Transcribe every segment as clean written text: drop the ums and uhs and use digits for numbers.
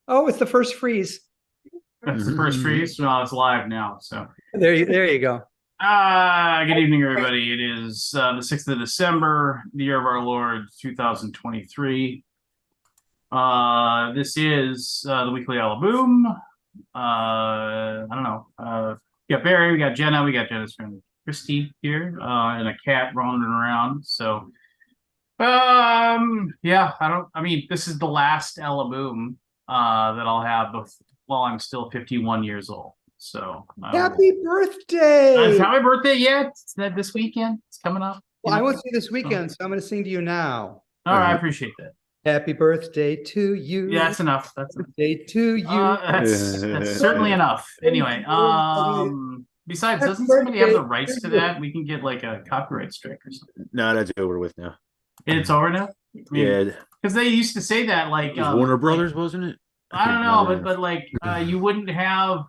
Oh, it's the first freeze. That's the first freeze. Well, it's live now. So, There you go. good evening, everybody. It is the 6th of December, the year of our Lord, 2023. This is the weekly Alaboom. I don't know. We got Barry, we got Jenna, we got Jenna's friend Christy here, and a cat roaming around. So, yeah, I mean, this is the last Alaboom that I'll have while I'm still 51 years old. So Happy birthday! it's not my birthday yet. It's not this weekend. It's coming up. Well, I won't see this weekend, so I'm going to sing to you now. All right, I appreciate that. Happy birthday to you. Yeah, that's enough. That's enough. Birthday to you. That's certainly enough. Anyway, besides, doesn't somebody have the rights to that? We can get like a copyright strike or something. No, that's over with now. It's over now. I mean, Yeah, because they used to say that like Warner Brothers, wasn't it? I don't know, but like you wouldn't have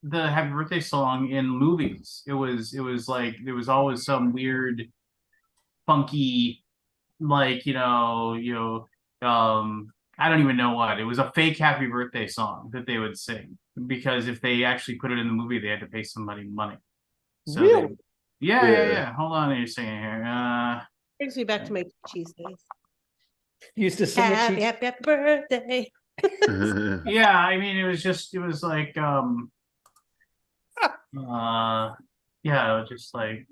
the happy birthday song in movies. It was like there was always some weird funky like I don't even know what. It was a fake happy birthday song that they would sing because if they actually put it in the movie they had to pay somebody money. So really? Yeah. Hold on, you're singing here. Brings me back to my cheese days. Used to sing happy birthday. Yeah, I mean it was like yeah, just like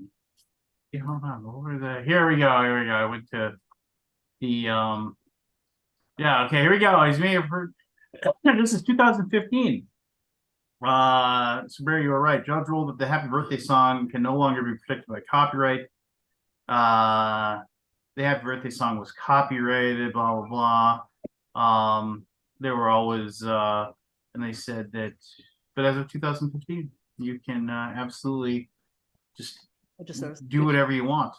hold on, over the here we go. I went to the yeah, okay, here we go. He's made for this is 2015. So Barry, you were right. Judge ruled that the happy birthday song can no longer be protected by copyright. The happy birthday song was copyrighted, blah blah blah. There were always and they said that but as of 2015 you can absolutely just do whatever you want.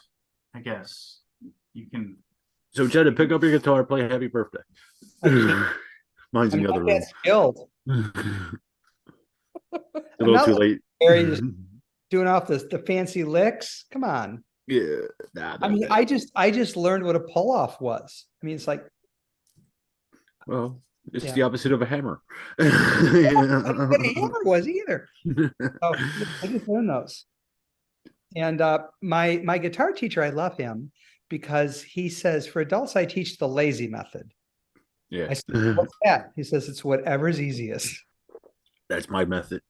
I guess you can. So, Jenna, pick up your guitar, play "Happy Birthday." Mine's in the other room. Skilled. A little too late. Barry doing off the fancy licks. Come on. Yeah. I mean, I just learned what a pull off was. I mean, it's like, well, it's the opposite of a hammer. I didn't know what a hammer was either. Oh, I just learned those. And my guitar teacher, I love him because he says for adults, I teach the lazy method. Yeah. I said, what's that? He says it's whatever's easiest. That's my method.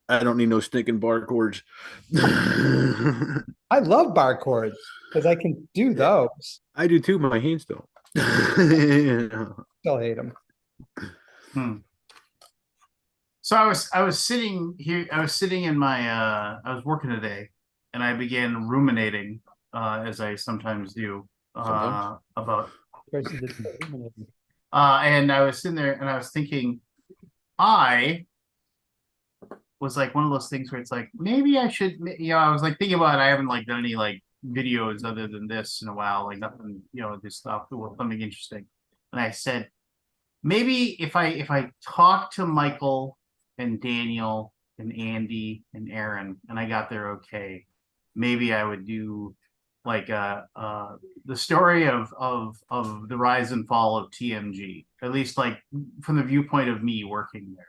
I don't need no stinking bar chords. I love bar chords because I can do those. I do too. My hands don't. Still hate them. So I was sitting here. I was sitting in my. I was working today, and I began ruminating, as I sometimes do, about. And I was sitting there, and I was thinking, I was like one of those things where it's like maybe I should. I was like thinking about it. I haven't like done any like videos other than this in a while, like nothing. This stuff or something interesting. And I said, maybe if I talk to Michael and Daniel and Andy and Aaron and I got there okay, maybe I would do like the story of the rise and fall of TMG, at least like from the viewpoint of me working there.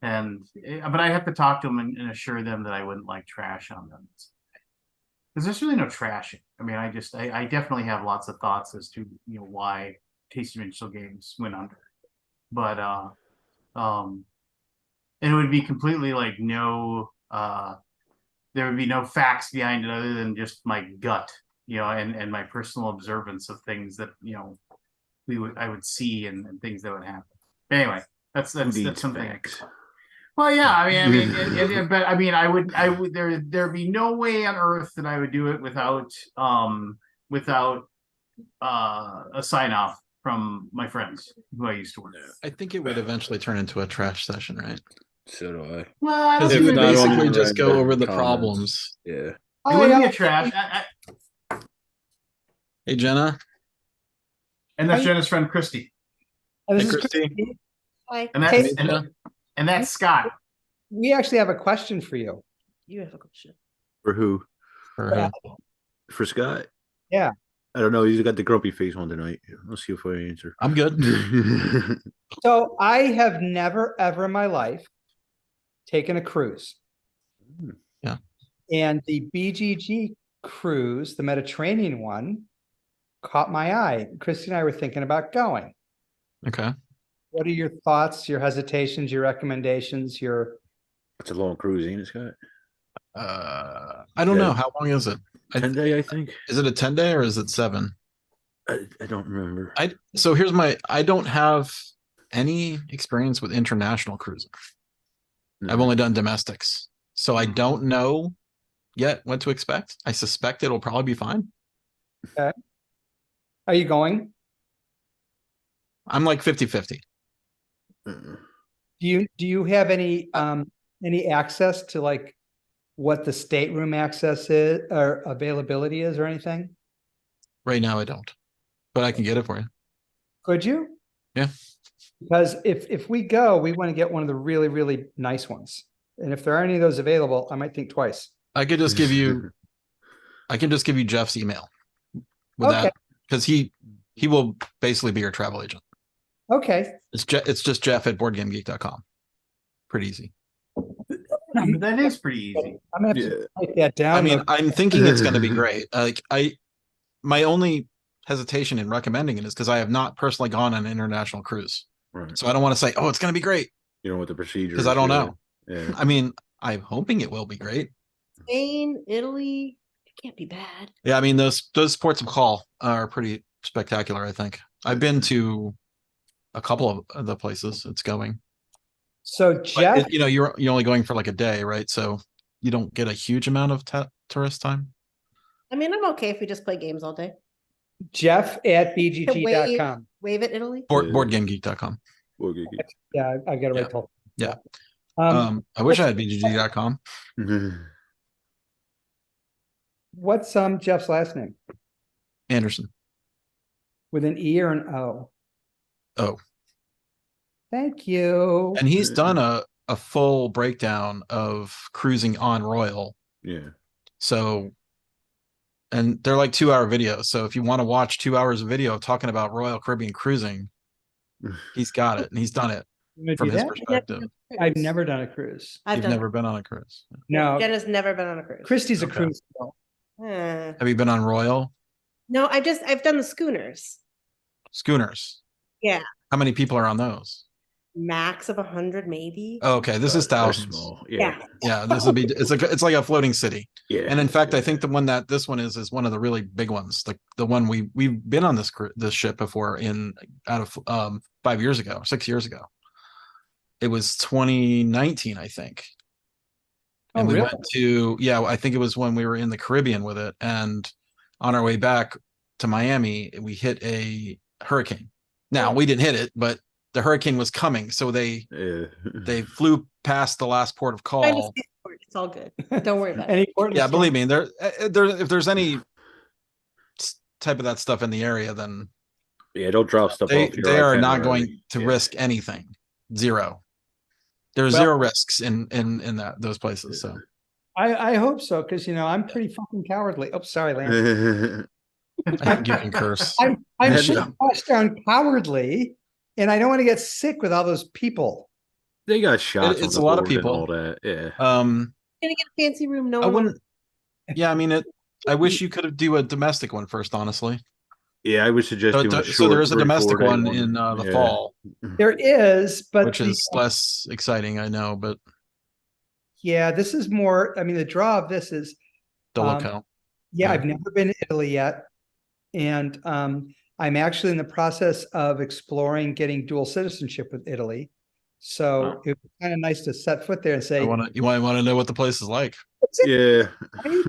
But I have to talk to them and assure them that I wouldn't like trash on them. Because there's really no trashing. I mean, I definitely have lots of thoughts as to why Tasty Minstrel Games went under. But and it would be completely like no there would be no facts behind it other than just my gut, and my personal observance of things that I would see and things that would happen. But anyway, that's something. Facts. Well, yeah, I mean, but I mean, I would there'd be no way on earth that I would do it without a sign off from my friends who I used to work with. I think it would eventually turn into a trash session, right? So do I. Well, I don't Because it think would it basically just go over the comments. problems. Yeah. It wouldn't be a trash. Hey, Jenna. And that's Jenna's friend Christy. And Hey, this is Christy. Hi. And Hey, that's and that's Scott. we actually have a question for you. You have a question. For who? For For Scott? Yeah. I don't know. He's got the grumpy face on tonight. Let's see if I answer. I'm good. So I have never, ever in my life taken a cruise. Yeah. And the BGG cruise, the Mediterranean one, caught my eye. Christy and I were thinking about going. Okay. What are your thoughts, your hesitations, your recommendations, your It's a long cruise, ain't it, Scott? I don't Yeah. know. How long is it? 10-day, I think. Is it a 10-day or is it 7? I don't remember. So I don't have any experience with international cruising. I've No. only done domestics. So I don't know yet what to expect. I suspect it'll probably be fine. are you going? I'm like 50-50. Uh, Do you have any access to like what the stateroom access is or availability is or anything? Right now I don't. But I can get it for you. Could you? Yeah. Because if we go, we want to get one of the really, really nice ones. And if there aren't any of those available, I might think twice. I could just give you Jeff's email with Okay. that because he will basically be your travel agent. Okay. It's just Jeff@boardgamegeek.com. Pretty easy. That is pretty easy. I'm gonna have to write that down. I mean, I'm thinking it's going to be great. Like my only hesitation in recommending it is because I have not personally gone on an international cruise, right. so I don't want to say, "Oh, it's going to be great," You know what the procedure because I don't know. Yeah. I mean, I'm hoping it will be great. Spain, Italy, it can't be bad. Yeah, I mean those ports of call are pretty spectacular. I think I've been to a couple of the places it's going. So But Jeff, you're only going for like a day, right? So you don't get a huge amount of tourist time. I mean, I'm okay if we just play games all day. Jeff at bgg.com. Wave at Italy. Boardgamegeek.com. Okay. Yeah, I've got to Yeah. write till. Yeah. Um, I wish I had bgg.com. what's Jeff's last name? Anderson. With an E or an O? Oh. Thank you. And he's done a full breakdown of cruising on Royal. Yeah. So, and they're like 2-hour videos. So if you want to watch 2 hours of video talking about Royal Caribbean cruising, he's got it and he's done it I'm gonna from do his that. perspective. I've never done a cruise. I've You've done never been on a cruise. No, Jenna's never been on a cruise. Christy's a Okay. cruise girl. Have you been on Royal? No, I've done the schooners. Schooners? Yeah. How many people are on those? Max of 100, maybe. Oh, okay, this is They're thousands. small. Yeah. Yeah, this will be it's like a floating city. Yeah. And in fact, I think the one that this one is one of the really big ones. Like the one we've been on this ship before out of 5 years ago, 6 years ago. It was 2019, I think. Oh, And we really? went to I think it was when we were in the Caribbean with it, and on our way back to Miami, we hit a hurricane. Now we didn't hit it, but the hurricane was coming, so they flew past the last port of call. It's all good. Don't worry about it. Any port in the Yeah, believe storm? me, if there's any type of that stuff in the area, then Yeah, don't drop stuff off your they are iPad not or going anything. to Yeah. risk anything. Zero. There's Well- zero risks in those places. So I hope so, because I'm pretty fucking cowardly. Oh, sorry, Lance. I think you can curse. I'm Yeah. pretty gosh darn cowardly, and I don't want to get sick with all those people. They got shots. It's on a the lot of board and people. all that. Yeah. Gonna get a fancy room. No I one. wouldn't. Yeah, I mean I wish you could do a domestic one first, honestly. Yeah, I would suggest doing a So short there is a 3-4 domestic day one in the Yeah. fall, There is, but which is less exciting, I know, but yeah, this is more. I mean, the draw of this is Dolico. yeah, Yeah. I've never been to Italy yet. And I'm actually in the process of exploring getting dual citizenship with Italy. So Wow. it was kind of nice to set foot there and say, You might want to know what the place is like. "That's it, Yeah. right?"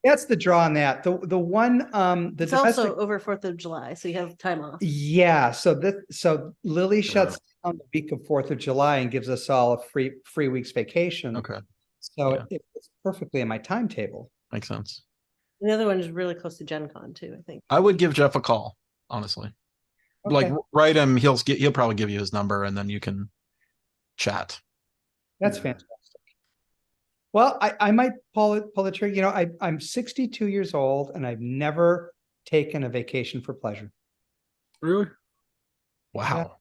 That's the draw on that. The one the It's domestic, also over 4th of July, so you have time off. yeah. So Lily shuts down the week of 4th of July and gives us all a free week's vacation. Okay, So Yeah. it's perfectly in my timetable. makes sense. The other one is really close to Gen Con too, I think. I would give Jeff a call, honestly. Okay. Like write him. He'll probably give you his number, and then you can chat. That's fantastic. Well, I might pull the trigger. You know, I'm 62 years old and I've never taken a vacation for pleasure. Really? Wow.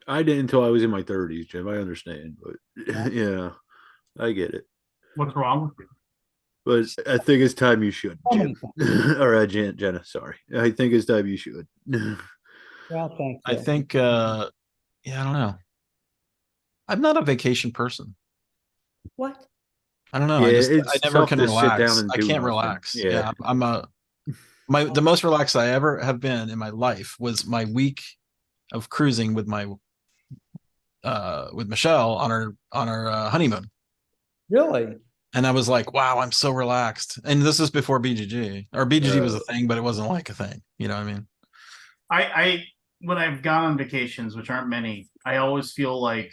I didn't until I was in my 30s, Jim. I understand, but yeah, I get it. What's wrong with you? But I think it's time you should, So Jim. many Or Jenna, sorry. I think it's time you should. Well, thank I you. think yeah, I don't know. I'm not a vacation person. What? I don't know. Yeah, I it's never tough can to sit down relax. and I do can't nothing. relax. Yeah. Yeah, I'm a the most relaxed I ever have been in my life was my week of cruising with Michelle on our honeymoon. Really? And I was like, wow, I'm so relaxed. And this is before BGG. Or BGG was a thing, but it wasn't like a thing. You know what I mean? I when I've gone on vacations, which aren't many, I always feel like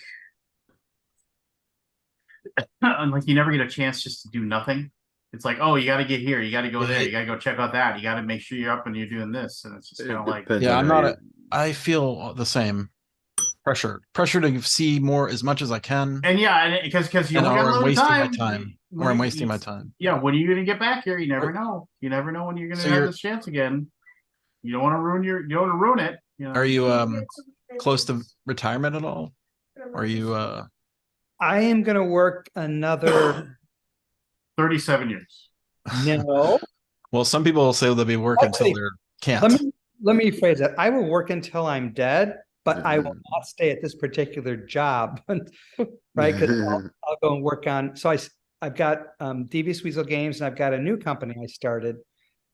like you never get a chance just to do nothing. It's like, oh, you got to get here, you got to go there, you got to go check out that, you got to make sure you're up and you're doing this, and it's just kind of like, Depends Yeah, on I'm how not you- I feel the same pressure to see more as much as I can. and yeah, and because you And only got or a I'm little wasting my time, time. when Or I'm it- wasting my it's- time. Yeah, when are you gonna get back here? You never Or- know. You never know when you're gonna So have you're- this chance again. You don't want to you don't want to ruin it. You know? Are you close to retirement at all? Or are you I am going to work another 37 years? no. well, some people will say they'll be working until Actually, they're can't. Let me phrase it. I will work until I'm dead, but I will Mhm. not stay at this particular job, right? Because I'll go and work on. So I've got Devious Weasel Games, and I've got a new company I started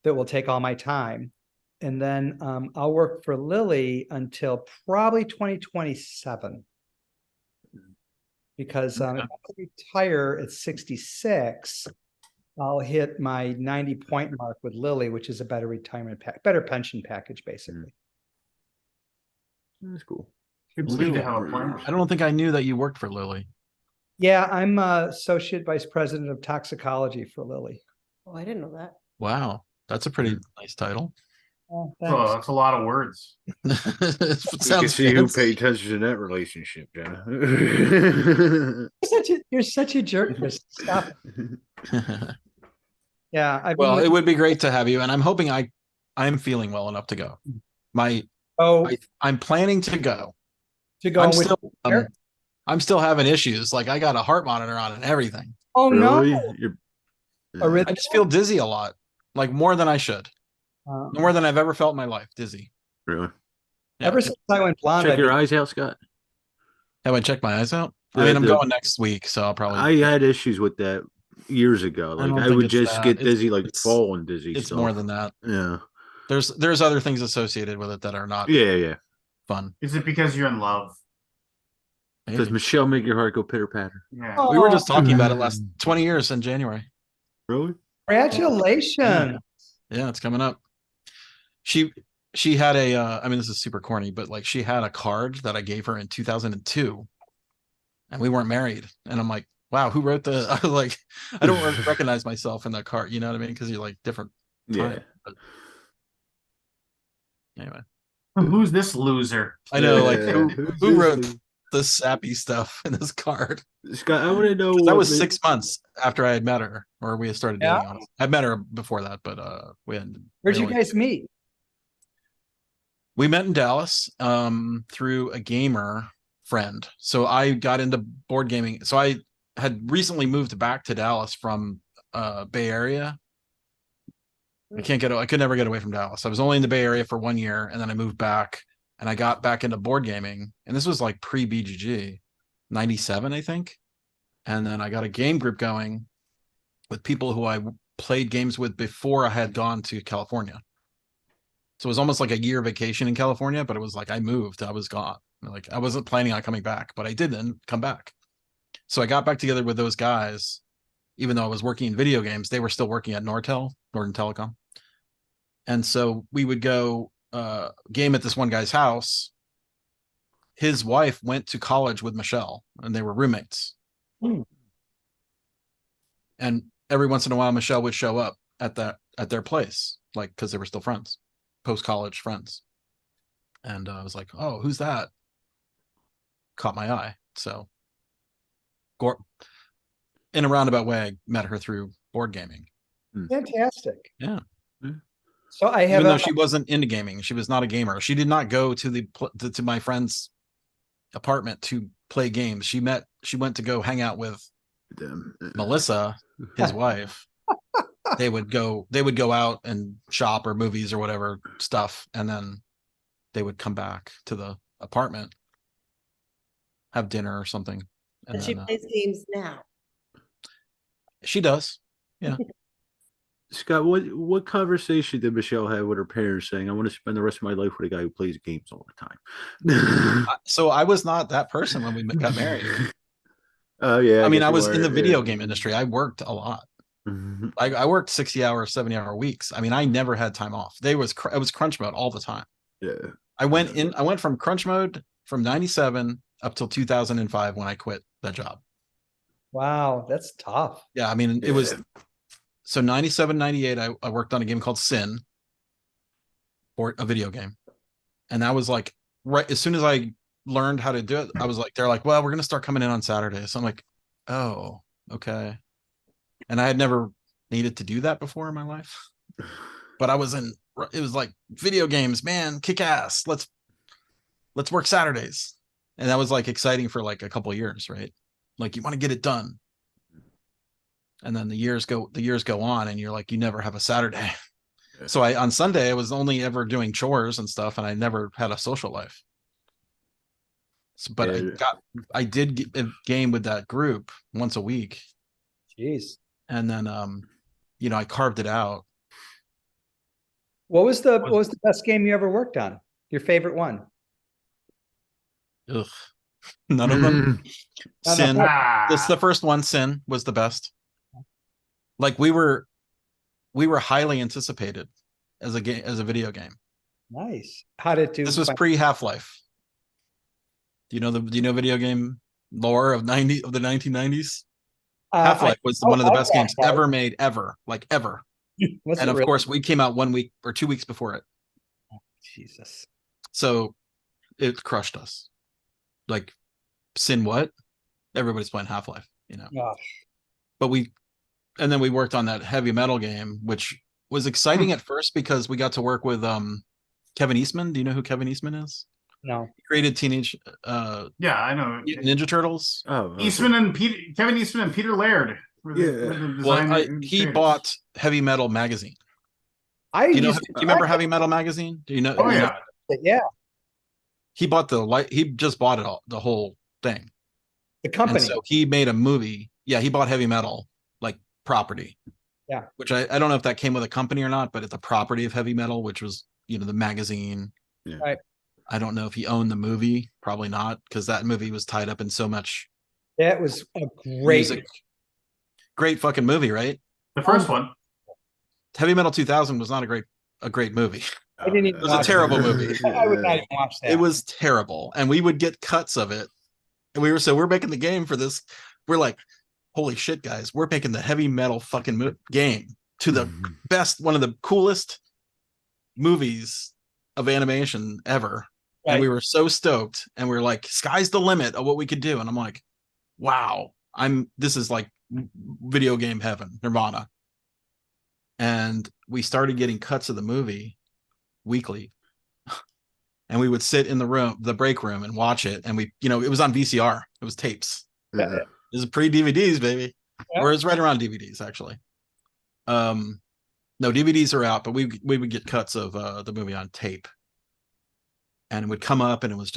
that will take all my time, and then I'll work for Lily until probably 2027. Because if I retire at 66, I'll hit my 90 point mark with Lily, which is a better retirement better pension package, basically. That's cool. It's good to have a plan. I don't think I knew that you worked for Lily. Yeah, I'm associate vice president of toxicology for Lily. Oh, I didn't know that. Wow. That's a pretty nice title. Oh, So thanks. that's a lot of words. You can Sounds see who fancy. paid attention to that relationship, Jenna. You're such a jerk, Chris. Stop it. Yeah, I've been Well, with- it would be great to have you, and I'm hoping I'm feeling well enough to go. oh I'm planning to go. to go I'm with. still I'm still having issues. Like I got a heart monitor on and everything. Oh Really? no! You're... I just feel dizzy a lot, like more than I should, more than I've ever felt in my life. Dizzy. Really? Yeah. Ever since I went blonde, Check I've your been- eyes out, Scott. Have I checked my eyes out? I mean, I'm going next week, so I'll probably. I had issues with that years ago. I Like don't I think would it's just that. get It's- dizzy, like it's- falling dizzy. It's stuff. more than that. Yeah. There's other things associated with it that are not Yeah. fun. Is it because you're in love? Maybe. Does Michelle make your heart go pitter patter? Yeah. We were just talking about it last 20 years in January. Really? Congratulations! Yeah, it's coming up. She had a I mean, this is super corny, but like she had a card that I gave her in 2002, and we weren't married. And I'm like, wow, who wrote the? I was like, I don't recognize myself in that card. You know what I mean? Because you're like different. Yeah. Time. But anyway, Who's this loser? I know. Like Yeah. who Who's wrote this? the sappy stuff in this card? Scott, I want to know. That what was made- 6 months after I had met her, or we had started Yeah? dating. Honestly. I'd met her before that, but we hadn't. Where'd we you only- guys meet? We met in Dallas through a gamer friend. So I got into board gaming. So I had recently moved back to Dallas from Bay Area. I could never get away from Dallas. I was only in the Bay Area for 1 year, and then I moved back and I got back into board gaming. And this was like pre BGG, 97, I think. And then I got a game group going with people who I played games with before I had gone to California. So it was almost like a year vacation in California, but it was like I moved, I was gone. Like I wasn't planning on coming back, but I didn't come back. So I got back together with those guys, even though I was working in video games, they were still working at Nortel, Northern Telecom. And so we would go game at this one guy's house. His wife went to college with Michelle, and they were roommates. And every once in a while, Michelle would show up at their place, like because they were still friends, post-college friends. And I was like, oh, who's that? Caught my eye. So in a roundabout way, I met her through board gaming. Fantastic. Yeah. So I have Even though a, she wasn't into gaming, she was not a gamer. She did not go to to my friend's apartment to play games. She went to go hang out with Them. Melissa, his wife. They would go out and shop or movies or whatever stuff, and then they would come back to the apartment, have dinner or something. And And she then, plays games now. she does. Scott, what conversation did Michelle have with her parents saying, "I want to spend the rest of my life with a guy who plays games all the time"? So I was not that person when we got married. Oh yeah. I mean, guess I you was are, in the yeah. video game industry. I worked a lot. Mhm. I worked 60-hour, 70-hour weeks. I mean, I never had time off. It was crunch mode all the time. Yeah. I went from crunch mode from 97 up till 2005 when I quit that job. wow, that's tough. Yeah, I mean, it was Yeah. so 97, 98, I worked on a game called Sin, or a video game. And that was like right as soon as I learned how to do it, I was like, they're like, well, we're gonna start coming in on Saturdays. So I'm like, oh, okay. And I had never needed to do that before in my life. But it was like video games, man, kick ass. Let's work Saturdays. And that was like exciting for like a couple of years, right? Like you want to get it done. And then the years go on and you're like, you never have a Saturday. So on Sunday, I was only ever doing chores and stuff, and I never had a social life. So, but Yeah. I did get a game with that group once a week. Jeez. And then I carved it out. What was the best game you ever worked on? Your favorite one? Ugh. None of them. Sin. Ah, This the first one. Sin was the best. Like we were highly anticipated as a video game. Nice. How did it do? This was pre Half-Life. Do you know video game lore of the 1990s? Half-Life was one of the best games ever made, ever. Was And it of really? course, we came out 1 week or 2 weeks before it. Jesus. So it crushed us. Like, Sin what? Everybody's playing Half-Life, Oh, But and then we worked on that heavy metal game, which was exciting at first because we got to work with Kevin Eastman. Do you know who Kevin Eastman is? no. He created Teenage yeah, I know. Ninja Turtles. Oh, okay. Kevin Eastman and Peter Laird. Were the, Yeah. were the Well, design he creators. bought Heavy Metal magazine. I Do you used to, you remember Heavy Metal magazine? Do you know? Oh you know- yeah, yeah, He bought he just bought it all, the whole thing. the And company. so he made a movie. Yeah, he bought Heavy Metal, like property. Yeah. Which I don't know if that came with a company or not, but it's a property of Heavy Metal, which was, the magazine. Yeah. Right. I don't know if he owned the movie. Probably not, because that movie was tied up in so much That was a great. music. Great fucking movie, right? the first one. Heavy Metal 2000 was not a great movie. I didn't even It was a watch terrible movie. I would not even watch that. It was terrible. And we would get cuts of it. And we're making the game for this. We're like, holy shit, guys, we're making the Heavy Metal fucking game to the best, one of the coolest movies of animation ever. Right. And we were so stoked, and we are like, sky's the limit of what we could do. And I'm like, wow, this is like video game heaven, Nirvana. And we started getting cuts of the movie weekly. And we would sit in the break room, and watch it. And it was on VCR. It was tapes. Yeah. This is pre-DVDs, baby. Yeah. Or it's right around DVDs, actually. No, DVDs are out, but we would get cuts of the movie on tape. And it would come up, and it was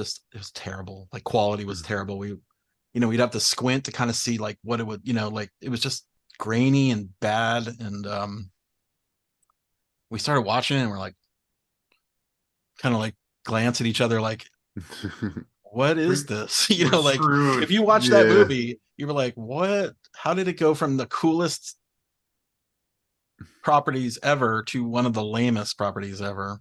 terrible. Like, quality was terrible. We'd have to squint to kind of see like what it would, like it was just grainy and bad. And we started watching it, and we're like, kind of like glance at each other like, what is this? We're Like, screwed. if you watch that Yeah. movie, you were like, what? How did it go from the coolest properties ever to one of the lamest properties ever?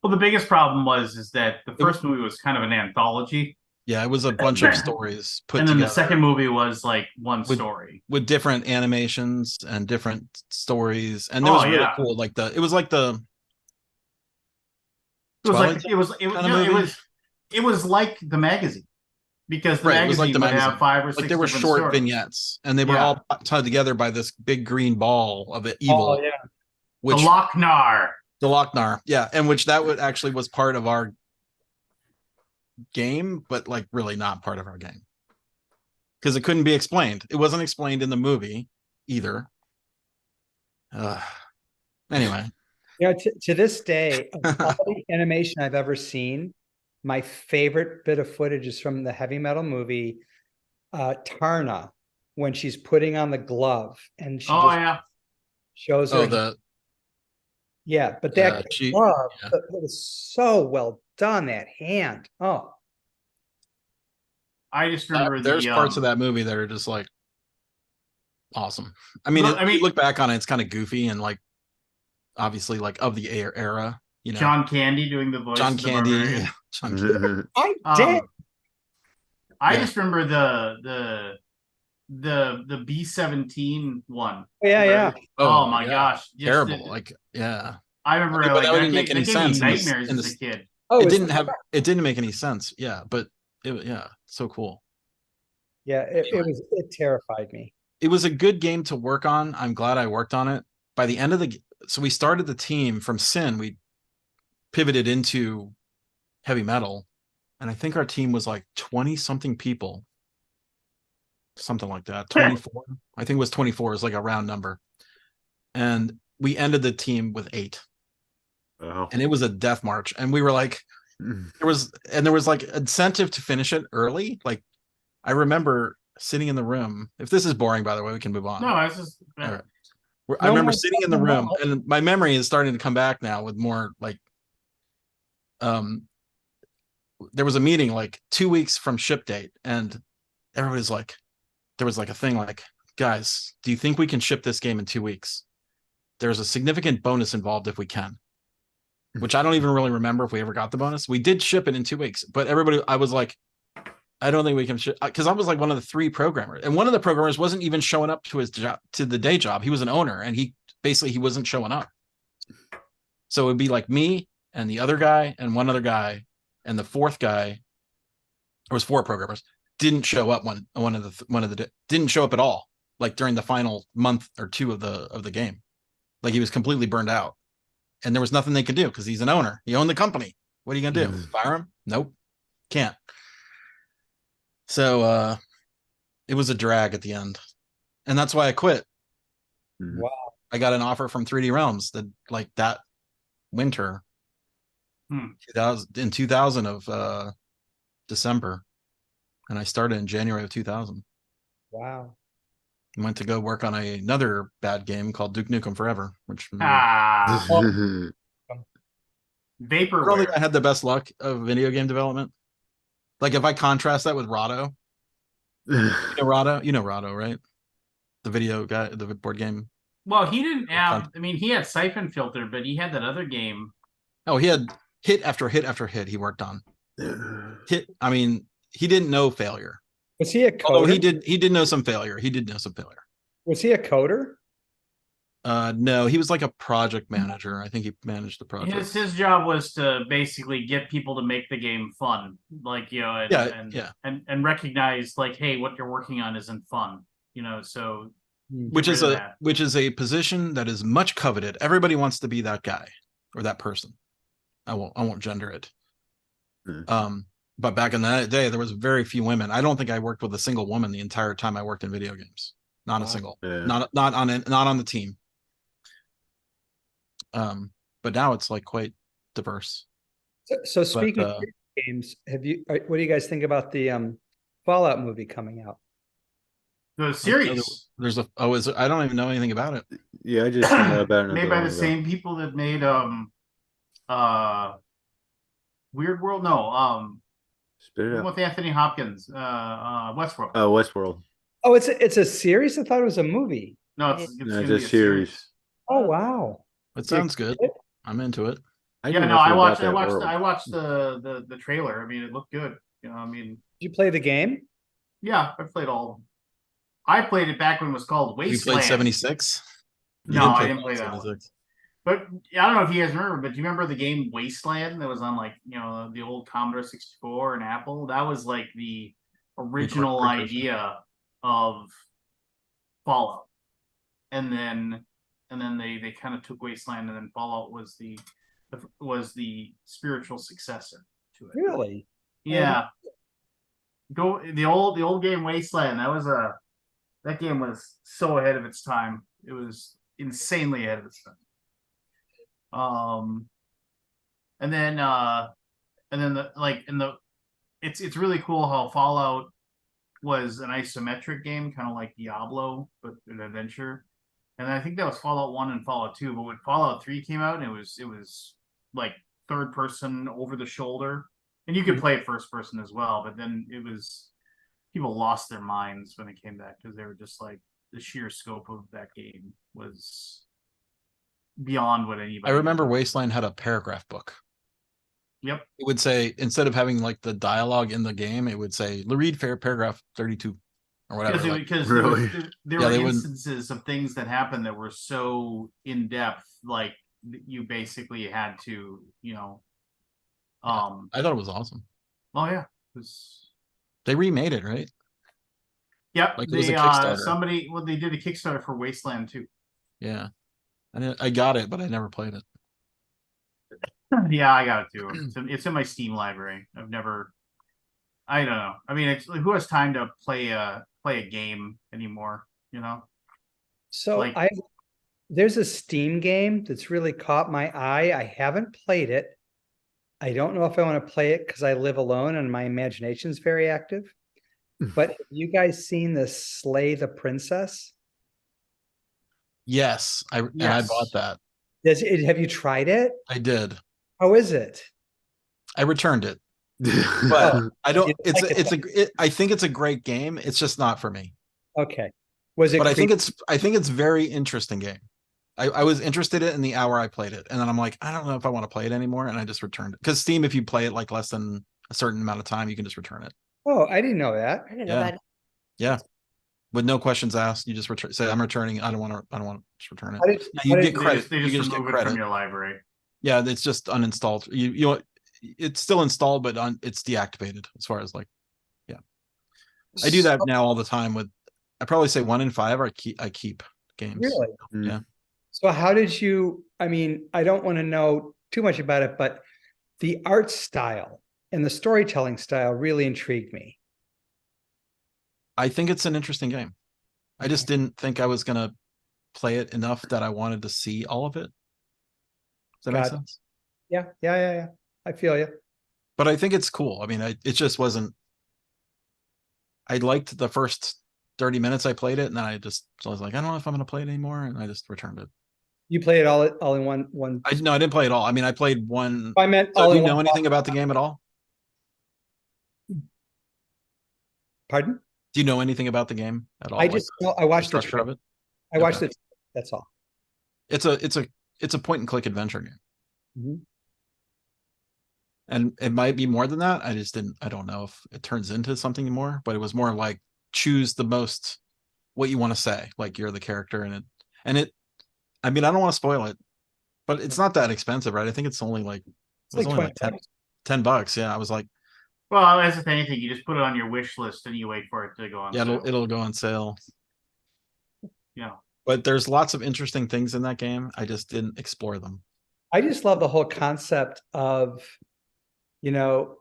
Well, the biggest problem is that the first movie was kind of an anthology, Yeah, it was a bunch of stories put and then together the second movie was like one story. with different animations and different stories, and it was really cool. Like it was like the It was Twilight like it was kind of movie? it was like the magazine. because the Right, it was like magazine the would magazine. have 5 or 6 Like there were different short stories. vignettes, and they were Yeah. all tied together by this big green ball of Oh, evil, yeah. The which Lochnar. the Lochnar, yeah, and which that would actually was part of our game, but like really not part of our game because it couldn't be explained. It wasn't explained in the movie either. Anyway, You know, to this day, of all the animation I've ever seen, my favorite bit of footage is from the heavy metal movie, Tarna, when she's putting on the glove and she Oh just yeah. shows her. oh the Yeah, but that she glove, yeah. that was so well done, that hand. Oh, I just remember there's the parts of that movie that are just like awesome. I mean, you look back on it, it's kind of goofy and like obviously like of the era, you know. John Candy doing the voice John of the Candy, barbarian. yeah. John Candy. I did. I Yeah. just remember the B-17 one. Yeah, where- yeah. Oh my yeah. gosh. Just Terrible. the- like, yeah. I remember I mean, but like that didn't make any gave sense me in this- nightmares in as this- a kid. Oh, It it's- didn't make any sense. Yeah, but yeah, so cool. Yeah, it terrified me. It was a good game to work on. I'm glad I worked on it. By the end of so we started the team from Sin, we pivoted into heavy metal, and I think our team was like 20 something people. Something like that. 24. I think it was 24 is like a round number. And we ended the team with 8. Wow. And it was a death march. And we were like, there was like incentive to finish it early. Like I remember sitting in the room. If this is boring, by the way, we can move on. No, I was just All right. I No, remember no, sitting in the no, room, no. and my memory is starting to come back now with more like there was a meeting like 2 weeks from ship date, and everybody's like, there was like a thing like, guys, do you think we can ship this game in 2 weeks? There's a significant bonus involved if we can, which I don't even really remember if we ever got the bonus. We did ship it in 2 weeks, but everybody, I was like, I don't think we can ship, because I was like one of the 3 programmers, and one of the programmers wasn't even showing up to his job, to the day job. He was an owner, and he wasn't showing up. So it would be like me and the other guy and one other guy, and the 4th guy, there was 4 programmers, didn't show up didn't show up at all, like during the final month or 2 of the game. Like he was completely burned out, and there was nothing they could do because he's an owner. He owned the company. What are you gonna do? Fire him? Nope, can't. So it was a drag at the end, and that's why I quit. Wow. I got an offer from 3D Realms that winter, 2000 of December, and I started in January of 2000. Wow. I went to go work on another bad game called Duke Nukem Forever, which ah I don't think vaporware. I had the best luck of video game development. Like if I contrast that with Rado, you know Rado, right? The video guy, the board game. Well, he didn't have. I mean, he had Siphon Filter, but he had that other game. Oh, he had hit after hit after hit. He worked on hit. I mean, he didn't know failure. Was he a coder? Although he did know some failure. He did know some failure. Was he a coder? No, he was like a project manager. I think he managed the project. His job was to basically get people to make the game fun, like and recognize like, hey, what you're working on isn't fun, So which is a position that is much coveted. Everybody wants to be that guy or that person. I won't gender it. But back in that day, there was very few women. I don't think I worked with a single woman the entire time I worked in video games. Not a single. Yeah. Not on the team. But now it's like quite diverse. So speaking of games, what do you guys think about the Fallout movie coming out? The series. There's I don't even know anything about it. Yeah, I just found out about it. Made by the same people that made Weird World. No, Spit it out. with Anthony Hopkins, Westworld. Oh, Westworld. Oh, it's a series? I thought it was a movie. No, it's No, gonna it's be a series. Oh, wow. It sounds good. I'm into it. I watched the trailer. I mean, it looked good. Did you play the game? Yeah, I played all of them. I played it back when it was called Wasteland. You played 76? No, I didn't play that one. But I don't know if you guys remember, but do you remember the game Wasteland that was on the old Commodore 64 and Apple? That was like the original precursor. idea of Fallout, and then they kind of took Wasteland, and then Fallout was the spiritual successor to it. Really? Yeah. Go the old game Wasteland. That game was so ahead of its time. It was insanely ahead of its time. It's really cool how Fallout was an isometric game, kind of like Diablo, but an adventure. And I think that was Fallout 1 and Fallout 2. But when Fallout 3 came out, it was like third person over the shoulder. And you could play it first person as well, but then people lost their minds when it came back because they were just like the sheer scope of that game was beyond what anybody. I remember Wasteland had a paragraph book. Yep. It would say, instead of having like the dialogue in the game, it would say read paragraph 32 or whatever. Because Really? there Yeah, were they wouldn't- instances of things that happened that were so in depth, like you basically had to, I thought it was awesome. Oh yeah, it was. They remade it, right? Yep, Like, it was a Kickstarter. they did a Kickstarter for Wasteland too. Yeah. I got it, but I never played it. Yeah, I got it too. It's in my Steam library. I don't know. I mean, who has time to play a game anymore? So Like- there's a Steam game that's really caught my eye. I haven't played it. I don't know if I want to play it because I live alone and my imagination is very active. But have you guys seen this Slay the Princess? Yes, and I bought that. Have you tried it? I did. How is it? I returned it, But but I don't. you like it, I think it's a great game. It's just not for me. Okay. Was it? But I think it's very interesting game. I was interested in it in the hour I played it, and then I'm like, I don't know if I want to play it anymore, and I just returned it. Because Steam, if you play it like less than a certain amount of time, you can just return it. Oh, I didn't know that. I didn't know Yeah. that. Yeah, with no questions asked, you just say I'm returning. I don't want to just return it. How did- Now, how you did- get They credit. just, they You just can just get remove it from credit. your library. Yeah, it's just uninstalled. It's still installed, but it's deactivated as far as like, yeah. I do that now all the time with, I probably say 1 in 5 I keep games. Really? Yeah. So how did you, I mean, I don't want to know too much about it, but the art style and the storytelling style really intrigued me. I think it's an interesting game. I just didn't think I was gonna play it enough that I wanted to see all of it. Does that make Got it. sense? Yeah. I feel you. But I think it's cool. I mean, it just wasn't. I liked the first 30 minutes I played it, and then I was like, I don't know if I'm gonna play it anymore, and I just returned it. You play it all in one. I didn't play it all. I mean, I played one. I meant So all do in you know one. anything about the game at all? Pardon? Do you know anything about the game at all? I Like just, the I watched the structure of it. I watched Okay. it. That's all. It's a point and click adventure game. Mhm. And it might be more than that. I don't know if it turns into something more, but it was more like choose the most what you want to say. Like you're the character I mean, I don't want to spoil it, but it's not that expensive, right? I think it's only like, It's like only 20 like $10. Yeah. I was like, Well, as with anything, you just put it on your wish list and you wait for it to go on. yeah, sale. it'll go on sale. Yeah. But there's lots of interesting things in that game. I just didn't explore them. I just love the whole concept of,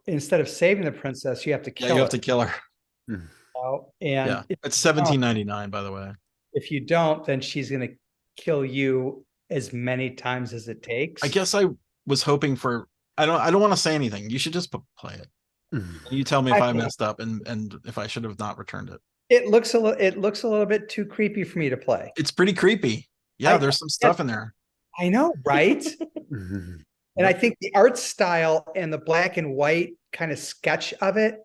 instead of saving the princess, you have to Yeah, kill you her. have to kill her. And Yeah. if, It's $17.99, by the way. if you don't, then she's going to kill you as many times as it takes. I guess I was hoping for. I don't want to say anything. You should just play it. You tell me if I messed up and if I should have not returned it. It looks a little bit too creepy for me to play. It's pretty creepy. Yeah, there's some stuff in there. I know, right? And I think the art style and the black and white kind of sketch of it,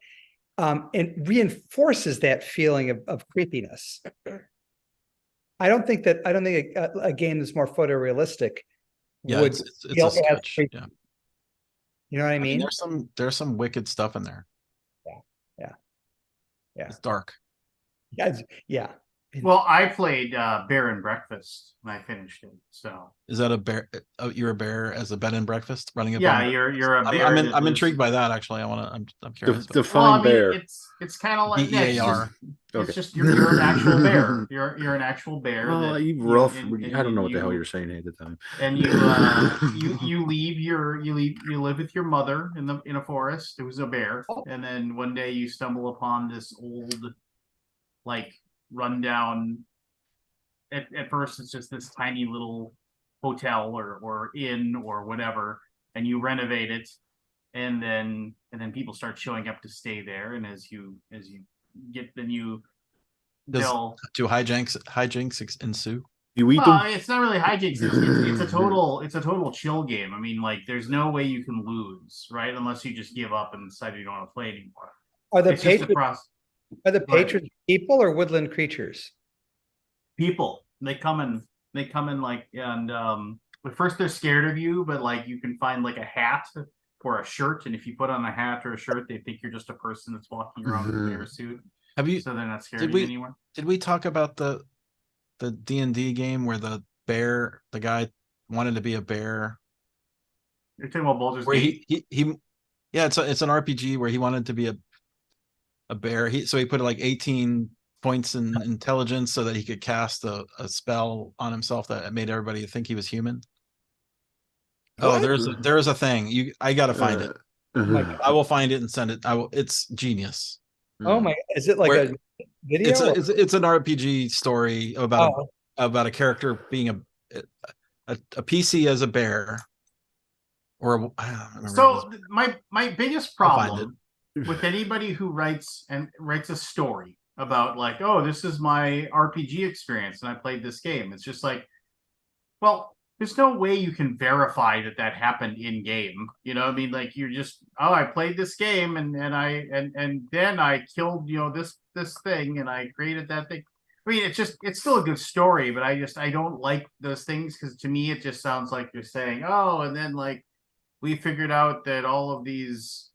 it reinforces that feeling of creepiness. I don't think a game that's more photorealistic Yeah, would it's feel a as sketch. creepy. Yeah, You know what I mean? there's some wicked stuff in there. Yeah. It's dark. Yeah. Well, I played Bear and Breakfast and I finished it. So Is that a bear? You're a bear as a bed and breakfast running a bed yeah, and you're a breakfast? bear. that I'm lives- intrigued by that actually. I'm curious. The Well, I fine mean, bear. it's kind of like yeah, BEAR. it's Okay. just you're an actual bear. You're an actual bear. Oh, that you rough. and I don't know what the hell you- you're saying at the time. and you live with your mother in a forest. It was a bear, and then one day you stumble upon this old, like rundown. At first, it's just this tiny little hotel or inn or whatever, and you renovate it, and then people start showing up to stay there, and as you get then you Does they'll do hijinks ensue? You eat well, them? it's not really hijinks. It's a total chill game. I mean, like, there's no way you can lose, right? Unless you just give up and decide you don't want to play anymore. Are the It's just a patrons process. are the Go ahead. patrons people or woodland creatures? People they come in like and at first they're scared of you, but like you can find like a hat or a shirt, and if you put on a hat or a shirt, they think you're just a person that's walking around in a bear suit, Have you? so they're not scared Did of you we? anymore. Did we talk about the D&D game where the guy wanted to be a bear? You're talking about Baldur's Where Gate? he yeah, it's an RPG where he wanted to be a bear. So he put like 18 points in intelligence so that he could cast a spell on himself that made everybody think he was human. Oh, What? there's a thing. I gotta find it. my God. I will find it and send it. It's genius. Oh my, is it like Where a video? or- it's an RPG story about Oh, about a character being a PC as a bear, or I don't remember. So my biggest I'll find problem with anybody who writes a story about like, oh, this is my RPG experience and I played this game. It's just like, well, there's no way you can verify that happened in game. You know what I mean? Like you're just, oh, I played this game and then I killed, this thing and I created that thing. I mean, it's still a good story, but I don't like those things because to me it just sounds like you're saying, oh, and then like we figured out that all of these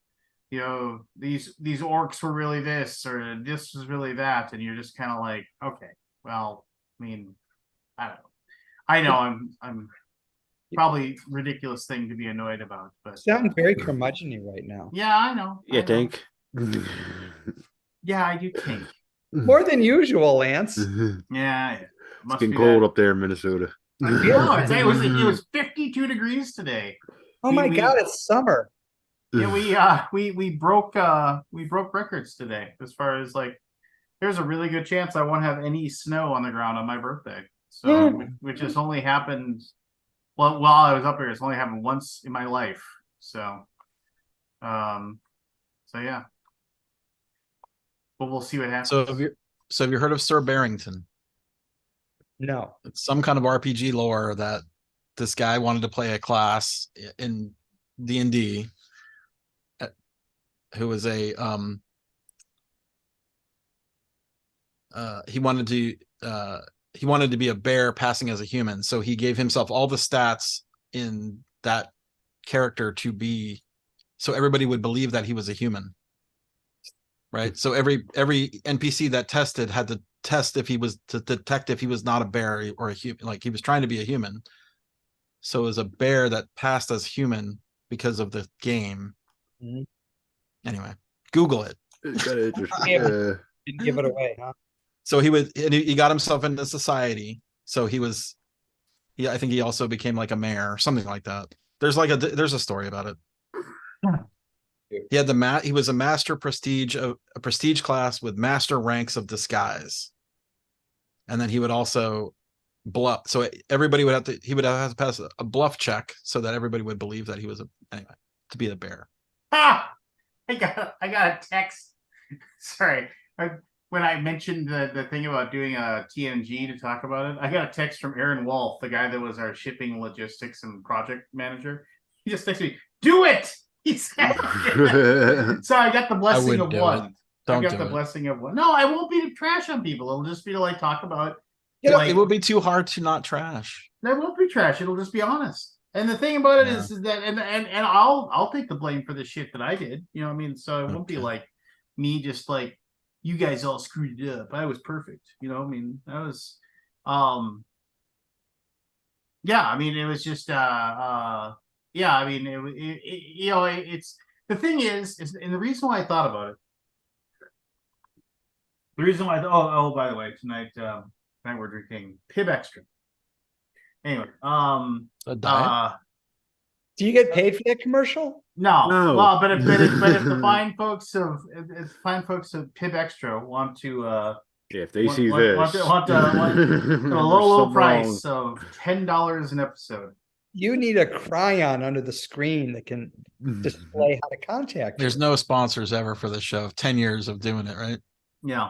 these orcs were really this or this was really that, and you're just kind of like, okay, well, I mean, I don't know. I know I'm probably ridiculous thing to be annoyed about, but sound very curmudgeon-y right now. yeah, I know. Yeah, I know. Tank. Yeah, I do think. More than usual, Lance. It's Yeah, it must getting be cold that. up there in Minnesota. No, it was 52 degrees today. Oh my we- God, it's summer. Yeah, we broke records today as far as like there's a really good chance I won't have any snow on the ground on my birthday. So which has only happened while I was up here. It's only happened once in my life. So yeah. But we'll see what happens. So have you heard of Sir Barrington? No. It's some kind of RPG lore that this guy wanted to play a class in D&D who was a he wanted to be a bear passing as a human, so he gave himself all the stats in that character to be so everybody would believe that he was a human, right? So every NPC that tested had to test if he was to detect if he was not a bear or a human, like he was trying to be a human. So it was a bear that passed as human because of the game. Mhm. Anyway, Google it. It's kind of interesting. Didn't give it away, huh? So he got himself into society. So I think he also became like a mayor or something like that. There's a story about it. He had he was a master prestige of a prestige class with master ranks of disguise. And then he would also bluff. So everybody would have to pass a bluff check so that everybody would believe that he was to be a bear. Ah! I got a text. Sorry. When I mentioned the thing about doing a TNG to talk about it, I got a text from Aaron Wolf, the guy that was our shipping logistics and project manager. He just texted me, "Do it!" He said. So I got the blessing of one. Don't I got do the it. blessing of one. No, I won't be to trash on people. It'll just be to like talk about. It will be too hard to not trash. That won't be trash. It'll just be honest. And the thing about it is that and I'll take the blame for the shit that I did. You know what I mean? So it won't be like me just like, you guys all screwed it up. I was perfect. You know, I mean, that was, yeah, I mean, it was just, yeah, I mean, you know, it's, the thing is, and the reason why I thought about it, the reason why, by the way, tonight we're drinking Pib Extra. Anyway, A diet? Do you get paid for that commercial? no, No. well, but if the fine folks of Pib Extra want to Yeah, if they want, see want, this, want a there's low something price wrong. of $10 an episode. You need a cryon under the screen that can display how to contact There's you. no sponsors ever for this show. 10 years of doing it, right? Yeah.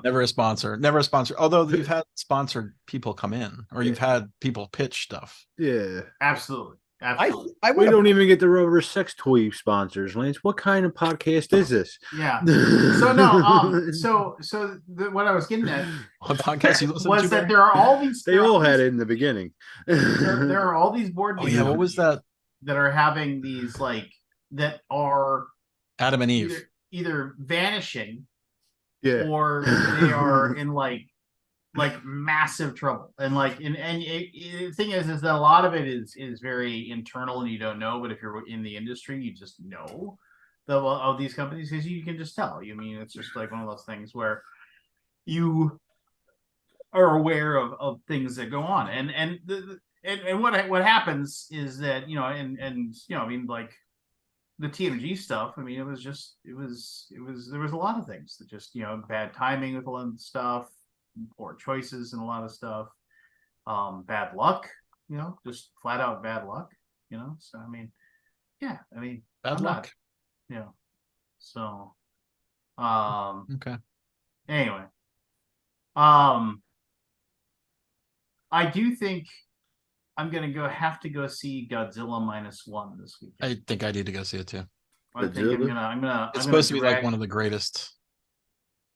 Never a sponsor. Never a sponsor. Although you've had sponsored people come in, or you've had people pitch stuff. Yeah. Absolutely. I Absolutely. I We would don't even get the Rover sex toy sponsors, Lance. What kind of podcast is this? Yeah. So no, what I was getting at What podcast you listen was to? that Barry? there are all these. They there are all all had these- it in the beginning. There are all these board Oh games. yeah, what was that? that are having these like that are Adam and Eve. either vanishing Yeah. or they are in like massive trouble. And like the thing is that a lot of it is very internal and you don't know, but if you're in the industry, you just know of these companies because you can just tell. You mean it's just like one of those things where you are aware of things that go on. And what happens is that, you know, and you know, I mean, like the TMG stuff, I mean, it was there was a lot of things that just, you know, bad timing with a lot of stuff, poor choices and a lot of stuff, bad luck, you know, just flat out bad luck, you know. So I mean, yeah, I mean, Bad I'm luck. not, you know, so Okay. anyway, I do think I'm gonna have to go see Godzilla -1 this weekend. I think I need to go see it too. I think I'm gonna. It's supposed to be like one of the greatest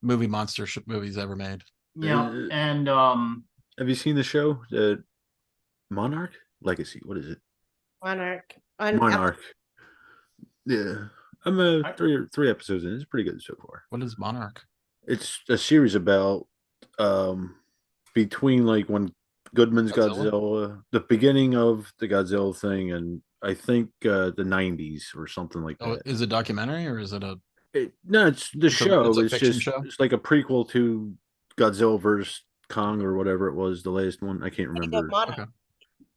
movie monster movies ever made. Yeah, and Have you seen the show, Monarch Legacy? What is it? Monarch. Monarch. Yeah, I'm three episodes in. It's pretty good so far. What is Monarch? It's a series about between like when Goodman's Godzilla, the beginning of the Godzilla thing, and I think the 90s or something like Oh, that. is it a documentary or is it a? No, it's the show. It's a It's fiction just show? it's like a prequel to Godzilla versus Kong or whatever it was, the latest one. I can't remember. Okay.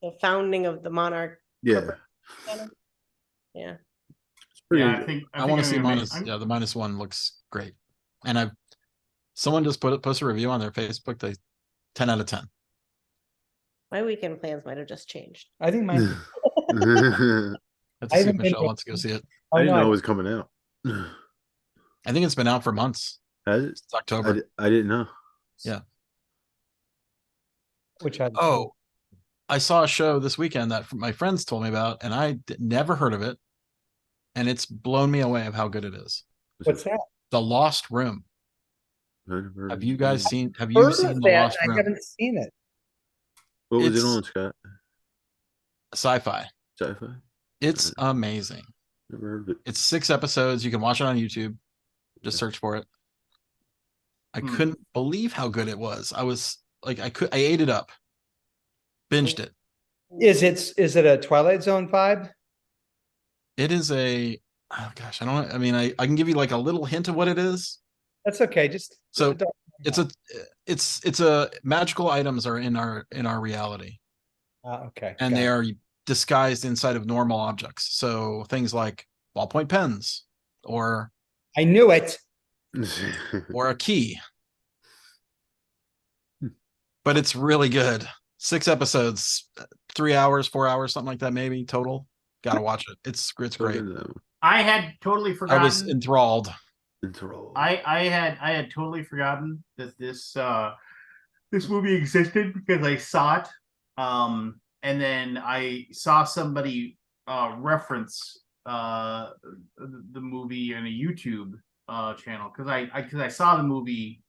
The founding of the Monarch. Yeah, Center. Yeah. it's pretty. yeah, I think I want to see I'm gonna minus. Yeah, the -1 looks great, and someone just posted a review on their Facebook. They 10 out of 10. My weekend plans might have just changed. I think mine. I Let's I see if haven't been Michelle to- wants to go see it. Oh, didn't no, know it was coming out. I think it's been out for months. Has it? It's October. I didn't know. which I Oh, I saw a show this weekend that my friends told me about, and I never heard of it, and it's blown me away of how good it is. what's that? The Lost Room. Have you guys seen? Have you Heard seen of The that? Lost I Room? haven't seen it. What was it It's- on, Scott? Sci-fi. Sci-fi? It's amazing. Never heard of it. It's 6 episodes. You can watch it on YouTube. Just search for it. I couldn't believe how good it was. I was like, I ate it up, binged it. Is it a Twilight Zone vibe? It is a, oh gosh, I don't. I mean, I can give you like a little hint of what it is. That's okay. Just So don't- it's a magical items are in our reality, okay. and got they it. are disguised inside of normal objects. So things like ballpoint pens or I knew it. a key. But it's really good. 6 episodes, 3 hours, 4 hours, something like that, maybe total. Gotta watch it. It's great. I had totally I forgotten. was enthralled. I had totally forgotten that this movie existed because I saw it, and then I saw somebody reference the movie in a YouTube channel because I saw the movie,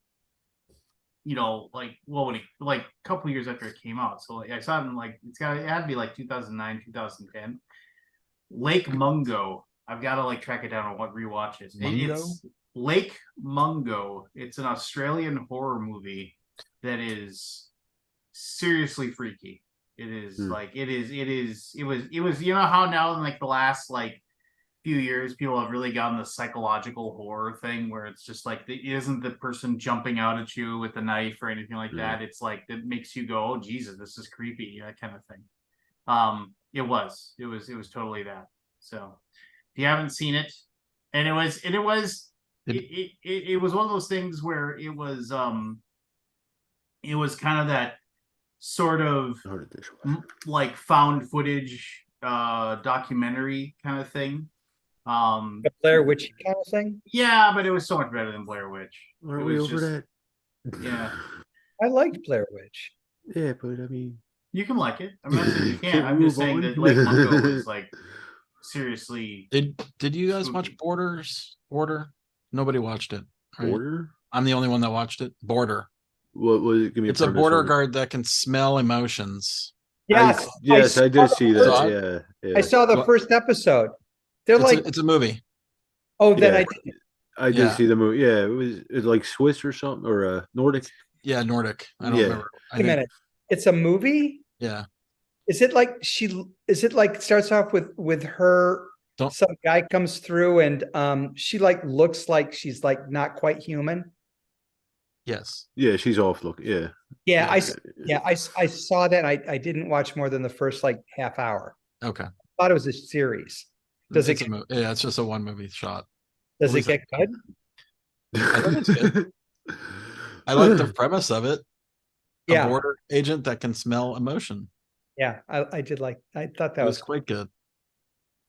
you know, like when like a couple years after it came out. So like, I saw it in like it had to be like 2009, 2010. Lake Mungo. I've got to like track it down and rewatch it. Mungo? It's Lake Mungo. It's an Australian horror movie that is seriously freaky. It is like it was you know how now in like the last like few years people have really gotten the psychological horror thing where it's just like it isn't the person jumping out at you with a knife or anything like that. It's like it makes you go, oh Jesus, this is creepy, that kind of thing. It was totally that. So if you haven't seen it, and it was one of those things where it was kind of that sort of like found footage documentary kind of thing. The Blair Witch kind of thing. Yeah, but it was so much better than Blair Witch. Are we over that? Yeah. I liked Blair Witch. Yeah, but I mean, You can like it. I'm not saying you Can can't. we I'm just move saying on? that like Mungo was like seriously. Did you guys watch Spooky. Border? Nobody watched it. Right? Border? I'm the only one that watched it. Border. What was it? Give me It's a premise border on it. guard that can smell emotions. Yes, Yes, I did saw see the that. first- Yeah. I saw the Well, first episode. They're like, It's a movie. oh, then Yeah. I didn't. I did Yeah. see the movie. Yeah, it was like Swiss or something or Nordic. Yeah, Nordic. I don't Yeah. remember. I Wait a think- minute. It's a movie. Yeah. Is it like is it like starts off with her? Don't- Some guy comes through and she like looks like she's like not quite human. Yes. Yeah, she's off look. Yeah. Yeah, I saw that. I didn't watch more than the first like half hour. Okay. Thought it was a series. Does it Yeah, it's just a one movie shot. does at it least get good? I think it's good. I like the premise of it. A Yeah, border agent that can smell emotion. yeah. I did like. I thought that That was was. quite good.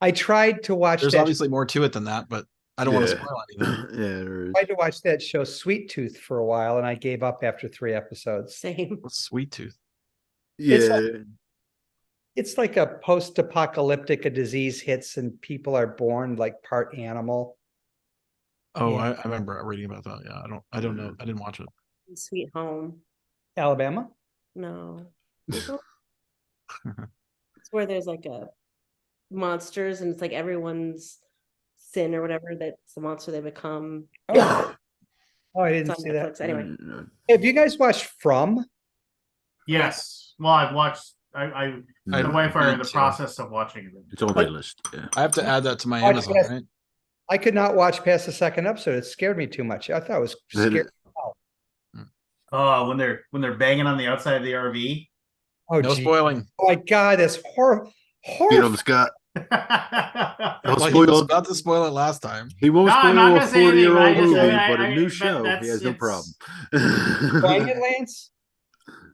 I tried to watch There's that. obviously more to it than that, but I don't want to Yeah. spoil anything. Yeah, there is. Tried to watch that show Sweet Tooth for a while, and I gave up after 3 episodes. Same. What's Sweet Tooth? Yeah. It's like a post-apocalyptic, a disease hits and people are born like part animal. Oh, Yeah. I remember reading about that. Yeah, I don't know. I didn't watch it. Sweet Home. Alabama. No. It's where there's like a monsters and it's like everyone's sin or whatever that's the monster they become. Oh, I It's didn't on see that. Netflix. Anyway, Have you guys watched From? Yes. Well, I've watched. My I wife are in need the to. process of watching it. It's on my list. Yeah. I have to add that to my Watch Amazon, this. right? I could not watch past the second episode. It scared me too much. I thought it was scary. Oh, when they're banging on the outside of the RV. Oh, No gee. spoiling. Oh my God, that's horrible. Get him, Scott. Don't Well, he was spoil. about to spoil it last time. He won't No, I'm not spoil a gonna say anything, 40-year-old I just- movie, I- but a I- new but show, he that's- has no it's- problem. Enjoying it, Lance?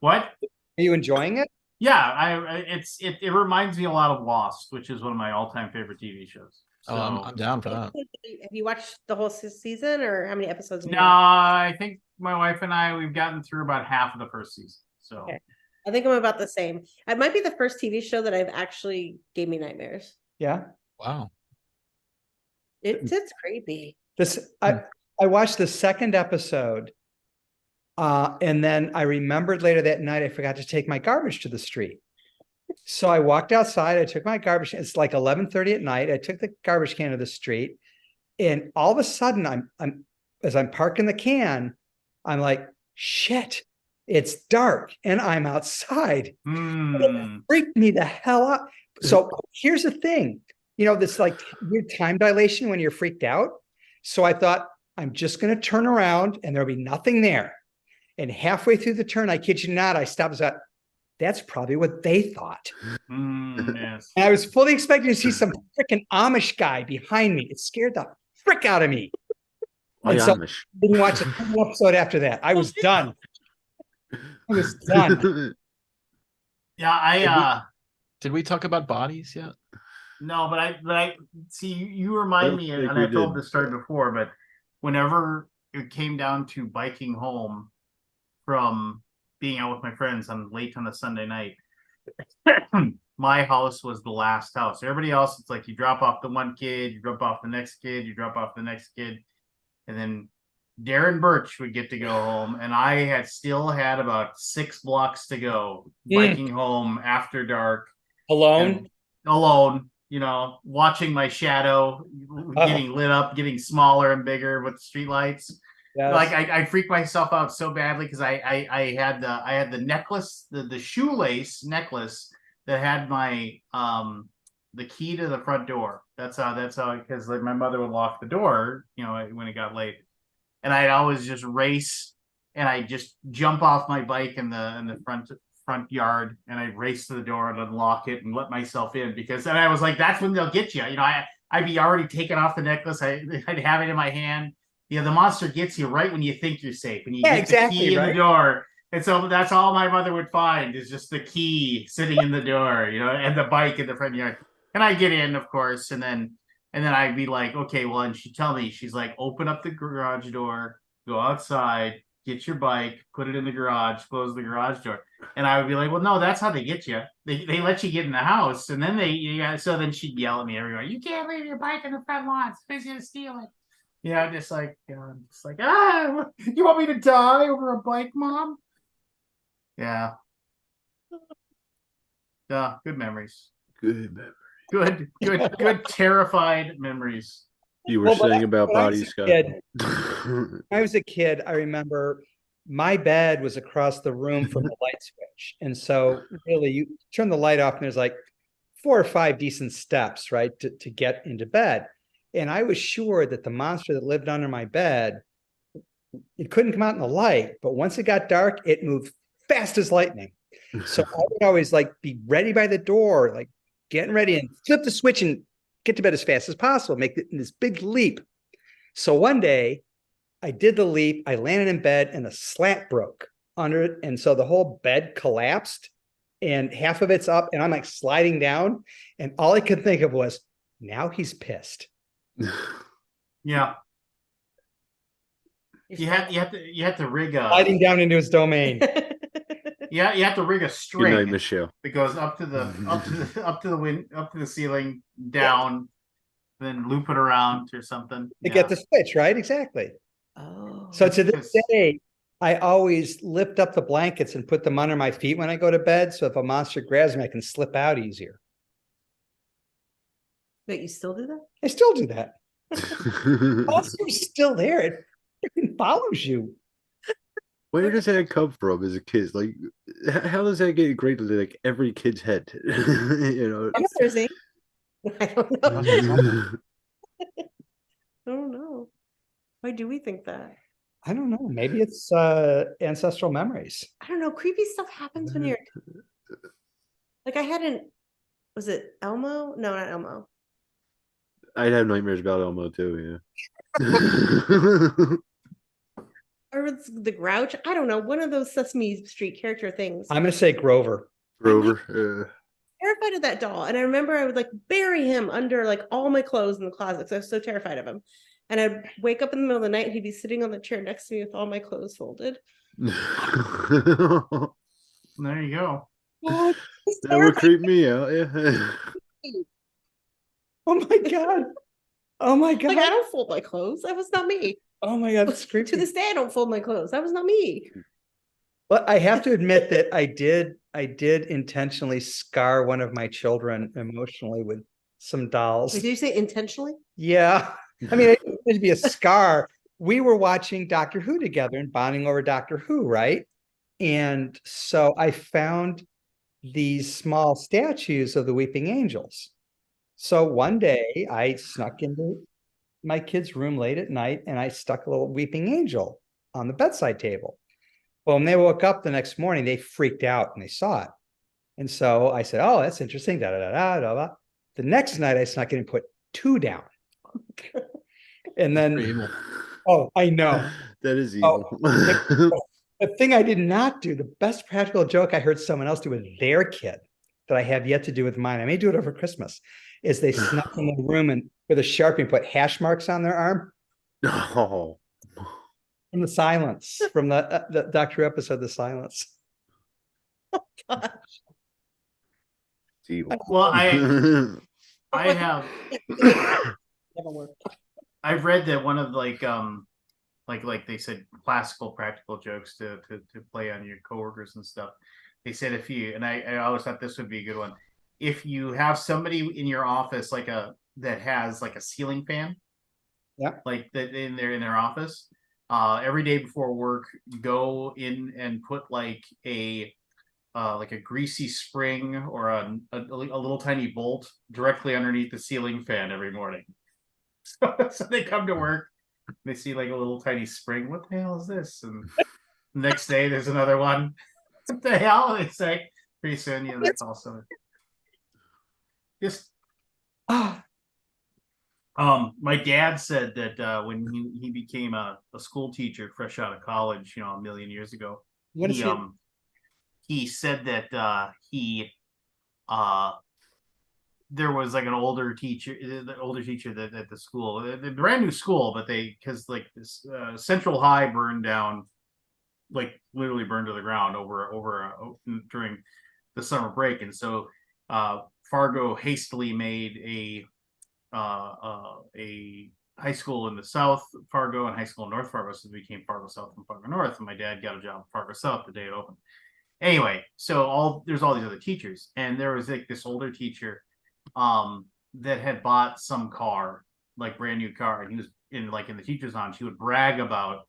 What? Are you enjoying it? Yeah, it reminds me a lot of Lost, which is one of my all-time favorite TV shows. So, Oh, I'm down for that. have you watched the whole season or how many episodes? have you no, watched? I think my wife and we've gotten through about half of the first season. So Okay. I think I'm about the same. It might be the first TV show that I've actually gave me nightmares. Yeah. Wow. It's creepy. I watched the second episode. And then I remembered later that night I forgot to take my garbage to the street. So I walked outside, I took my garbage, it's like 11:30 at night. I took the garbage can to the street, and all of a sudden I'm as I'm parking the can, I'm like, shit, it's dark and I'm outside. It freaked me the hell out. So here's the thing, this like weird time dilation when you're freaked out. So I thought, I'm just going to turn around and there'll be nothing there. And halfway through the turn, I kid you not, I stopped and thought, that's probably what they thought. yes. And I was fully expecting to see some freaking Amish guy behind me. It scared the frick out of me. I And so Amish. didn't watch a single episode after that. I was done. I was done. Yeah, Did we talk about bodies yet? no, but I see you remind me, think and we I told did. this story before, but whenever it came down to biking home from being out with my friends late on a Sunday night, my house was the last house. Everybody else, it's like you drop off the one kid, you drop off the next kid, you drop off the next kid, and then Darren Birch would get to go home, and I still had about 6 blocks to go biking home after dark, Alone. alone. Watching my shadow getting lit up, getting smaller and bigger with the streetlights. Like Yes. I freaked myself out so badly because I had the necklace, the shoelace necklace that had my the key to the front door. That's how because like my mother would lock the door, when it got late, and I'd always just race and I just jump off my bike in the front yard and I race to the door and unlock it and let myself in because then I was like, that's when they'll get you. I'd be already taking off the necklace. I'd have it in my hand. The monster gets you right when you think you're safe, and you Yeah, get the exactly, key in the right? door. And so that's all my mother would find is just the key sitting in the door, and the bike in the front yard. And I get in, of course, and then I'd be like, okay, well, and she'd tell me, she's like, open up the garage door, go outside, get your bike, put it in the garage, close the garage door. And I would be like, well, no, that's how they get you. They let you get in the house, and then so then she'd yell at me everywhere. You can't leave your bike in the front lawn. Somebody's gonna steal it. I'm just like, you want me to die over a bike, Mom? Yeah. Yeah, good memories. Good memory. Good, terrified memories. You were Well, saying about when I body, was a Scott. kid- When I was a kid, I remember my bed was across the room from the light switch. And so really you turn the light off and there's like 4 or 5 decent steps, right, to get into bed. And I was sure that the monster that lived under my bed, it couldn't come out in the light, but once it got dark, it moved fast as lightning. So I would always like be ready by the door, like getting ready and flip the switch and get to bed as fast as possible, make this big leap. So one day I did the leap, I landed in bed and the slat broke under it. And so the whole bed collapsed and half of it's up and I'm like sliding down. And all I could think of was, now he's pissed. Yeah. You have to rig Sliding down into his domain. you have to rig a Good string night, Michelle. that goes up to the ceiling, down, then loop it around or something. To get the switch, right? Exactly. Oh. So to this Because- day, I always lift up the blankets and put them under my feet when I go to bed. So if a monster grabs me, I can slip out easier. Wait, you still do that? I still do that. Monster's still there. It freaking follows you. Where does that come from as a kid? Like, how does that get ingrained into like every kid's head? I'm Thursday. I don't know. I don't know. Why do we think that? I don't know. Maybe it's ancestral memories. I don't know. Creepy stuff happens when you're like I had was it Elmo? No, not Elmo. I'd have nightmares about Elmo too. Yeah. Or it's the Grouch. I don't know. One of those Sesame Street character things. I'm going to say Grover. Grover. Terrified of that doll. And I remember I would like bury him under like all my clothes in the closet because I was so terrified of him. And I'd wake up in the middle of the night and he'd be sitting on the chair next to me with all my clothes folded. There you go. Oh, That would creep me out. Yeah. oh my God. Oh my God. Like I don't fold my clothes. That was not me. Oh my God. That's creepy. To this day, I don't fold my clothes. That was not me. But I have to admit that I did intentionally scar one of my children emotionally with some dolls. Wait, did you say intentionally? Yeah. I mean, it would be a scar. We were watching Doctor Who together and bonding over Doctor Who, right? And so I found these small statues of the weeping angels. So one day I snuck into my kid's room late at night and I stuck a little weeping angel on the bedside table. Well, when they woke up the next morning, they freaked out and they saw it. And so I said, oh, that's interesting. Da, da, da, da, da, da. The next night I snuck in and put 2 down. And then, oh, I know. That is evil. The thing I did not do, the best practical joke I heard someone else do with their kid that I have yet to do with mine, I may do it over Christmas, is they snuck in the room and with a Sharpie and put hash marks on their arm Oh. from the silence, from the Doctor Who episode, The Silence. Gosh. It's evil. Well, I have Never worked. I've read that one of like they said classical practical jokes to play on your coworkers and stuff. They said if you and I always thought this would be a good one. If you have somebody in your office that has like a ceiling fan, yeah, like that in their office, every day before work, go in and put like a greasy spring or a little tiny bolt directly underneath the ceiling fan every morning. So they come to work, they see like a little tiny spring. What the hell is this? And the next day there's another one. What the hell? They say pretty soon, that's also just. My dad said that when he became a school teacher fresh out of college, a million years ago, What is he said that there was like an older teacher, that at the school, the brand new school, but because like this Central High burned down, like literally burned to the ground during the summer break, and so Fargo hastily made a high school in the South Fargo and high school in North Fargo, so it became Fargo South and Fargo North. And my dad got a job at Fargo South the day it opened. Anyway, so there's all these other teachers, and there was like this older teacher that had bought some car, like brand new car, and he was in the teacher's lounge. He would brag about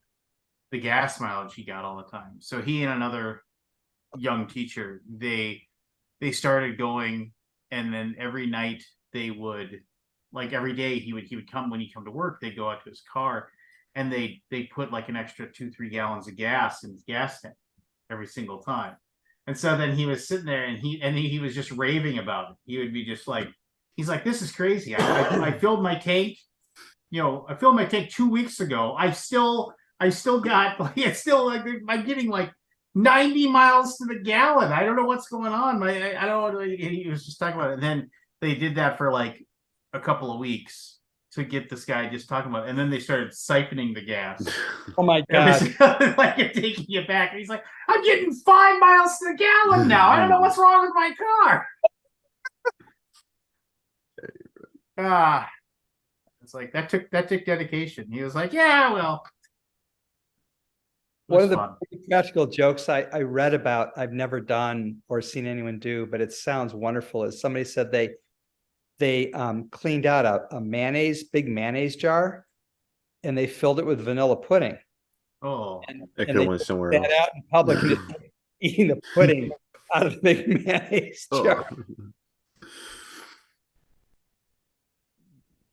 the gas mileage he got all the time. So he and another young teacher, they started going, and then every night they would, like every day he would come, when he come to work, they'd go out to his car and they put like an extra 2-3 gallons of gas in his gas tank every single time. And so then he was sitting there and he was just raving about it. He would be just like, he's like, this is crazy. I filled my tank, I filled my tank 2 weeks ago. I still got like, it's still like, I'm getting like 90 miles to the gallon. I don't know what's going on. I don't know. He was just talking about it. And then they did that for like a couple of weeks to get this guy just talking about it. And then they started siphoning the gas. Oh my God. Like you're taking it back. And he's like, I'm getting 5 miles to the gallon now. I don't know what's wrong with my car. It's like that took dedication. He was like, yeah, well. One of the practical jokes I read about, I've never done or seen anyone do, but it sounds wonderful, is somebody said they cleaned out a big mayonnaise jar, and they filled it with vanilla pudding. Oh, and That they could went somewhere sat else. out in public and just eating the pudding out of the big mayonnaise jar. Oh.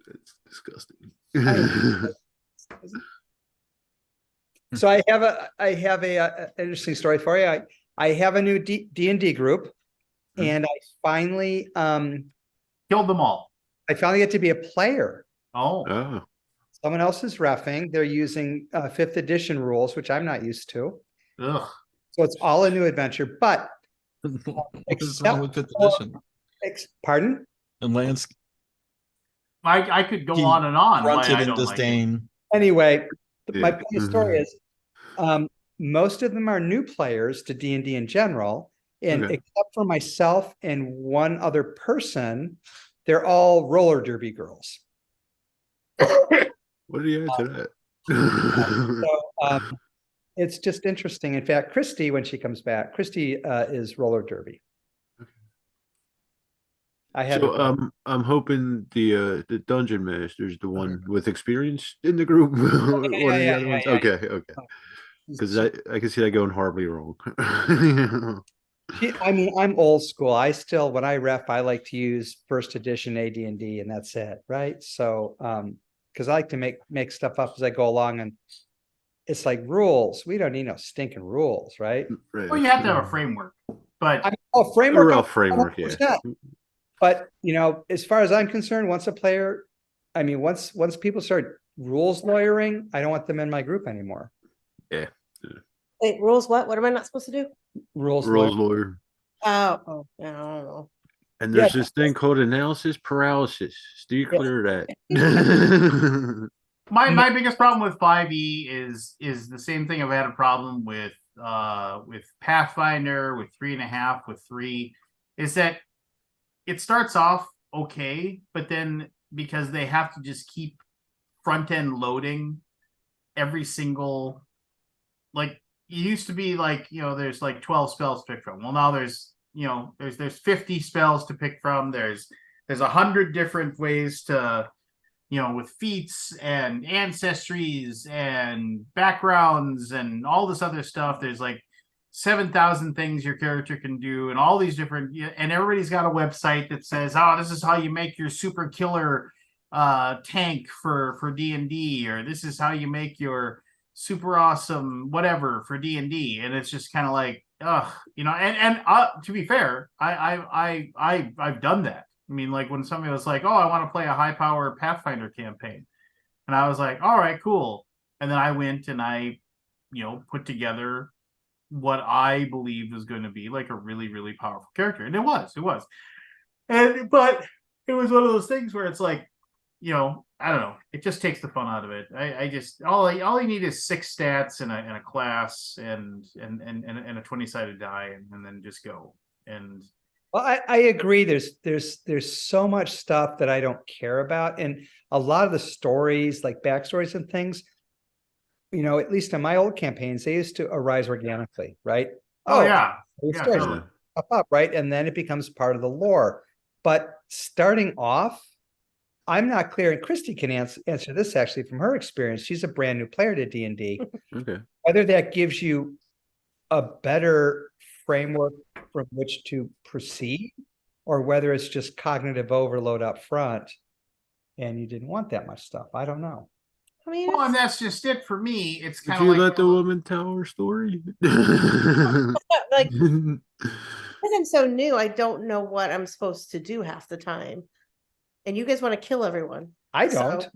It's disgusting. So I have a interesting story for you. I have a new D&D group, and I finally killed them all. I finally get to be a player. Oh, Oh. Someone else is reffing. They're using 5th edition rules, which I'm not used to. ugh. So it's all a new adventure. But What is wrong with 5th edition? Pardon? And Lance I could go He on and on. Why grunted I in don't like it. disdain. Anyway, my Yeah. point of the story is most of them are new players to D&D in general. And Okay. except for myself and one other person, they're all roller derby girls. What do you add to that? So it's just interesting. In fact, Christy, when she comes back, Christy is roller derby. I had I'm hoping the dungeon master's the one with experience in the group. One of the other ones. Okay. Because I can see that going horribly wrong. I mean, I'm old school. When I ref, I like to use 1st edition AD&D, and that's it, right? So, because I like to make stuff up as I go along, and it's like rules. We don't need no stinking rules, right? Right. Well, you have to have a framework, but Framework. A rough framework, yeah. 100%. But as far as I'm concerned, once people start rules lawyering, I don't want them in my group anymore. Yeah. Wait, rules what? What am I not supposed to do? Rules lawyer. Oh, I don't know. And there's this thing called analysis paralysis. Steer clear of that. my biggest problem with 5e is the same thing I've had a problem with Pathfinder, with 3.5, with 3, is that it starts off okay, but then because they have to just keep front end loading every single, like it used to be like, there's like 12 spells to pick from. Well, now there's 50 spells to pick from. There's 100 different ways to with feats and ancestries and backgrounds and all this other stuff. There's like 7,000 things your character can do, and all these different, and everybody's got a website that says, oh, this is how you make your super killer tank for D&D, or this is how you make your super awesome whatever for D&D. And it's just kind of like, and to be fair, I've done that. I mean, like when somebody was like, oh, I want to play a high power Pathfinder campaign, and I was like, all right, cool. And then I went and I put together what I believed was going to be like a really, really powerful character. And it was. But it was one of those things where it's like, I don't know. It just takes the fun out of it. I just all you need is 6 stats and a class and a 20-sided die, and then just go. And well, I agree. There's so much stuff that I don't care about, and a lot of the stories, like backstories and things, at least in my old campaigns, they used to arise organically, right? Oh yeah, stories totally. pop up, right? And then it becomes part of the lore. But starting off, I'm not clear, and Christy can answer this actually from her experience. She's a brand new player to D&D. Okay. Whether that gives you a better framework from which to proceed, or whether it's just cognitive overload up front and you didn't want that much stuff. I don't know. I mean, Well, and that's just it for me. It's Did kind of you like let the woman tell her story? like, because I'm so new, I don't know what I'm supposed to do half the time. And you guys want to kill everyone. I don't.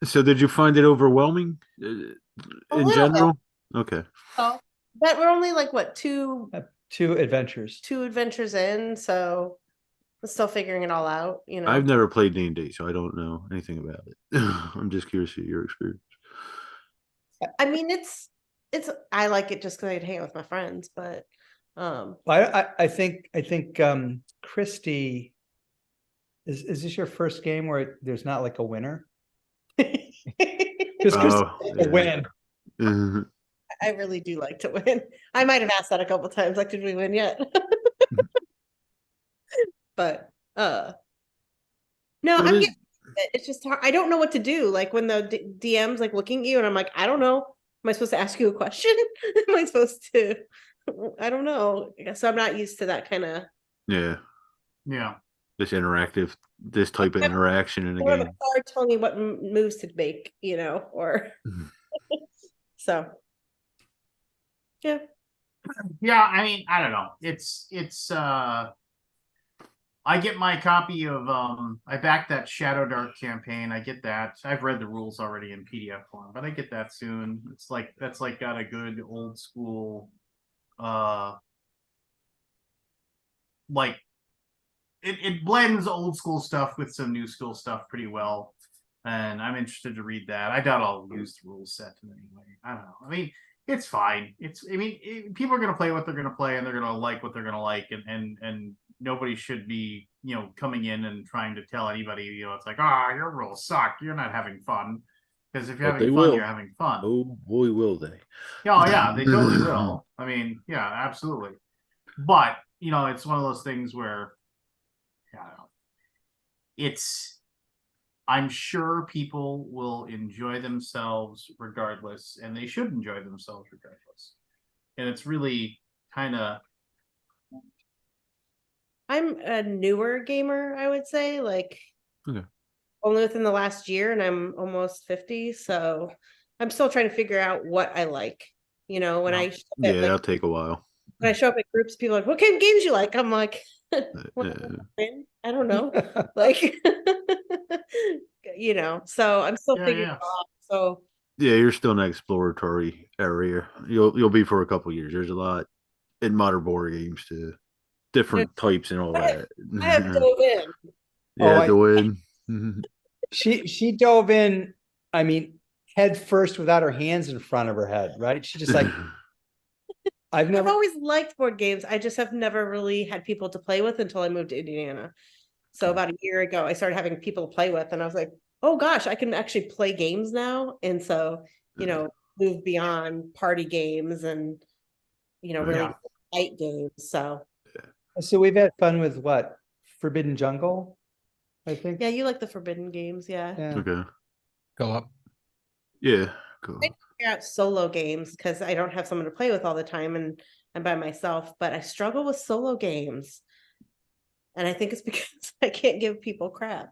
So did you find it overwhelming in general? Okay. So, but we're only like what two adventures. 2 adventures in, so I'm still figuring it all out. I've never played D&D, so I don't know anything about it. I'm just curious of your experience. I mean, it's I like it just because I hang out with my friends, but I think Christy, is this your first game where there's not like a winner? Because a win. I really do like to win. I might have asked that a couple times, like, did we win yet? But no, well, it's just hard. I don't know what to do. Like when the DM's like looking at you, and I'm like, I don't know. Am I supposed to ask you a question? Am I supposed to? I don't know. So I'm not used to that kind of. Yeah. This type of interaction in a or game. The card telling me what moves to make, or so. Yeah. I mean, I don't know. It's I get my copy of I backed that Shadow Dark campaign. I get that. I've read the rules already in PDF form, but I get that soon. It's like that's like got a good old school like it blends old school stuff with some new school stuff pretty well. And I'm interested to read that. I doubt I'll use the rules set anyway. I don't know. I mean, it's fine. People are going to play what they're going to play, and they're going to like what they're going to like, and nobody should be, coming in and trying to tell anybody, it's like, your rules suck. You're not having fun. Because if you're having fun, you're having fun. Oh boy, will they? Oh yeah, they totally will. I mean, yeah, absolutely. But it's one of those things where, I don't know. I'm sure people will enjoy themselves regardless, and they should enjoy themselves regardless. And it's really kind of. I'm a newer gamer, I would say, like okay. Only within the last year, and I'm almost 50, so I'm still trying to figure out what I like. It'll take a while. When I show up at groups, people are like, "What kind of games you like?" I'm like, I don't know, like, So I'm still figuring it out. So you're still in an exploratory area. You'll be for a couple years. There's a lot in modern board games to different types and all that. I have dove in. Dove in. She dove in. I mean, head first without her hands in front of her head. Right? She just like. I've always liked board games. I just have never really had people to play with until I moved to Indiana. So about a year ago, I started having people to play with, and I was like, oh gosh, I can actually play games now. And so, move beyond party games and, really fight games. So we've had fun with what? Forbidden Jungle? I think. Yeah, you like the forbidden games, yeah. Yeah. Okay. Go up. Yeah. Cool. Figure out solo games because I don't have someone to play with all the time and I'm by myself, but I struggle with solo games. And I think it's because I can't give people crap.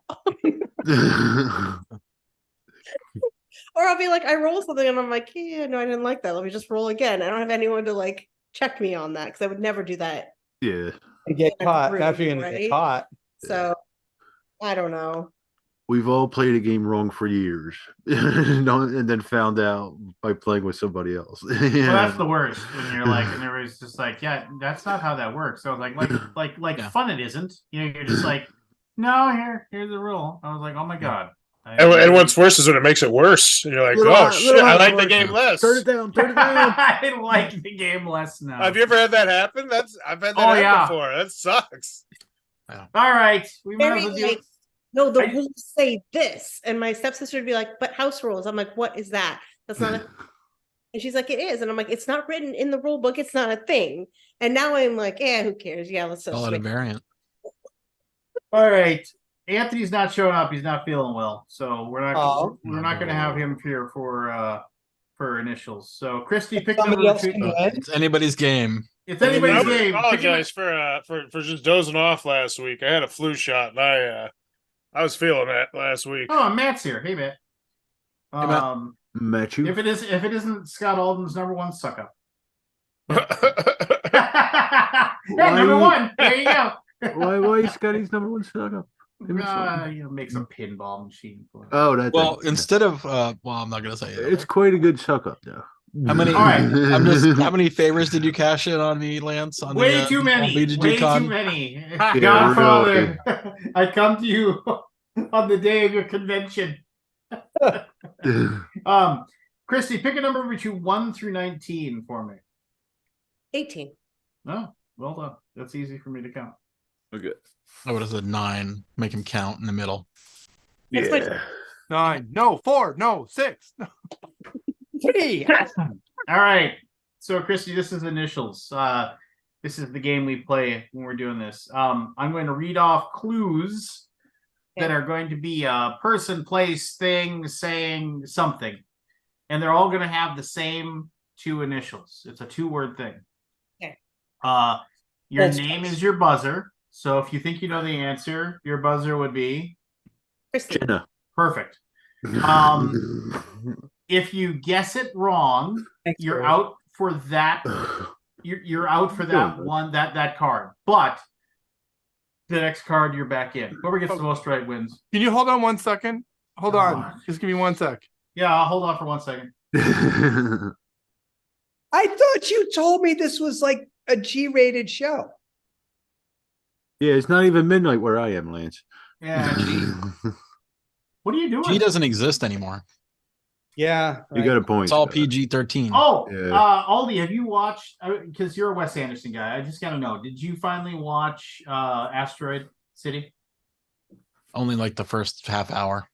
Or I'll be like, I roll something and I'm like, yeah, no, I didn't like that. Let me just roll again. I don't have anyone to like check me on that because I would never do that. Yeah. You get in a caught. group, After you're gonna right? get caught. So I don't know. We've all played a game wrong for years, and then found out by playing with somebody else. Well, that's the worst when you're like, and everybody's just like, yeah, that's not how that works. So I was like Yeah. fun. It isn't. You know, you're just like, no, here's the rule. I was like, oh my god. And what's worse is when it makes it worse. You're like, Little oh hot- shit, little I hot like the horse. game less. Turn it down. Turn it down. I like the game less now. Have you ever had that happen? I've had that Oh, happen yeah. before. That sucks. All right, we might Very as well do. like, no, the I- rules say this. And my stepsister would be like, but house rules. I'm like, what is that? That's not a and she's like, it is. And I'm like, it's not written in the rule book, it's not a thing. And now I'm like, yeah, who cares? Yeah, let's just Call it a make variant. All right, Anthony's not showing up. He's not feeling well, so we're not Oh. going to have him here for initials. So Christy, pick Somebody number else two. can win. It's anybody's game. It's I anybody's would game. apologize for just dozing off last week. I had a flu shot and I was feeling that last week. Oh, Matt's here. Hey, Matt. Hey, Matt. Match you. If it isn't Scott Alden's number one suck up. Yeah, number one. There you go. Why is Scotty's number one suck up? Makes a pinball machine for it. Oh, that's Well, instead of well, I'm not gonna say it. it's quite a good suck up though. How many? All right. How many favors did you cash in on me, Lance? On Way the, too many. BGG Way con? too many. Yeah, Godfather, I come to you on the day of your convention. Christy, pick a number between 1 through 19 for me. 18. Oh, well done. That's easy for me to count. Okay. I would have said 9. Make him count in the middle. That's my Yeah. 9, no, 4, no, 6. No. 3. All right. So, Christy, this is initials. This is the game we play when we're doing this. I'm going to read off clues that are going to be a person, place, thing, saying something. And they're all going to have the same 2 initials. It's a 2-word thing. Okay. Your That's name nice. is your buzzer. So if you think you know the answer, your buzzer would be Christy. Jenna. perfect. If you guess it wrong, Thanks, you're Barry. out for that. You're out for that Good. one that card. But the next card, you're back in. Whoever gets the most right wins. Can you hold on 1 second? Hold on. Just give me 1 sec. Yeah, I'll hold on for 1 second. I thought you told me this was like a G-rated show. Yeah, it's not even midnight where I am, Lance. Yeah. Gee. What are you doing? G doesn't exist anymore. Yeah. You got a point. It's all though. PG-13. Oh, Yeah. Aldi, have you watched? Because you're a Wes Anderson guy. I just gotta know. Did you finally watch Asteroid City? Only like the first half hour.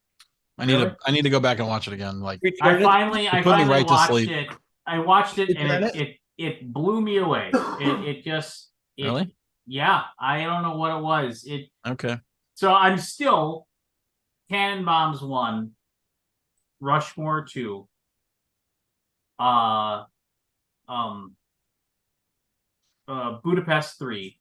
Really? I need to go back and watch it again. Like I finally put me right to watched sleep. it. I watched it Return and it blew me away. It just really? Yeah, I don't know what it was. Okay. So I'm still Cannonbombs 1, Rushmore 2, Budapest 3.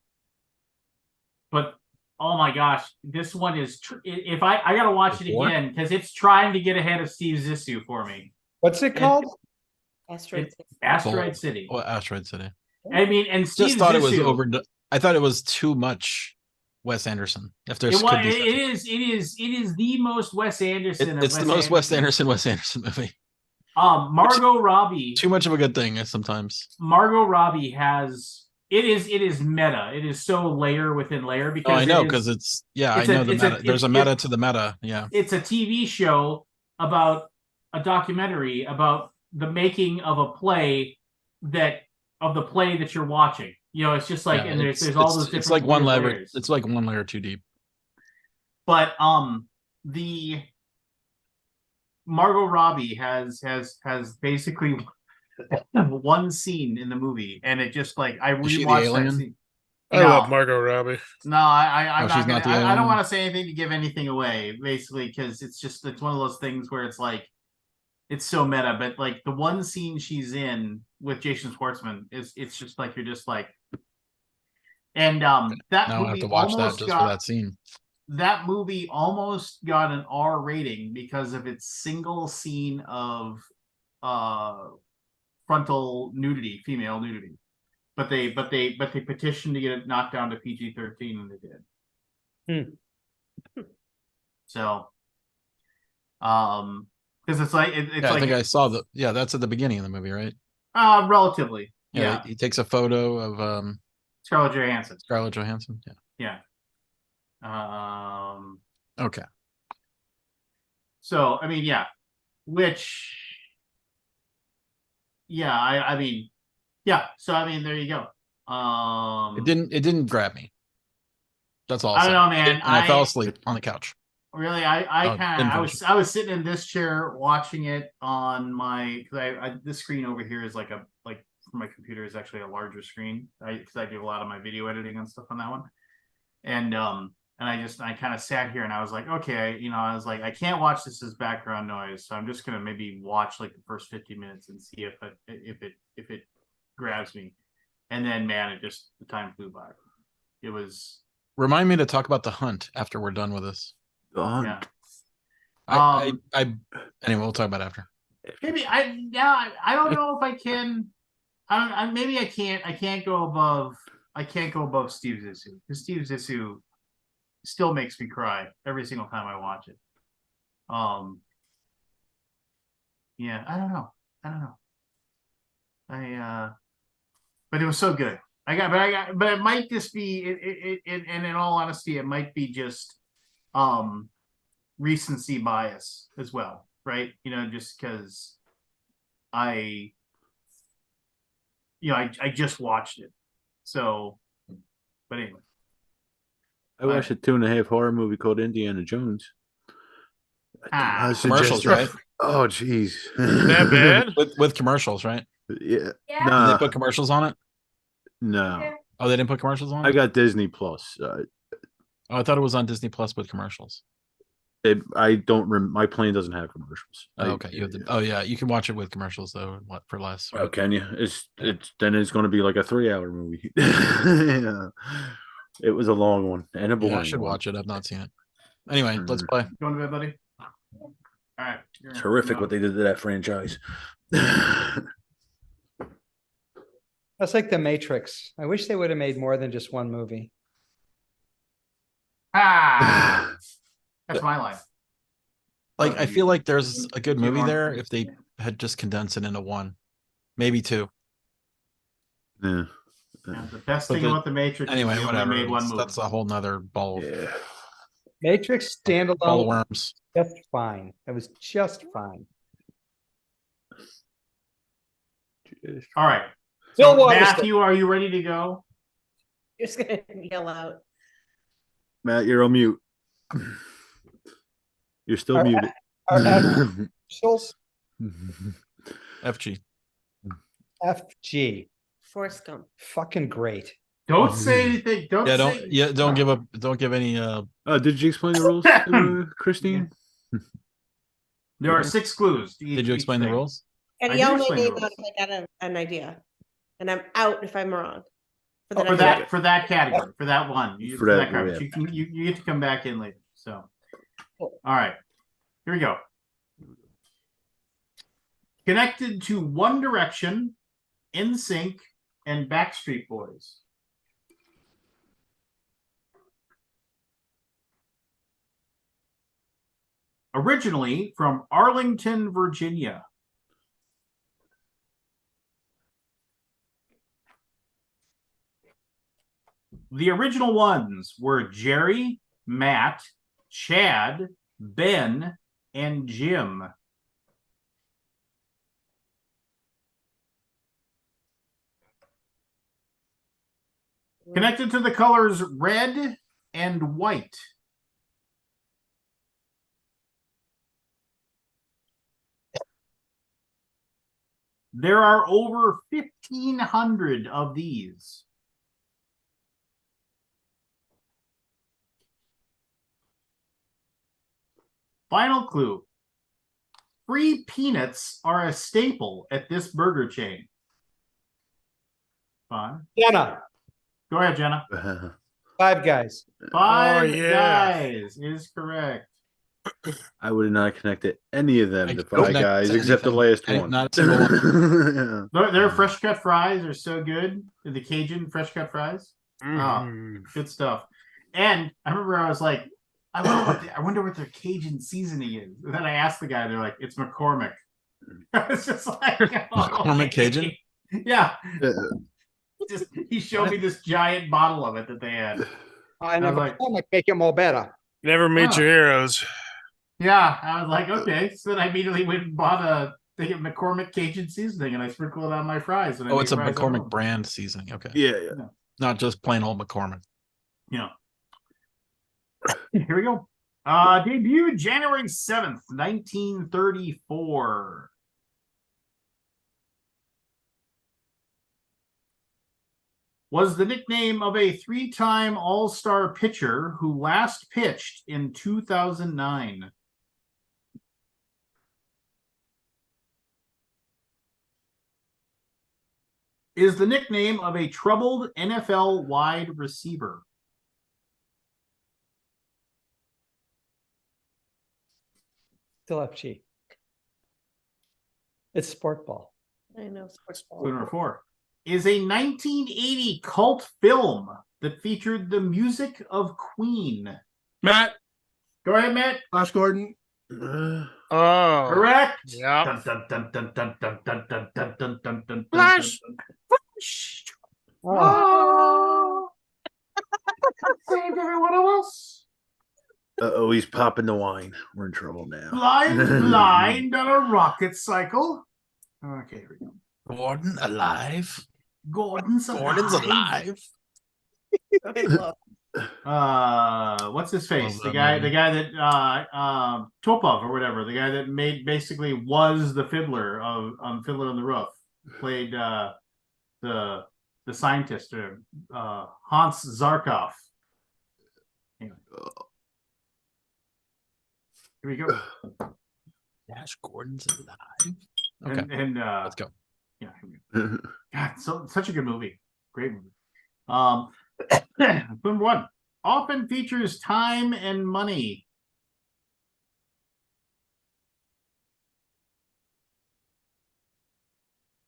But oh my gosh, this one is if I gotta watch it Four? again because it's trying to get ahead of Steve Zissou for me. What's it called? Asteroid. Asteroid City. Well, Asteroid City. I mean, and Steve Just thought it was Zissou- over. I thought it was too much Wes Anderson. If there's It, wa- could be it such is the most Wes Anderson. it's the most Wes Anderson movie. Margot Robbie. Too much of a good thing sometimes. Margot Robbie has it is meta. It is so layer within layer because Oh, I know it is- because it's I it's a- know the it's a- meta. There's a it- meta to the meta. Yeah. it's a TV show about a documentary about the making of a play that you're watching. You know, it's just like Yeah, and there's it's- all it's- those different It's like one weird layer. layers. It's like one layer too deep. But the Margot Robbie has basically one scene in the movie, and it just like I Is she the rewatched that alien? scene. I love Margot Robbie. No, I'm Oh, not she's gonna. not the I don't alien? want to say anything to give anything away, basically, because it's one of those things where it's like it's so meta. But like the one scene she's in with Jason Schwartzman it's just like you're just like, and that Now I have to movie watch that almost just for got that scene. that movie almost got an R rating because of its single scene of uh frontal nudity, female nudity. But they petitioned to get it knocked down to PG-13, and they did. So, because it's like it's Yeah, I like think I saw that's at the beginning of the movie, right? relatively, Yeah, yeah. he takes a photo of Scarlett Johansson, Scarlett Johansson. yeah. Yeah. Okay. So I mean, yeah, which, yeah, I mean, yeah. So I mean, there you go. It didn't grab me. That's all. I don't know, man. And I fell asleep on the couch. Really, Oh, didn't I finish was sitting in this chair watching it on my, because this screen over here is like for my computer is actually a larger screen. Because I do a lot of my video editing and stuff on that one. And I kind of sat here and I was like, okay, I was like, I can't watch this as background noise, so I'm just gonna maybe watch like the first 50 minutes and see if it grabs me. And then, man, the time flew by. It was. Remind me to talk about The Hunt after we're done with this. Yeah. Anyway, we'll talk about it after. Maybe I don't know if I can. Maybe I can't. I can't go above Steve Zissou, because Steve Zissou still makes me cry every single time I watch it. Yeah, I don't know. But it was so good. But it might just be and in all honesty, it might be just recency bias as well, right? Just because I just watched it. So, but anyway. I watched a 2.5 horror movie called Indiana Jones. Commercials, right? Oh, jeez. That bad? With commercials, right? Yeah. Did Nah, they put commercials on it? no. Oh, they didn't put commercials on I it? got Disney Plus. Oh, I thought it was on Disney Plus with commercials. I don't. My plan doesn't have commercials. Oh, okay. Oh, yeah. You can watch it with commercials though. What for less? Right? Oh, can you? It's then it's going to be like a 3-hour movie. Yeah. It was a long one and a boring I should one. watch it. I've not seen it. Anyway, let's play. Going to bed, buddy. All right. Terrific what they did to that franchise. That's like The Matrix. I wish they would have made more than just one movie. That's my life. Like, I feel like there's a good movie there if they had just condensed it into one, maybe two. Yeah. The best thing about The Matrix Anyway, is they whatever. only made one movie. That's a whole nother ball of Matrix ball of standalone, worms. just fine. It was just fine. All right. Bill So, Watterson. Matthew, are you ready to go? You're just gonna yell out. Matt, you're on mute. You're still Are- muted. Schultz, FG. FG. Forrest Gump. Fucking great. Don't say anything. Don't give any Did you explain the rules to Christine? There are 6 clues. Did you explain the rules? And I yell did my explain the name out rules. if I got an idea. And I'm out if I'm wrong. For the For next that category, for that one, For for that, that garbage. You get to come back in later. So, all right, here we go. Connected to One Direction, NSYNC, and Backstreet Boys. Originally from Arlington, Virginia. The original ones were Jerry, Matt, Chad, Ben, and Jim. Connected to the colors red and white. There are over 1,500 of these. Final clue. Free peanuts are a staple at this burger chain. Fine. Jenna, Go ahead, Jenna. Five Guys. Five yeah. Guys is correct. I would not connected any of them I to don't Five connect Guys to except the anything. last Any- one. not a single one. Their fresh cut fries are so good. The Cajun fresh cut fries. Mhm. Good stuff. And I remember I was like, I wonder what their Cajun seasoning is. And then I asked the guy, they're like, it's McCormick. I was just like, McCormick Cajun? Yeah. He showed me this giant bottle of it that they had. I was never like- make it more better. Never meet Oh. your heroes. Yeah, I was like, okay. So then I immediately went and bought a thing of McCormick Cajun seasoning, and I sprinkled it on my fries. And I Oh, make it's a fries at McCormick home. brand seasoning. Okay. Yeah. Not just plain old McCormick. Yeah. Here we go. Debuted January 7th, 1934. Was the nickname of a three-time All-Star pitcher who last pitched in 2009. Is the nickname of a troubled NFL wide receiver. Still FG. It's sport ball. I know sports Clue ball. number 4 is a 1980 cult film that featured the music of Queen. Matt, Go ahead, Matt. Flash Gordon. Oh. Correct. Yeah. Dun, dun, dun, dun, dun, dun, dun, dun, dun, dun, dun, dun, Flash. dun, dun. Oh, Oh. Saved everyone else. Uh-oh, he's popping the wine. We're in trouble now. Blind on a rocket cycle. Okay, here we go. Gordon alive. Gordon's alive. I love What's his face? Love The that guy, movie. the guy that Topov or whatever, the guy that basically was the fiddler of Fiddler on the Roof, played the scientist Hans Zarkov. Anyway. Here we go. Dash Gordon's alive. Okay, And let's go. yeah, here we go. God, such a good movie. Great movie. Number 1 often features time and money.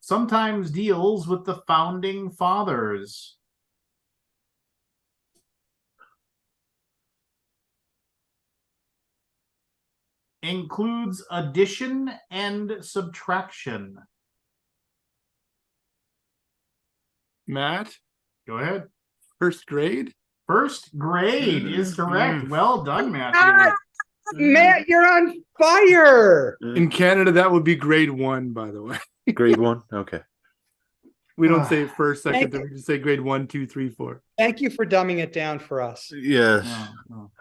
Sometimes deals with the founding fathers. Includes addition and subtraction. Matt, Go ahead. first grade. First grade is correct. Mm. Well done, Matthew. Matt, you're on fire. In Canada, that would be grade 1, by the way. Grade 1? Okay. We don't say first, second, Thank third. We just say grade 1, 2, 3, 4. Thank you for dumbing it down for us. Yes. No.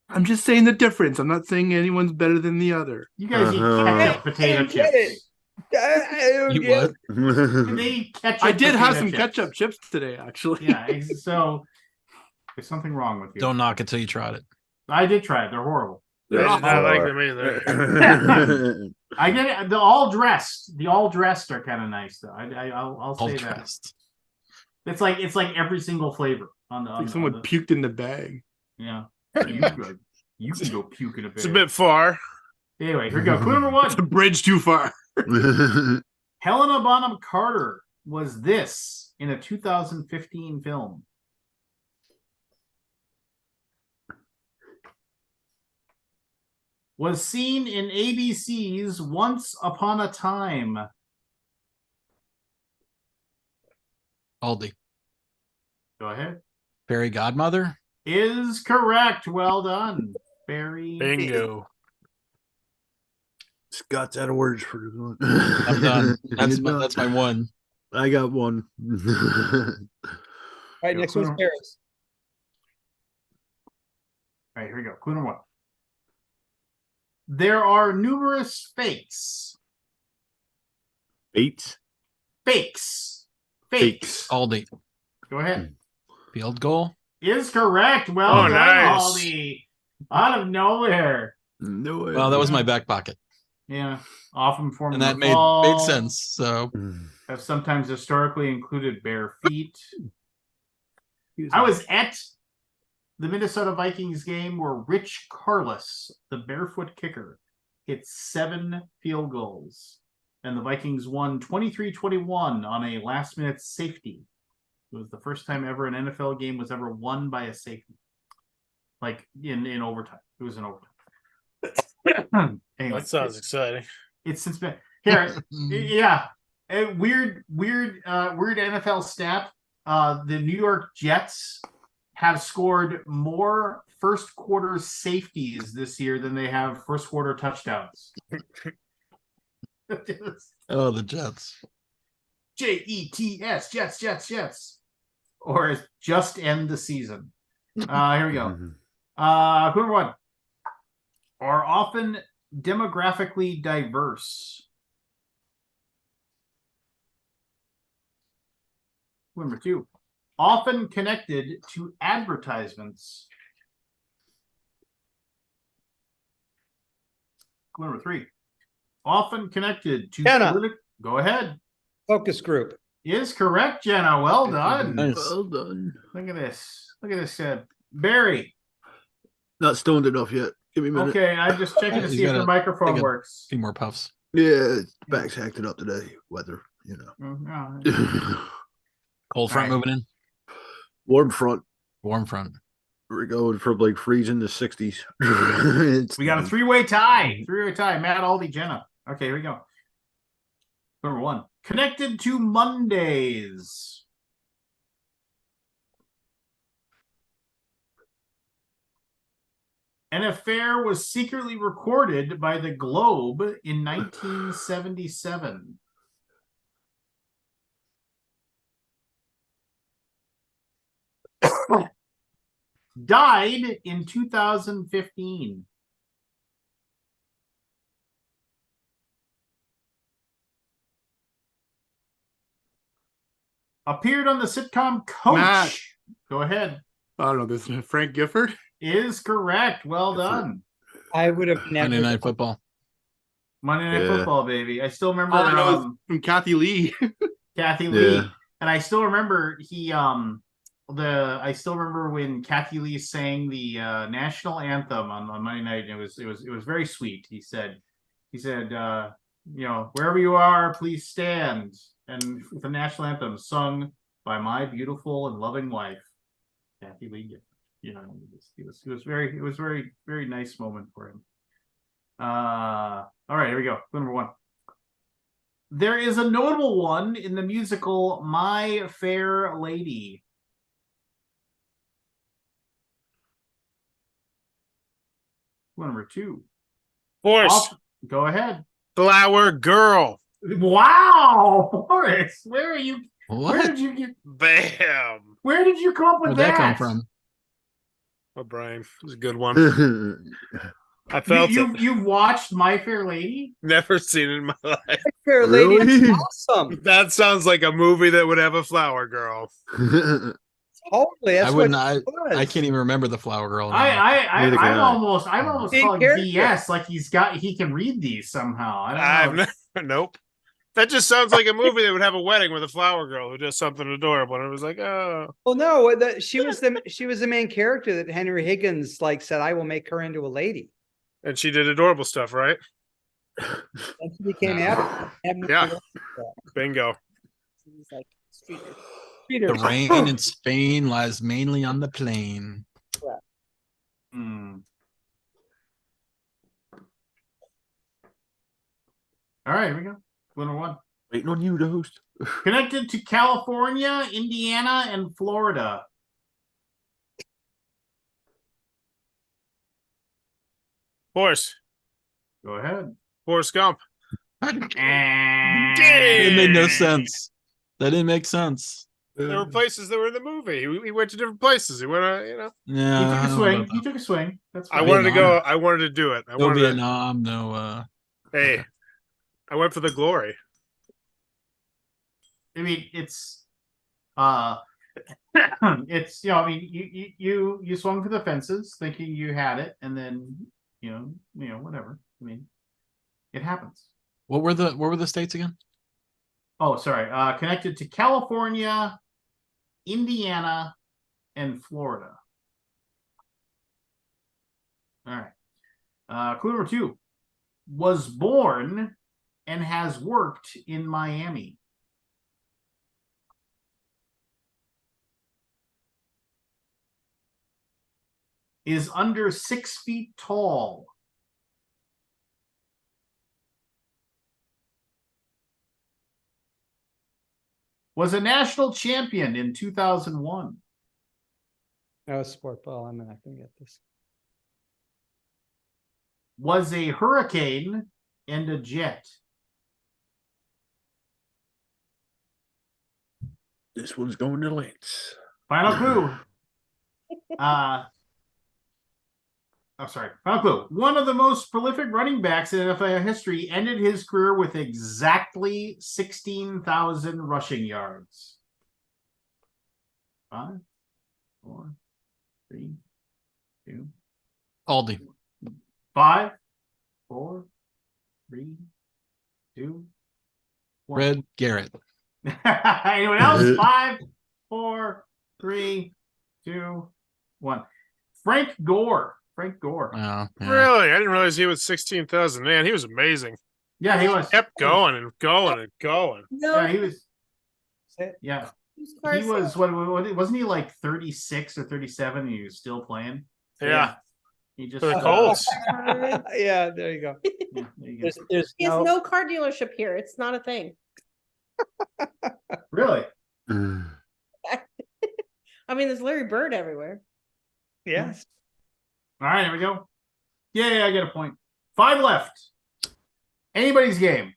I'm just saying the difference. I'm not saying anyone's better than the other. You guys eat Uh-huh. ketchup potato I don't get it. chips. I don't You get what? it. They eat ketchup I did have potato some chips. ketchup chips today, actually. Yeah, so there's something wrong with you. Don't knock it till you tried it. I did try it. They're horrible. I did not like them either. I get it. The all dressed are kind of nice though. I'll All say that. dressed. It's like every single flavor on the. Like someone puked in the bag. Yeah. You can go puke in a bit. It's a bit far. Anyway, here we go. Clue number It's a 1. bridge too far. Helena Bonham Carter was this in a 2015 film. Was seen in ABC's Once Upon a Time. Aldi. Go ahead. Fairy godmother. Is correct. Well done. Very Bingo. Scott's out of words for the I'm done. That's my one. I got one. All right, next one's Paris. All right, here we go. Clue number 1. There are numerous fakes. Bates? Fakes. Fakes. Aldi. Go ahead. Field goal. Is correct. Well Oh, done, nice. Aldi. Out of nowhere. No way. Well, that was my back pocket, Yeah, often formed and in that the made fall, sense. So have sometimes historically included bare feet. Excuse I me. was at the Minnesota Vikings game where Rich Karlis, the barefoot kicker, hit 7 field goals, and the Vikings won 23-21 on a last-minute safety. It was the first time ever an NFL game was ever won by a safety, like in overtime. It was in overtime. Anyway, That sounds exciting. it's since been here. Yeah, a weird NFL stat. The New York Jets have scored more first quarter safeties this year than they have first quarter touchdowns. Oh, the Jets. Jets, Jets. Or just end the season. Here we go. Number 1. Are often demographically diverse. Number 2. Often connected to advertisements. Number 3. Often connected to Jenna. Go ahead. Focus group. Is correct, Jenna. Well done. Nice. Well done. Look at this. Barry. Not stoned enough yet. Give me a minute. Okay, I'm just checking to He's see if gotta your microphone take a- works. few more puffs. Yeah, back's acting up today. Weather, you know. Yeah. Cold front Alright. moving in. Warm front. Warm front. We're going from like freezing to 60s. We got a three-way tie. Matt, Aldi, Jenna. Okay, here we go. Number 1. Connected to Mondays. An affair was secretly recorded by the Globe in 1977. Died in 2015. Appeared on the sitcom Coach. Matt. Go ahead. I don't know. This is Frank Gifford. Is correct. Well Gifford. done. I would have never. Monday Night Football. Monday Night Yeah. Football, baby. I still remember All I know is from Kathy Lee. Kathy Lee. Yeah. And I still remember I still remember when Kathy Lee sang the national anthem on Monday night. It was very sweet. He said, wherever you are, please stand. And the national anthem sung by my beautiful and loving wife, Kathy Lee Gifford. It was very, very nice moment for him. All right, here we go. Number 1. There is a notable one in the musical My Fair Lady. Number 2. Forrest, Go ahead. Flower Girl. Wow, Forrest, where are you? Where What? did you get? Bam. Where did you come up with Where'd that come from? Oh, Brian, it was a good one. I felt it. You've watched My Fair Lady? Never seen it in my life. Fair lady, Really? that's awesome. That sounds like a movie that would have a flower girl. Totally. That's I what wouldn't. it was. I can't even remember the Flower Girl. now. Neither can I'm I. almost Big calling character. BS like he can read these somehow. I don't know. Nope. That just sounds like a movie that would have a wedding with a flower girl who does something adorable. And it was like, oh. Well, no, she was the main character that Henry Higgins said, I will make her into a lady. And she did adorable stuff, right? And she became Abby. Yeah. Bingo. He's like streeter. The rain in Spain lies mainly on the plain. Hmm. All right, here we go. Number 1. Waiting on you to host. Connected to California, Indiana, and Florida. Forrest. Go ahead. Forrest Gump. It made no sense. That didn't make sense. There were places that were in the movie. He went to different places. He went, Yeah. He I took a don't know swing. about He that. took a swing. That's I fine. wanted to go. Vietnam. I wanted to do it. I No wanted to, Vietnam. No. hey, I went for the glory. I mean, it's it's I mean, you swung for the fences thinking you had it, and then whatever. I mean, it happens. What were the states again? Oh, sorry. Connected to California, Indiana, and Florida. All right. Clue number 2. Was born and has worked in Miami. Is under 6 feet tall. Was a national champion in 2001. No sport ball. I'm not gonna get this. Was a hurricane and a jet. This one's going to Lance. Final clue. Final clue. One of the most prolific running backs in NFL history ended his career with exactly 16,000 rushing yards. 5, 4, 3, 2. Aldi. 5, 4, 3, 2, 1. Red Garrett. Anyone else? 5, 4, 3, 2, 1. Frank Gore. Frank Gore. Oh, yeah. Really? I didn't realize he was 16,000. Man, he was amazing. Yeah, he was. Kept going and going and going. No, Yeah, he was. Say it. Yeah, used he cars was. sales. What wasn't he like 36 or 37? And he was still playing. So, Yeah. He just For the Colts. Yeah, there you go. Yeah, there you go. There's He has no, no car dealership here. It's not a thing. Really? I mean, there's Larry Bird everywhere. yes. All right, here we go. Yeah, I get a point. 5 left. Anybody's game.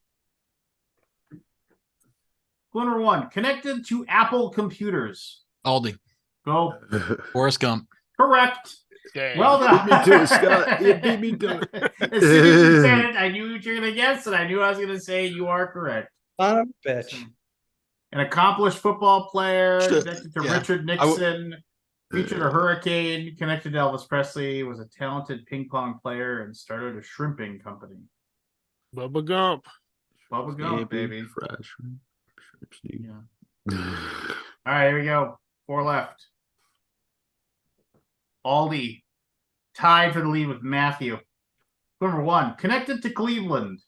Clue number 1. Connected to Apple computers. Aldi. Go. Forrest Gump. Correct. Dang. Well done. Beat me to it, Scott. You beat me to it. As soon as you said it, I knew what you were going to guess, and I knew I was going to say you are correct. Son of a bitch. An accomplished football player, Shit. connected to Yeah. Richard Nixon, featured a hurricane, connected to Elvis Presley, was a talented ping pong player, and started a shrimping company. Bubba Gump. Bubba Gump, baby. Fresh. Yeah. All right, here we go. 4 left. Aldi tied for the lead with Matthew. Number 1, connected to Cleveland.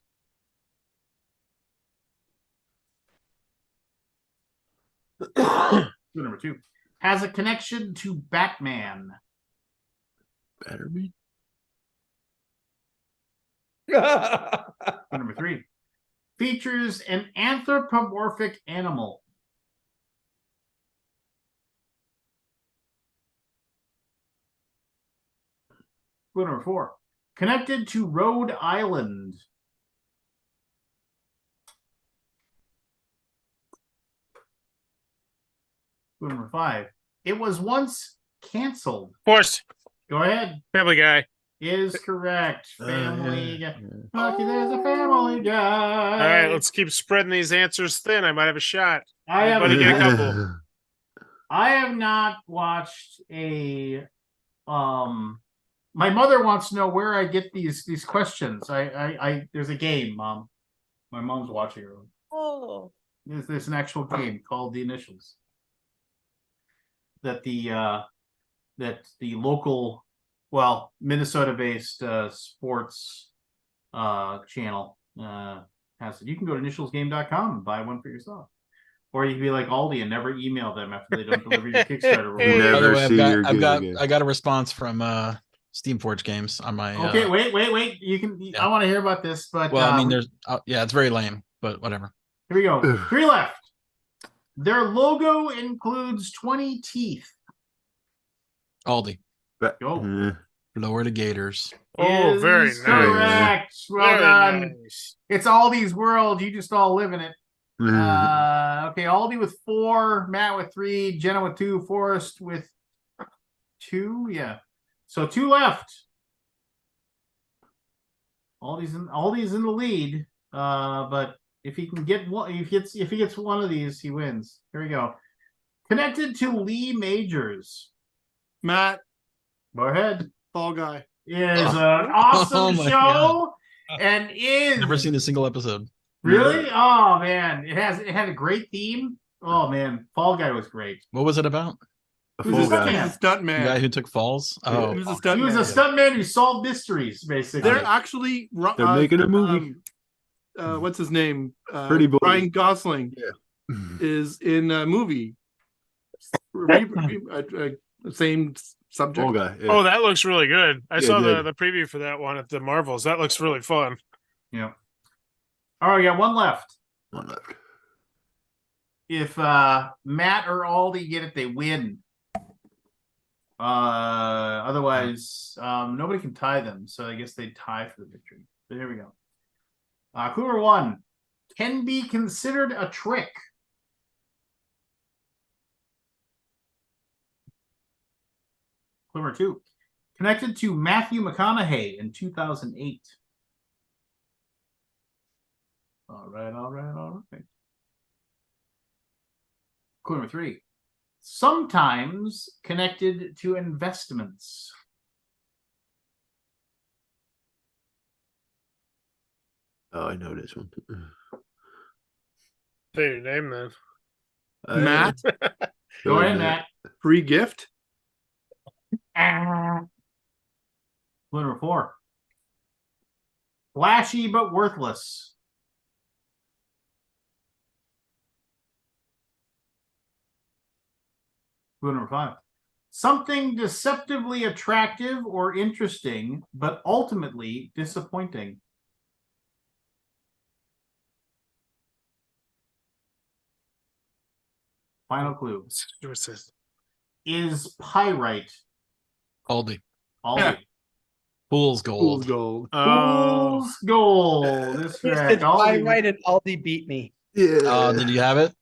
Number 2, has a connection to Batman. Better be. Number 3, features an anthropomorphic animal. Number 4, connected to Rhode Island. Number 5, it was once canceled. Forrest. Go ahead. Family Guy. Is correct. Family yeah, Guy. yeah. Lucky there's a Family Guy. All right, let's keep spreading these answers thin. I might have a shot. I have, Everybody get a couple. I have not watched a my mother wants to know where I get these questions. I there's a game, Mom. My mom's watching her. Oh, There's an actual game called The Initials. That the local, well, Minnesota-based sports channel has it. You can go to initialsgame.com and buy one for yourself. Or you can be like Aldi and never email them after they don't deliver your Kickstarter. Hey. reward. By the Never way, see your I got a response from Steamforge Games on my. Okay, wait. You can. Yeah. I want to hear about this, but Well, I mean, there's yeah, it's very lame, but whatever. here we go. 3 left. Their logo includes 20 teeth. Aldi. Go. Florida Gators. Oh, Is very nice. correct. Well Very done. nice. It's Aldi's world. You just all live in it. Okay, Aldi with 4, Matt with 3, Jenna with 2, Forrest with 2. Yeah. So 2 left. Aldi's in the lead. But if he can get one, if he gets one of these, he wins. Here we go. Connected to Lee Majors. Matt, Go ahead. Fall Guy. is an awesome Oh my show, and is Never seen a single episode. really. Oh man, it had a great theme. Oh man, Fall Guy was great. What was it about? A Who's Fall this Guy. man? He's a stunt The guy man. who took falls. Oh, He was a He stunt was man. a stuntman who solved mysteries, basically. They're actually They're making a movie. What's his name? Pretty boy. Ryan Gosling Yeah. is in a movie. Same subject. Fall Guy. Yeah. Oh, that looks really good. I Yeah, saw it did. the preview for that one at the Marvels. That looks really fun. Yeah. All right, we got one left. One left. If Matt or Aldi get it, they win. Otherwise, nobody can tie them, so I guess they tie for the victory. But here we go. Clue number 1 can be considered a trick. Clue number 2 connected to Matthew McConaughey in 2008. All right. Clue number 3 sometimes connected to investments. Oh, I know this one. Say your name, man. Matt? Go ahead, Matt. Free gift. Clue number 4 flashy but worthless. Clue number 5 something deceptively attractive or interesting, but ultimately disappointing. Final clue What's this? is pyrite. Aldi. Aldi. Fool's Fool's gold. gold. Oh, Fool's gold. That's He correct. said, I Aldi. right and Aldi beat me. Yeah. Did you have it?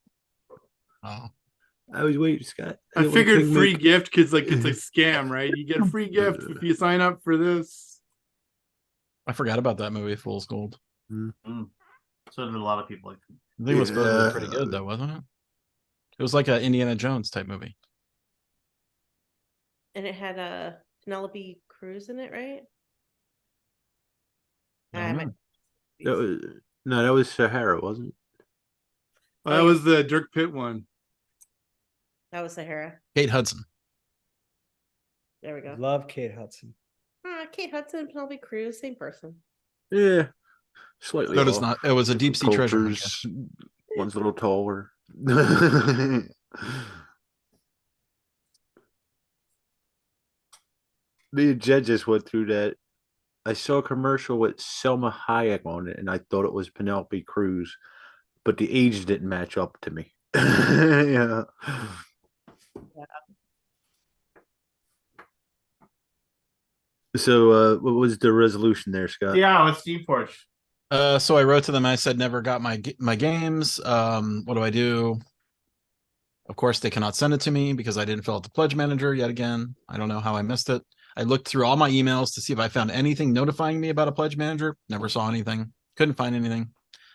Oh, I was waiting, Scott. I didn't want figured King free Mick- gift because like it's a scam, right? You get a free gift if you sign up for this. I forgot about that movie, Fool's Gold. So did a lot of people. Like I think it was supposed to be pretty Yeah. good, though, wasn't it? It was like an Indiana Jones type movie. And it had a Penelope Cruz in it, right? I don't might- know. That was, no, that was Sahara, wasn't it? Well, that was the Dirk Pitt one. That was Sahara. Kate Hudson. There we go. Love Kate Hudson. Kate Hudson, Penelope Cruz, same person. Yeah. Slightly. No, it's off. not. It was a deep sea Different treasure. cultures. One's a little taller. Me and Jed just went through that. I saw a commercial with Selma Hayek on it, and I thought it was Penelope Cruz, but the age didn't match up to me. Yeah. So, what was the resolution there, Scott? yeah, with Steve Porch. So I wrote to them. I said, never got my games. What do I do? Of course, they cannot send it to me because I didn't fill out the pledge manager yet again. I don't know how I missed it. I looked through all my emails to see if I found anything notifying me about a pledge manager. Never saw anything. Couldn't find anything.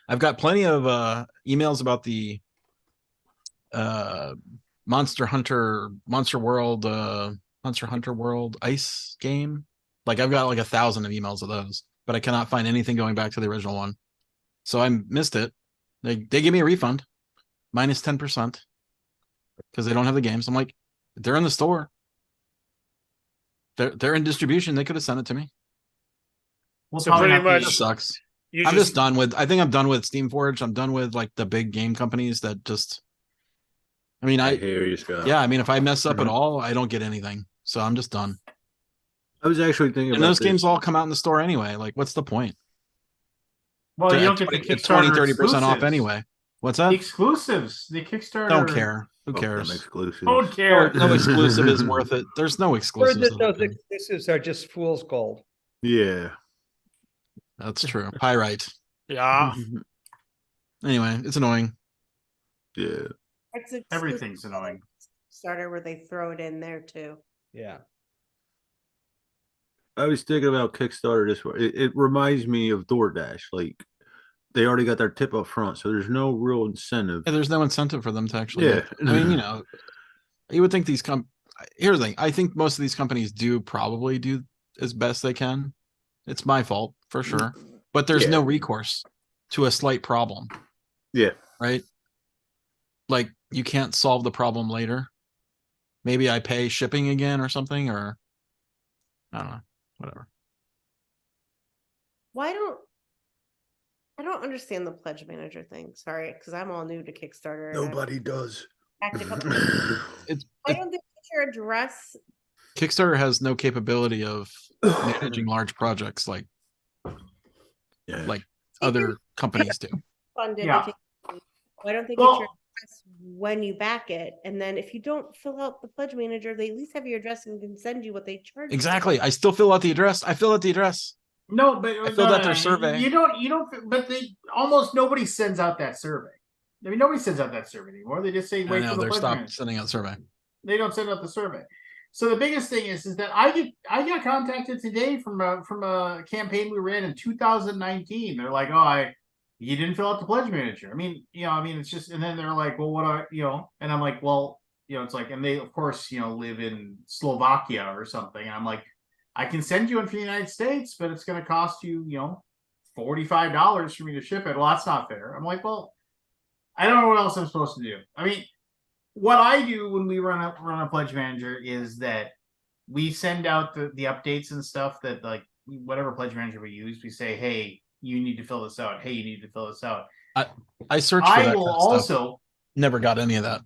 I've got plenty of emails about the Monster Hunter World ice game. Like I've got like 1,000 of emails of those, but I cannot find anything going back to the original one. So I missed it. They give me a refund, minus 10%, because they don't have the games. I'm like, they're in the store. They're in distribution. They could have sent it to me. We'll So probably pretty have to- much- It sucks. you I'm just done with. I think I'm done with Steamforge. I'm done with like the big game companies that just. I mean, I hear you, Scott. yeah. I mean, if I mess up at Mhm. all, I don't get anything. So I'm just done. I was actually thinking And about those this. games all come out in the store anyway. Like, what's the point? Well, you don't get the It's Kickstarter 20-30% off exclusives. anyway. What's The that? exclusives, the Kickstarter. Don't care. Who Fuck them cares? exclusives. Don't care. No exclusive is worth it. There's no Or exclusives. that that those are good. exclusives are just fool's gold. Yeah. That's true. Pyrite. yeah. Anyway, it's annoying. Yeah. It's exclusive Everything's annoying. Starter where they throw it in there too. Yeah. I was thinking about Kickstarter this way. It reminds me of DoorDash. Like they already got their tip up front, so there's no real incentive. Yeah, there's no incentive for them to actually. Yeah. I mean, you know, you would think these here's the thing. I think most of these companies do probably do as best they can. It's my fault for sure, but there's no Yeah. recourse to a slight problem, Yeah. right? Like you can't solve the problem later. Maybe I pay shipping again or something, or I don't know, whatever. Why don't I don't understand the pledge manager thing. Sorry, because I'm all new to Kickstarter. and I've Nobody does. hacked a couple- It's Why don't they put your address? Kickstarter has no capability of managing large projects like Yeah. like other companies do. Funded? Yeah. Why don't they get Well- your address when you back it? And then if you don't fill out the pledge manager, they at least have your address and can send you what they charge. you. Exactly. I still fill out the address. I fill out the address. No, but I filled out their survey. You don't. But they almost nobody sends out that survey. I mean, nobody sends out that survey anymore. They just say I wait know for the they're pledge stopped manager. sending out survey. They don't send out the survey. So the biggest thing is that I got contacted today from a campaign we ran in 2019. They're like, oh, you didn't fill out the pledge manager. I mean, it's just, and then they're like, well, what and I'm like, well, it's like, and they of course, live in Slovakia or something. And I'm like, I can send you one for the United States, but it's going to cost you, $45 for me to ship it. Well, that's not fair. I'm like, well, I don't know what else I'm supposed to do. I mean, what I do when we run a pledge manager is that we send out the updates and stuff that like whatever pledge manager we use, we say, hey, you need to fill this out. Hey, you need to fill this out. I searched for I that will kind of stuff. also Never got any of that.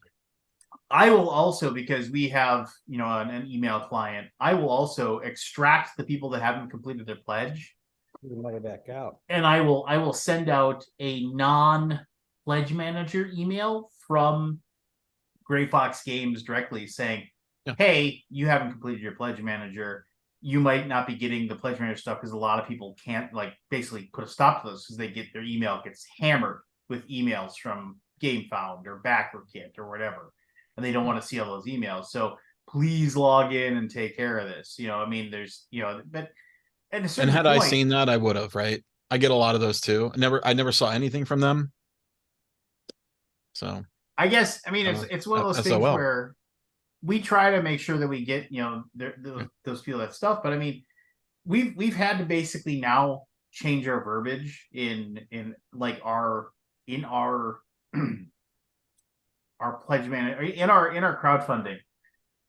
I will also, because we have, an email client, I will also extract the people that haven't completed their pledge. Let it back out. And I will send out a non-pledge manager email from Gray Fox Games directly saying, Yeah. hey, you haven't completed your pledge manager. You might not be getting the pledge manager stuff because a lot of people can't basically put a stop to those because their email gets hammered with emails from GameFound or BackerKit or whatever. And they don't want to see all those emails. So please log in and take care of this. There's, but at a certain And had point, I seen that, I would have, right? I get a lot of those too. I never saw anything from them. So I guess, it's one of those things SOL. where we try to make sure that we get, those people that stuff. But we've had to basically now change our verbiage in our our pledge manager in our crowdfunding.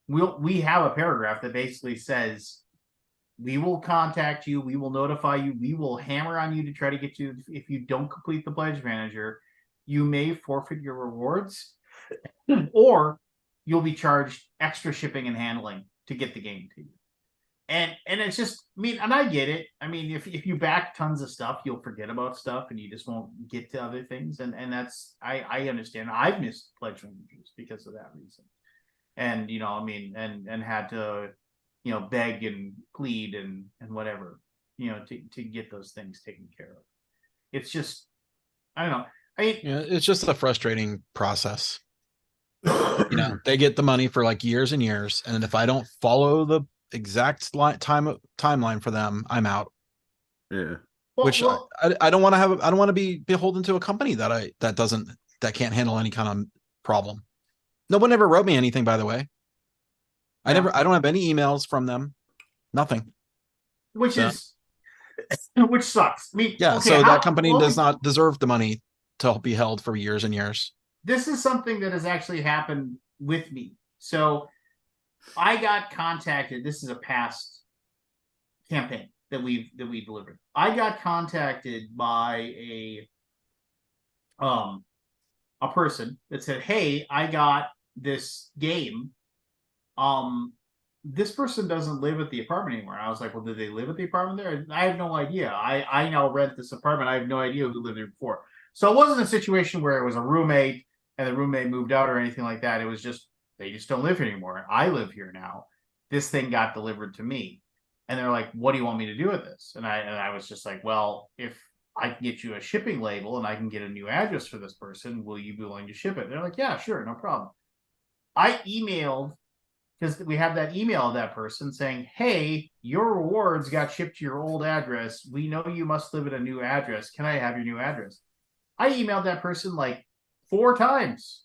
We have a paragraph that basically says we will contact you, we will notify you, we will hammer on you to try to get you. If you don't complete the pledge manager, you may forfeit your rewards, or you'll be charged extra shipping and handling to get the game to you. And it's just, and I get it. If you back tons of stuff, you'll forget about stuff and you just won't get to other things. And that's, I understand. I've missed pledge managers because of that reason. And, and had to, beg and plead and whatever, to get those things taken care of. It's just, I don't know. yeah, it's just a frustrating process. They get the money for like years and years, and if I don't follow the exact timeline for them, I'm out. Yeah. I don't want to have. I don't want to be beholden to a company that can't handle any kind of problem. No one ever wrote me anything, by the way. I don't have any emails from them. Nothing. Which sucks. So that company does not deserve the money to be held for years and years. This is something that has actually happened with me. So I got contacted. This is a past campaign that we delivered. I got contacted by a person that said, hey, I got this game. This person doesn't live at the apartment anymore. And I was like, well, did they live at the apartment there? I have no idea. I now rent this apartment. I have no idea who lived there before. So it wasn't a situation where it was a roommate and the roommate moved out or anything like that. It was just, they just don't live here anymore. I live here now. This thing got delivered to me. And they're like, what do you want me to do with this? And I was just like, well, if I can get you a shipping label and I can get a new address for this person, will you be willing to ship it? They're like, yeah, sure, no problem. I emailed, because we have that email of that person saying, hey, your rewards got shipped to your old address. We know you must live at a new address. Can I have your new address? I emailed that person like 4 times.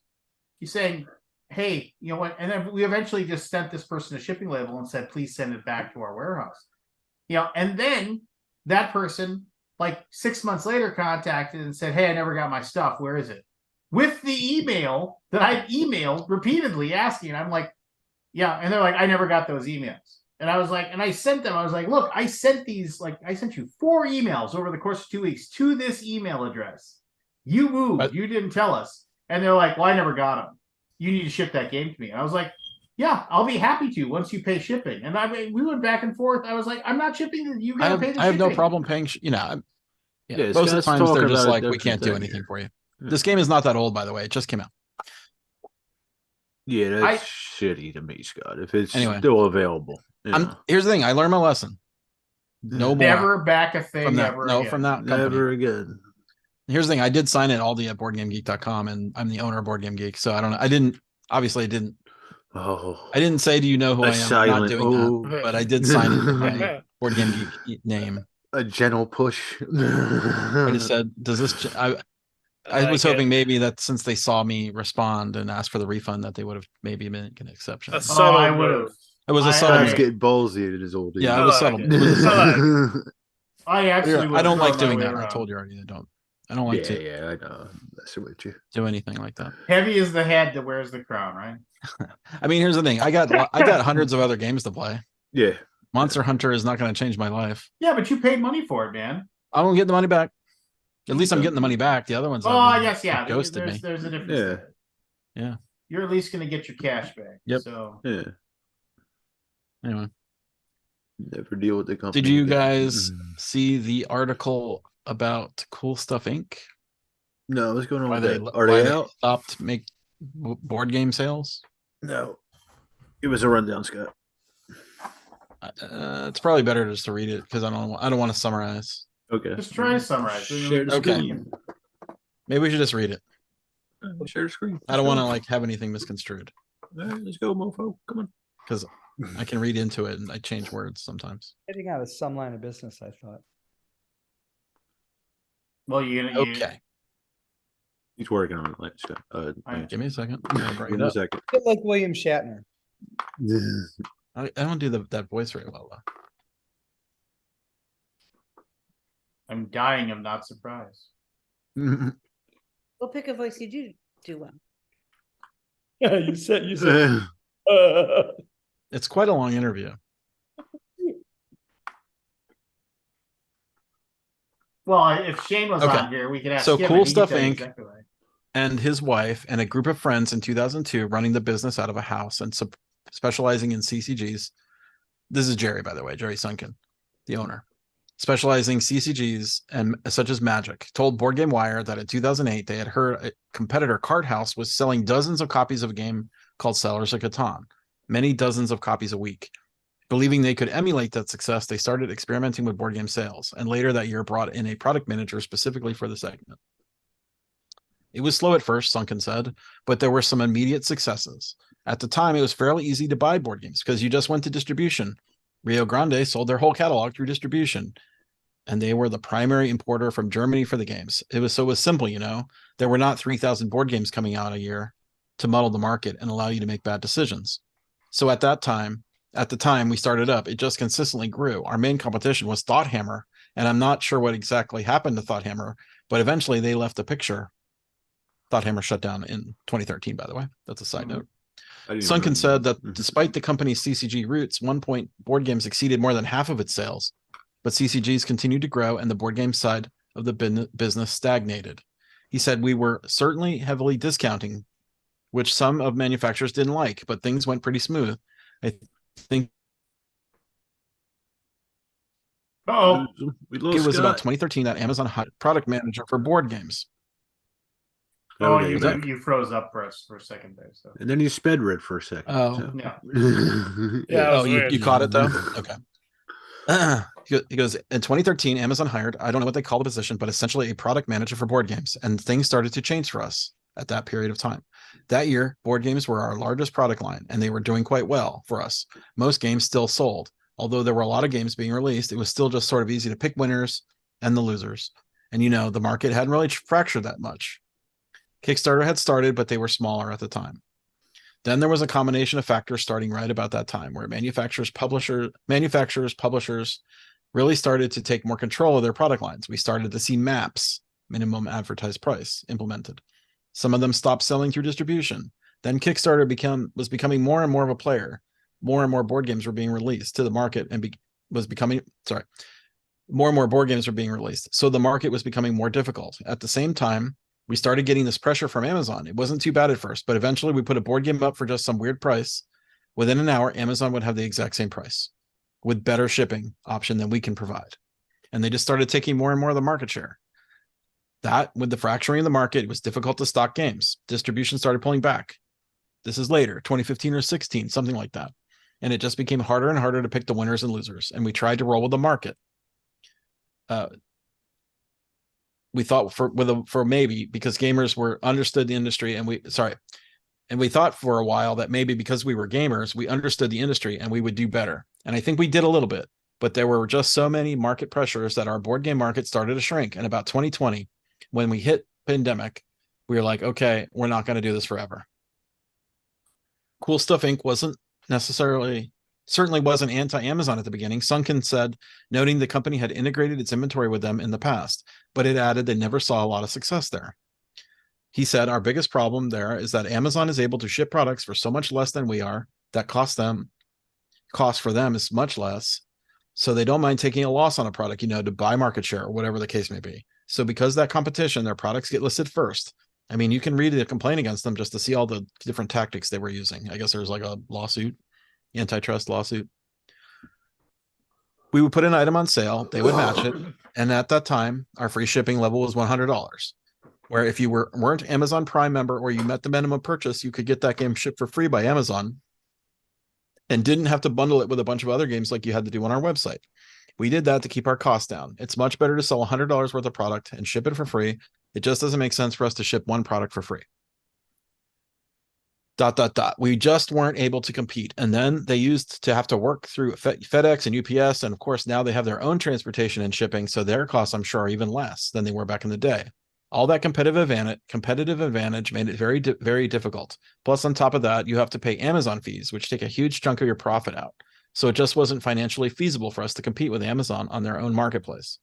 He's saying, hey, you know what? And then we eventually just sent this person a shipping label and said, please send it back to our warehouse. And then that person, like 6 months later, contacted and said, "Hey, I never got my stuff. Where is it?" With the email that I emailed repeatedly asking. I'm like, yeah. And they're like, "I never got those emails." And I was like, and I sent them, I was like, "Look, I sent these, like, I sent you 4 emails over the course of 2 weeks to this email address. You moved, you didn't tell us." And they're like, "Well, I never got them. You need to ship that game to me." And I was like, "Yeah, I'll be happy to once you pay shipping." And I mean, we went back and forth. I was like, "I'm not shipping. You gotta pay the shipping." I have no problem paying. Yeah, most of the Scott's times they're talking just about like, it we can't do different anything thing. for you. This game is not that old, by the way. It just came out. Yeah, that's shitty to me, Scott. If it's Anyway. still available. Here's the thing. I learned my lesson. No more. Never back a thing From that. ever No, again. from that company. Never again. Here's the thing. I did sign it Aldi at BoardGameGeek.com, and I'm the owner of Board Game Geek. So I don't know. I didn't say, "Do you know who A I am?" I'm silent not doing oh. that, but I did sign it with my Board Game Geek name. A gentle push. I just said, "Does this?" I was hoping maybe that since they saw me respond and ask for the refund, that they would have maybe made an exception. A subtle I would have. move. It was a Scott's settlement. getting ballsy at his old age. Yeah, it I was like settled. it. It was a I like settlement. I actually I don't like doing that. that. I told you already. I don't like to Yeah, I know. I'm messing with you. do anything like that. Heavy is the head that wears the crown, right? I mean, here's the thing. I got hundreds of other games to play. Yeah. Monster Hunter is not going to change my life. Yeah, but you paid money for it, man. I don't get the money back. At least I'm getting the money back. The other ones, Oh, yes, yeah. ghosted me. There's a difference. Yeah. There. Yeah. You're at least going to get your cash back. Yep. So Yeah. Anyway, Never deal with the company. did you again. guys see the article about Cool Stuff Inc? No, what's going on Why with they that? Are they out? stopped make board game sales? No. Give us a rundown, Scott. It's probably better just to read it because I don't want to summarize. Okay. just try to summarize. Share the Okay. screen. Maybe we should just read it. Share the screen. I don't want to like have anything misconstrued All right, let's go, mofo. Come on. because I can read into it and I change words sometimes. Getting out of some line of business, I thought. Well, you Okay, He's working on it. Like, Scott. Alright. give me a second. I'm gonna bring Give it him a up. second. Bit like William Shatner. I don't do that voice very well though. I'm dying of not surprise. We'll pick a voice you do well. Yeah, you said. It's quite a long interview. Well, if Shane was Okay. on here, we could ask So him. Cool and he could Stuff tell you Inc. exactly right. And his wife and a group of friends in 2002 running the business out of a house and specializing in CCGs. This is Jerry, by the way, Jerry Sunken, the owner. Specializing CCGs and such as Magic, told Board Game Wire that in 2008 they had heard a competitor Card House was selling dozens of copies of a game called Settlers of Catan, many dozens of copies a week. Believing they could emulate that success, they started experimenting with board game sales, and later that year brought in a product manager specifically for the segment. It was slow at first, Sunken said, but there were some immediate successes. At the time, it was fairly easy to buy board games because you just went to distribution. Rio Grande sold their whole catalog through distribution, and they were the primary importer from Germany for the games. It was simple, you know. There were not 3,000 board games coming out a year to muddle the market and allow you to make bad decisions. So at the time we started up, it just consistently grew. Our main competition was Thought Hammer, and I'm not sure what exactly happened to Thought Hammer, but eventually they left the picture. Thought Hammer shut down in 2013, by the way. That's a side note. Sunken said that despite the company's CCG roots, one point board games exceeded more than half of its sales, but CCGs continued to grow and the board game side of the business stagnated. He said, "We were certainly heavily discounting, which some of manufacturers didn't like, but things went pretty smooth. I think Oh, We it lost was about Scott. 2013 that Amazon hired product manager for board games." oh, Okay, you, back. you froze up for us for a second there. So And then you sped red for a second. Oh. so. yeah, Yeah, Oh, was you weird. caught it though? Okay. He goes, in 2013, Amazon hired, I don't know what they call the position, but essentially a product manager for board games. And things started to change for us at that period of time. That year, board games were our largest product line, and they were doing quite well for us. Most games still sold. Although there were a lot of games being released, it was still just sort of easy to pick winners and the losers. And you know, the market hadn't really fractured that much. Kickstarter had started, but they were smaller at the time. Then there was a combination of factors starting right about that time where manufacturers, publishers, really started to take more control of their product lines. We started to see MAPs, minimum advertised price, implemented. Some of them stopped selling through distribution. Then Kickstarter was becoming more and more of a player. More and more board games were being released to the market and more and more board games were being released. So the market was becoming more difficult. At the same time, we started getting this pressure from Amazon. It wasn't too bad at first, but eventually we put a board game up for just some weird price. Within an hour, Amazon would have the exact same price with better shipping option than we can provide. And they just started taking more and more of the market share. That, with the fracturing of the market, it was difficult to stock games. Distribution started pulling back. This is later, 2015 or 16, something like that. And it just became harder and harder to pick the winners and losers. And we tried to roll with the market. We thought for maybe because gamers understood the industry and we thought for a while that maybe because we were gamers, we understood the industry and we would do better. And I think we did a little bit, but there were just so many market pressures that our board game market started to shrink. And about 2020, when we hit pandemic, we were like, okay, we're not going to do this forever. Cool Stuff Inc. certainly wasn't anti-Amazon at the beginning. Sunken said, noting the company had integrated its inventory with them in the past, but it added they never saw a lot of success there. He said, our biggest problem there is that Amazon is able to ship products for so much less than we are. That cost for them is much less. So they don't mind taking a loss on a product, to buy market share or whatever the case may be. So because of that competition, their products get listed first. I mean, you can read a complaint against them just to see all the different tactics they were using. I guess there's like a lawsuit, antitrust lawsuit. We would put an item on sale, they would match it. And at that time, our free shipping level was $100. Where if you weren't Amazon Prime member or you met the minimum purchase, you could get that game shipped for free by Amazon and didn't have to bundle it with a bunch of other games like you had to do on our website. We did that to keep our costs down. It's much better to sell $100 worth of product and ship it for free. It just doesn't make sense for us to ship one product for free. ... We just weren't able to compete. And then they used to have to work through FedEx and UPS. And of course, now they have their own transportation and shipping. So their costs, I'm sure, are even less than they were back in the day. All that competitive advantage made it very, very difficult. Plus, on top of that, you have to pay Amazon fees, which take a huge chunk of your profit out. So it just wasn't financially feasible for us to compete with Amazon on their own marketplace.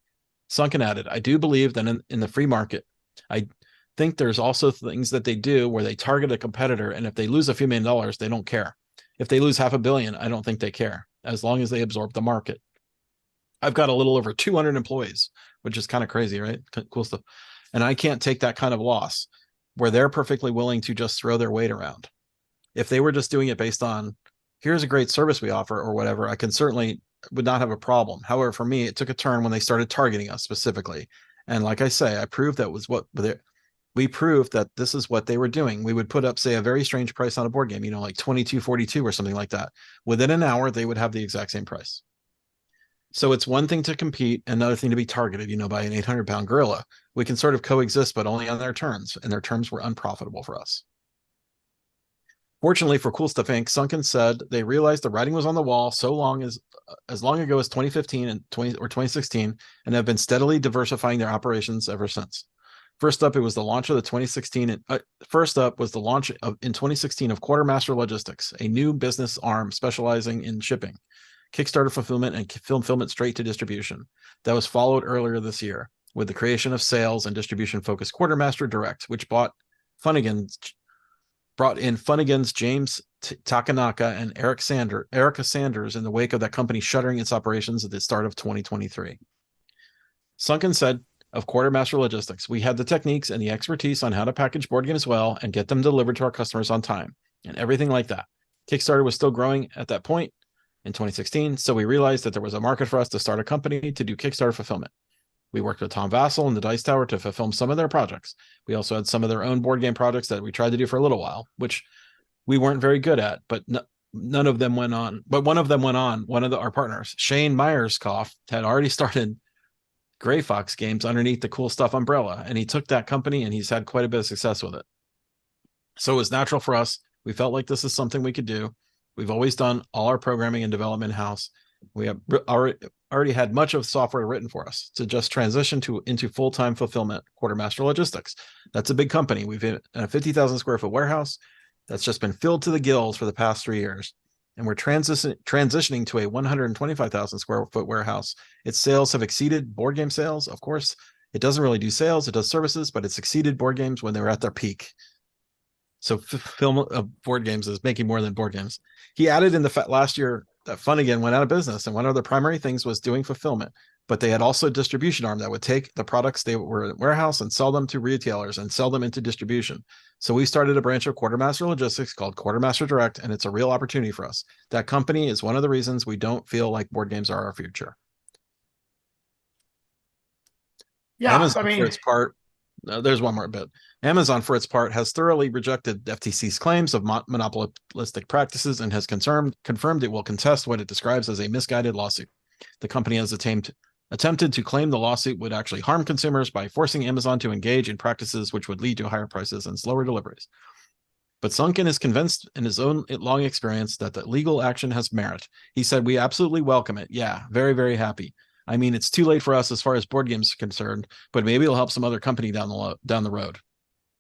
Sunken added, I do believe that in the free market, I think there's also things that they do where they target a competitor, and if they lose a few $1 million, they don't care. If they lose $500 million, I don't think they care, as long as they absorb the market. I've got a little over 200 employees, which is kind of crazy, right? Cool stuff. And I can't take that kind of loss where they're perfectly willing to just throw their weight around. If they were just doing it based on, here's a great service we offer or whatever, I would not have a problem. However, for me, it took a turn when they started targeting us specifically. And like I say, I proved we proved that this is what they were doing. We would put up, say, a very strange price on a board game, like $22.42 or something like that. Within an hour, they would have the exact same price. So it's one thing to compete, another thing to be targeted, by an 800-pound gorilla. We can sort of coexist, but only on their terms, and their terms were unprofitable for us. Fortunately for Cool Stuff Inc., Sunken said they realized the writing was on the wall as long ago as 2015 and 2016, and have been steadily diversifying their operations ever since. First up, it was the launch of the 2016. In 2016 of Quartermaster Logistics, a new business arm specializing in shipping, Kickstarter fulfillment, and fulfillment straight to distribution. That was followed earlier this year with the creation of sales and distribution focused Quartermaster Direct, which brought in Funnigan's James Takanaka and Erica Sanders in the wake of that company shuttering its operations at the start of 2023. Sunken said of Quartermaster Logistics, we had the techniques and the expertise on how to package board games well and get them delivered to our customers on time and everything like that. Kickstarter was still growing at that point in 2016, so we realized that there was a market for us to start a company to do Kickstarter fulfillment. We worked with Tom Vassell and the Dice Tower to fulfill some of their projects. We also had some of their own board game projects that we tried to do for a little while, which we weren't very good at, but none of them went on. But one of them went on. Our partners, Shane Myerscough, had already started Gray Fox Games underneath the Cool Stuff umbrella, and he took that company and he's had quite a bit of success with it. So it was natural for us. We felt like this is something we could do. We've always done all our programming and development in-house. We have already had much of the software written for us to just transition into full-time fulfillment, Quartermaster Logistics. That's a big company. We've in a 50,000 square foot warehouse that's just been filled to the gills for the past 3 years. and we're transitioning to a 125,000 square foot warehouse. Its sales have exceeded board game sales. Of course, it doesn't really do sales, it does services, but it's exceeded board games when they were at their peak. So film of board games is making more than board games. He added in the last year that Fun Again went out of business, and one of the primary things was doing fulfillment. But they had also a distribution arm that would take the products they were in warehouse and sell them to retailers and sell them into distribution. So we started a branch of Quartermaster Logistics called Quartermaster Direct, and it's a real opportunity for us. That company is one of the reasons we don't feel like board games are our future. Yeah, Amazon, I mean, for its part, there's one more bit. Amazon, for its part, has thoroughly rejected FTC's claims of monopolistic practices and has confirmed it will contest what it describes as a misguided lawsuit. The company has attempted to claim the lawsuit would actually harm consumers by forcing Amazon to engage in practices which would lead to higher prices and slower deliveries. But Sunken is convinced in his own long experience that the legal action has merit. He said, "We absolutely welcome it. Yeah, very, very happy. I mean, it's too late for us as far as board games are concerned, but maybe it'll help some other company down the road.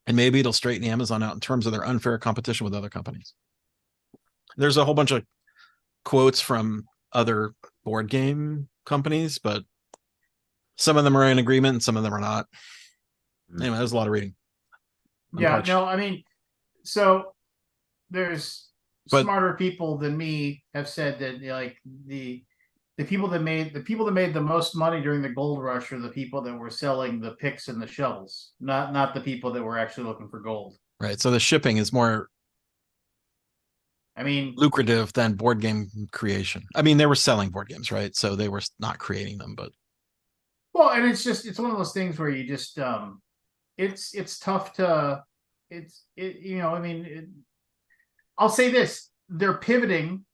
And maybe it'll straighten Amazon out in terms of their unfair competition with other companies." There's a whole bunch of quotes from other board game companies, but some of them are in agreement and some of them are not. Anyway, there's a lot of reading. yeah, no, I mean, so there's But- smarter people than me have said that like the people that made the most money during the gold rush are the people that were selling the picks and the shovels, not the people that were actually looking for gold. Right. So the shipping is more I mean, lucrative than board game creation. I mean, they were selling board games, right? So they were not creating them, but well, and it's one of those things where you just it's tough to I mean, I'll say this, they're pivoting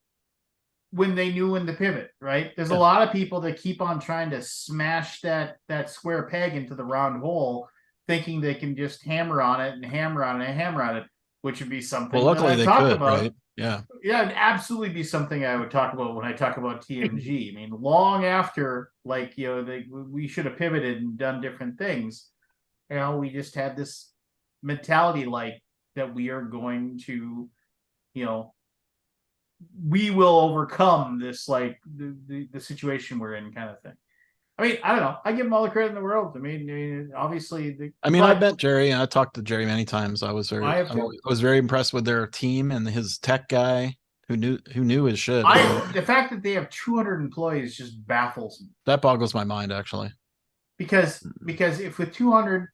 when they knew when to pivot, right? There's a lot of people that keep on trying to smash that square peg into the round hole, thinking they can just hammer on it and hammer on it and hammer on it, which would be something. well, luckily that I they talk could, about. right? Yeah. Yeah, it'd absolutely be something I would talk about when I talk about TMG. I mean, long after, like, we should have pivoted and done different things. We just had this mentality like that we are going to, we will overcome this, like the situation we're in, kind of thing. I mean, I don't know. I give them all the credit in the world. I mean obviously, I met Jerry, and I talked to Jerry many times. I was I was very impressed with their team and his tech guy who knew his shit. the fact that they have 200 employees just baffles me. That boggles my mind, actually. Because if with 200,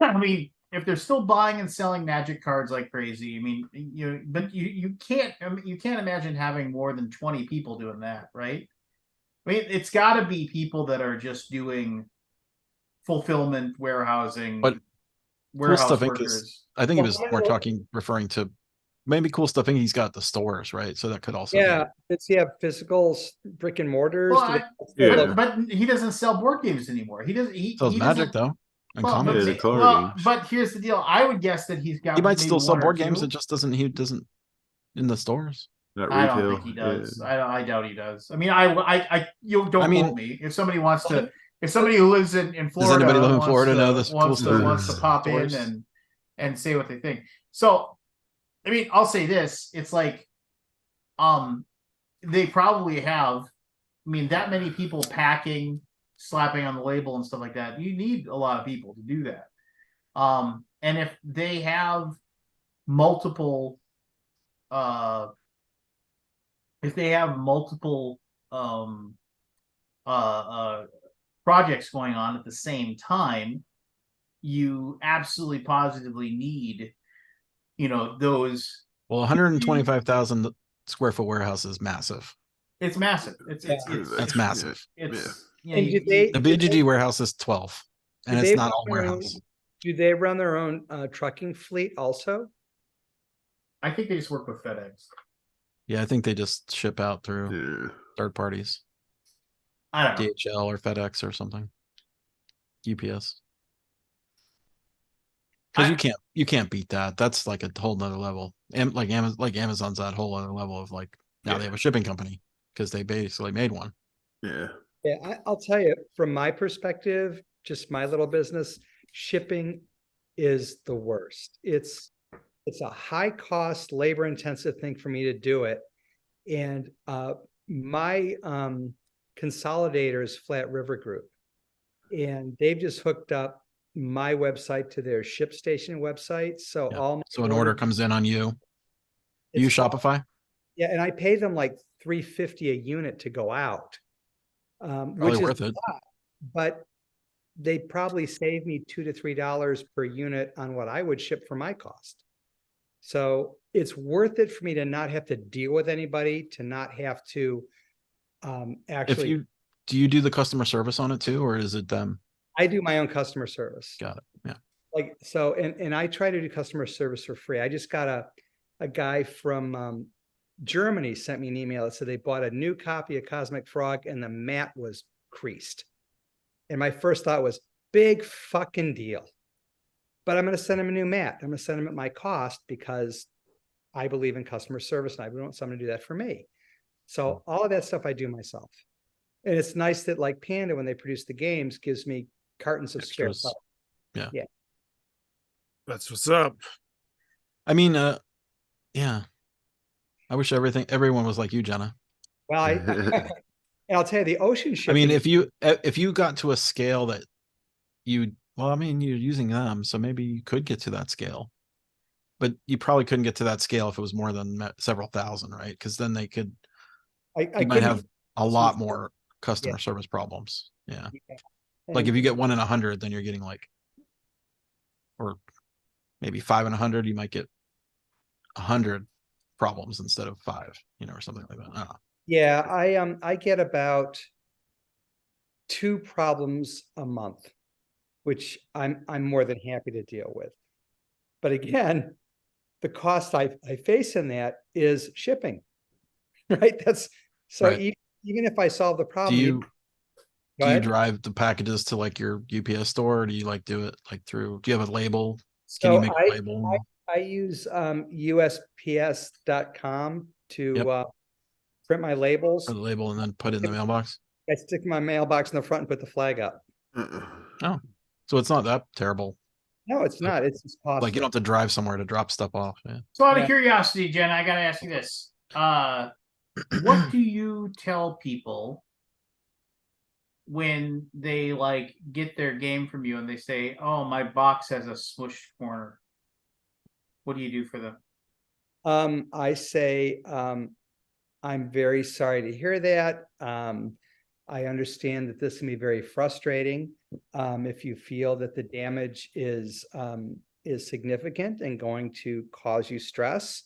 I mean, if they're still buying and selling Magic cards like crazy, I mean, but you can't imagine having more than 20 people doing that, right? I mean, it's got to be people that are just doing fulfillment, warehousing, But warehouse Cool Stuff Inc. workers. I think he was more referring to maybe Cool Stuff Inc. He's got the stores, right? So that could also Does he have physical brick and mortars? Well, Yeah. but he doesn't sell board games anymore. He doesn't. He sells he Magic doesn't- though. And Well, comics. Yeah, the card games. but here's the deal. I would guess that he's got. He might maybe still sell one or board games. two. It just doesn't in the stores. Not I retail. don't think he does. Yeah. I doubt he does. I mean, you don't I mean- quote me. If somebody wants to, if somebody who lives in Florida, Does anybody live in wants Florida to, know this wants Cool to, Stuff wants to pop stores? in and say what they think. So, I mean, I'll say this: it's like, they probably have. I mean, that many people packing, slapping on the label and stuff like that. You need a lot of people to do that. And if they have multiple, projects going on at the same time, you absolutely positively need, those. Well, 125,000 square foot warehouse is massive. It's massive. That's massive. It's And do they- The BGG warehouse is 12, and Do it's they not all run their own- warehouse. Do they run their own trucking fleet also? I think they just work with FedEx. Yeah, I think they just ship out through Yeah. third parties, I don't know. DHL or FedEx or something, UPS. Because you can't beat that. That's like a whole nother level. And like Amazon's that whole other level of like now they have a shipping company because they basically made one. Yeah. Yeah, I'll tell you, from my perspective, just my little business, shipping is the worst. It's a high cost, labor intensive thing for me to do it. And my consolidator is Flat River Group. And they've just hooked up my website to their ShipStation website. So Yeah. all my So an order comes in on you. You it's all- Shopify? Yeah, and I pay them like $350 a unit to go out. Probably Which is worth it. a lot, but they probably save me $2 to $3 per unit on what I would ship for my cost. So it's worth it for me to not have to deal with anybody, to not have to If actually. you do you do the customer service on it too, or is it them? I do my own customer service. Got it. Yeah. Like, so, and I try to do customer service for free. I just got a guy from Germany sent me an email that said they bought a new copy of Cosmic Frog and the mat was creased. And my first thought was, big fucking deal. But I'm going to send him a new mat. I'm going to send him at my cost because I believe in customer service and I want someone to do that for me. So all of that stuff I do myself. And it's nice that like Panda, when they produce the games, gives me cartons of spare Extras. stuff. Yeah. That's what's up. I mean, yeah. I wish everyone was like you, Jenna. Well, and I'll tell you, the ocean I shipping. mean, if you got to a scale that well, I mean, you're using them, so maybe you could get to that scale. But you probably couldn't get to that scale if it was more than several thousand, right? Because then they could I you might couldn't- have a lot more customer service problems. Yeah. Like if you get 1 in 100, then you're getting like, or maybe 5 in 100, you might get 100 problems instead of 5, or something like that. I don't know. Yeah, I get about 2 problems a month, which I'm more than happy to deal with. But again, the cost I face in that is shipping, right? That's so Right. even if I solve the Do problem, you go do you ahead. drive the packages to like your UPS store, or do you like do it like through? Do you have a label? Can So you make a label? I use USPS.com to Yep. print my labels. Or the label and then put it in the mailbox? I stick my mailbox in the front and put the flag up. Oh, so it's not that terrible. No, it's not. It's just costly. Like you don't have to drive somewhere to drop stuff off. Yeah. So out of Yeah. curiosity, Jen, I gotta ask you this. What do you tell people when they like get their game from you and they say, "Oh, my box has a smushed corner"? What do you do for them? I say, I'm very sorry to hear that. I understand that this can be very frustrating. If you feel that the damage is significant and going to cause you stress,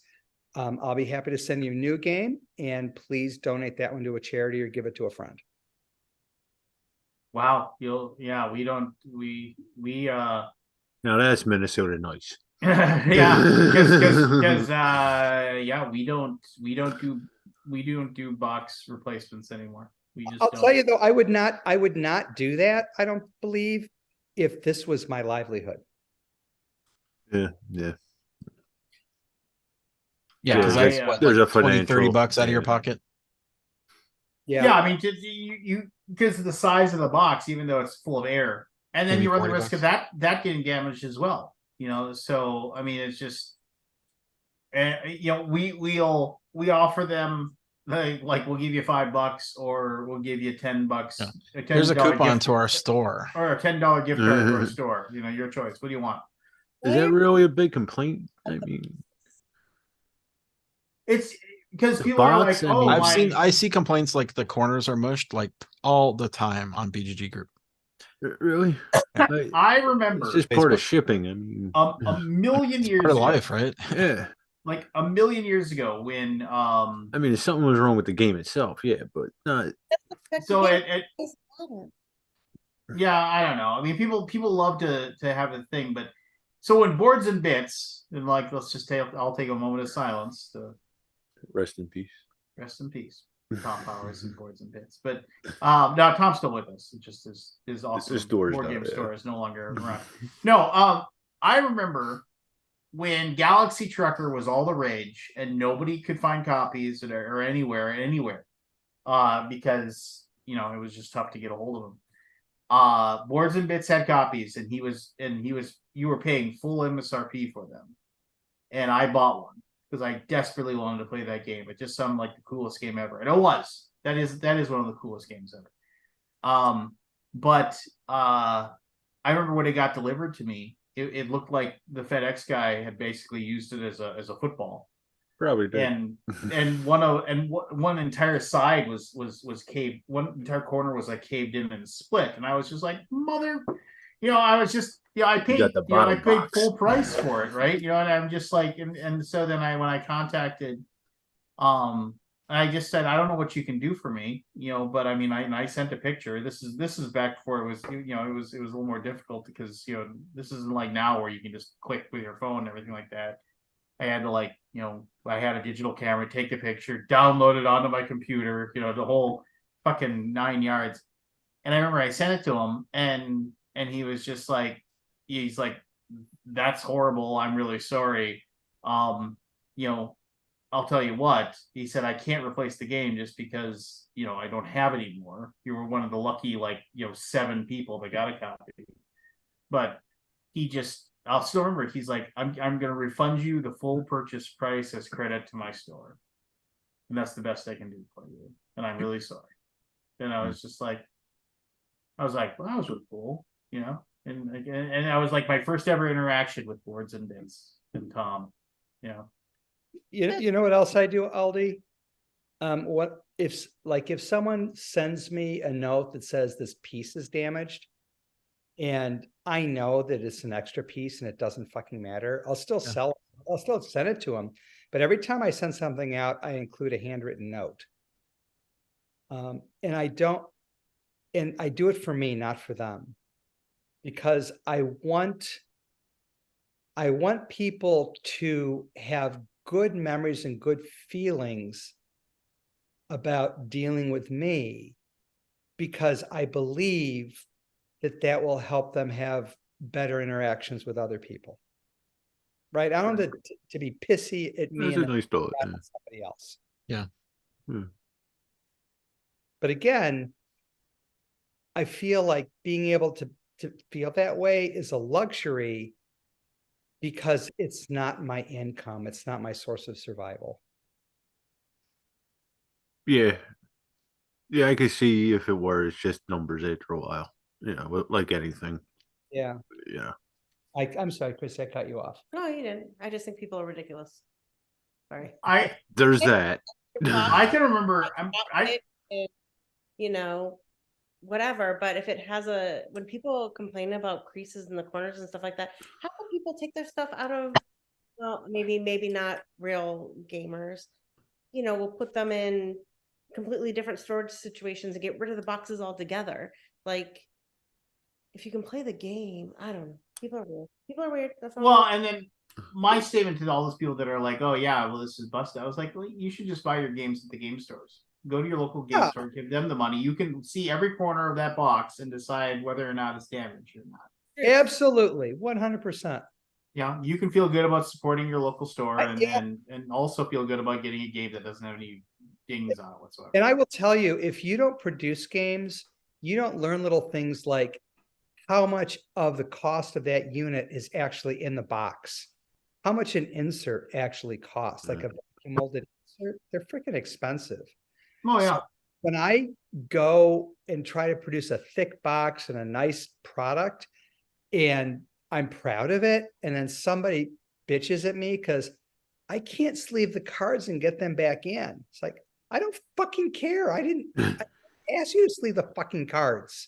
I'll be happy to send you a new game, and please donate that one to a charity or give it to a friend. Wow, we Now that's Minnesota nice. yeah, because we don't do box replacements anymore. We just I'll don't. tell you though, I would not do that. I don't believe, if this was my livelihood. Yeah. Yeah, Yeah, because there's that's a- what, there's like a 20, 30 financial- bucks out of your yeah. pocket. Yeah, I mean, just you because of the size of the box, even though it's full of air, and then Maybe you run the 40 risk of that getting damaged as well. So I mean, it's just, we offer them like we'll give you $5 or we'll give you $10. Yeah. A $10 Here's a coupon gift to our store. or a $10 gift card to our store. Your choice. What do you want? Is that really a big complaint? I mean, It's because The people are like, box, I "Oh, mean- I see complaints like the corners are mushed like all the time on BGG group. really? Like, I remember it's just part of Facebook. shipping. I mean, a million years Part of ago, life, right? yeah. like a million years ago when I mean, if something was wrong with the game itself, yeah, but not. so yeah, I don't know. I mean, people love to have a thing, but so when Boards and Bits, and like I'll take a moment of silence to Rest in peace. rest in peace, Tom Powers and Boards and Bits. But no, Tom's still with us. It just is awesome. His store's board not, game yeah. store is no longer around. No, I remember when Galaxy Trucker was all the rage and nobody could find copies or anywhere, because it was just tough to get a hold of them. Boards and Bits had copies, and you were paying full MSRP for them, and I bought one. because I desperately wanted to play that game. It just sounded like the coolest game ever, and it was. That is one of the coolest games ever. But I remember when it got delivered to me, it looked like the FedEx guy had basically used it as a football. Probably did. And one entire side was caved. One entire corner was like caved in and split. And I was just like, mother, I was just, I paid, got the I bottom paid box. full price for it, right? And I'm just like, and so then when I contacted, I just said, I don't know what you can do for me, but I mean, I sent a picture. This is back before it was, it was a little more difficult because, this isn't like now where you can just click with your phone and everything like that. I had to I had a digital camera, take the picture, download it onto my computer, the whole fucking 9 yards. And I remember I sent it to him and he was just like, he's like, that's horrible. I'm really sorry. I'll tell you what, he said, I can't replace the game just because, I don't have it anymore. You were one of the lucky, 7 people that got a copy. But I'll still remember, he's like, I'm going to refund you the full purchase price as credit to my store. And that's the best I can do for you. And I'm really sorry. And I was just like, well, that was really cool, And I was like my first ever interaction with Boards and Bits and Tom, You know what else I do, Aldi? What if someone sends me a note that says this piece is damaged, and I know that it's an extra piece and it doesn't fucking matter, I'll still sell it. I'll still send it to them. But every time I send something out, I include a handwritten note. And I do it for me, not for them, because I want people to have good memories and good feelings about dealing with me, because I believe that will help them have better interactions with other people. Right? I don't want to be pissy at me That's a nice thought. and somebody else. Yeah. But again, I feel like being able to feel that way is a luxury, because it's not my income. It's not my source of survival. Yeah. Yeah, I could see if it were, it's just numbers after a while. Like anything. Yeah. Yeah. I'm sorry, Chris, I cut you off. No, you didn't. I just think people are ridiculous. Sorry. There's that. I can remember. Whatever. But if it has when people complain about creases in the corners and stuff like that, how can people take their stuff out of? Well, maybe not real gamers. We'll put them in completely different storage situations and get rid of the boxes altogether. Like, if you can play the game, I don't know. People are weird. That's all. Well, and then my statement to all those people that are like, "Oh yeah, well this is busted." I was like, well, you should just buy your games at the game stores. Go to your local game store, give them the money. You can see every corner of that box and decide whether or not it's damaged or not. Absolutely, 100%. Yeah, you can feel good about supporting your local store and also feel good about getting a game that doesn't have any dings on it whatsoever. And I will tell you, if you don't produce games, you don't learn little things like how much of the cost of that unit is actually in the box, how much an insert actually costs. Like a molded insert, they're freaking expensive. Oh yeah. So when I go and try to produce a thick box and a nice product, and I'm proud of it, and then somebody bitches at me because I can't sleeve the cards and get them back in. It's like, I don't fucking care. I didn't ask you to sleeve the fucking cards.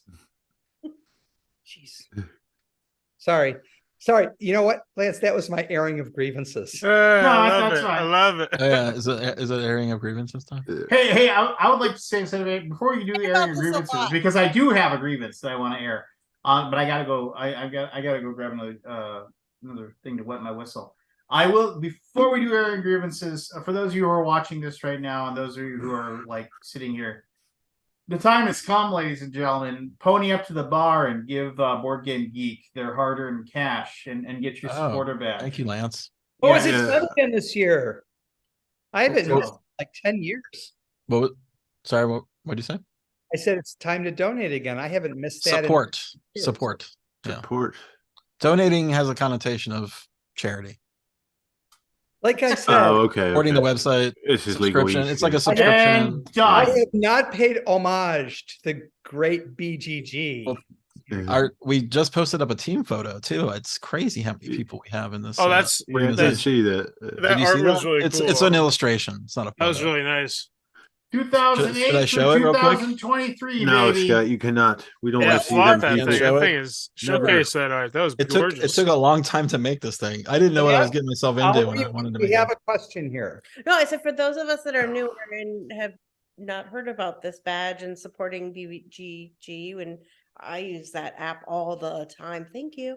Jeez. Sorry. You know what, Lance? That was my airing of grievances. I right. love it. Yeah, is it airing of grievances time? Hey, I would like to say something before you do airing of grievances, because I do have a grievance that I want to air. But I gotta go. I gotta go grab another thing to wet my whistle. I will, before we do airing grievances, for those of you who are watching this right now, and those of you who are sitting here, the time has come, ladies and gentlemen. Pony up to the bar and give Board Game Geek their hard-earned cash and get your supporter back. Thank you, Lance. What was it again this year? I haven't missed like 10 years. Sorry, what did you say? I said it's time to donate again. I haven't missed that. Support. Yeah. Support. Donating has a connotation of charity. Like I said, Oh, okay. Supporting the okay. website, This is subscription. legalese, It's like yeah. a subscription. And I done. have not paid homage to the great BGG. Well, Yeah. We just posted up a team photo too. It's crazy how many people we have in this. Oh, that's Yeah, I did organization. see that. Did that you art see was that? really It's cool. it's an illustration. It's not a That was photo. really nice. 2008 Should I through show it real quick? 2023, No, baby. Scott, you cannot. We don't Yeah, want to see flop them that Can't thing. people. show That it? thing is Never. showcase that art. That was It gorgeous. took a long time to make this thing. I didn't know what I was getting myself into when I wanted to We make have it. a question here. No, I said for those of us that are newer and have not heard about this badge and supporting BGG, and I use that app all the time. Thank you.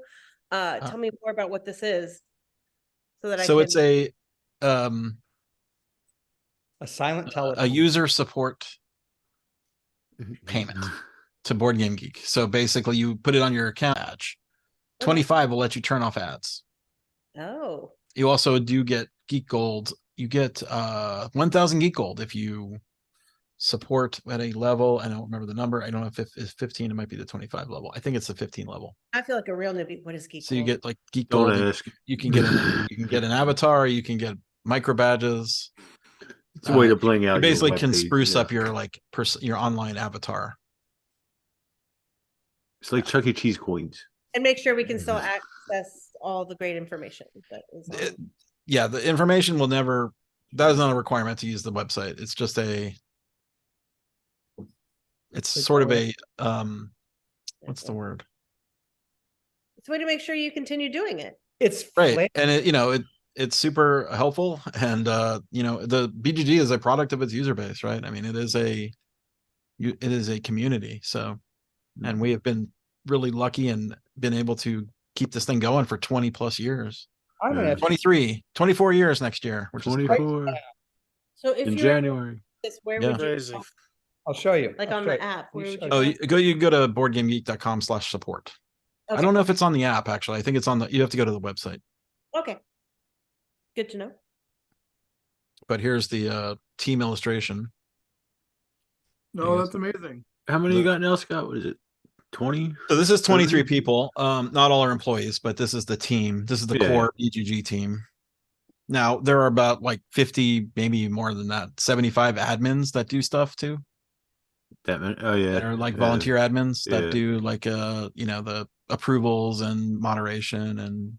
Tell me more about what this is, so that I So can. it's a silent a telephone. user support payment to Board Game Geek. So basically, you put it on your account badge. 25 will let you turn off ads. Oh, You also do get Geek Gold. You get 1,000 Geek Gold if you support at a level. I don't remember the number. I don't know if it's 15. It might be the 25 level. I think it's the 15 level. I feel like a real newbie. What is geek? So you Gold? get like Geek Don't Gold. ask. You can get an avatar. You can get micro badges. It's a way to bling out. You basically your can webpage, spruce yeah. up your your online avatar. It's like Chuck E. Cheese coins. And make sure we can still access all the great information that is on. Yeah, the information will never. That is not a requirement to use the website. It's just a. It's sort of a what's the word? It's a way to make sure you continue doing it. It's Right, and it's super helpful, and the BGG is a product of its user base, right? I mean, it is a community. So, and we have been really lucky and been able to keep this thing going for 20 plus years. I'm gonna have 24 years next year, which is 24 So if in you're January. this, where Yeah. would you Crazy. I'll show you. like I'll on show the you. app? Where would you Oh, go? you can go to boardgamegeek.com/support. I Okay. don't know if it's on the app, actually. I think it's you have to go to the website. Okay. Good to know. But here's the team illustration. No, that's amazing. How many you got now, Scott? What is it? 20? So this is 23 30? people. Not all are employees, but this is the team. This is the Yeah. core BGG team. Now there are about like 50, maybe more than that, 75 admins that do stuff too. That many? Oh, yeah. They're like volunteer admins that yeah. do like the approvals and moderation and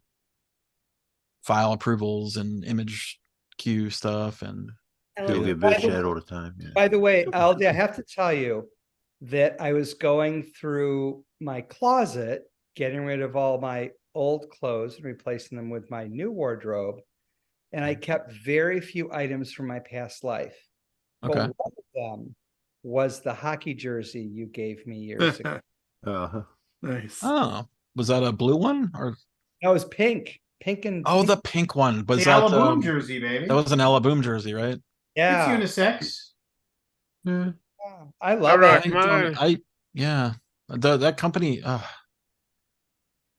file approvals and image queue stuff and People get By vid the- chat all the time. Yeah. By the way, Aldi, I have to tell you that I was going through my closet, getting rid of all my old clothes and replacing them with my new wardrobe. And I kept very few items from my past life. But Okay. one of them was the hockey jersey you gave me years ago. Uh-huh. Nice. Oh, was that a blue one or No, it was pink. Pink and oh pink. the pink one? Was The that Alaboom jersey, baby. that was an Alaboom jersey, right? Yeah. It's unisex. Yeah. I love rock it. mine. That company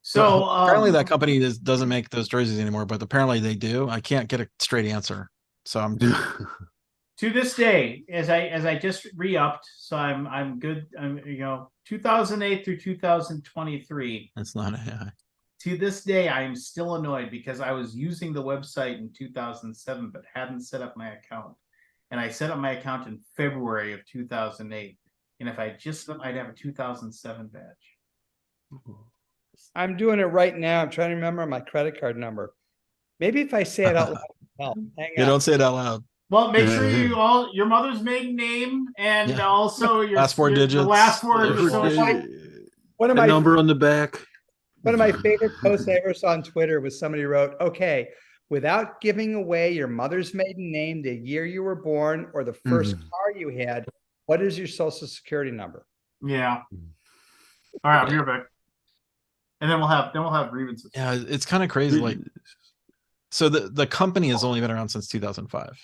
So apparently that company doesn't make those jerseys anymore, but apparently they do. I can't get a straight answer. So I'm to this day, as I just re-upped, so I'm good. I'm 2008 through 2023. it's not a To this day, I am still annoyed because I was using the website in 2007, but hadn't set up my account. And I set up my account in February of 2008. And if I just, I'd have a 2007 badge. I'm doing it right now. I'm trying to remember my credit card number. Maybe if I say it out loud, it'll help. Hang You on. don't say it out loud. Well, make sure your mother's maiden name and Yeah. also your Last four digits. the last word of Every your social. One of The my number on the back. One of my favorite posts I ever saw on Twitter was somebody wrote, okay, without giving away your mother's maiden name, the year you were born, or the first car you had, what is your social security number? Yeah. All right, I'll be right back. And then we'll have grievances. Yeah, it's kind of crazy. Like, so the company has only been around since 2005,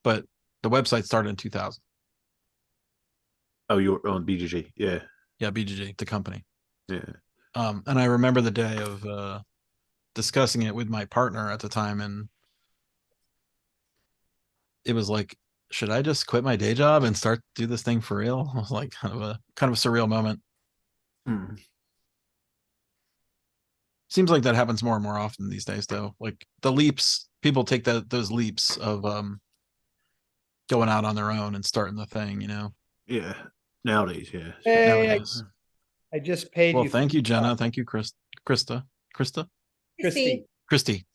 but the website started in 2000. Oh, you're on BGG. Yeah. Yeah, BGG, the company. Yeah. And I remember the day of discussing it with my partner at the time, and it was like, should I just quit my day job and start do this thing for real? It was like kind of a surreal moment. Seems like that happens more and more often these days, though. Like the leaps people take those leaps of going out on their own and starting the thing, you know. Yeah. Nowadays, yeah. Hey, Nowadays. I just paid Well, you. thank you, Jenna. Thank you, Krista. Christy. Christy.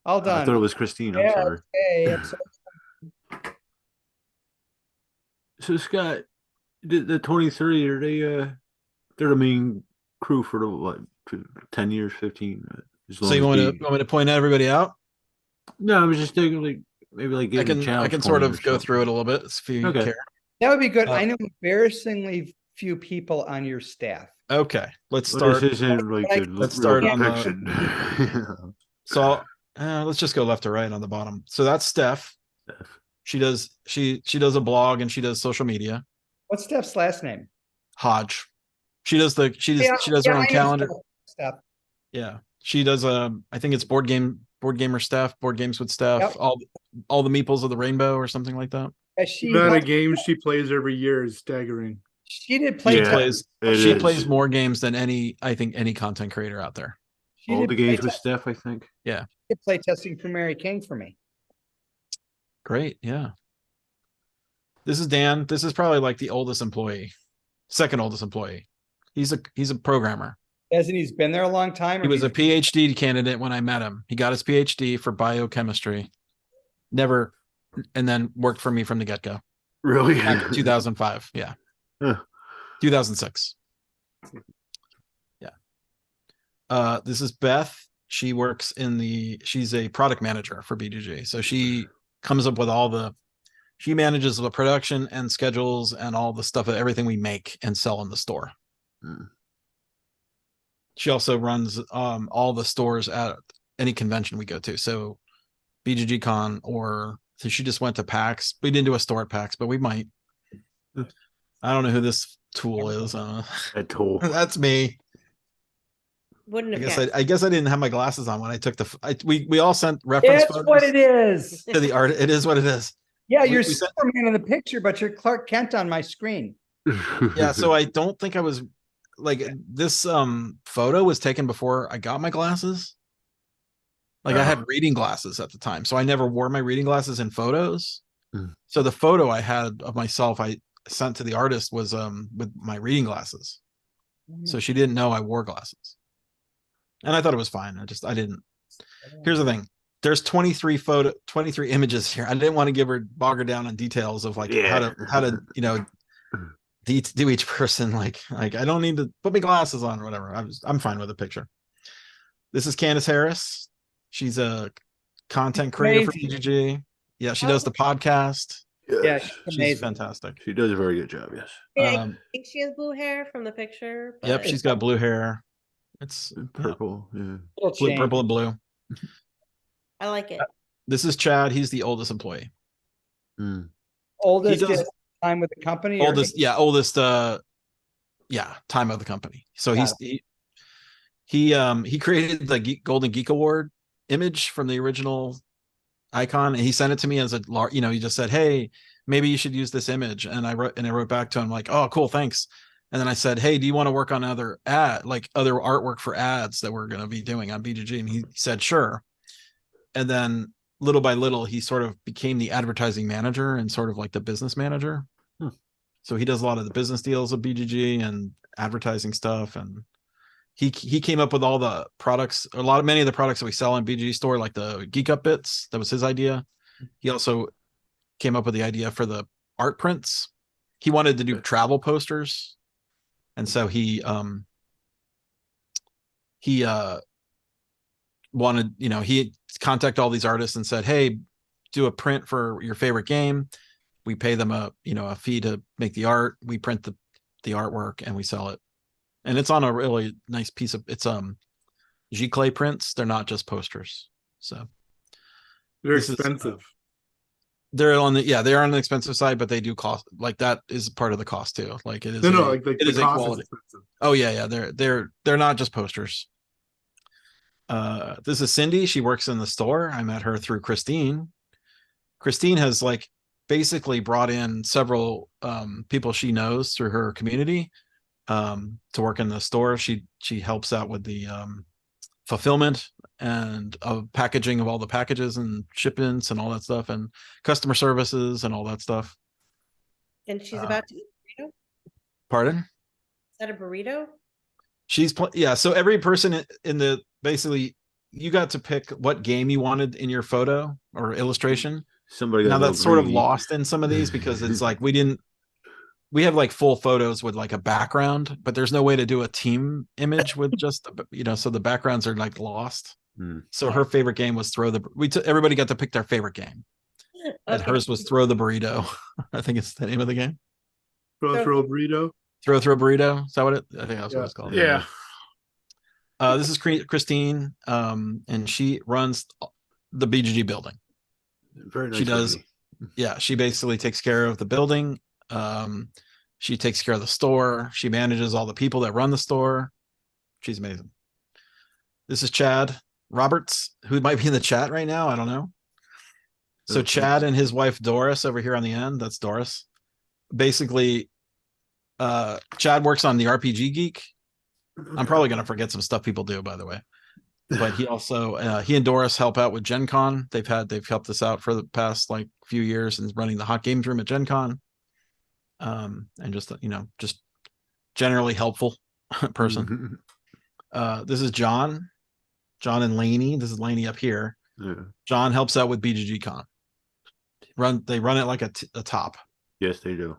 All I done. thought it was Christine. I'm Yeah, sorry. hey, I'm so- So Scott, the 23 are they're the main crew for the what 10 years, 15 as long So you as want me to point everybody out? No, I was just thinking like maybe like I getting can challenge sort coin or of go through it a something. little bit if you Okay. care. That would be good. Uh, I know embarrassingly few people on your staff. Okay, let's Well, start. this isn't like I- the Let's real start on the- depiction. So let's just go left to right on the bottom. So that's Steph. She does a blog and she does social media. What's Steph's last name? Hodge. She does her Yeah, own I know calendar. Steph. Yeah. She does I think it's board gamer Steph, board games with Steph, Yep. all the meeples of the rainbow or something like that. She The amount of helped- games she plays every year is staggering. She did play. Yeah. test. It She is. plays more games than any content creator out there. She All did the play games with test- Steph, I think. she did play testing for Mary King for me. Great. Yeah. This is Dan. This is probably like the oldest employee, second oldest employee. He's a programmer. Hasn't he's been there a long time? He or was a he's- PhD candidate when I met him. He got his PhD for biochemistry. Never, and then worked for me from the get-go. Really? Back in 2005. Yeah. Huh. 2006. Yeah. This is Beth. She works she's a product manager for BGG. So she comes up with she manages the production and schedules and all the stuff, everything we make and sell in the store. Mm. She also runs all the stores at any convention we go to. So BGG Con, so she just went to PAX. We didn't do a store at PAX, but we might. I don't know who this tool is. That tool. That's me. Wouldn't I have guess guessed. I guess I didn't have my glasses on when I took we all sent reference It's photos what it is. to the art. It is what it is. Yeah, We- you're we sent- Superman in the picture, but you're Clark Kent on my screen. Yeah, so I don't think I was like this photo was taken before I got my glasses. Like I had reading glasses at the time, so I never wore my reading glasses in photos. Mm. So the photo I had of myself I sent to the artist was with my reading glasses. So she didn't know I wore glasses. And I thought it was fine. I didn't. Here's the thing. There's 23 images here. I didn't want to bog her down on details of like how to do each person. Like I don't need to put my glasses on or whatever. I'm fine with the picture. This is Candace Harris. She's a content creator for Amazing. BGG. Yeah, she does the podcast. Yeah, Yes. she's She's amazing. fantastic. She does a very good job, yes. I think she has blue hair from the picture. Yep, but- she's got blue hair. It's Purple. Yeah. Little blue, change. purple and blue. I like it. This is Chad. He's the oldest employee. Mm. Oldest He does- is time with the company. or- Oldest time of the company. So Got he created the Golden Geek Award image from the original icon, and he sent it to me as he just said, hey, maybe you should use this image. And I wrote back to him like, oh, cool, thanks. And then I said, hey, do you want to work on other artwork for ads that we're going to be doing on BGG? And he said, sure. And then little by little, he sort of became the advertising manager and sort of like the business manager. So he does a lot of the business deals of BGG and advertising stuff. And he came up with all the products, many of the products that we sell in BGG store, like the Geek Up bits. That was his idea. He also came up with the idea for the art prints. He wanted to do travel posters. And so he wanted, he contacted all these artists and said, hey, do a print for your favorite game. We pay them a fee to make the art. We print the artwork and we sell it. And it's on a really nice piece of, it's Giclée prints. They're not just posters. So They're This is, expensive. they're on the expensive side, but they do cost, like that is part of the cost too. Like it is, Like it the is a cost quality. is expensive. Oh yeah. They're not just posters. This is Cindy. She works in the store. I met her through Christine. Christine has basically brought in several people she knows through her community to work in the store. She helps out with the fulfillment and packaging of all the packages and shipments and all that stuff, and customer services and all that stuff. And she's about to eat a burrito? Is Pardon? that a burrito? Yeah. So every person in the basically, you got to pick what game you wanted in your photo or illustration. Somebody got Now a little that's sort of greedy. lost in some of these because it's like we have like full photos with like a background, but there's no way to do a team image with just so the backgrounds are like lost. So her favorite game was everybody got to pick their favorite game. And Okay. hers was Throw the Burrito. I think it's the name of the game. Throw burrito. Throw Burrito. Is that what I think that's what it's called. Yeah. This is Christine, and she runs the BGG building. Very nice. She does. lady. Yeah, she basically takes care of the building. She takes care of the store. She manages all the people that run the store. She's amazing. This is Chad Roberts, who might be in the chat right now. I don't know. So Okay. Chad and his wife Doris over here on the end. That's Doris. Basically, Chad works on the RPG Geek. I'm probably going to forget some stuff people do, by the way. But he also he and Doris help out with Gen Con. They've helped us out for the past like few years and running the hot games room at Gen Con. And just generally helpful person. This is John and Laney. This is Laney up here. Yeah. John helps out with BGG Con. They run it like a top. Yes, they do.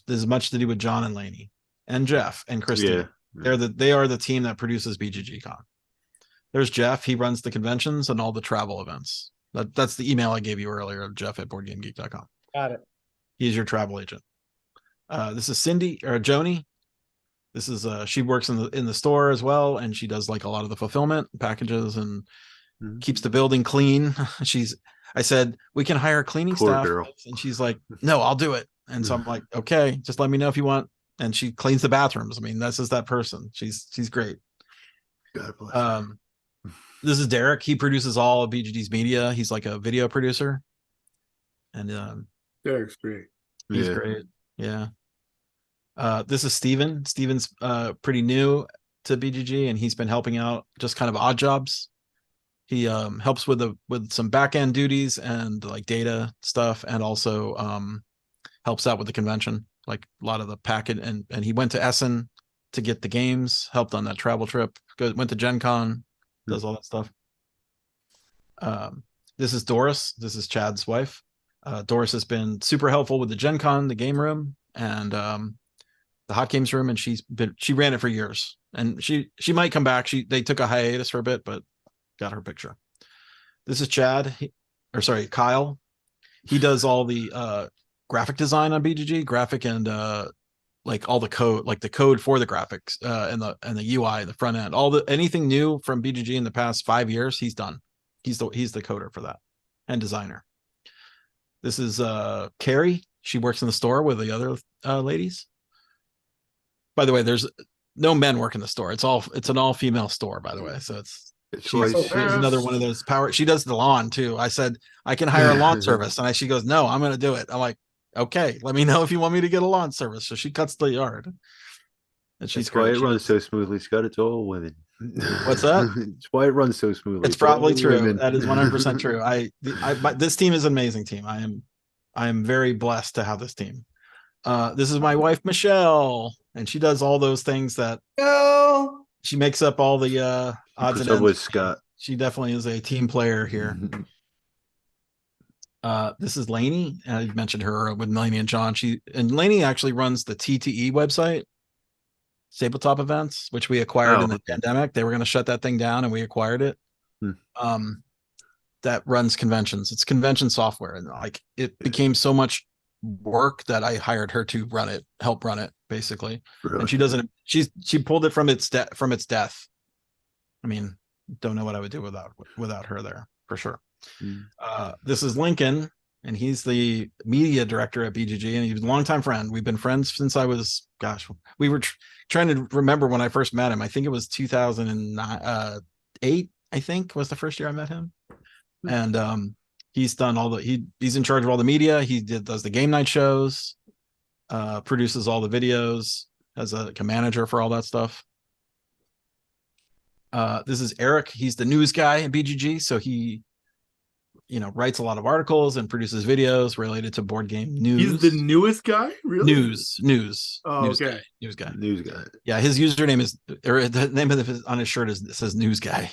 There's much to do with John and Laney and Jeff and Christine. Yeah. They are the team that produces BGG Con. There's Jeff. He runs the conventions and all the travel events. That's the email I gave you earlier of Jeff at BoardGameGeek.com. Got it. He's your travel agent. This is Cindy or Joni. This is she works in the store as well, and she does like a lot of the fulfillment packages and keeps the building clean. I said we can hire cleaning Poor staff, girl. and she's like, no, I'll do it. And so I'm like, okay, just let me know if you want. And she cleans the bathrooms. I mean, that's just that person. She's great. God bless her. This is Derek. He produces all of BGD's media. He's like a video producer, and Derek's great. he's Yeah. great. Yeah. This is Steven. Steven's pretty new to BGG, and he's been helping out just kind of odd jobs. He helps with some back end duties and like data stuff, and also helps out with the convention, like a lot of the packet. And he went to Essen to get the games, helped on that travel trip. Went to Gen Con, does all that stuff. This is Doris. This is Chad's wife. Doris has been super helpful with the Gen Con, the game room, and the hot games room, and she ran it for years, and she might come back. They took a hiatus for a bit, but got her picture. This is Chad, Kyle. He does all the graphic design on BGG, graphic and like all the code, like the code for the graphics and the UI, the front end, anything new from BGG in the past 5 years, he's done. He's the coder for that and designer. This is Carrie. She works in the store with the other ladies. By the way, there's no men work in the store. It's an all female store, by the way. So she's another one of those power. She does the lawn too. I said I can hire a lawn service, and she goes, "No, I'm going to do it." I'm like, "Okay, let me know if you want me to get a lawn service." So she cuts the yard, and she's That's why great. it runs so smoothly, Scott. It's all women. What's that? It's why it runs so smoothly. It's probably all true. women. That is 100% true. This team is an amazing team. I am very blessed to have this team. This is my wife Michelle, and she does all those things that she makes up all the odds and ends. With Scott. She definitely is a team player here. This is Lainey. I mentioned her with Lainey and John. Lainey actually runs the TTE website, tabletop events, which we acquired in the pandemic. They were going to shut that thing down, and we acquired it. That runs conventions. It's convention software, and like it became so much work that I hired her to help run it, basically. Really? And she doesn't. She pulled it from its death. I mean, don't know what I would do without her there for sure. This is Lincoln, and he's the media director at BGG, and he's a longtime friend. We've been friends since I was, we were trying to remember when I first met him. I think it was 2008. I think was the first year I met him, and he's done he's in charge of all the media. He does the game night shows, produces all the videos, as a manager for all that stuff. This is Eric. He's the news guy at BGG, so he, writes a lot of articles and produces videos related to board game news. He's the newest guy, really? News. Oh, news okay. guy. News guy. News guy. Yeah, his username is, or the name of on his shirt says news guy.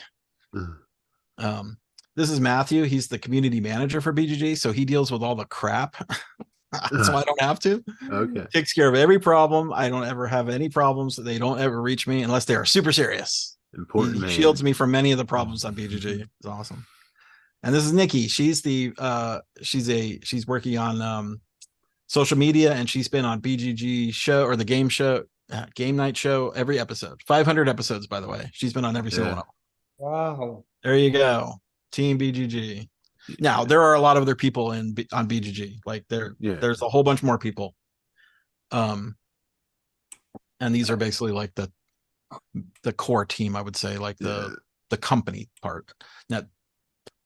This is Matthew. He's the community manager for BGG, so he deals with all the crap. So I don't have to. Okay. Takes care of every problem. I don't ever have any problems. They don't ever reach me unless they are super serious. Important He man. shields me from many of the problems on BGG. It's awesome. And this is Nikki. She's she's working on social media, and she's been on BGG show, or the game night show, every episode. 500 episodes, by the way. She's been on every single one of them. Wow. There you go. Team BGG. Now there are a lot of other people on BGG. Like there's a whole bunch more people. And these are basically like the core team, I would say, like the company part. Now,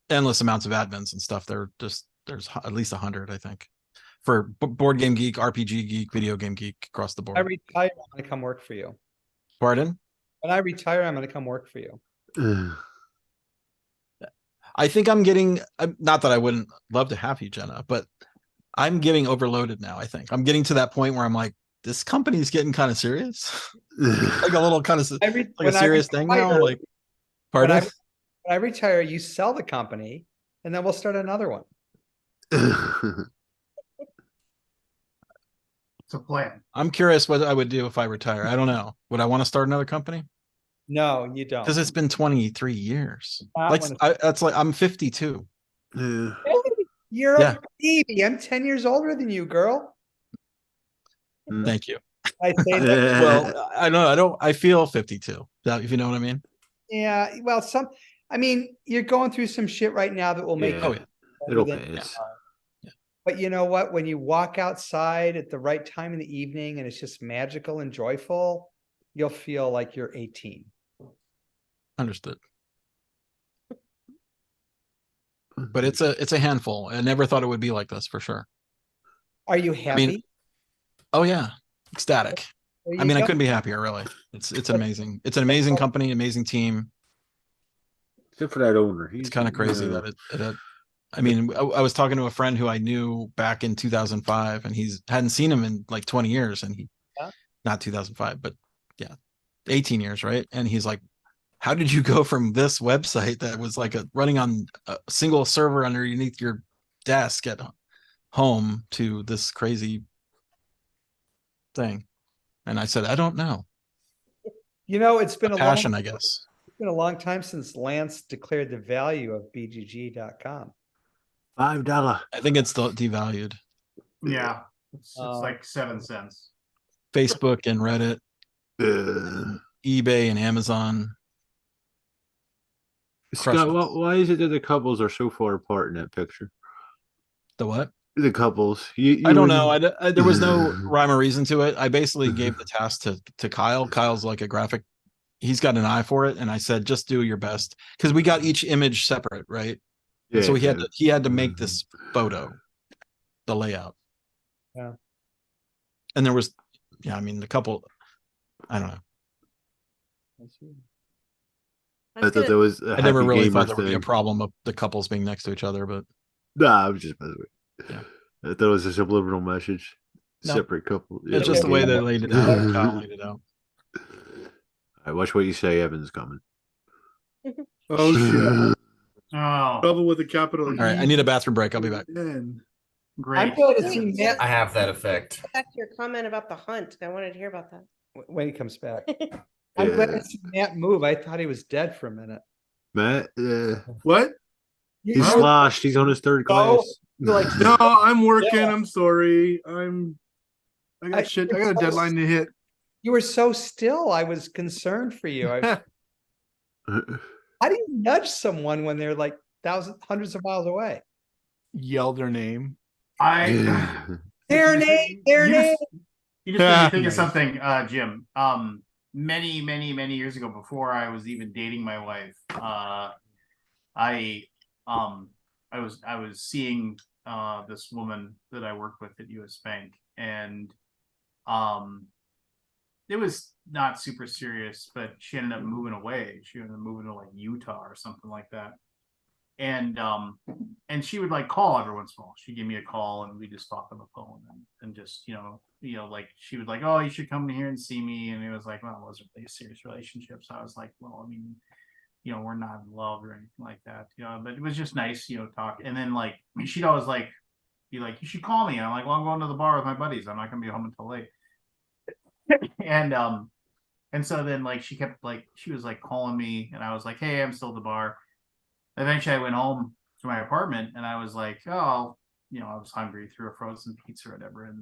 endless amounts of admins and stuff. There's at least 100, I think, for Board Game Geek, RPG Geek, Video Game Geek, across the board. I retire, I'm gonna come work for you. Pardon? When I retire, I'm gonna come work for you. I think I'm getting, not that I wouldn't love to have you, Jenna, but I'm getting overloaded now. I think I'm getting to that point where I'm like, this company's getting kind of serious. Like a little kind of like a serious thing now. Like, pardon? When I retire, you sell the company, and then we'll start another one. It's a plan. I'm curious what I would do if I retire. I don't know. Would I want to start another company? No, you don't. Because it's been 23 years. Not Like when that's like I'm 52. You're Yeah. a baby. I'm 10 years older than you, girl. Thank you. I say that. Well, I don't. I feel 52. If you know what I mean. Yeah. Well, I mean, you're going through some shit right now that will make Yeah. Oh yeah. It'll older than you pass. are. But you know what? When you walk outside at the right time in the evening and it's just magical and joyful, you'll feel like you're 18. Understood. But it's a handful. I never thought it would be like this, for sure. Are you happy? Oh yeah, ecstatic. There I you mean, I go. couldn't be happier, really. It's an amazing company, amazing team. Except for that owner. It's kind of crazy that I mean, I was talking to a friend who I knew back in 2005, and hadn't seen him in like 20 years, and not 2005, but yeah, 18 years, right? And he's like, how did you go from this website that was like running on a single server underneath your desk at home to this crazy thing? And I said, I don't know. You know, it's been Passion, I guess. It's been a long time since Lance declared the value of BGG.com. $5. I think it's still devalued. Yeah. It's like 7 cents. Facebook and Reddit, eBay and Amazon. Scott, why is it that the couples are so far apart in that picture? The what? The couples. I don't know. There was no rhyme or reason to it. I basically gave the task to Kyle. Kyle's like a graphic. He's got an eye for it. And I said, just do your best. Because we got each image separate, right? Yeah, so he had to make this photo, the layout. Yeah. And there was, I mean, the couple, I don't know. I thought there was. I never really thought there would be a problem of the couples being next to each other, but Nah, I was just messing with you. Yeah. I thought it was a subliminal message. No. Separate couple. it's just the way they laid it out. Kyle laid it out. All right, watch what you say. Evan's coming. Oh shit! Oh, Trouble with a capital. All right, I need a bathroom break. I'll be back. N. great. I'm glad to see Matt I have that effect. Back to your comment about the hunt. I wanted to hear about that. when he comes back. I'm glad to see Matt move. I thought he was dead for a minute. Matt, What? he's sloshed. He's on his third No. class. You're like, No, I'm working. Yeah. I'm sorry. I got shit. I got a deadline to hit. you were so still. I was concerned for you. How do you nudge someone when they're like hundreds of miles away? Yell their name. Their name, their name. You just made me think of something, Jim. Many years ago, before I was even dating my wife, I was seeing this woman that I worked with at US Bank, and it was not super serious, but she ended up moving away. She ended up moving to like Utah or something like that. And she would like call every once in a while. She'd give me a call and we just talk on the phone and just, like she would like, oh, you should come here and see me. And it was like, well, it wasn't really a serious relationship. So I was like, well, I mean, we're not in love or anything like that, but it was just nice, talk. And then like, she'd always like, be like, you should call me. And I'm like, well, I'm going to the bar with my buddies. I'm not going to be home until late. And so then like, she kept like, she was like calling me and I was like, hey, I'm still at the bar. Eventually I went home to my apartment and I was like, oh, I was hungry, threw a frozen pizza or whatever in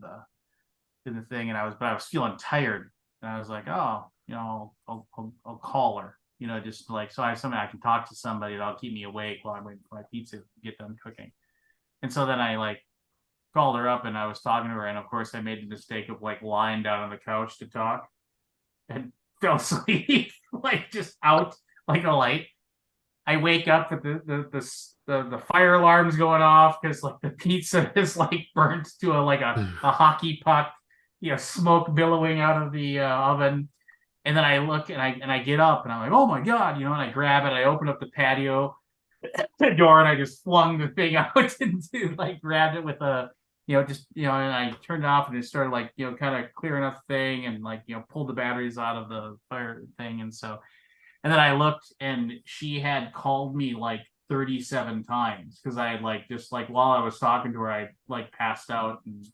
the thing. And I was feeling tired. And I was like, oh, I'll call her, just like, so I have something I can talk to somebody that'll keep me awake while I'm waiting for my pizza to get done cooking. And so then I like called her up and I was talking to her. And of course I made the mistake of like lying down on the couch to talk and fell asleep, like just out like a light. I wake up with the fire alarms going off because like the pizza is like burnt to a hockey puck, smoke billowing out of the oven. And then I look and I get up and I'm like, oh my God, and I grab it, I open up the patio door and I just flung the thing out into like grabbed it with a and I turned it off and it started like kind of clearing up the thing and like pulled the batteries out of the fire thing. And then I looked and she had called me like 37 times because I had like just like while I was talking to her, I like passed out and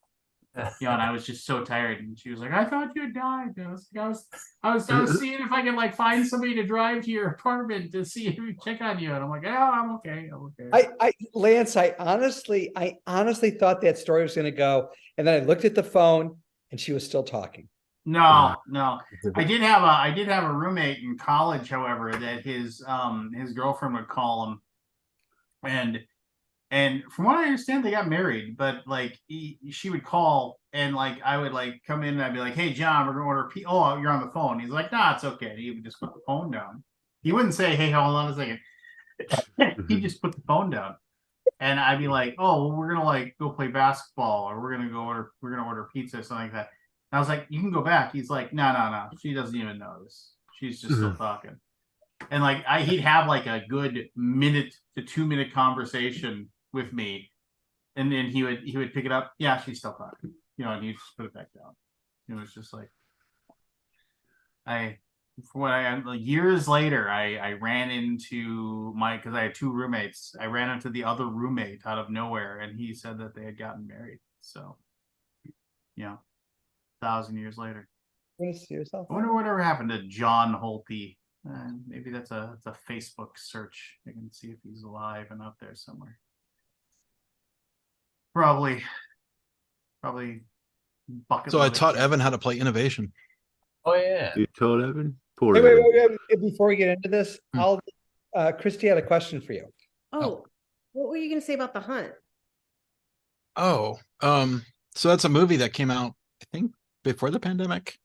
and I was just so tired. And she was like, I thought you had died. And I was seeing if I could like find somebody to drive to your apartment to see if we check on you. And I'm like, oh, I'm okay. Lance, I honestly thought that story was going to go. And then I looked at the phone and she was still talking. No. I did have a roommate in college, however, that his girlfriend would call him, and from what I understand, they got married. But like she would call, and like I would like come in and I'd be like, "Hey, John, we're gonna order pizza." Oh, you're on the phone. He's like, "Nah, it's okay." He would just put the phone down. He wouldn't say, "Hey, hold on a second." He just put the phone down, and I'd be like, "Oh, well, we're gonna like go play basketball, or we're gonna order pizza, or something like that." I was like, you can go back. He's like, no. She doesn't even notice. She's just still talking. And like he'd have like a good minute to 2 minute conversation with me. And then he would pick it up. Yeah, she's still talking. And he'd just put it back down. It was just like years later, I ran into because I had two roommates. I ran into the other roommate out of nowhere, and he said that they had gotten married. So 1,000 years later. You see yourself? I wonder whatever happened to John Holtby. Maybe that's a Facebook search. I can see if he's alive and out there somewhere. Probably bucket. So I taught Evan how to play Innovation. Oh yeah. You told Evan? Poor Wait, Evan. before we get into this, Christy had a question for you. Oh, what were you going to say about The Hunt? Oh, so that's a movie that came out, I think, before the pandemic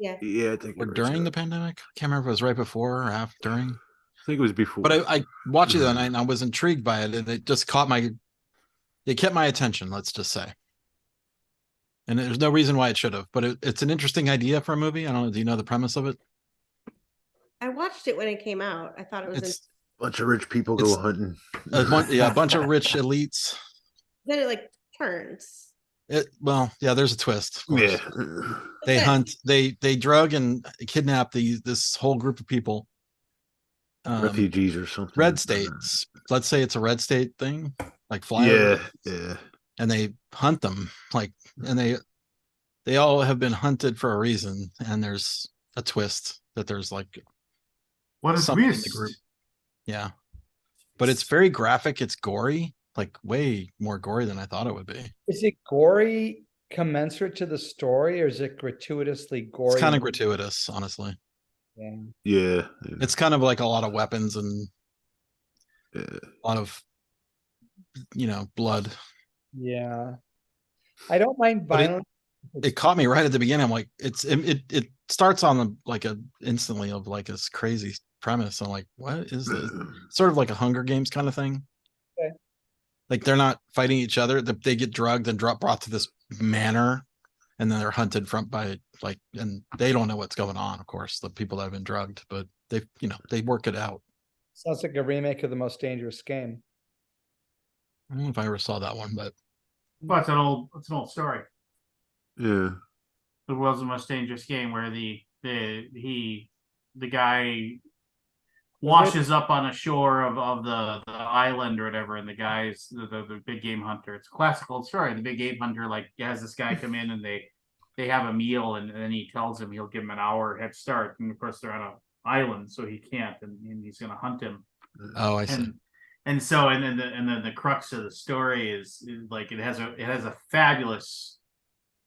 Yeah, I think or during the pandemic. I can't remember if it was right before or after during. I think it was before. But I watched it and I was intrigued by it, and it just kept my attention, let's just say. And there's no reason why it should have, but it's an interesting idea for a movie. I don't know. Do you know the premise of it? I watched it when it came out. I thought it was A bunch of rich people go hunting. a bunch of rich elites. then it like turns. There's a twist. Of course. Yeah. They hunt, they drug and kidnap this whole group of people. Refugees or something. Red states. Let's say it's a red state thing, like fly. Yeah. And they hunt them, and they all have been hunted for a reason. And there's a twist that there's like what is something in twist? the group. Yeah, but it's very graphic. It's gory, like way more gory than I thought it would be. Is it gory commensurate to the story, or is it gratuitously gory? It's kind of gratuitous, honestly. Yeah. It's kind of like a lot of weapons and a lot of blood. Yeah, I don't mind violence. It caught me right at the beginning. I'm like, it starts on instantly of like this crazy premise. I'm like, what is this? Sort of like a Hunger Games kind of thing. Okay. Like they're not fighting each other. They get drugged and brought to this manor, and then they're hunted by and they don't know what's going on. Of course, the people that have been drugged, but they work it out. Sounds like a remake of The Most Dangerous Game. I don't know if I ever saw that one, but Well, it's an old story. Yeah. The World's Most Dangerous Game, where the guy washes up on a shore of the island or whatever, and the guy's the big game hunter. It's a classical story. The big game hunter has this guy come in, and they have a meal, and then he tells him he'll give him an hour head start, and of course they're on an island, so he can't, and he's going to hunt him. oh, I see. And then the crux of the story is like it has a fabulous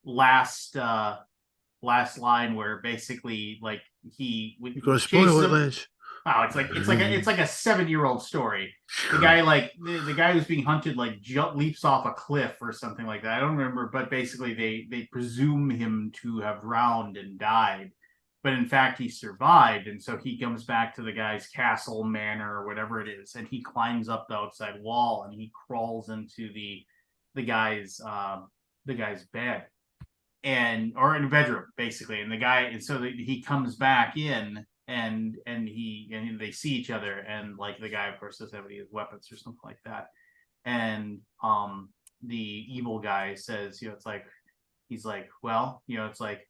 last line where basically like You're gonna spoil it, Lance. Oh, it's like a 7-year-old story. The guy who's being hunted leaps off a cliff or something like that. I don't remember, but basically they presume him to have drowned and died, but in fact he survived, and so he comes back to the guy's castle, manor, or whatever it is, and he climbs up the outside wall and he crawls into the guy's bed or in a bedroom basically, and so he comes back in. And they see each other, and like the guy of course doesn't have any weapons or something like that, and the evil guy says, it's like, he's like, well, it's like,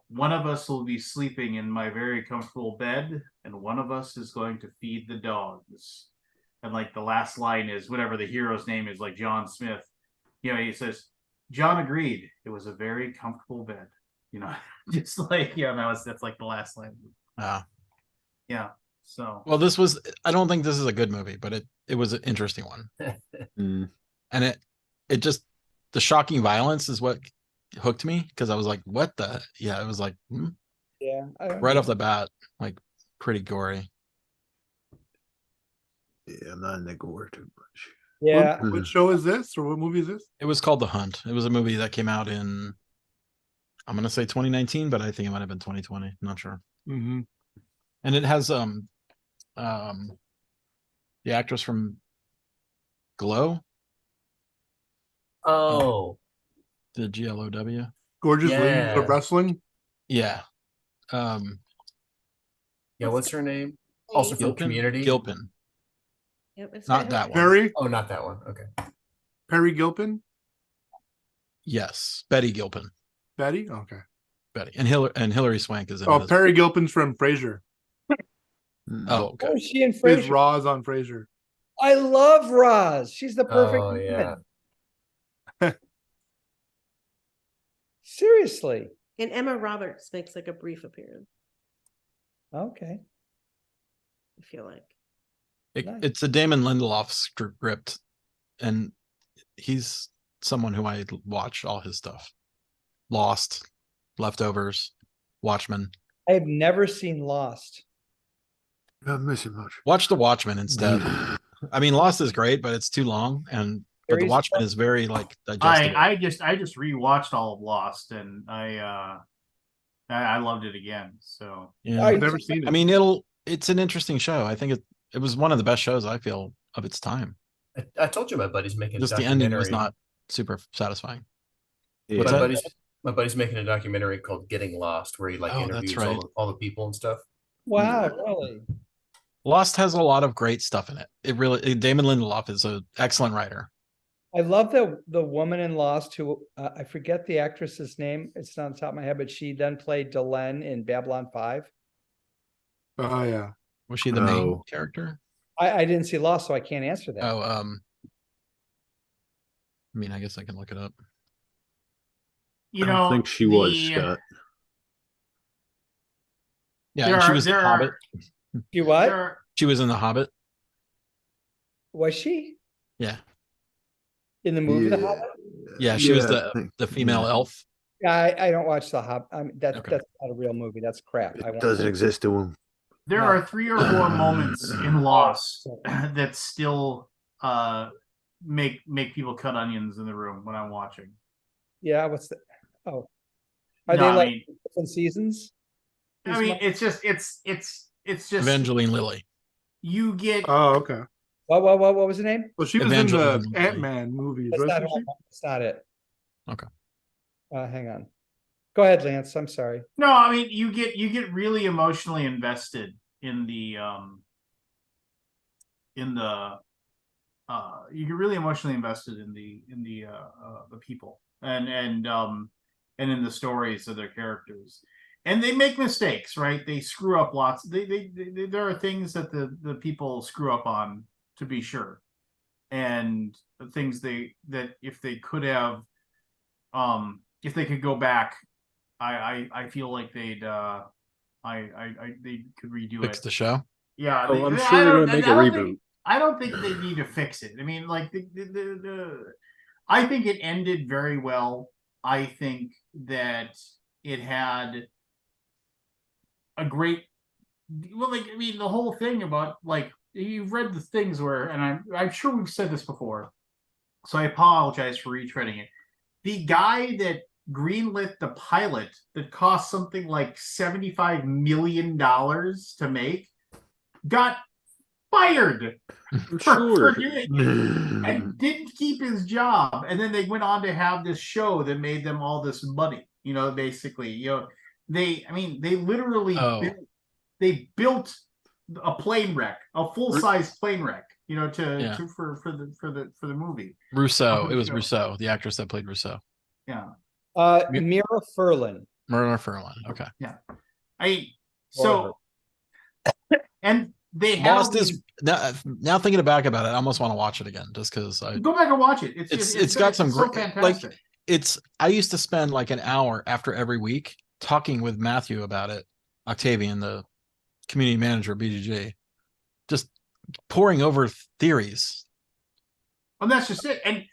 one of us will be sleeping in my very comfortable bed, and one of us is going to feed the dogs. And like the last line is whatever the hero's name is, like John Smith, he says, John agreed, it was a very comfortable bed, just like, that's like the last line. Yeah. So well, I don't think this is a good movie, but it was an interesting one. And it just, the shocking violence is what hooked me, because I was like, what the, it was like, Yeah. right off the bat, like pretty gory. Yeah, I'm not in the gore too much. Yeah. What show is this, or what movie is this? It was called The Hunt. It was a movie that came out in, I'm gonna say 2019, but I think it might have been 2020. I'm not sure. Mm-hmm. And it has the actress from Glow, Oh, the GLOW. Gorgeous Ladies Yeah. of Wrestling. Yeah. yeah. What's her name? Also from Community. Gilpin. Yep, it's Not got that her- one. Perry Not that one. Okay. Perry Gilpin. Yes, Betty Gilpin. Betty. Okay. Betty and Hillary Swank is in it. Oh, as Perry Gilpin's from Frasier. well. Oh, okay. Oh, is she in Is Frasier? Roz on Frasier. I love Roz. She's the perfect Oh, yeah. woman. Seriously. And Emma Roberts makes like a brief appearance, Okay. I feel like. Nice. It's a Damon Lindelof script, and he's someone who I watch all his stuff. Lost, Leftovers, Watchmen. I have never seen Lost. Not missing much. Watch The Watchmen instead. I mean, Lost is great, but it's too long, but The Very Watchmen is very digestible. I just rewatched all of Lost, and I loved it again. So Yeah. I've never seen it. I mean, it's an interesting show. I think it was one of the best shows I feel of its time. I told you my buddy's making Just a the documentary. ending was not super satisfying. Yeah. What's My that? buddy's making a documentary called Getting Lost, where he Oh, that's interviews right. all the people and stuff. Wow, really? Lost has a lot of great stuff in it. Damon Lindelof is an excellent writer. I love the woman in Lost who I forget the actress's name. It's not on top of my head, but she then played Delenn in Babylon 5. Oh yeah. Was she the main No. character? I didn't see Lost, so I can't answer that. Oh, I mean, I guess I can look it up. you I know, don't think she was, the- Scott. Yeah, There and she are- was in there Hobbit. are- You what? there are- She was in The Hobbit. Was she Yeah, in the movie The Hobbit? yeah, she was I think- the female elf. Yeah, I don't watch The Hobbit. That's Okay. that's not a real movie. That's crap. It doesn't exist to him. There No. are 3 or 4 moments in Lost that still make people cut onions in the room when I'm watching. Yeah, what's the? Oh, are No, they I like mean- different seasons? I mean, it's just Evangeline Lilly. you get Oh okay. What was the name? Well, she was Evangeline in the Lilly. Ant-Man movies, That's not, wasn't she? that's not it. Okay. Hang on. Go ahead, Lance. I'm sorry. No, I mean you get really emotionally invested in the you get really emotionally invested in the people and in the stories of their characters. And they make mistakes, right? They screw up lots. They there are things that the people screw up on, to be sure. And things that if they could have if they could go back, I feel like they could redo Fix it. the show. Yeah, Oh, I'm sure they're gonna make a reboot. I don't think they need to fix it. I mean, like I think it ended very well. I think that it had a great, well, like I mean, the whole thing about like you've read the things where, and I'm sure we've said this before, so I apologize for retreading it. The guy that greenlit the pilot that cost something like $75 million to make got fired I'm for sure. doing it and didn't keep his job. And then they went on to have this show that made them all this money. You know, basically, you know, they literally built a plane wreck, a full size plane wreck. You know, for the movie. Rousseau. It was Rousseau, the actress that played Rousseau. Yeah. Mira Furlan. Myrna Furlan. Okay. Yeah. And they Lost is now thinking back about it, I almost want to watch it again just because I go back and watch it. It's got some so great fantastic. like I used to spend like an hour after every week talking with Matthew about it, Octavian, the community manager of BGG, just pouring over theories. And that's just it. And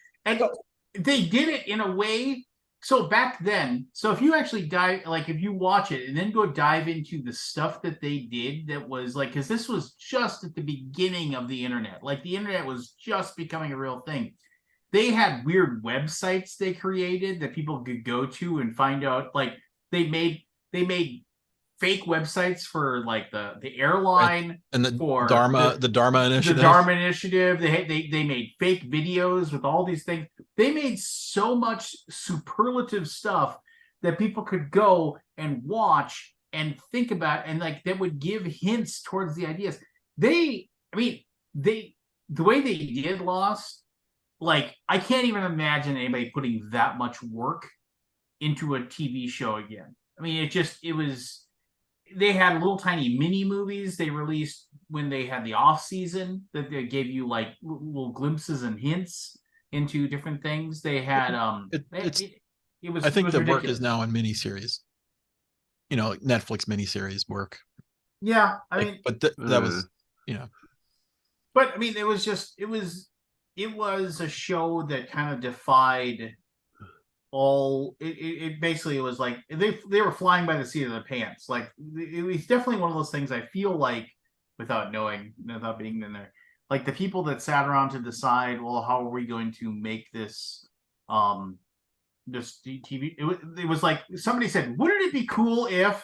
they did it in a way. So back then, so if you actually if you watch it and then go dive into the stuff that they did, that was like, because this was just at the beginning of the internet. Like the internet was just becoming a real thing. They had weird websites they created that people could go to and find out. Like they made fake websites for like the airline and the for Dharma initiative. The Dharma initiative. They made fake videos with all these things. They made so much superlative stuff that people could go and watch and think about, and like that would give hints towards the ideas. The way they did Lost, like I can't even imagine anybody putting that much work into a TV show again. I mean, it was. They had little tiny mini movies they released when they had the off season that they gave you like little glimpses and hints into different things. They had it was. I think it was the ridiculous. work is now in miniseries. You know, like Netflix miniseries work. Yeah, I mean, but that was, you know. But I mean, it was a show that kind of defied all. It basically was like they were flying by the seat of their pants. Like it was definitely one of those things. I feel like without being in there, like the people that sat around to decide, well, how are we going to make this this TV? It was like somebody said, wouldn't it be cool if?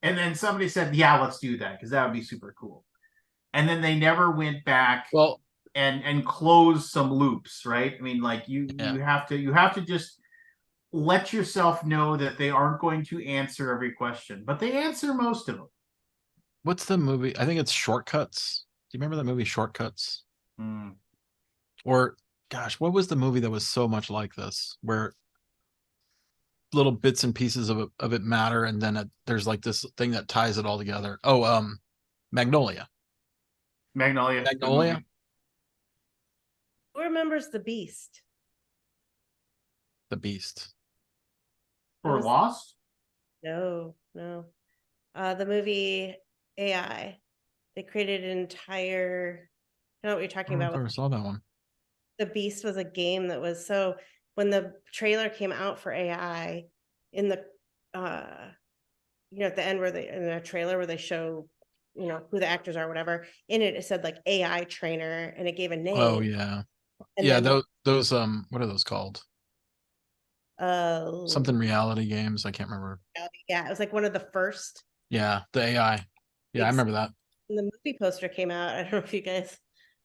And then somebody said, yeah, let's do that because that would be super cool. And then they never went back. Well. And close some loops, right? I mean, like you have to just let yourself know that they aren't going to answer every question, but they answer most of them. What's the movie? I think it's Shortcuts. Do you remember that movie Shortcuts? Or gosh, what was the movie that was so much like this, where little bits and pieces of it matter, and then there's like this thing that ties it all together? Oh, Magnolia. Who remembers The Beast? The Beast. Or Lost? No. The movie AI. They created an entire. I know what you're talking about. I never saw that one. The Beast was a game that was so. When the trailer came out for AI, in the, at the end in a trailer where they show, who the actors are, whatever. In it said like AI trainer, and it gave a name. Oh yeah. And yeah, those what are those called? Oh, something reality games. I can't remember. Yeah, it was like one of the first. Yeah, the AI. Yeah, I remember that. When the movie poster came out, I don't know if you guys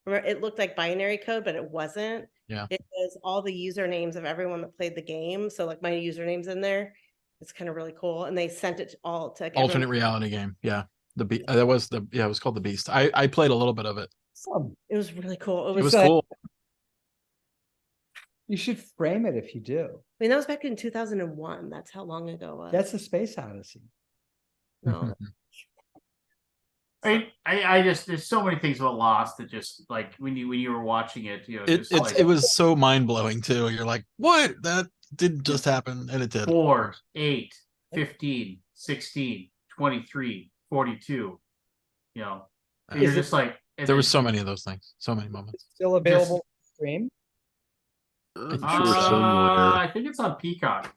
remember, it looked like binary code, but it wasn't. Yeah. It was all the usernames of everyone that played the game. So like my username's in there. It's kind of really cool. And they sent it all to like, everyone. Alternate reality game. Yeah. That was it was called The Beast. I played a little bit of it. It was really cool. It was like- cool. You should frame it if you do. I mean, that was back in 2001. That's how long ago it was. That's the Space Odyssey. No. I just there's so many things about Lost that just like when you were watching it, It was so mind blowing too. You're like, what? That did just happen, and it did. 4, 8, 15, 16, 23, 42. You know, and you're Is it- just like There was so many of those things, so many moments. It's still available to stream. I'm Uh, sure somewhere. I think it's on Peacock.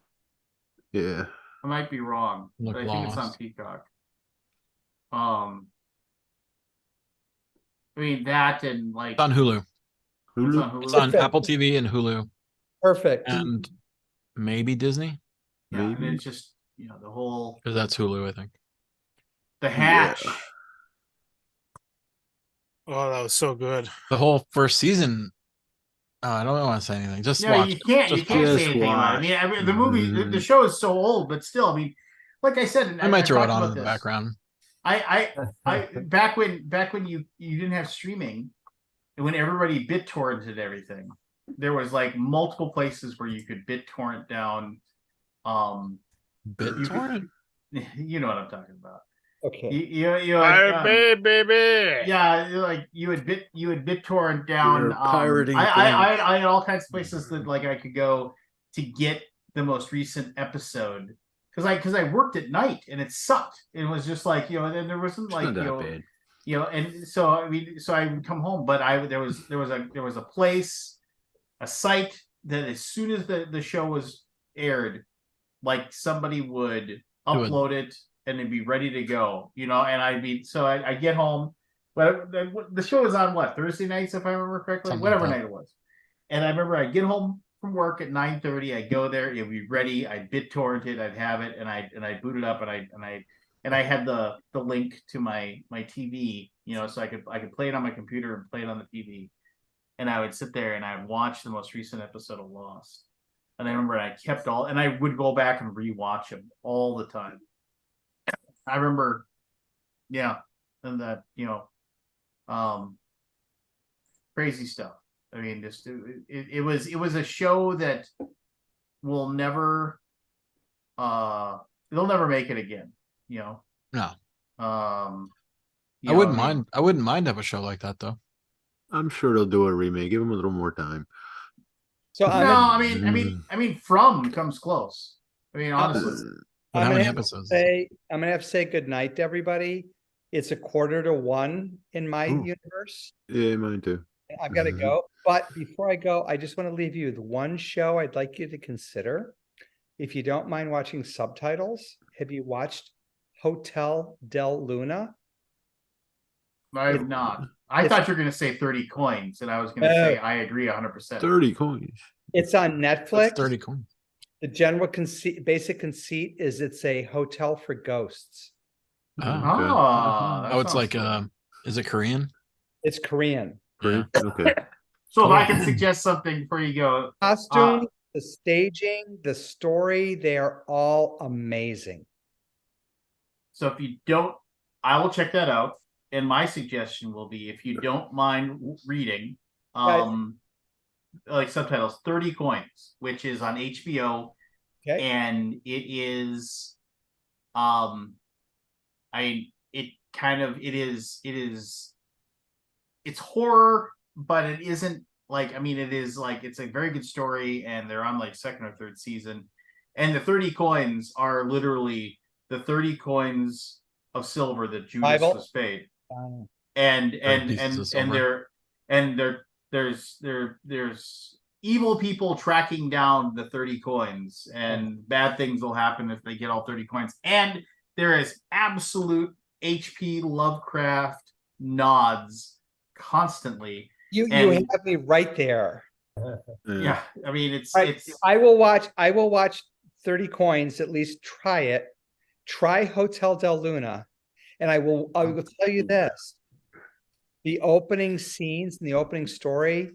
Yeah. I might be wrong, Look but I think it's on lost. Peacock. I mean that and like It's on Hulu. it's Hulu? on Hulu. It's on Perfect. Apple TV and Hulu Perfect. and maybe Disney, Yeah, and Maybe. it's just the whole because that's Hulu, I think. the hatch. Yeah. Oh, that was so good. The whole first season. I don't want to say anything. Just No, watch. you can't. You Just can't just say anything about it. I mean, the movie, the Mhm. show is so old, but still, I mean, like I said, and I might throw it talked on in about the this. background. I back when you didn't have streaming, and when everybody BitTorrented everything, there was like multiple places where you could BitTorrent down. BitTorrent. You know what I'm talking about. Okay. Baby. Yeah, like you would BitTorrent down. You're pirating I had all kinds of places that like I could go to get the most recent episode because I worked at night and it sucked. It was just like and then there wasn't It's like not that bad. and so I mean, so I would come home, but there was a place, a site that as soon as the show was aired, like somebody would upload it and it'd be ready to go, and I get home, but the show was on Thursday nights, if I remember correctly, Something whatever like that. night it was. And I remember I'd get home from work at 9:30, I'd go there, it'd be ready, I'd BitTorrent it, I'd have it, and I'd boot it up, and I had the link to my TV, so I could play it on my computer and play it on the TV. And I would sit there and I'd watch the most recent episode of Lost. And I remember I kept and I would go back and rewatch them all the time. I remember, and that, crazy stuff. I mean, just it was a show that will never, they'll never make it again. No. I I wouldn't mind. I wouldn't mind have a show like that though. I'm sure they'll do a remake. Give them a little more time. So No, I'm I mean, From comes close. I mean, honestly. But I'm how gonna many have to episodes? I'm gonna have to say good night to everybody. It's 1:45 in my Ooh. universe. Yeah, mine too. I've got to go. But before I go, I just want to leave you with one show I'd like you to consider. If you don't mind watching subtitles, have you watched Hotel Del Luna? I'm not. I thought you were going to say 30 coins, and I was going to say I agree 100%. 30 coins. It's on That's Netflix. 30 coins. The general basic conceit is it's a hotel for ghosts. Oh, that oh, it's sounds like good. is it Korean? It's Korean. Great. Okay. So if I can suggest something before you go, Costume, the staging, the story, they are all amazing. so if you don't, I will check that out. And my suggestion will be, if you don't mind reading, like subtitles, 30 coins, which is on HBO, Okay. and it is, it's horror, but it isn't like, I mean, it is like, it's a very good story, and they're on like second or third season, and the 30 coins are literally the 30 coins of silver that Judas Bible? was paid. Um, There's evil people tracking down the 30 coins, and bad things will happen if they get all 30 coins. And there is absolute HP Lovecraft nods constantly. you And- have me right there. Yeah, I mean, it's I will watch 30 coins, at least try it. Try Hotel Del Luna. And I will tell you this. The opening scenes and the opening story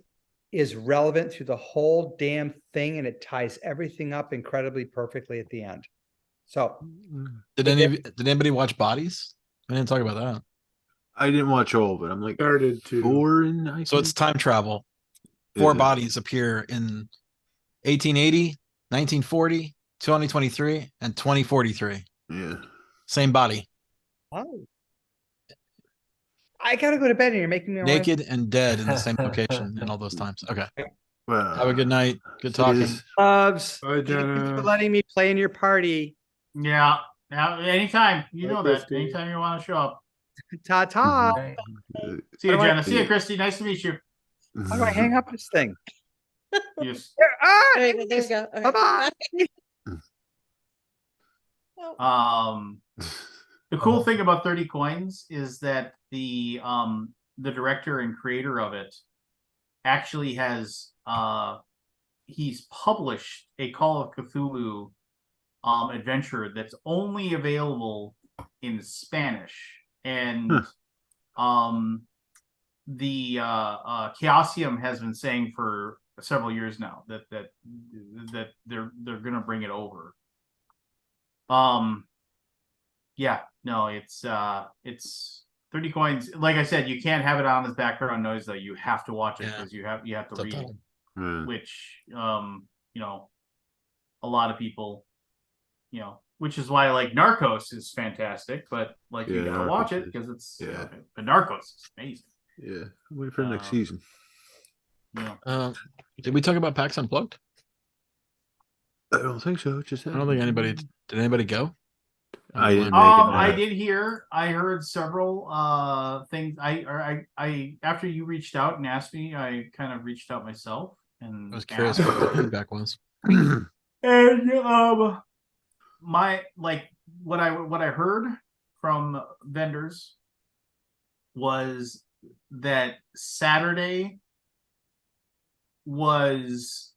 is relevant through the whole damn thing, and it ties everything up incredibly perfectly at the end. So Did anybody watch Bodies? I didn't talk about that. I didn't watch all of it. I'm like Started to. 4 in. I So it's think? time travel. 4 Yeah. bodies appear in 1880, 1940, 2023, and 2043. Yeah. Same body, oh. I gotta go to bed and you're making me wanna- naked and dead in the same location in all those times. Okay. Well, Have a good night. Good it talking. is. Loves. Bye, Thank you Jenna. for letting me play in your party. Yeah. Now, anytime. You Bye, know that. Christy. Anytime you want to show up. Ta ta. Right. See you, How do I- Jenna. See you, Christy. Nice to meet you. How do I hang up this thing? Yes. There you go. Okay. Bye-bye. The cool thing about 30 coins is that the director and creator of it actually has he's published a Call of Cthulhu adventure that's only available in Spanish, and the Chaosium has been saying for several years now that they're gonna bring it over. Yeah, no, it's 30 coins. Like I said, you can't have it on as background noise though. You have to watch it Yeah. because you have to read it, Subtitle. Yeah. which you know, a lot of people, which is why like Narcos is fantastic, but like you Yeah, gotta watch Narcos it is- because it's yeah. but Narcos is amazing. Yeah. Wait for the next Um, season. Did we talk about PAX Unplugged? I don't think so. Just I don't think anybody did. Anybody go? I didn't blind. make it. I back. did hear. I heard I after you reached out and asked me, I kind of reached out myself and I was curious asked. what the feedback was. And my what I heard from vendors was that Saturday was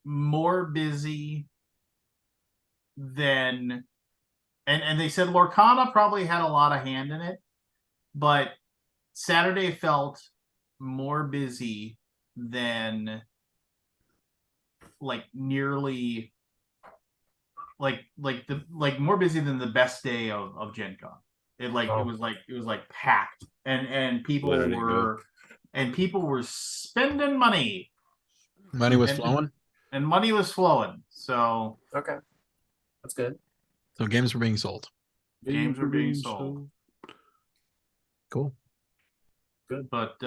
more busy than and they said Lorcana probably had a lot of hand in it, but Saturday felt more busy than nearly more busy than the best day of Gen Con. It was packed and people Let it go. were spending money Money was And- flowing, and money was flowing. So Okay. That's good. so games were being sold. games were being sold. Cool. But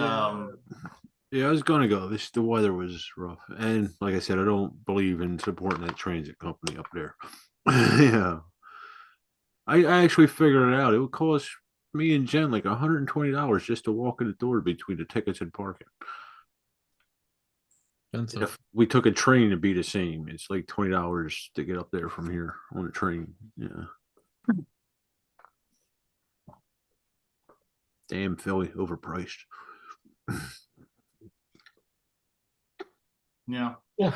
Yeah, I was gonna go. The weather was rough, and like I said, I don't believe in supporting that transit company up there. Yeah, I actually figured it out. It would cost me and Jen like $120 just to walk in the door between the tickets and parking. Expensive. If we took a train, it'd be the same. It's like $20 to get up there from here on a train. Yeah. Damn Philly, overpriced. yeah. Yeah.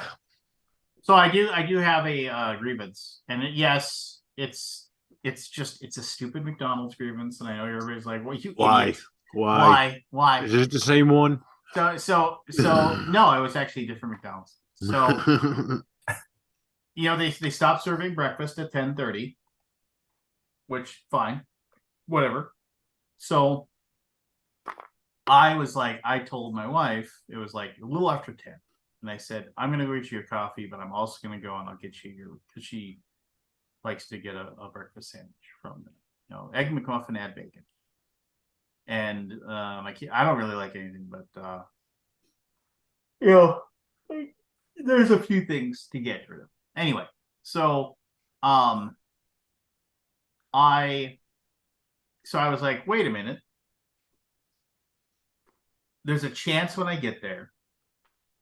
So I do have a grievance, and it's a stupid McDonald's grievance, and I know everybody's like, "Well, you Why? idiot. Why? Why?" Is it the same one? So no, it was actually a different McDonald's. So they stopped serving breakfast at 10:30, which fine, whatever. So I told my wife it was like a little after 10, and I said I'm gonna go get you a coffee, but I'm also gonna go and I'll get you your because she likes to get a breakfast sandwich from Egg McMuffin, add bacon. And I don't really like anything, but there's a few things to get rid of. Anyway, so I was like, wait a minute. There's a chance when I get there,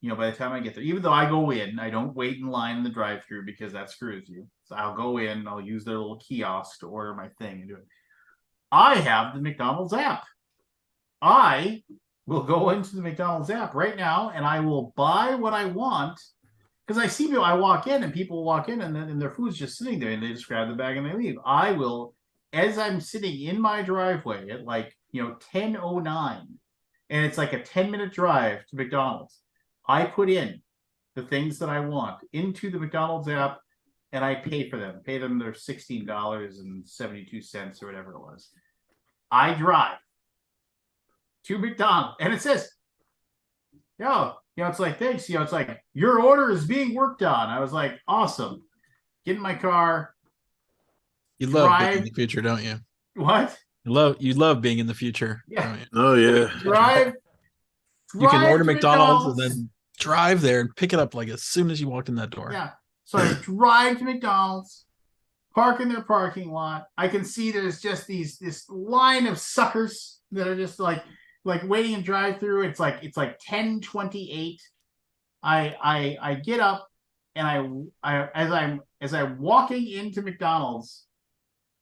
by the time I get there, even though I go in, I don't wait in line in the drive-thru because that screws you. So I'll go in, I'll use their little kiosk to order my thing and do it. I have the McDonald's app. I will go into the McDonald's app right now and I will buy what I want because I see people. I walk in and people walk in and their food's just sitting there and they just grab the bag and they leave. I will, as I'm sitting in my driveway at 10:09, and it's like a 10-minute drive to McDonald's. I put in the things that I want into the McDonald's app. and I pay for them. Pay them their $16.72 or whatever it was. I drive to McDonald's, and it says, "Yo, it's like thanks. It's like your order is being worked on." I was like, "Awesome." Get in my car. You love being in Drive. the future, don't you? What? You love being in the future. Yeah. Don't you? Oh yeah. Drive. You can drive order to McDonald's and then drive there and pick it up like as soon as you walked in that door. Yeah. So I drive to McDonald's, park in their parking lot. I can see there's just this line of suckers that are just like waiting in drive through. It's like 10:28. I get up and as I'm walking into McDonald's,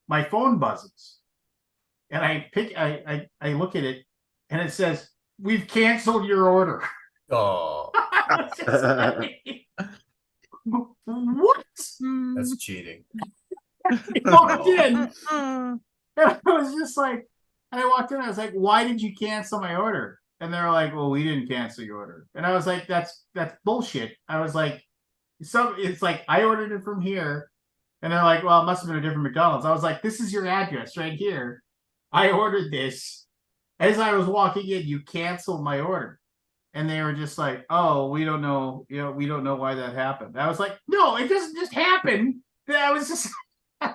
my phone buzzes. And I look at it and it says, "We've canceled your order." Oh, What? that's cheating. I walked in and I was just like, and I walked in, I was like, "Why did you cancel my order?" And they're like, "Well, we didn't cancel your order." And I was like, that's bullshit. I was like, it's like I ordered it from here. And they're like, "Well, it must have been a different McDonald's." I was like, "This is your address right here. I ordered this." As I was walking in, you canceled my order. And they were just like, "Oh, we don't know. We don't know why that happened." I was like, "No, it doesn't just happen." I was just,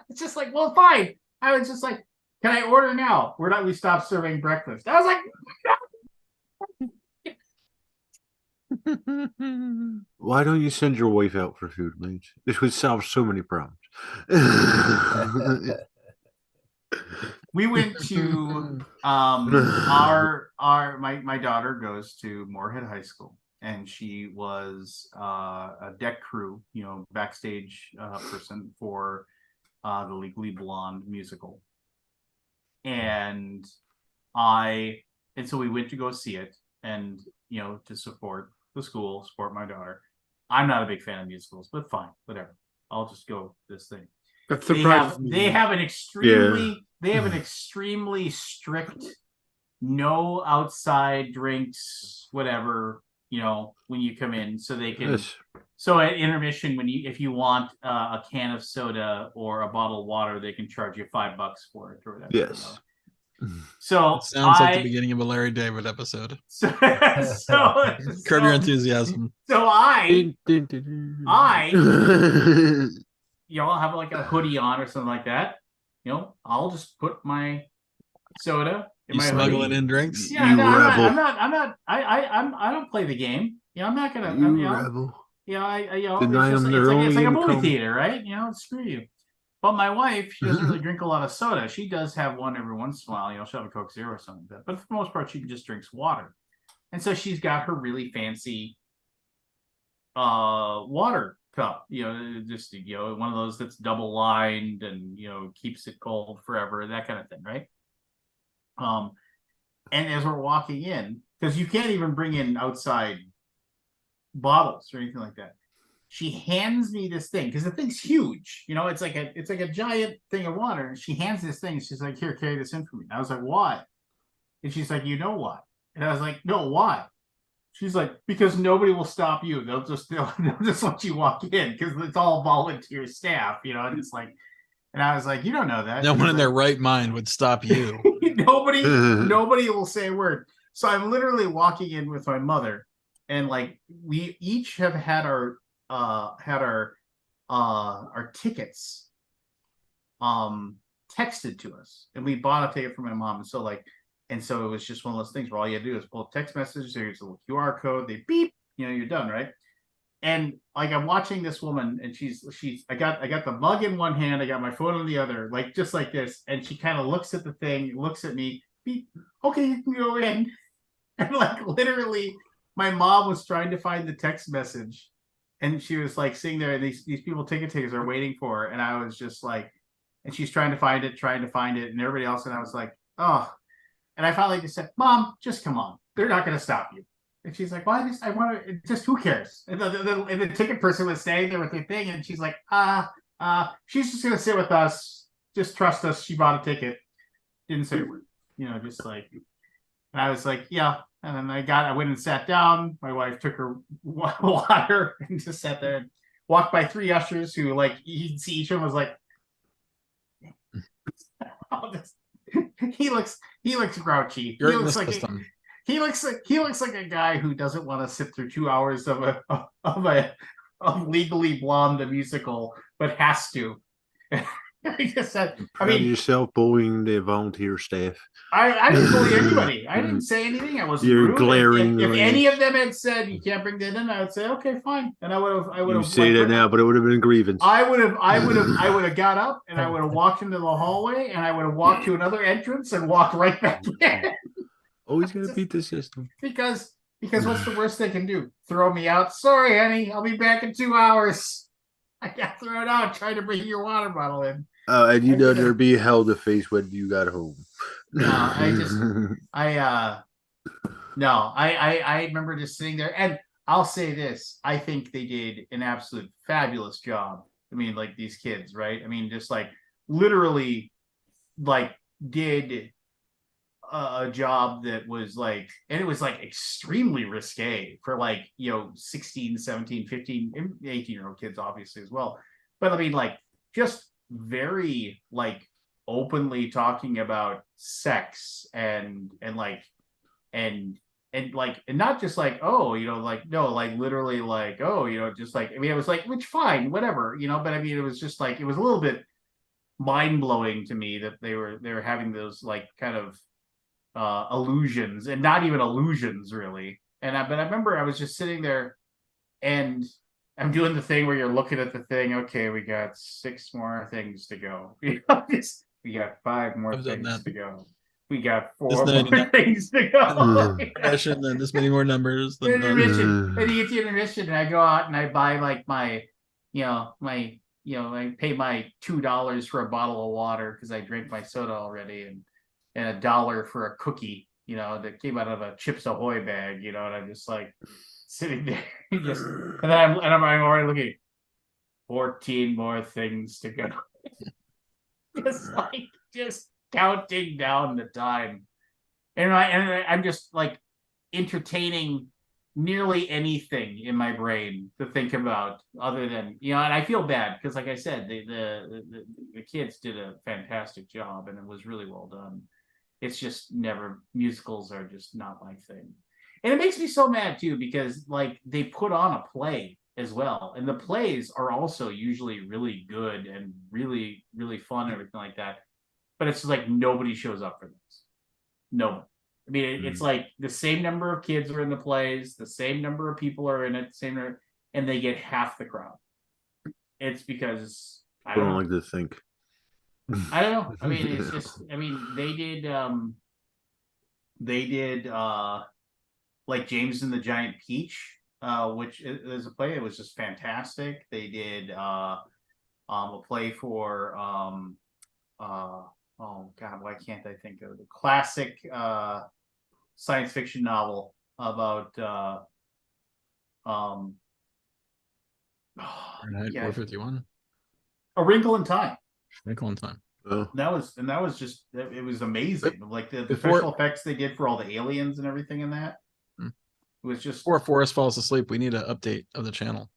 it's just like, "Well, fine." I was just like, "Can I order now? We stopped serving breakfast." I was like, Why don't you send your wife out for food, mate? This would solve so many problems. we went to my daughter goes to Moorhead High School, and she was a deck crew, backstage person for the Legally Blonde musical. And so we went to go see it, and to support the school, support my daughter. I'm not a big fan of musicals, but fine, whatever. I'll just go this thing. That's They have an extremely strict no outside drinks, whatever, when you come in, so they can. Yes. So at intermission, if you want a can of soda or a bottle of water, they can charge you $5 for it or whatever. Yes. So It sounds like the beginning of a Larry David episode. Curb Your Enthusiasm. So I'll have like a hoodie on or something like that. I'll just put my soda in my smuggling hoodie. in drinks? Yeah, You no, rebel. I'm not. I don't play the game. I'm not gonna. You rebel. Deny it's them their like, own it's like a movie income. theater, right? Screw you. But my wife, she doesn't really drink a lot of soda. She does have one every once in a while. She'll have a Coke Zero or something like that. But for the most part, she just drinks water. And so she's got her really fancy water cup. Just one of those that's double lined and keeps it cold forever, that kind of thing, right? And as we're walking in, because you can't even bring in outside bottles or anything like that, she hands me this thing, because the thing's huge. It's like a giant thing of water. And she hands this thing. She's like, "Here, carry this in for me." I was like, "Why?" And she's like, "You know why?" And I was like, "No, why?" She's like, "Because nobody will stop you. They'll just let you walk in, because it's all volunteer staff, And it's like, and I was like, "You don't know that." No one in their right mind would stop you. Nobody will say a word. So I'm literally walking in with my mother, and like we each have had our tickets texted to us, and we bought a ticket for my mom. And so it was just one of those things where all you had to do is pull a text message. There's a little QR code. They beep. You're done, right? And like I'm watching this woman, and I got the mug in one hand, I got my phone in the other, like just like this, and she kind of looks at the thing, looks at me, beep. "Okay, you can go in." And like literally, my mom was trying to find the text message, and she was like sitting there, and these people ticket takers are waiting for her, and I was just like, and she's trying to find it, and everybody else, and I was like, "Oh." And I finally just said, "Mom, just come on. They're not going to stop you." And she's like, "Well, I want to, just who cares?" And the ticket person was standing there with their thing, and she's like, she's just going to sit with us. Just trust us. She bought a ticket. Didn't say a word. Just like, and I was like, "Yeah." And then I went and sat down. My wife took her water and just sat there. walked by 3 ushers who like he'd see each of them was like, oh, he looks grouchy. You're he in the looks like system. he looks like a guy who doesn't want to sit through 2 hours of Legally Blonde the musical, but has to. I just said, I Proud of mean, yourself bullying the volunteer staff. I didn't bully anybody. I didn't say anything. I wasn't You're rude. glaring If any rage. of them had said you can't bring that in, I would say okay, fine, and I would You have say that now, but it would have been grievance. I would have got up and I would have walked into the hallway and I would have walked to another entrance and walked right back in. Always gotta beat the system. because what's the worst they can do? Throw me out. Sorry, Annie, I'll be back in 2 hours. I got thrown out trying to bring your water bottle in. And you I know did it. there be hell to face when you got home. No, I remember just sitting there, and I'll say this: I think they did an absolute fabulous job. I mean, like these kids, right? I mean, just like literally, like did a job that was like, and it was like extremely risque for like 16, 17, 15, 18-year-old kids, obviously as well. But I mean, like just very like openly talking about sex and like and not just like, oh, like no, like literally like, oh, just like, I mean, it was like, which fine, whatever, but I mean, it was just like, it was a little bit mind-blowing to me that they were having those like kind of illusions, and not even illusions really. But I remember I was just sitting there and I'm doing the thing where you're looking at the thing. Okay, we got 6 more things to go. We got 5 more I've done things that. to go. We got 4 Just more 99. things to go. Intermission, then this many more numbers. Then Intermission. And you get the intermission, and I go out and I buy like my, I pay my $2 for a bottle of water because I drank my soda already, and $1 for a cookie, that came out of a Chips Ahoy bag, and I'm just like sitting there, and then I'm already looking, 14 more things to go, just counting down the time, and I'm just like entertaining nearly anything in my brain to think about other than and I feel bad because like I said, the kids did a fantastic job and it was really well done. It's just musicals are just not my thing. And it makes me so mad too, because like they put on a play as well. And the plays are also usually really good and really, really fun and everything like that. But it's like nobody shows up for this. No. I mean, it's like the same number of kids are in the plays, the same number of people are in it, and they get half the crowd. It's because I don't like to think. I don't know. I mean, it's just, I mean, they did like James and the Giant Peach, which is a play. It was just fantastic. They did a play for oh God, why can't I think of the classic science fiction novel about Fahrenheit 451. A Wrinkle in Time. Wrinkle in Time. Oh. That was just, it was amazing. Like the Before- special effects they did for all the aliens and everything in that. It was just Before Forrest falls asleep, we need an update of the channel.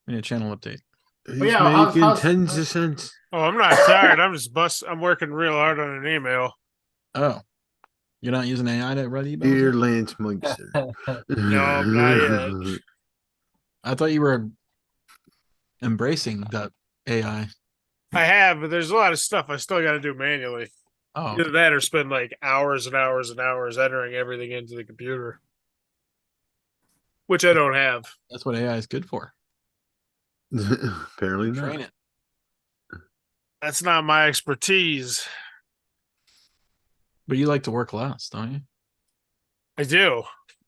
We need a channel update. He's yeah, making how's- tens of cents. Oh, I'm not tired. I'm working real hard on an email. Oh, you're not using AI to write emails? Dear yet? Lance Meister. No, not yet. I thought you were embracing that AI. I have, but there's a lot of stuff I still got to do manually. Oh, Either that or spend like hours and hours and hours entering everything into the computer, which I don't have. that's what AI is good for. Apparently not. Train it. That's not my expertise. But you like to work less, don't you? I do.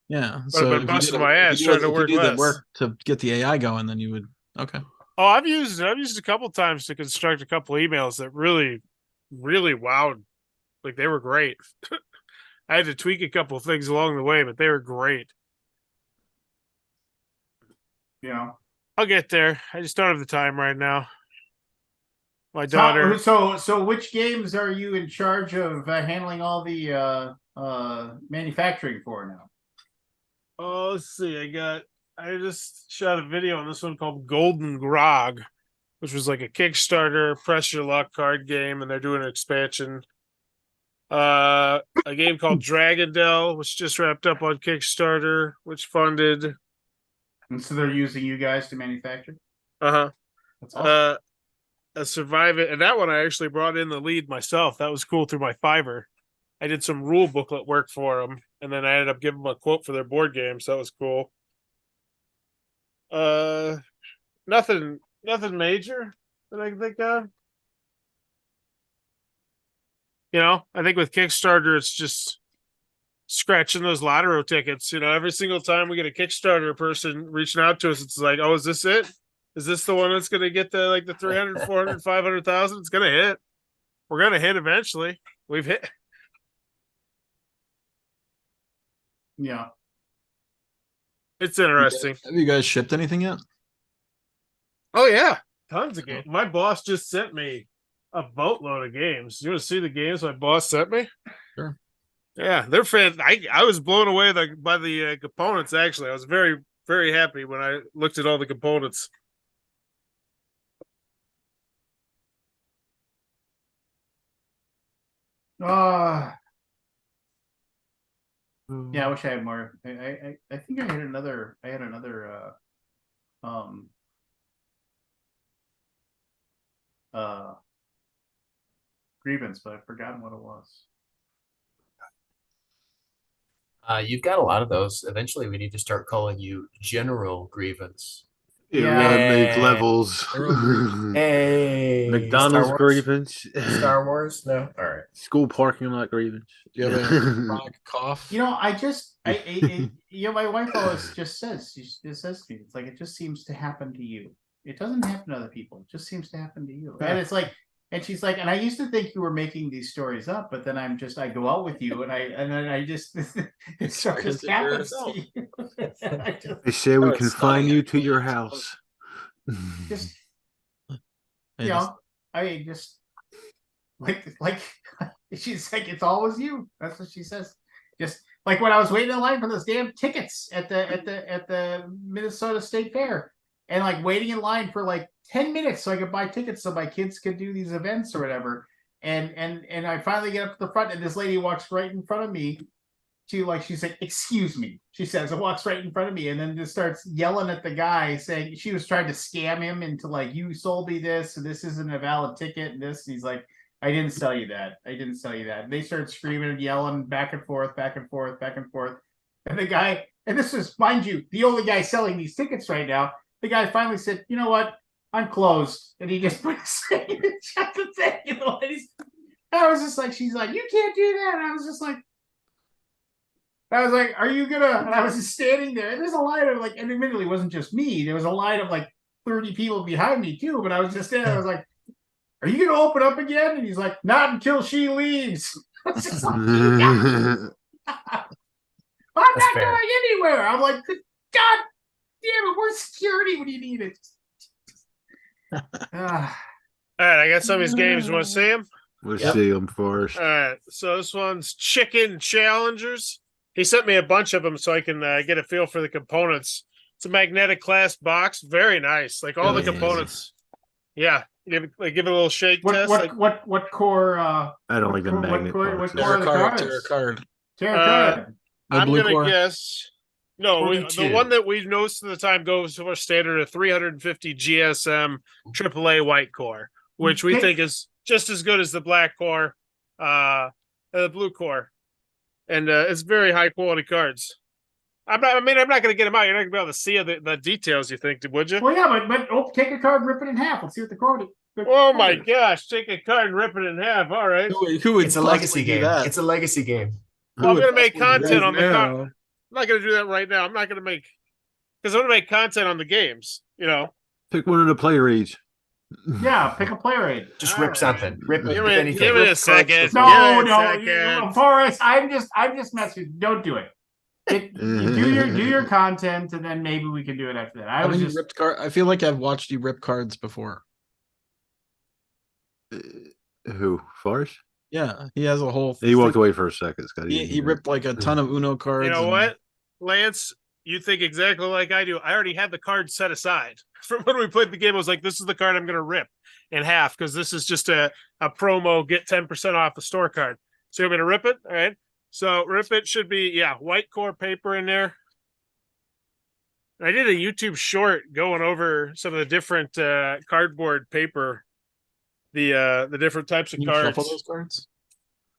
Yeah. But I've been if you busting did my if ass you trying did- to if you work did the less. work to get the AI going, then you would. Okay. Oh, I've used it a couple times to construct a couple emails that really, really wowed. Like they were great. I had to tweak a couple of things along the way, but they were great. I'll get there. I just don't have the time right now. My daughter. So which games are you in charge of handling all the manufacturing for now? Oh, let's see. I got I just shot a video on this one called Golden Grog, which was like a Kickstarter press your luck card game, and they're doing an expansion. A game called Dragondel, which just wrapped up on Kickstarter, which funded. And so they're using you guys to manufacture. Uh-huh. That's awesome. A Survive It, and that one I actually brought in the lead myself. That was cool through my Fiverr. I did some rule booklet work for them, and then I ended up giving them a quote for their board game, so that was cool. Nothing major that I can think of. You know, I think with Kickstarter, it's just scratching those lottery tickets. You know, every single time we get a Kickstarter person reaching out to us, it's like, oh, is this it? Is this the one that's going to get the 300, 400, 500,000? It's going to hit. We're going to hit eventually. We've hit. Yeah. It's interesting. Have you guys shipped anything yet? Oh, yeah. Tons of games. My boss just sent me a boatload of games. You want to see the games my boss sent me? Sure. Yeah, they're fans. I was blown away by the components, actually. I was very, very happy when I looked at all the components. Yeah, I wish I had more. I think I had another grievance, but I've forgotten what it was. You've got a lot of those. Eventually, we need to start calling you General Grievance. Yeah, Yeah. we gotta make levels. Hey, McDonald's Star Wars? grievance. Star Wars? No, all right. School parking lot grievance. Do you have a chronic cough? You know, my wife always just says, she just says to me, it's like, it just seems to happen to you. It doesn't happen to other people. It just seems to happen to you. And it's like, and she's like, and I used to think you were making these stories up, but then I go out with you and then I just, it sort of just happens to you. They say we it's confine stunning, you to actually. your house. Just, Hey, you know, I mean, just like she's like, it's always you. That's what she says. Just like when I was waiting in line for those damn tickets at the Minnesota State Fair, and like waiting in line for like 10 minutes so I could buy tickets so my kids could do these events or whatever. And I finally get up to the front, and this lady walks right in front of me. She's like, excuse me, she says, and walks right in front of me, and then just starts yelling at the guy, saying she was trying to scam him into like, you sold me this, so this isn't a valid ticket, and this. And he's like, I didn't sell you that. I didn't sell you that. And they started screaming and yelling back and forth, back and forth, back and forth. And the guy, and this is, mind you, the only guy selling these tickets right now, the guy finally said, you know what? I'm closed. And he just put his thing in the chat to say, you know, and I was just like, she's like, you can't do that. And I was like, are you gonna? And I was just standing there, and there's a line of like, and admittedly, it wasn't just me. There was a line of like 30 people behind me too. But I was just there. I was like, are you gonna open up again? And he's like, not until she leaves. I was just like, I'm not fair. going anywhere. I'm like, God damn it, where's security when you need it? All right, I got some of these games. You want to see them? We'll Yep. see them first. All right, so this one's Chicken Challengers. He sent me a bunch of them so I can get a feel for the components. It's a magnetic glass box, very nice. Like all the Really? components. Yeah, give it a little shake test. What core? I don't like the what magnet core? boxes. What core are the cards? Tarot card. Tarot Uh, card. No I'm blue gonna core? guess. No, the 42. one that we most of the time goes for standard of 350 GSM AAA white core, which we Okay. think is just as good as the black core, the blue core, and it's very high quality cards. I'm not going to get them out. You're not going to be able to see the details. You think, would you? Well, yeah, but take a card, rip it in half. Let's see what the card is. Oh my gosh! Take a card and rip it in half. All right, Who would It's a possibly legacy do game. that? It's a legacy game. Who I'm would going to make possibly do content that? on the card. I'm not going to do that right now. I'm not going to make because I'm going to make content on the games. You know. Pick one of the player aids. Yeah, pick a player aid. Just All rip right. something. Rip Give me anything. a second. No, Give me a second. no, Forrest. I'm just messing with you. Don't do it. You do your content, and then maybe we can do it after that. I was Haven't you just ripped card. I feel like I've watched you rip cards before. Who? Forrest? Yeah, he has a whole. He walked thing. away for a second, Scott. He ripped like a ton of Uno cards. You know and- what, Lance? you think exactly like I do. I already had the card set aside from when we played the game. I was like, this is the card I'm going to rip in half because this is just a promo, get 10% off the store card. So you're going to rip it? All right. So rip it should be, yeah, white core paper in there. I did a YouTube short going over some of the different cardboard paper, the different types of Can you cards. shuffle those cards?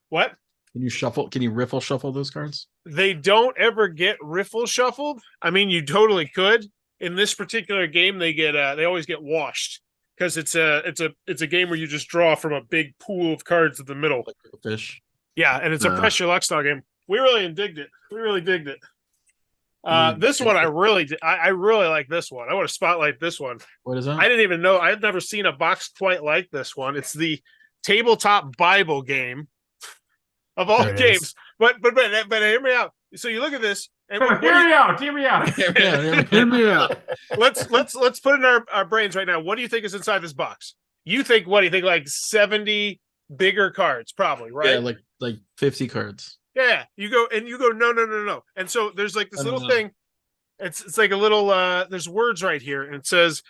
What? Can you shuffle? Can you riffle shuffle those cards? They don't ever get riffle shuffled. I mean, you totally could. In this particular game, they always get washed because it's a game where you just draw from a big pool of cards in the middle. Like a fish. Yeah, and it's a pressure luck style game. We really digged it. We really digged it. This one I really like this one. I want to spotlight this one. What is that? I didn't even know. I had never seen a box quite like this one. It's the tabletop Bible game of all There it games. is. But hear me out. So you look at this, and what do Hear you- me out. Hear me out. Hear me out. let's put in our brains right now. What do you think is inside this box? You think what do you think? Like 70 bigger cards, probably, right? Yeah, like 50 cards. Yeah, you go no. And so there's like this No, no, little no. thing. It's like a little there's words right here, and it says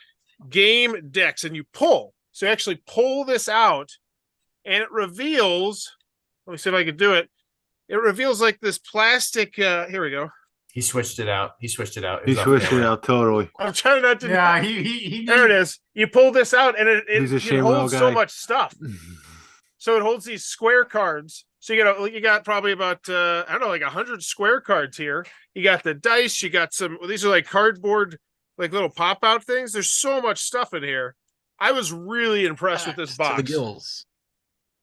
game decks, and you pull. So you actually pull this out, and it reveals. Let me see if I can do it. It reveals like this plastic. Here we go. He switched it out. He switched it out. He was off switched it camera. out totally. I'm trying not to. Yeah, he There it is. You pull this out, and He's a it shame holds little so guy. much stuff. So it holds these square cards. So you got probably about I don't know, like 100 square cards here. You got the dice. You got some. Well, these are like cardboard, like little pop out things. There's so much stuff in here. I was really impressed with this To box. the gills.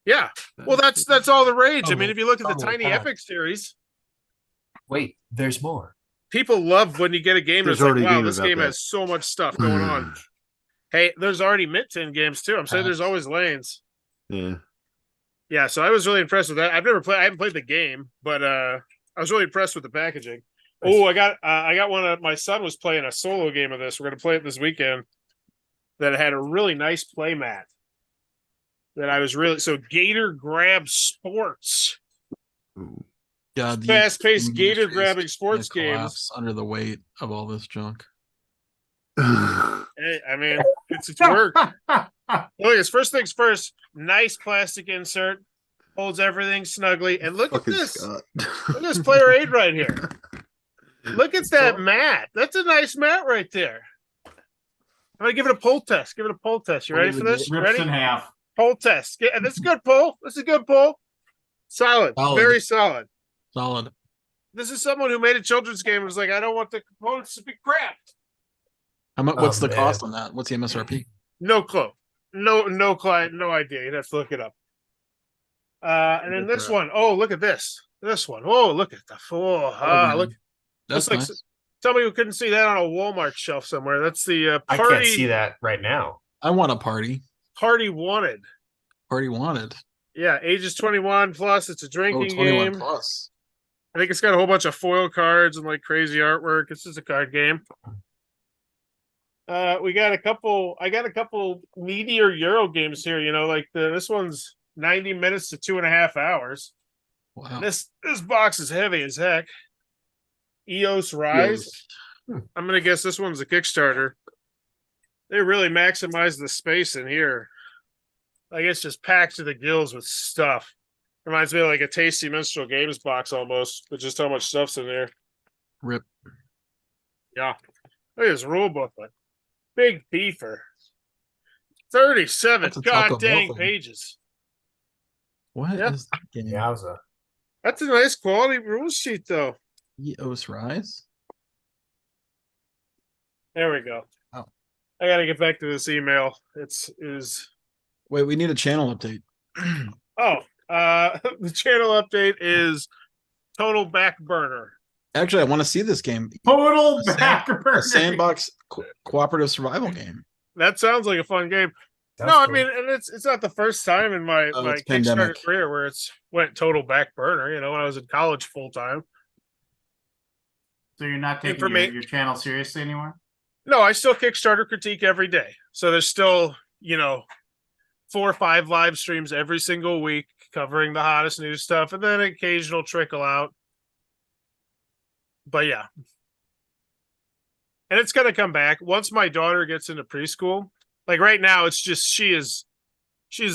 Yeah. Well, that's all the rage. I Oh, mean, if you look at the oh, Tiny God. Epic series, Wait, there's more. people love when you get a game There's that's like, already a wow, game this about game that. has so much stuff going on. Hey, there's already Mint Tin games too. I'm saying there's always lanes. Yeah. Yeah, so I was really impressed with that. I haven't played the game, but I was really impressed with the packaging. Oh, I got one of my son was playing a solo game of this. We're gonna play it this weekend. That had a really nice play mat. That I was really so Gator Grab Sports. God, Fast-paced the gator industry is grabbing gonna sports games. collapse under the weight of all this junk. Hey, I mean, it's work. Look, it's first things first. Nice plastic insert, holds everything snugly. And look at Fucking this. Scott. Look at this player aid right here. Look at that mat. That's a nice mat right there. I'm gonna give it a pull test. Give it a pull test. You ready for this? You rips ready? in half. Pull test. Yeah, this is a good pull. This is a good pull. Solid. Solid. Very solid. Solid. This is someone who made a children's game and was like, I don't want the components to be crap. How much? What's Oh, the cost man. on that? What's the MSRP? No clue. No client, no idea. You'd have to look it up. And then this one. Oh, look at this. This one. Oh, look at the look. That's like nice. Somebody who couldn't see that on a Walmart shelf somewhere. That's the I party. can't see that right now. I want a party. Party wanted. Party wanted. Yeah, ages 21 plus. It's a Oh, drinking 21 game. plus. I think it's got a whole bunch of foil cards and like crazy artwork. It's just a card game. We got a couple. I got a couple meatier Euro games here. You know, like this one's 90 minutes to 2.5 hours. Wow. This box is heavy as heck. EOS Rise. I'm gonna guess this one's a Kickstarter. They really maximize the space in here. Like it's just packed to the gills with stuff. Reminds me of like a Tasty Minstrel Games box almost, but just how much stuff's in there. Rip. Yeah. Look at this rule booklet. Big beefer. 37 That's a Taco god dang Bell thing. pages. What is Yeah. that game? Yowza. That's a nice quality rule sheet though. EOS Rise? There we go. Oh. I gotta get back to this email. Wait, we need a channel update. The channel update is total back burner. Actually, I want to see this game. Total A backer. sandbox cooperative survival game. That sounds like a fun game. Sounds No, I cool. mean, and it's not the first time in my Oh, my it's Kickstarter pandemic. career where it's went total back burner. You know, when I was in college full time. So you're not taking For me- your channel seriously anymore? No, I still Kickstarter critique every day. So there's still, 4 or 5 live streams every single week covering the hottest news stuff, and then an occasional trickle out. But yeah, and it's gonna come back once my daughter gets into preschool. Like right now, it's just she's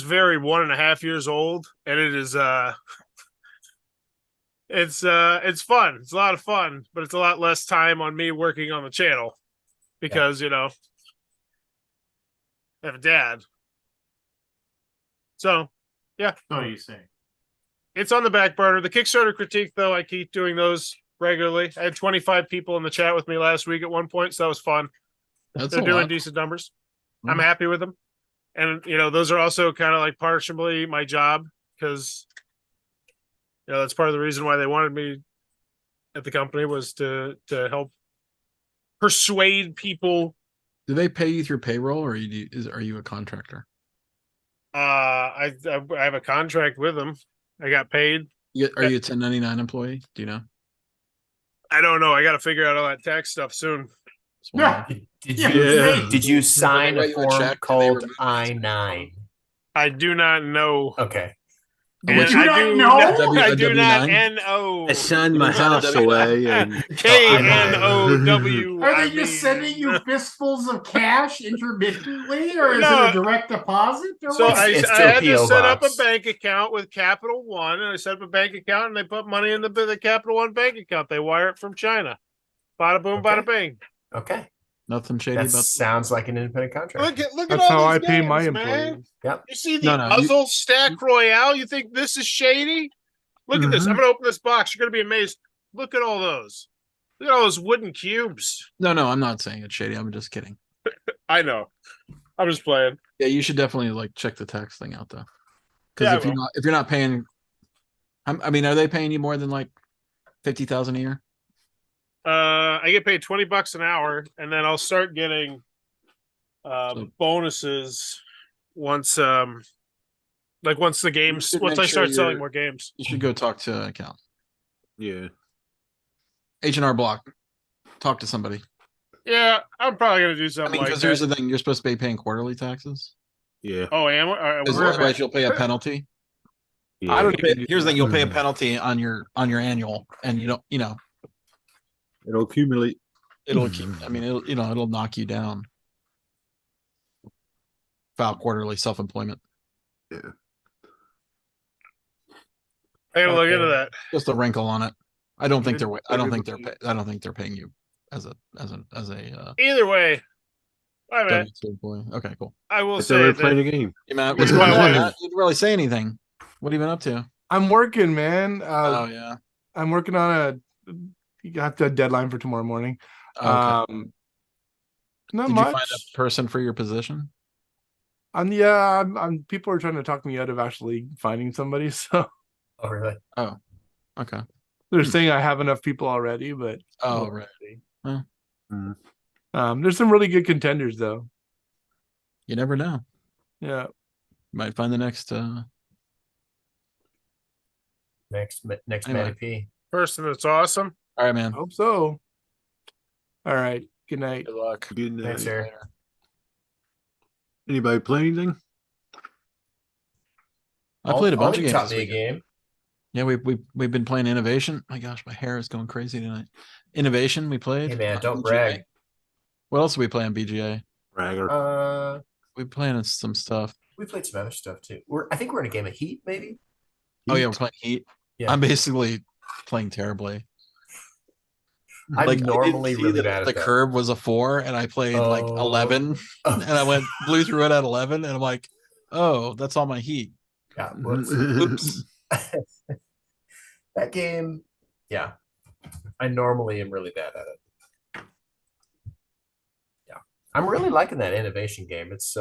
very 1.5 years old, and it is it's fun. It's a lot of fun, but it's a lot less time on me working on the channel because I have a dad. So yeah, So you say. it's on the back burner. The Kickstarter critique, though, I keep doing those regularly. I had 25 people in the chat with me last week at one point, so that was fun. That's They're a doing lot. decent numbers. Mm. I'm happy with them. And those are also kind of like partially my job because that's part of the reason why they wanted me at the company was to help persuade people. Do they pay you through payroll, or are you a contractor? I have a contract with them. I got paid. Are you a 1099 employee? Do you know? I don't know. I got to figure out all that tax stuff soon. Just wondering. Did Yeah. you Yeah. did you sign a write you a form check, do they called remove it? I-9? I do not know. Okay. And Which- I don't do know? not- W- I do not W9? know. I signed my You signed a house W- away and KNOW. Are they just sending you fistfuls of cash intermittently, or is No. it a direct deposit? Or So what? It's I to a had to PO set up a box. bank account with Capital One, and I set up a bank account, and they put money in the Capital One bank account. They wire it from China. Bada boom, Okay. bada bing. Okay. Nothing shady That about sounds like an independent contract. Look at That's all how these I pay my games, man. employees. Yep. You see the No, puzzle stack royale? You think this is shady? Look at this. I'm gonna open this box. You're gonna be amazed. Look at all those. Look at all those wooden cubes. No, I'm not saying it's shady. I'm just kidding. I know. I'm just playing. Yeah, you should definitely like check the tax thing out though. Because Yeah, I if you're not paying, I mean, are they paying you more than like 50,000 a year? I get paid $20 an hour, and then I'll start getting bonuses once once the games should once make I sure start selling you're- more games. You should go talk to account. yeah. H&R Block. Talk to somebody. Yeah, I'm probably gonna do I something mean, like because that. here's the thing: you're supposed to be paying quarterly taxes. Yeah. Oh, am I? Because We're- otherwise, you'll pay a penalty. Yeah. I don't Here's the thing: you'll pay a penalty on your annual, and you don't. It'll accumulate. It'll keep. I mean, it'll knock you down. File quarterly self-employment. Yeah. I gotta look into that. Just a wrinkle on it. I don't think Good- they're. I don't good think they're. I don't think they're paying you as a Either way, I mean, W2 employee. Okay, cool. I will If say they're that playing a game. Hey, Matt, Here's what's going my on? wife. Matt? You didn't really say anything. What have you been up to? I'm working, man. Oh yeah. I'm working on you got the deadline for tomorrow morning. Oh, okay. Not Did much. you find a person for your position? I'm people are trying to talk me out of actually finding somebody. So Oh, really? Okay. they're saying I have enough people already, but Oh, right. there's some really good contenders though. You never know. Yeah. Might find the next. Next Anyway. Matty P. person that's awesome. All right, man. Hope so. All right. Good night. Good luck. Good night. Thanks, sir. Anybody play anything? I played a bunch of Ollie games. taught this me a weekend. game. Yeah, we've been playing Innovation. My gosh, my hair is going crazy tonight. Innovation, we played. Hey man, on don't BGA. brag. What else are we playing BGA? Bragger. We're playing some stuff. We played some other stuff too. I think we're in a game of Heat, maybe. Oh yeah, we're playing Heat. Yeah. I'm basically playing terribly. I'm Like I normally didn't see really that bad at the that. curve was a 4, and I played like Oh. 11, Oh. and I blew through it at 11, and I'm like, oh, that's all my Heat. Yeah. Whoops. Oops. That game, yeah. I normally am really bad at it. Yeah. I'm really liking that innovation game. It's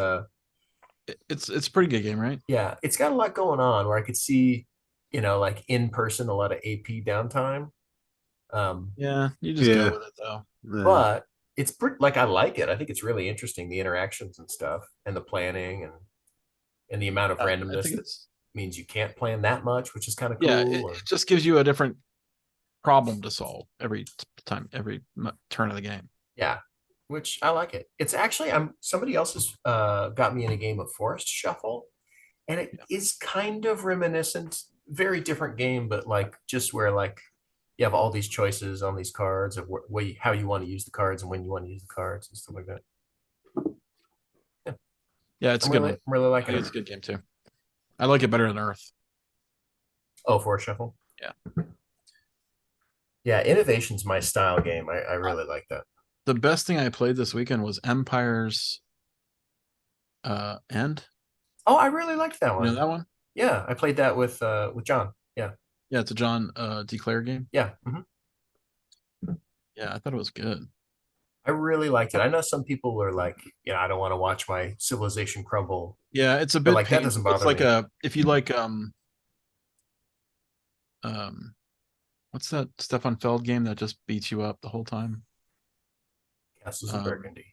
It's a pretty good game, right? yeah, it's got a lot going on where I could see, like in person, a lot of AP downtime. Yeah, you just Yeah. go with it though. But it's pretty like I like it. I think it's really interesting, the interactions and stuff, and the planning and the amount of I randomness think that it's means you can't plan that much, which is kind of cool. yeah, it just gives you a different problem to solve every time, every turn of the game. Yeah, which I like it. It's actually somebody else has got me in a game of Forest Shuffle, and it is kind of reminiscent, very different game, but like just where like you have all these choices on these cards of how you want to use the cards and when you want to use the cards and stuff like that. Yeah, it's a I'm good really, one. I'm really I liking think it. it's a good game too. I like it better than Earth. Oh, for a shuffle. Yeah. Yeah, Innovation's my style game. I really like that. The best thing I played this weekend was Empire's End. Oh, I really liked that You one. know that one? Yeah, I played that with John. Yeah. Yeah, it's a John Declare game. Yeah. Yeah, I thought it was good. I really liked it. I know some people are like, I don't want to watch my civilization crumble. Yeah, it's a But, bit like, that painful. doesn't It's bother like me. if you like what's that Stefan Feld game that just beats you up the whole time? Castles of Burgundy.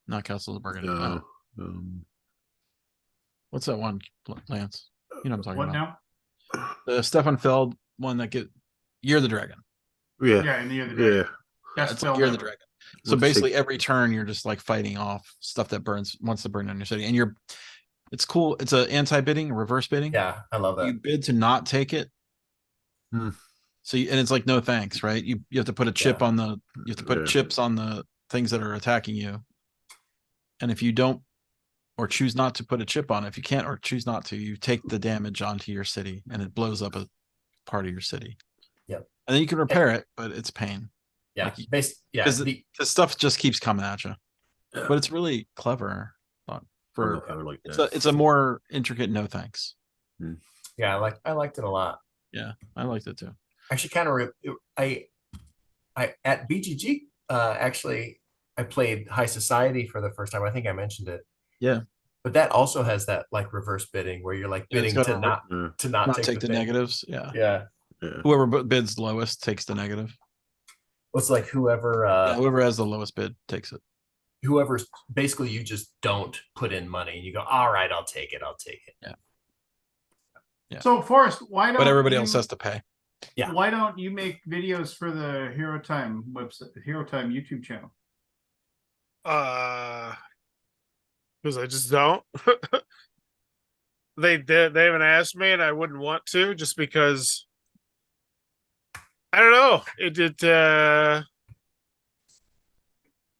Not Castles of Burgundy. No. What's that one, Lance? You know what I'm talking What about. now? The Stefan Feld one that Year of the Dragon. Yeah. Yeah, in the other day. Yeah. That's It's like Year of the Dragon. So Let's basically take- every turn you're just like fighting off stuff that wants to burn down your city. And it's cool. It's an anti-bidding, reverse bidding. Yeah, I love that. You bid to not take it. Hmm. So and it's like no thanks, right? You have to put a chip Yeah. on you have to put Yeah. chips on the things that are attacking you. And if you don't or choose not to put a chip on it, if you can't or choose not to, you take the damage onto your city and it blows up a part of your city. Yep. And then you can repair it, but it's pain. Yeah. Like, Because the stuff just keeps coming at you. But it's really clever. I like that. It's a more intricate no thanks. yeah, I liked it a lot. Yeah, I liked it too. Actually, kind of I at BGG actually I played High Society for the first time. I think I mentioned it. Yeah. But that also has that like reverse bidding where you're like Yeah, it's bidding got to not take the thing. negatives. Yeah. Yeah. Whoever bids lowest takes the negative. It's like whoever Whoever has the lowest bid takes it. whoever's basically you just don't put in money and you go, all right, I'll take it. Yeah. So Forrest, why don't But everybody you, else has to pay. Yeah. Why don't you make videos for the Hero Time website, Hero Time YouTube channel? Because I just don't. They haven't asked me, and I wouldn't want to, just because I don't know.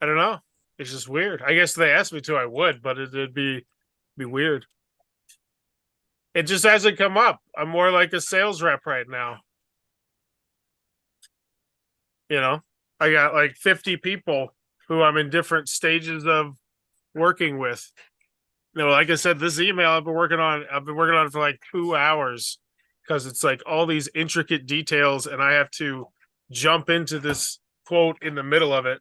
I don't know. It's just weird. I guess if they asked me to, I would, but it'd be weird. It just hasn't come up. I'm more like a sales rep right now. You know, I got like 50 people who I'm in different stages of working with. Like I said, this email I've been working on it for like 2 hours because it's like all these intricate details and I have to jump into this quote in the middle of it.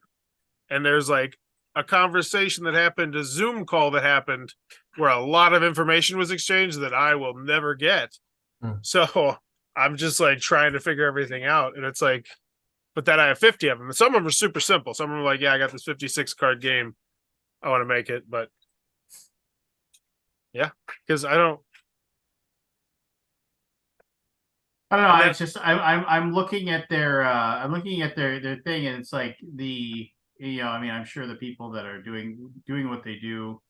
And there's like a conversation that happened, a Zoom call that happened where a lot of information was exchanged that I will never get. So I'm just like trying to figure everything out. And it's like, but then I have 50 of them. And some of them are super simple. Some of them are like, yeah, I got this 56 card game. I want to make it, but yeah, because I don't know. It's just I'm looking at their thing, and it's like I mean, I'm sure the people that are doing what they do,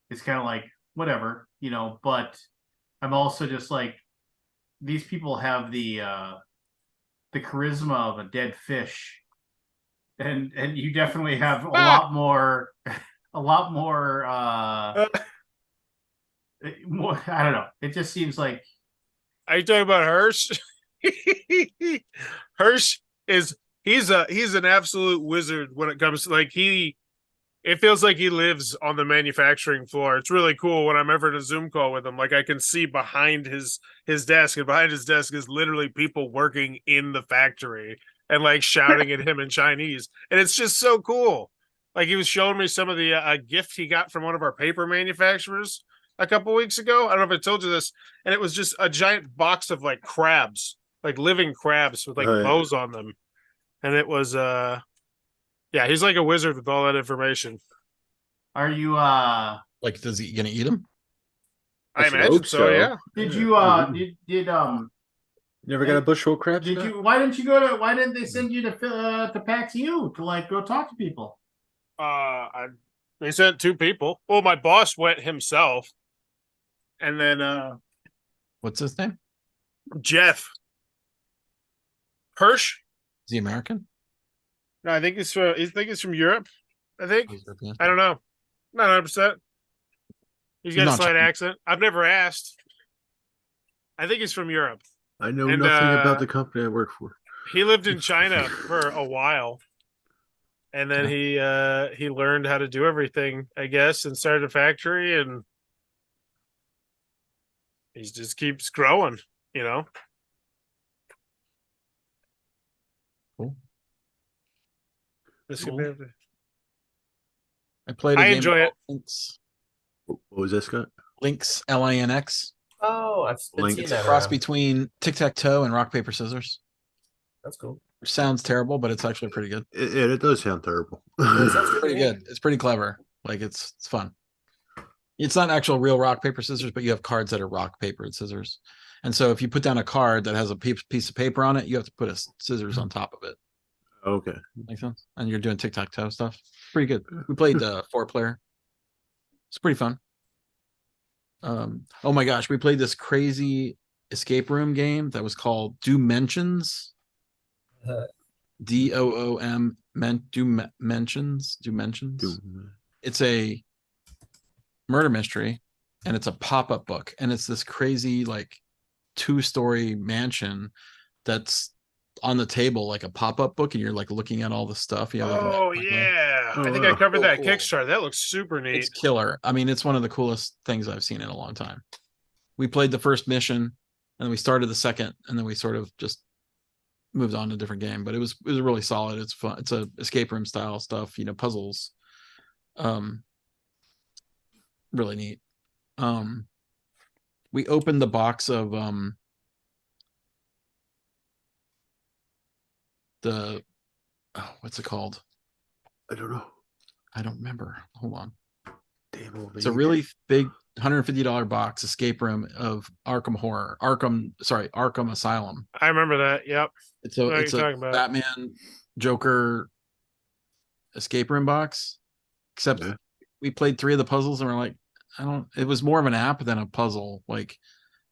it's kind of like whatever, but I'm also just like, these people have the charisma of a dead fish, and you definitely have a lot more more, I don't know. It just seems like. Are you talking about Hirsch? Hirsch he's an absolute wizard when it comes to it feels like he lives on the manufacturing floor. It's really cool when I'm ever in a Zoom call with him. Like I can see behind his desk, and behind his desk is literally people working in the factory and like shouting at him in Chinese. And it's just so cool. Like he was showing me some of the gift he got from one of our paper manufacturers a couple weeks ago. I don't know if I told you this, and it was just a giant box of like crabs, like living crabs with like bows on them. And it was yeah, he's like a wizard with all that information. Are you like, does he gonna eat them? I imagine so, yeah. Did you did Never got a bushel crab? Did you? Why didn't they send you to PAX U to like go talk to people? They sent 2 people. Well, my boss went himself. And then what's his name? Jeff. Hirsch? Is he American? No, I think he's from Europe. I think. He's European. I don't know. Not 100%. He's got a not slight Chinese. accent. I've never asked. I think he's from Europe. I know And, nothing about the company I work for. He lived in China for a while. And then he learned how to do everything, I guess, and started a factory, and he just keeps growing, you know. Cool. This Cool. could be- I played a I game enjoy it. called Lynx. What was that, Scott? Lynx, Linx. Oh, I've been Link. seeing It's a that cross around. between tic-tac-toe and rock, paper, scissors. That's cool. Which sounds terrible, but it's actually pretty good. It does sound terrible. That sounds good. Pretty good. It's pretty clever. Like it's fun. It's not actual real rock, paper, scissors, but you have cards that are rock, paper, and scissors. And so if you put down a card that has a piece of paper on it, you have to put a scissors on top of it. Okay. Make sense? And you're doing tic-tac-toe stuff. Pretty good. We played 4-player. It's pretty fun. Oh my gosh, we played this crazy escape room game that was called Dimensions. DOOM Dimensions. It's a murder mystery, and it's a pop-up book, and it's this crazy like 2-story mansion that's on the table like a pop-up book, and you're like looking at all the stuff. You have, like, Oh like a- yeah, I Oh, think I wow. covered So that cool. Kickstarter. That looks super neat. It's killer. I mean, it's one of the coolest things I've seen in a long time. We played the first mission, and we started the second, and then we sort of just moved on to a different game. But it was really solid. It's fun. It's a escape room style stuff, puzzles. Really neat. We opened the box of what's it called? I don't know. I don't remember. Hold on. Damn old It's a age. really big $150 box escape room of Arkham Asylum. I remember that. Yep. It's What are it's you a talking about? Batman Joker escape room box. Except Yeah. we played 3 of the puzzles and we're like, it was more of an app than a puzzle. Like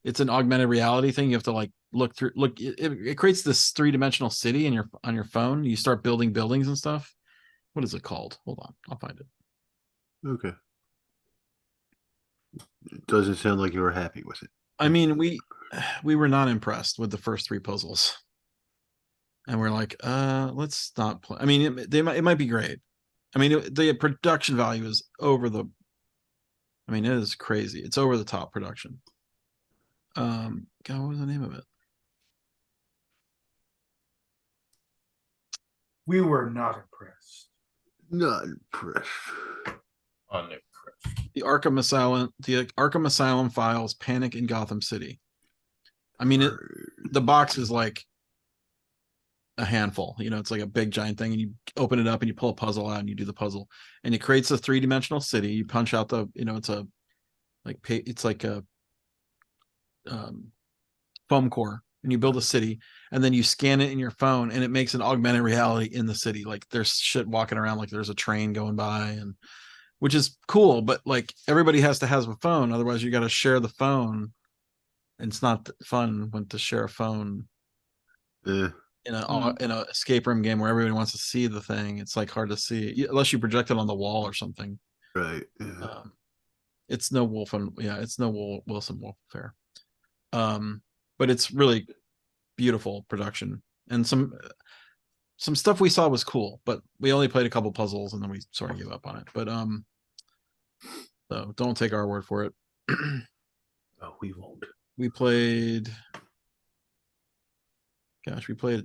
it's an augmented reality thing. You have to like look. It creates this 3-dimensional city on your phone. You start building buildings and stuff. What is it called? Hold on, I'll find it. Okay. It doesn't sound like you were happy with it. I mean, we were not impressed with the first 3 puzzles, and we're like, let's not play. I mean, it might be great. I mean, the production value is over the. I mean, it is crazy. It's over the top production. God, what was the name of it? We were not impressed. Not impressed. The Arkham Asylum Files: Panic in Gotham City. I mean, the box is like a handful. It's like a big giant thing, and you open it up and you pull a puzzle out and you do the puzzle, and it creates a 3-dimensional city. You punch out it's like a foam core, and you build a city, and then you scan it in your phone, and it makes an augmented reality in the city. Like there's shit walking around, like there's a train going by, and which is cool, but like everybody has to have a phone, otherwise you got to share the phone. And it's not fun when to share a phone Yeah. in a escape room game where everybody wants to see the thing. It's like hard to see unless you project it on the wall or something. Right. Yeah. It's no Wilson Wolfenfair. But it's really beautiful production, and some stuff we saw was cool, but we only played a couple puzzles and then we sort of gave up on it. But so don't take our word for it. Oh, we won't. We played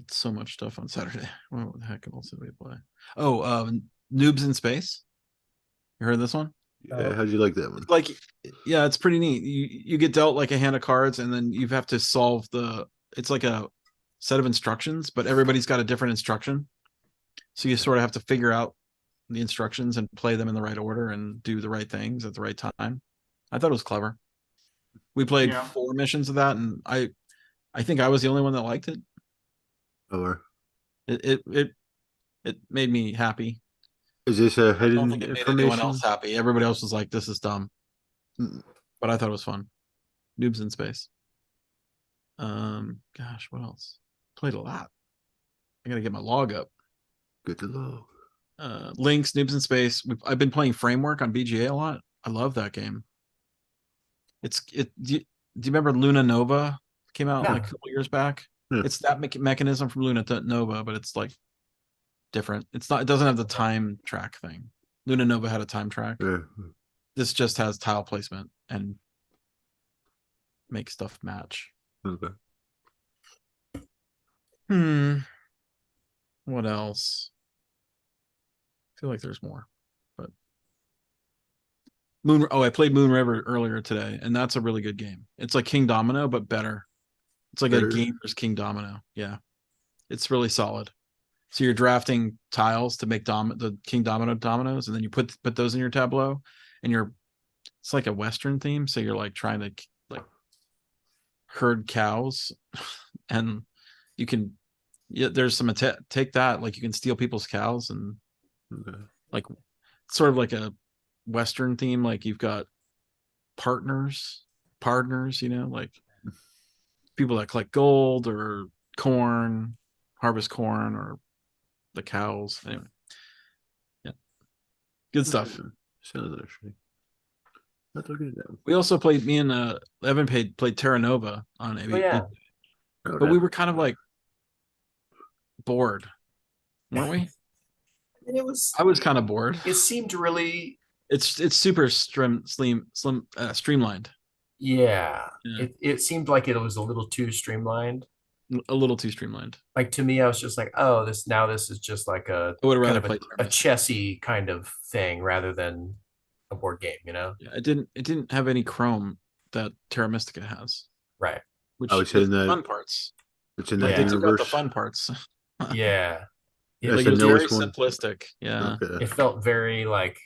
so much stuff on Saturday. What the heck else did we play? Oh, Noobs in Space. You heard this one? Yeah, how'd you like that one? Like, yeah, it's pretty neat. You get dealt like a hand of cards, and then you have to solve it's like a set of instructions, but everybody's got a different instruction. So you sort of have to figure out the instructions and play them in the right order and do the right things at the right time. I thought it was clever. We played 4 missions of that, and I think I was the only one that liked it. Or It made me happy. is this a I don't hidden think it made information? anyone else happy. Everybody else was like, "This is dumb," but I thought it was fun. Noobs in Space. Gosh, what else? Played a lot. I gotta get my log up. Good to know. Links, Noobs in Space. I've been playing Framework on BGA a lot. I love that game. Do you remember Luna Nova? Came out like a couple years back. Yeah. It's that mechanism from Luna Nova, but it's like different. It doesn't have the time track thing. Luna Nova had a time track. Yeah. This just has tile placement and make stuff match. Okay. What else? I feel like there's more, but I played Moon River earlier today, and that's a really good game. It's like King Domino, but better. It's like Better? a gamer's King Domino. Yeah. It's really solid. So you're drafting tiles to make the King Domino dominoes, and then you put those in your tableau, and it's like a Western theme. So you're like trying to like herd cows, and you can, there's some take that, like you can steal people's cows, and Okay. like sort of like a Western theme. Like you've got partners, like people that collect gold or corn, harvest corn, or the cows. Anyway, yeah, good stuff. Sounds interesting. That's okay. We also played. Me and Evan played Terra Nova on AB, but we were kind of like bored, weren't we? I was kind of bored. It seemed really. It's super streamlined. Yeah. Yeah. It seemed like it was a little too streamlined. A little too streamlined. Like to me, I was just like, oh, this is just like a I would rather kind of play a chessy kind of thing rather than a board game, you know? Yeah, it didn't have any chrome that Terra Mystica has. Right. Which I was is in the that- fun parts. It's in Yeah. that They took out the universe. fun parts. Yeah. That's Like the it was very newest one. simplistic. Yeah. Okay. It felt very like,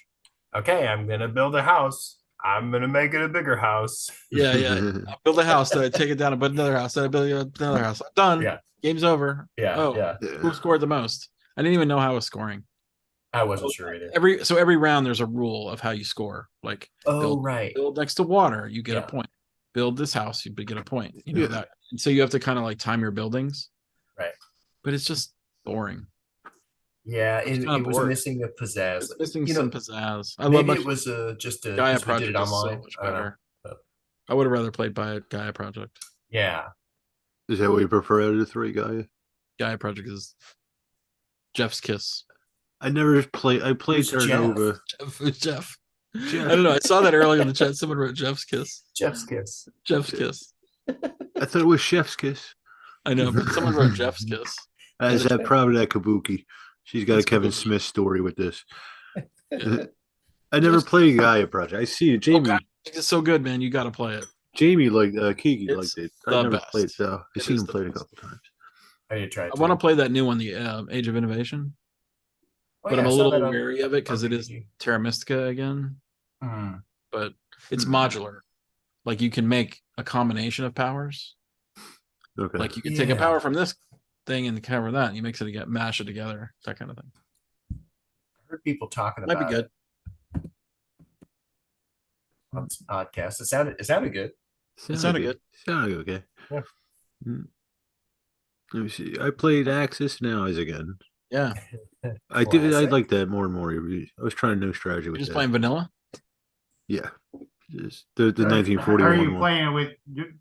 okay, I'm gonna build a house. I'm gonna make it a bigger house. Yeah, yeah. I build a house, then I take it down and build another house, then I build another house. I'm done. Yeah. Game's over. Yeah, Oh, yeah. who scored the most? I didn't even know how I was scoring. I wasn't sure either. Every round there's a rule of how you score. Like Right. build next to water, you get Yeah. a point. Build this house, you get a point. You know Yeah. that. And so you have to kind of like time your buildings. Right. But it's just boring. Yeah, It's it kinda was bored. missing the pizzazz. It's missing You know, some pizzazz. I maybe love it was just a Gaia 'cause we did Project it is so online. much I don't know. better. but- I would have rather played by Gaia Project. Yeah. Is that what you prefer out of the three, guy? Gaia Project is Jeff's kiss. I never played. I played Who's Terra Jeff? Nova. Jeff. I don't know. I saw that earlier in the chat. Someone wrote Jeff's kiss. Jeff's kiss. Jeff's kiss. I thought it was Chef's Kiss. I know, but someone wrote Jeff's kiss. Is that probably that Kabuki? She's got That's a Kevin Kabuki. Smith story with this. I never played Gaia Project. I see it. Jamie. Oh, God, it's so good, man. You got to play it. Jamie liked Kiki It's liked it. the I never best. played it though. It I've seen is him the play it a best. couple times. I need to try it. I want to play that new one, the Age of Innovation, but I'm a little wary of it because it is Terra Mystica again. But it's modular. Like you can make a combination of powers. Okay. Like you can take a power from this thing and cover that, and you mix it together, mash it together, that kind of thing. I heard people talking Might about be good. it on this podcast. It sounded good. sounded good. Sounded okay. Yeah. Let me see. I played Axis now is again. Yeah. I did. I Classic. like that more and more. I was trying new strategy You're with just that. playing vanilla? Yeah. Just the Are 1941 you one. playing it with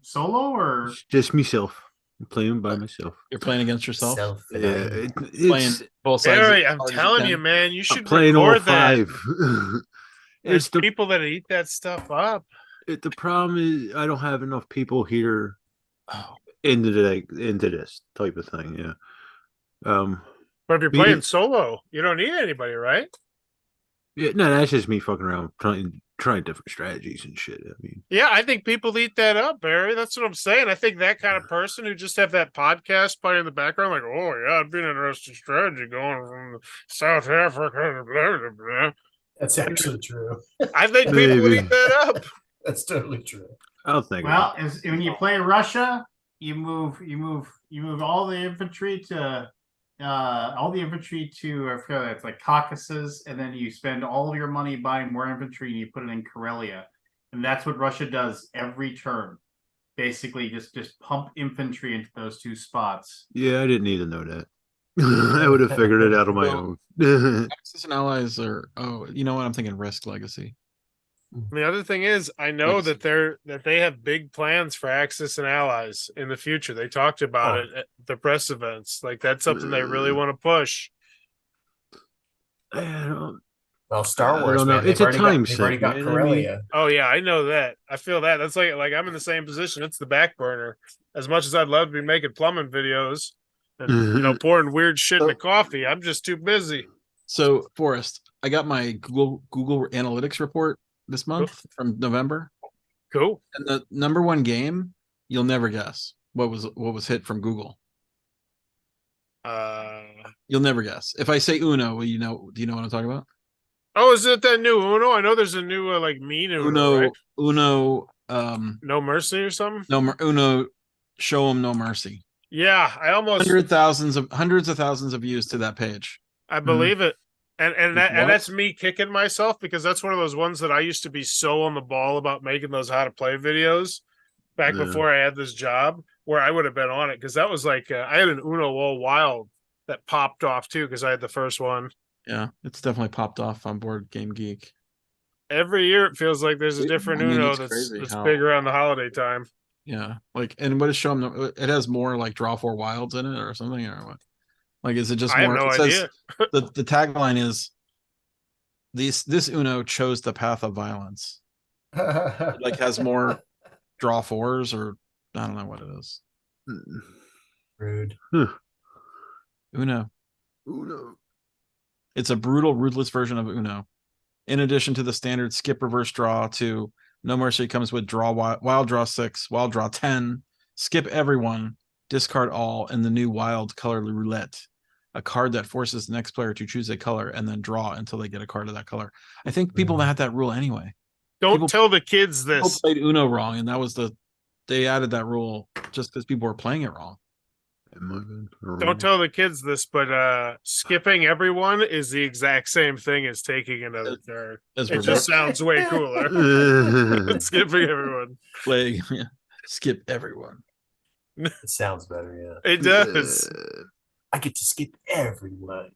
solo or? Just myself. I'm playing by myself. You're playing against yourself? Yeah, Self-denying. Playing it's both sides. Barry, as I'm hard as telling can? you, man, you I'm should playing all record that. five. There's it's the people that eat that stuff up. the problem is I don't have enough people here Oh, into this type of thing. Yeah. But if you're We playing did- solo, you don't need anybody, right? Yeah. No, that's just me fucking around trying different strategies and shit. I mean, Yeah, I think people eat that up, Barry. That's what I'm saying. I think that kind of person who just have that podcast playing in the background, like, oh yeah, it'd be an interesting strategy going from South Africa. Blah, blah, blah. That's actually true. I think people would Maybe. eat that up. That's totally true. I'll think. Well, about when you play Russia, you move all the infantry to I forget, it's like Caucasus, and then you spend all of your money buying more infantry and you put it in Karelia. And that's what Russia does every turn. Basically just pump infantry into those two spots. Yeah, I didn't need to know that. I would have figured it out on my Well, own. Axis and Allies are. Oh, you know what? I'm thinking Risk Legacy. The other thing is, I know Legacy. that they have big plans for Axis and Allies in the future. They talked about Oh. it at the press events. Like that's something they really want to push. I don't, Well, Star I Wars, don't know. man, It's a time they've already sink, got man. I mean, Corellia. Oh yeah, I know that. I feel that. That's like I'm in the same position. It's the back burner. As much as I'd love to be making plumbing videos and pouring weird shit in the coffee, I'm just too busy. So, Forrest, I got my Google Analytics report this month from November, Cool. and the number one game, you'll never guess what was hit from Google. You'll never guess. If I say Uno, will you know? Do you know what I'm talking about? Oh, is it that new Uno? I know there's a new like mean Uno, right? Uno, No Mercy or something. Uno, show them no mercy. Yeah, I almost Hundreds of thousands of views to that page. I believe it. And What? that's me kicking myself because that's one of those ones that I used to be so on the ball about making those how to play videos back Yeah. before I had this job where I would have been on it because that was like I had an Uno All Wild that popped off too because I had the first one. Yeah, it's definitely popped off on Board Game Geek. Every year it feels like there's a different I mean, Uno it's that's crazy how- big around the holiday time. Yeah, like, and what is showing them? It has more like draw four wilds in it or something, or what? Like, is it just I have more? no It says idea. the tagline is this Uno chose the path of violence. It, like, has more draw fours, or I don't know what it is. Rude. Uno. Uno. It's a brutal, ruthless version of Uno. In addition to the standard skip, reverse draw, to No Mercy comes with draw wild draw 6, wild draw 10, skip everyone, discard all, and the new wild color roulette, a card that forces the next player to choose a color and then draw until they get a card of that color. I think people had that rule anyway. Don't tell the kids People this. played Uno wrong, and that was they added that rule just because people were playing it wrong. Don't tell the kids this, but skipping everyone is the exact same thing as taking another card. As It just sounds way cooler. Skipping everyone. Play, yeah. Skip everyone. It sounds better, yeah. It does. I get to skip everyone.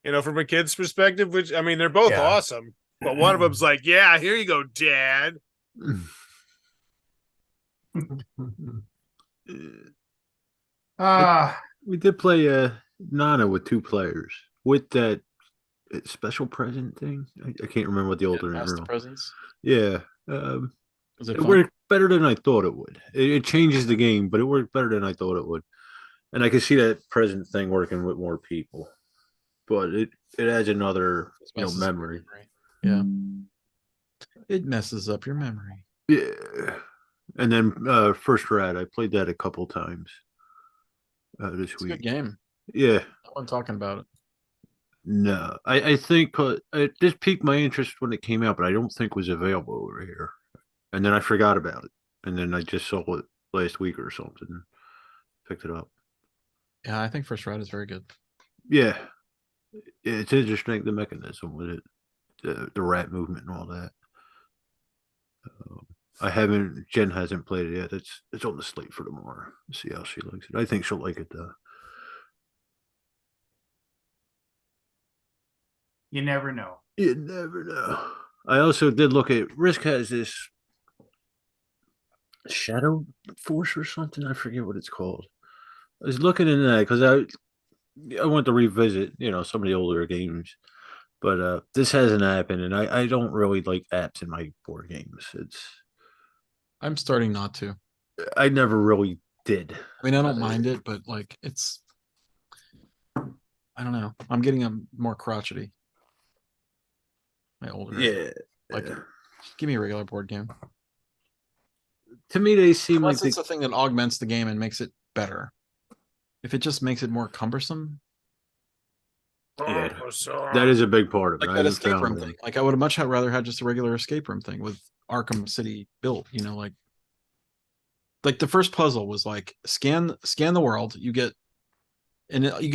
You know, from a kid's perspective, which I mean, they're both Yeah. awesome, but one of them's like, "Yeah, here you go, Dad." We did play Nana with 2 players with that special present thing. I can't remember what the alternate Past the rule. presents. Yeah, Was it it fun? worked better than I thought it would. It changes the game, but it worked better than I thought it would. And I could see that present thing working with more people, but it adds another Messes up your memory. Yeah. It messes up your memory. Yeah, and then First Rat, I played that a couple times this It's a week. good game. Yeah, No one talking about it. no, I think it just piqued my interest when it came out, but I don't think it was available over here. And then I forgot about it, and then I just saw it last week or something, picked it up. Yeah, I think First Ride is very good. Yeah, it's interesting, the mechanism with it, the rat movement and all that. Jen hasn't played it yet. It's on the slate for tomorrow. See how she likes it. I think she'll like it though. You never know. You never know. I also did look at Risk has this Shadow Force or something. I forget what it's called. I was looking into that because I want to revisit, some of the older games. But this has an app in it. I don't really like apps in my board games. I'm starting not to. I never really did. I mean, I don't mind it, but like I don't know. I'm getting more crotchety. My older. Yeah. Like, give me a regular board game. To me, they seem Unless like it's a thing that augments the game and makes it better. If it just makes it more cumbersome, Yeah, that is a big part of it. like I that haven't escape found room it. thing. Like, I would have much rather had just a regular escape room thing with Arkham City built. Like the first puzzle was like scan the world. You get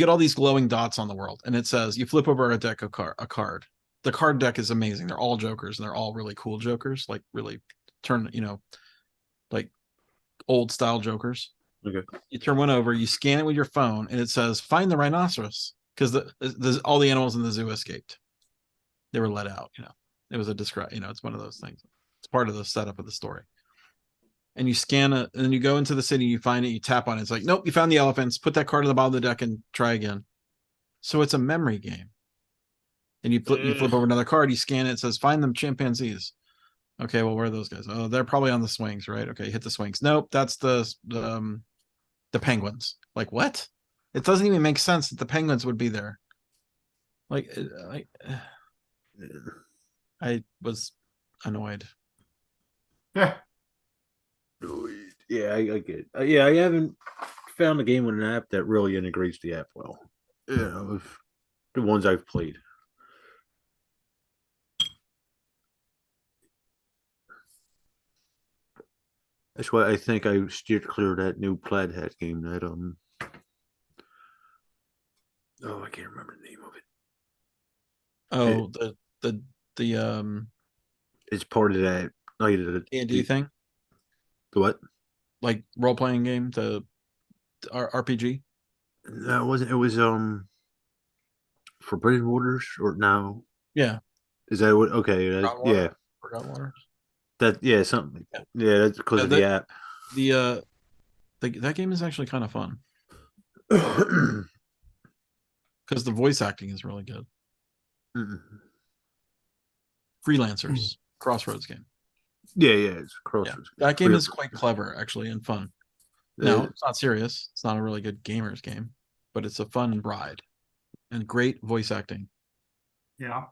all these glowing dots on the world, and it says you flip over a deck of a card. The card deck is amazing. They're all jokers, and they're all really cool jokers. Like really like old style jokers. Okay. You turn one over, you scan it with your phone, and it says, find the rhinoceros. Because all the animals in the zoo escaped. They were let out, It was a it's one of those things. It's part of the setup of the story. And you scan it, and then you go into the city, you find it, you tap on it. It's like, nope, you found the elephants. Put that card on the bottom of the deck and try again. So it's a memory game. And you flip over another card, you scan it, it says, find them chimpanzees. Okay, well, where are those guys? Oh, they're probably on the swings, right? Okay, hit the swings. Nope, that's the penguins. Like, what? It doesn't even make sense that the penguins would be there. I was annoyed. Yeah. Yeah, I get it. Yeah, I haven't found a game with an app that really integrates the app well. With the ones I've played. That's why I think I steered clear of that new Plaid Hat game that oh, I can't remember the name of it. Oh, the It's part of that night of the D&D thing, what? like role playing game, the RPG. No, it wasn't. It was Forbidden Waters or no? Yeah, Is that what? Okay, Forgotten Water? yeah, Forgotten Waters. something like that. Yeah, that's because of the app. That game is actually kind of fun because the voice acting is really good. Freelancers Crossroads game. Yeah, it's Crossroads. Yeah, that game is quite clever actually and fun. No, it's not serious. It's not a really good gamers game, but it's a fun ride and great voice acting. Yeah.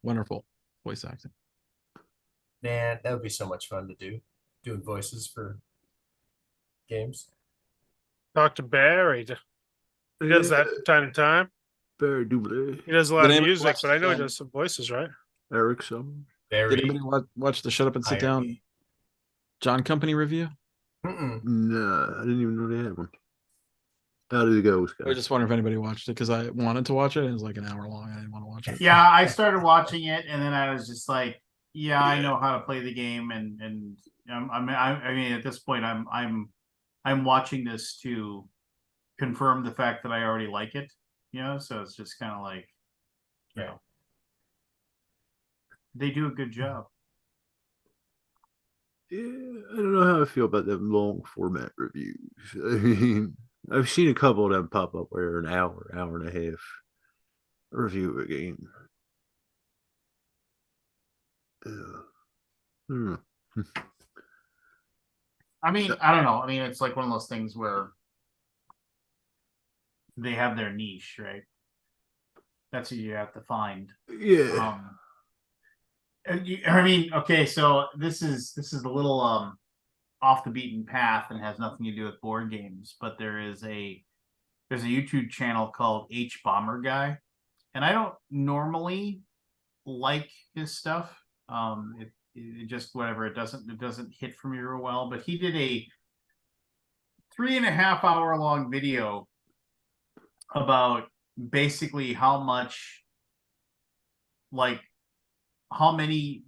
Wonderful voice acting. Man, that would be so much fun to do. Doing voices for games. Talk to Barry. He does that from time to time. Barry Dublé. He does a lot of music, but I know he does some voices, right? Eric some. Very. Did anybody watch the Shut Up and Sit Down John Company review? No, I didn't even know they had one. How did it go, Scott? I just wonder if anybody watched it because I wanted to watch it. It was like an hour long. I didn't want to watch it. Yeah, I started watching it, and then I was just like, "Yeah, I know how to play the game," and I mean, at this point, I'm watching this to confirm the fact that I already like it. So it's just kind of like, they do a good job. Yeah, I don't know how I feel about them long format reviews. I mean, I've seen a couple of them pop up where an hour and a half review of a game. I mean, I don't know. I mean, it's like one of those things where they have their niche, right? That's what you have to find. Yeah. I mean, okay, so this is a little off the beaten path and has nothing to do with board games, but there's a YouTube channel called H Bomber Guy, and I don't normally like his stuff. It just whatever, it doesn't hit for me real well, but he did a 3.5 hour long video about basically how many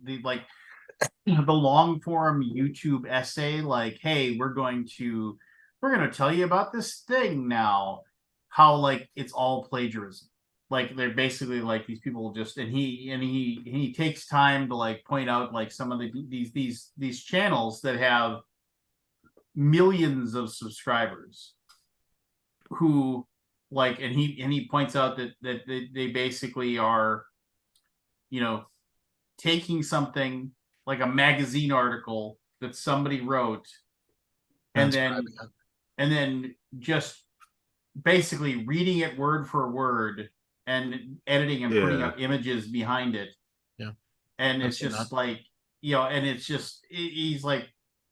the long form YouTube essay, like, hey, we're going to tell you about this thing now, how like it's all plagiarism. Like they're basically like these people just, and he takes time to like point out like some of these channels that have millions of subscribers who like, and he points out that they basically are, taking something like a magazine article that somebody wrote and then just basically reading it word for word and editing and putting up images behind it. Yeah. And it's just like, and it's just, he's like,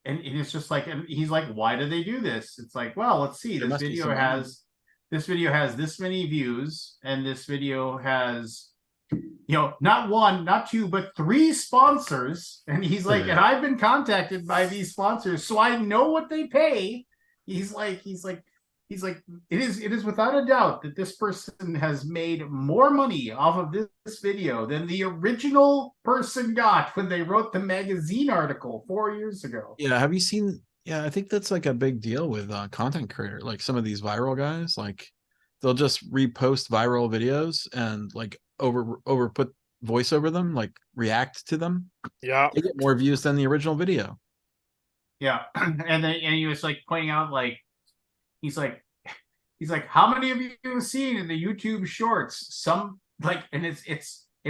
and it's just like, and he's like, why do they do this? It's like, well, let's see, this video has this many views, and this video has, not one, not two, but 3 sponsors. And he's like, and I've been contacted by these sponsors, so I know what they pay. He's like, it is without a doubt that this person has made more money off of this video than the original person got when they wrote the magazine article 4 years ago. Yeah, have you seen Yeah, I think that's like a big deal with content creator. Like some of these viral guys, like they'll just repost viral videos and like over put voice over them, like react to them. Yeah. They get more views than the original video. Yeah, and then and he was like pointing out like he's like how many of you have seen in the YouTube shorts some like and it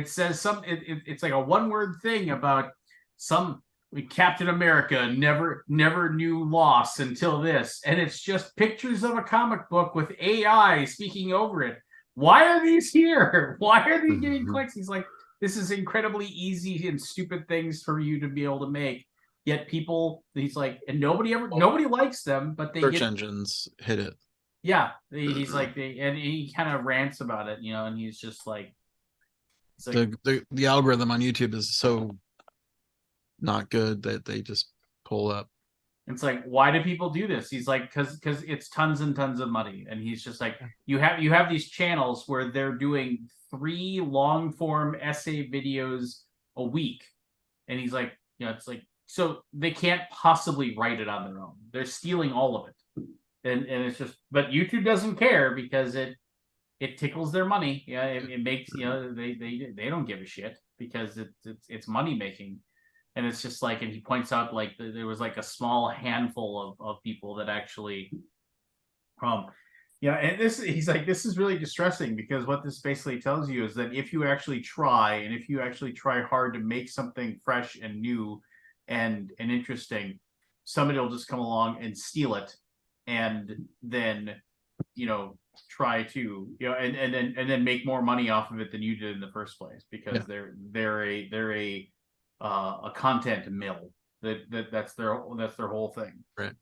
says it's like a one word thing about some Captain America never knew loss until this, and it's just pictures of a comic book with AI speaking over it. Why are these here? Why are these getting clicks? He's like, this is incredibly easy and stupid things for you to be able to make. Yet people, he's like, and nobody likes them, but they Search get, engines hit it. yeah. He's like, and he kind of rants about it, you know, and he's just like, it's like The algorithm on YouTube is so not good that they just pull up. it's like, why do people do this? He's like, because it's tons and tons of money, and he's just like, you have these channels where they're doing 3 long form essay videos a week, and he's like, you know, it's like, so they can't possibly write it on their own. They're stealing all of it, and it's just, but YouTube doesn't care because it tickles their money. Yeah, it makes, you know, they don't give a shit because it's money making. And it's just like, and he points out like there was like a small handful of people that actually, yeah, and he's like, this is really distressing because what this basically tells you is that if you actually try, and if you actually try hard to make something fresh and new and interesting, somebody will just come along and steal it, and then, you know, try to, you know, and then make more money off of it than you did in the first place because they're a content mill. That's their whole thing. Right.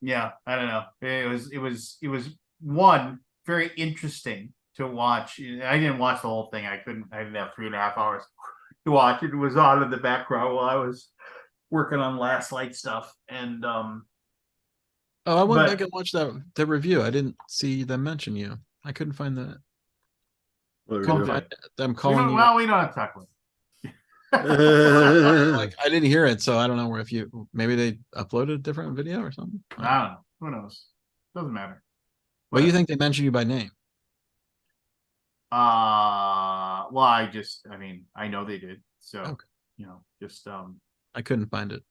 Yeah, I don't know. It was one very interesting to watch. I didn't watch the whole thing. I didn't have 3.5 hours to watch. It was on in the background while I was working on Last Light stuff. And Oh, I went back and watched the review. I didn't see them mention you. I couldn't find that. Well, Them calling you. Well, we don't have to talk about it. Like I didn't hear it, so I don't know where if you maybe they uploaded a different video or something. I don't know. Who knows? Doesn't matter. But you think they mentioned you by name? Well, I mean, I know they did. So, Okay. you know, just I couldn't find it.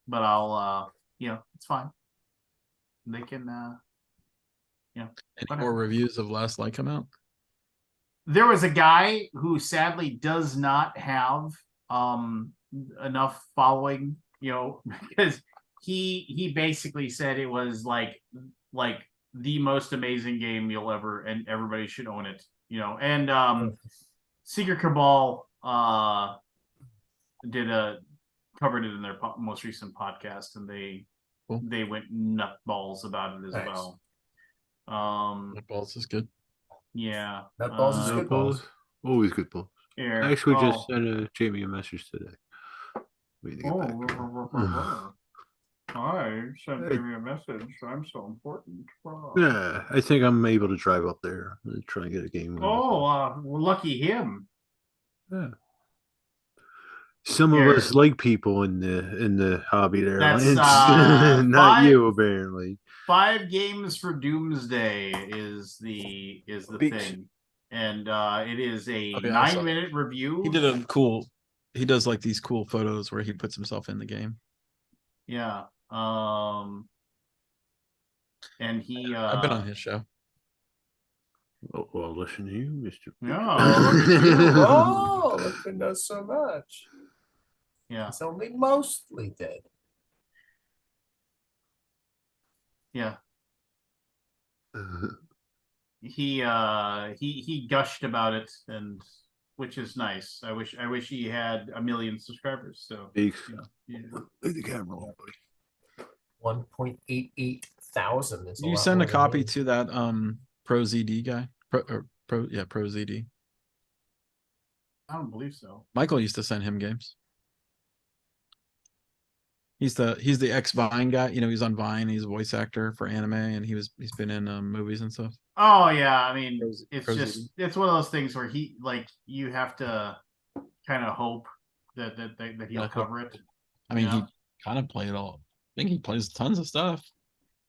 but I'll you know, it's fine. They can you know, Any whatever. more reviews of Last Light come out? There was a guy who sadly does not have enough following, you know, because he basically said it was like the most amazing game you'll ever, and everybody should own it, you know. And Secret Cabal covered it in their most recent podcast, and they went nutballs about it as well. Nutballs is good. Yeah, Nutballs is good balls. Always good balls. Here, I actually just sent Jamie a message today. Waiting to get back. I sent Jamie a message. I'm so important. Yeah, I think I'm able to drive up there and try and get a game. Well, lucky him. Yeah. Some of us like people in the hobby there. That's, not you apparently. 5 games for Doomsday is the thing, and it is a 9-minute review. He does like these cool photos where he puts himself in the game. Yeah. And he I've been on his show. Oh, well, listen to you, Mr. No. Oh, look at us so much. Yeah. It's only mostly dead. Yeah. He gushed about it, and which is nice. I wish he had 1 million subscribers. So Yeah. yeah. Leave the camera on, buddy. 1.88 thousand is. You send a copy to that Pro ZD guy. Pro ZD. I don't believe so. Michael used to send him games. He's the ex Vine guy. You know, he's on Vine. He's a voice actor for anime, and he's been in movies and stuff. Oh yeah, I mean, it's Pro just ZD. it's one of those things where you have to kind of hope that he'll cover it. I mean, Yeah. kind of play it all. I think he plays tons of stuff.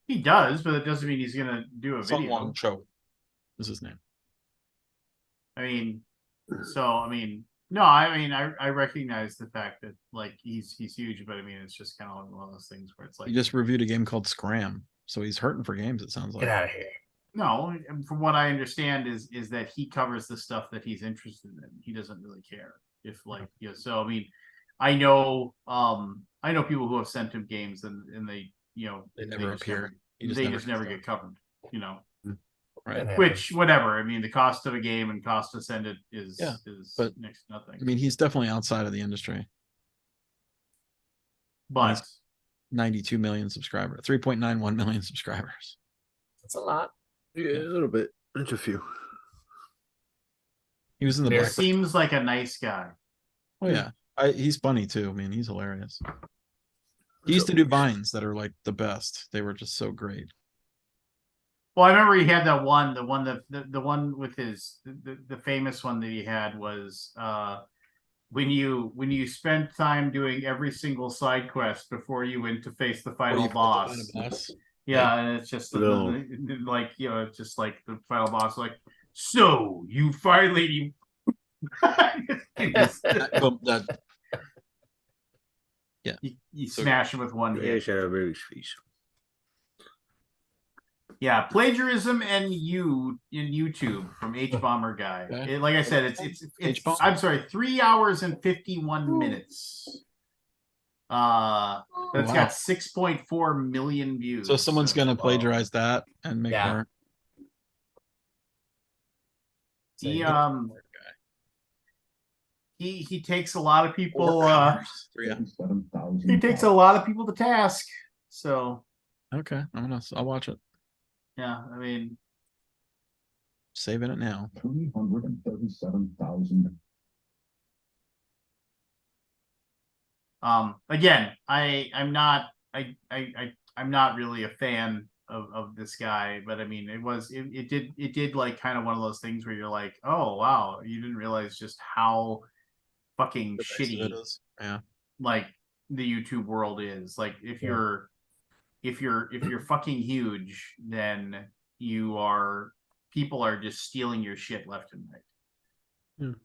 He does, but it doesn't mean he's gonna do a video. Someone Cho is his name. I mean, no, I recognize the fact that like he's huge, but I mean, it's just kind of one of those things where it's like He just reviewed a game called Scram, so he's hurting for games. It sounds Get like. out of here. no. And from what I understand is that he covers the stuff that he's interested in. He doesn't really care if like So I mean, I know people who have sent him games and they They never just appear. He they never just never comes get covered. Right. That Which happens. whatever. I mean, the cost of a game and cost to send it is Yeah, is but- next to nothing. I mean, he's definitely outside of the industry. but 92 million subscribers, 3.91 million subscribers. That's a lot. Yeah, a little bit. That's a few. He was in the There Black. seems like a nice guy. Oh yeah, he's funny too. I mean, he's hilarious. He used to do vines that are like the best. They were just so great. Well, I remember he had that one, the one with the famous one that he had was when you spent time doing every single side quest before you went to face the final boss. Yeah, and it's just like it's just like the final boss, like, so you finally you smash him with one hit. Yeah, plagiarism and you in YouTube from H Bomber guy. Okay. Like I said, it's H-Bomber. I'm sorry, 3 hours and 51 minutes. That's got 6.4 million views. So someone's gonna plagiarize that and make Yeah. more. He takes a lot of people. 4 hours. He takes a lot of people to task. So Okay, I'll watch it. yeah, I mean, Saving it now. 337,000. Again, I'm not really a fan of this guy, but I mean, it did like kind of one of those things where you're like, oh wow, you didn't realize just how fucking shitty Yeah. like the YouTube world is. Like if you're fucking huge, then people are just stealing your shit left and right.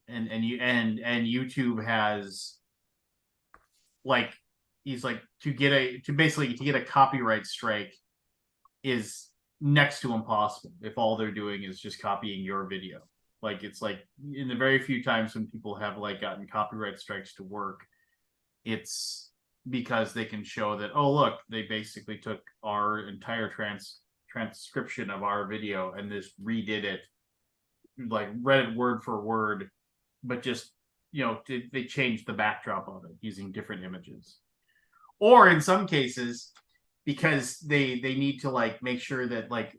And YouTube has like, he's like, to get a copyright strike is next to impossible if all they're doing is just copying your video. Like, it's like in the very few times when people have like gotten copyright strikes to work, it's because they can show that, oh look, they basically took our entire transcription of our video and just redid it, like read it word for word, but just they changed the backdrop of it using different images. Or in some cases, because they need to like make sure that like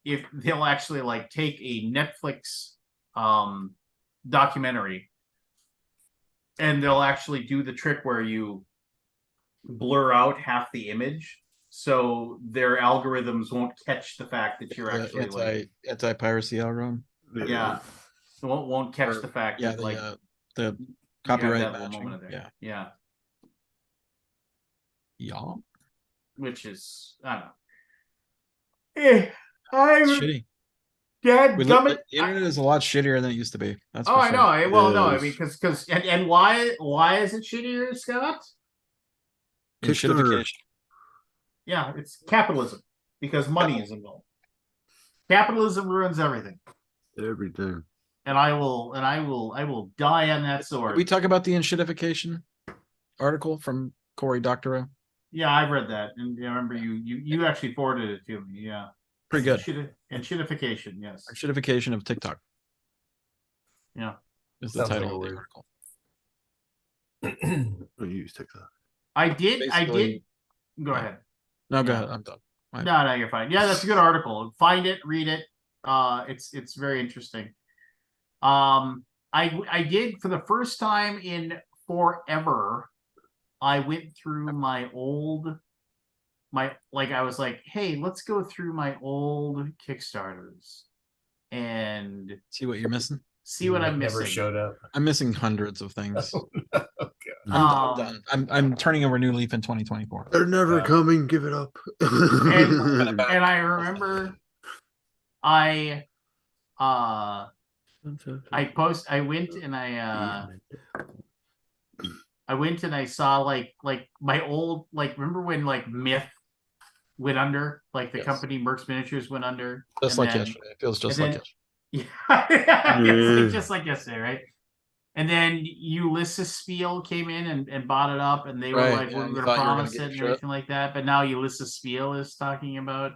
if they'll actually like take a Netflix documentary and they'll actually do the trick where you blur out half the image so their algorithms won't catch the fact that you're actually anti-piracy algorithm. Yeah. Won't catch the fact that like the copyright matching. Yeah. Which is, I don't know. It's shitty. Dad, The internet is a lot shittier than it used to be. That's for I sure. know. Well, no, I mean, because and why is it shittier, Scott? Shittification. Yeah, it's capitalism because money is involved. Capitalism ruins everything. Everything. And I will die on that sword. Did we talk about the enshittification article from Cory Doctorow? Yeah, I've read that, and I remember you actually forwarded it to me. Yeah, pretty good. Enshittification, yes. Enshittification of TikTok. Yeah, is the title of the article. I use TikTok. I did. Go ahead. No, go ahead. I'm done. No, you're fine. Yeah, that's a good article. Find it, read it. It's very interesting. I did for the first time in forever. I went through I was like, hey, let's go through my old Kickstarters and see what you're missing. See what I'm missing. Never showed up. I'm missing hundreds of things. I'm Um, done. I'm turning over a new leaf in 2024. They're never Yeah. coming. Give it up. and I remember I I went and I saw like my old, like, remember when like Myth went under, like the Yes. company Merck's Miniatures went under, Just and like then, yesterday. It feels just and like then- yesterday. yeah, Yeah. just like yesterday, right? And then Ulysses Spiel came in and bought it up, and they were Right, like, yeah, we're you going to thought you were gonna promise get it and shit. everything like that. But now Ulysses Spiel is talking about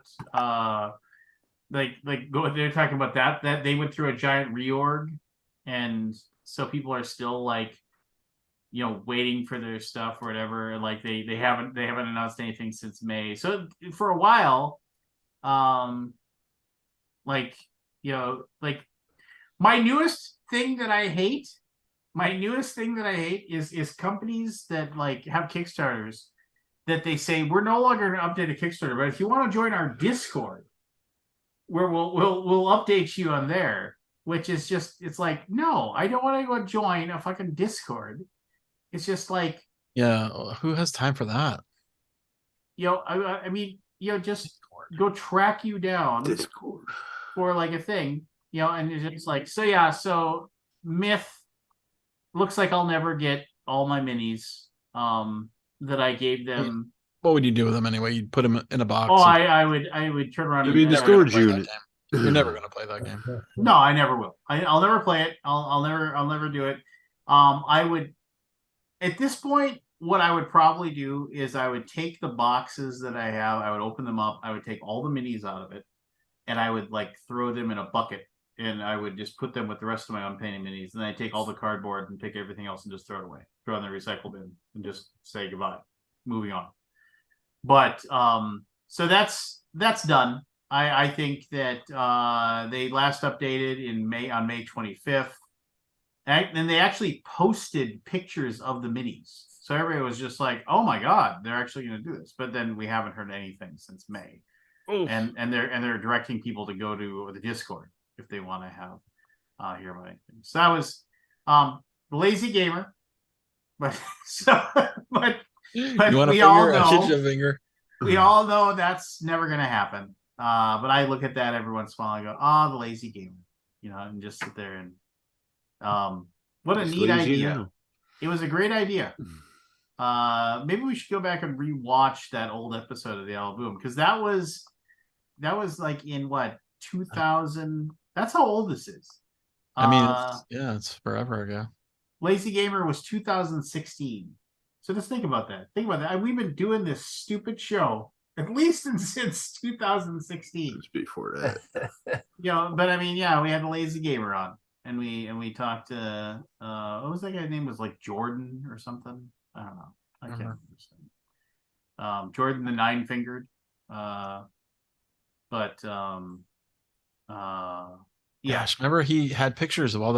they're talking about that they went through a giant reorg, and so people are still like, waiting for their stuff or whatever. Like they haven't announced anything since May. So for a while, like, like my newest thing that I hate is companies that like have Kickstarters that they say, we're no longer going to update a Kickstarter, but if you want to join our Discord, where we'll update you on there. Which is just, it's like, no, I don't want to go join a fucking Discord. It's just like, Yeah, who has time for that? I mean, just go track you down Discord. for like a thing, and it's just like, so yeah, so Myth looks like I'll never get all my minis that I gave them. What would you do with them anyway? You'd put them in a box. Oh, and- I would turn around It'd be in and the Never gonna storage play that unit. game. You're never gonna play that game. no, I never will. I'll never play it. I'll never do it. I would, at this point, what I would probably do is I would take the boxes that I have, I would open them up, I would take all the minis out of it, and I would like throw them in a bucket, and I would just put them with the rest of my unpainted minis. And then I take all the cardboard and take everything else and just throw it away, throw it in the recycle bin, and just say goodbye. Moving on. But so that's done. I think that they last updated on May 25th. And they actually posted pictures of the minis. So everybody was just like, oh my God, they're actually going to do this. But then we haven't heard anything since May. Oof. And they're directing people to go to the Discord if they want to have hear about anything. So that was the Lazy Gamer. But but You want a we finger? all I'll hit know you a finger. we all know that's never gonna happen. But I look at that every once in a while and go, the Lazy Gamer, and just sit there and what a Just neat lazy idea. now. It was a great idea. Maybe we should go back and rewatch that old episode of the Alaboom, because that was like in what, 2000. That's how old this is. I mean, it's forever ago. Lazy Gamer was 2016. So just think about that. We've been doing this stupid show at least since 2016. Just before that. But I mean, yeah, we had the Lazy Gamer on, and we talked to what was that guy's name? Was like Jordan or something? I don't know. I can't remember his name. Jordan the Nine Fingered. Yeah. Gosh, remember he had pictures of all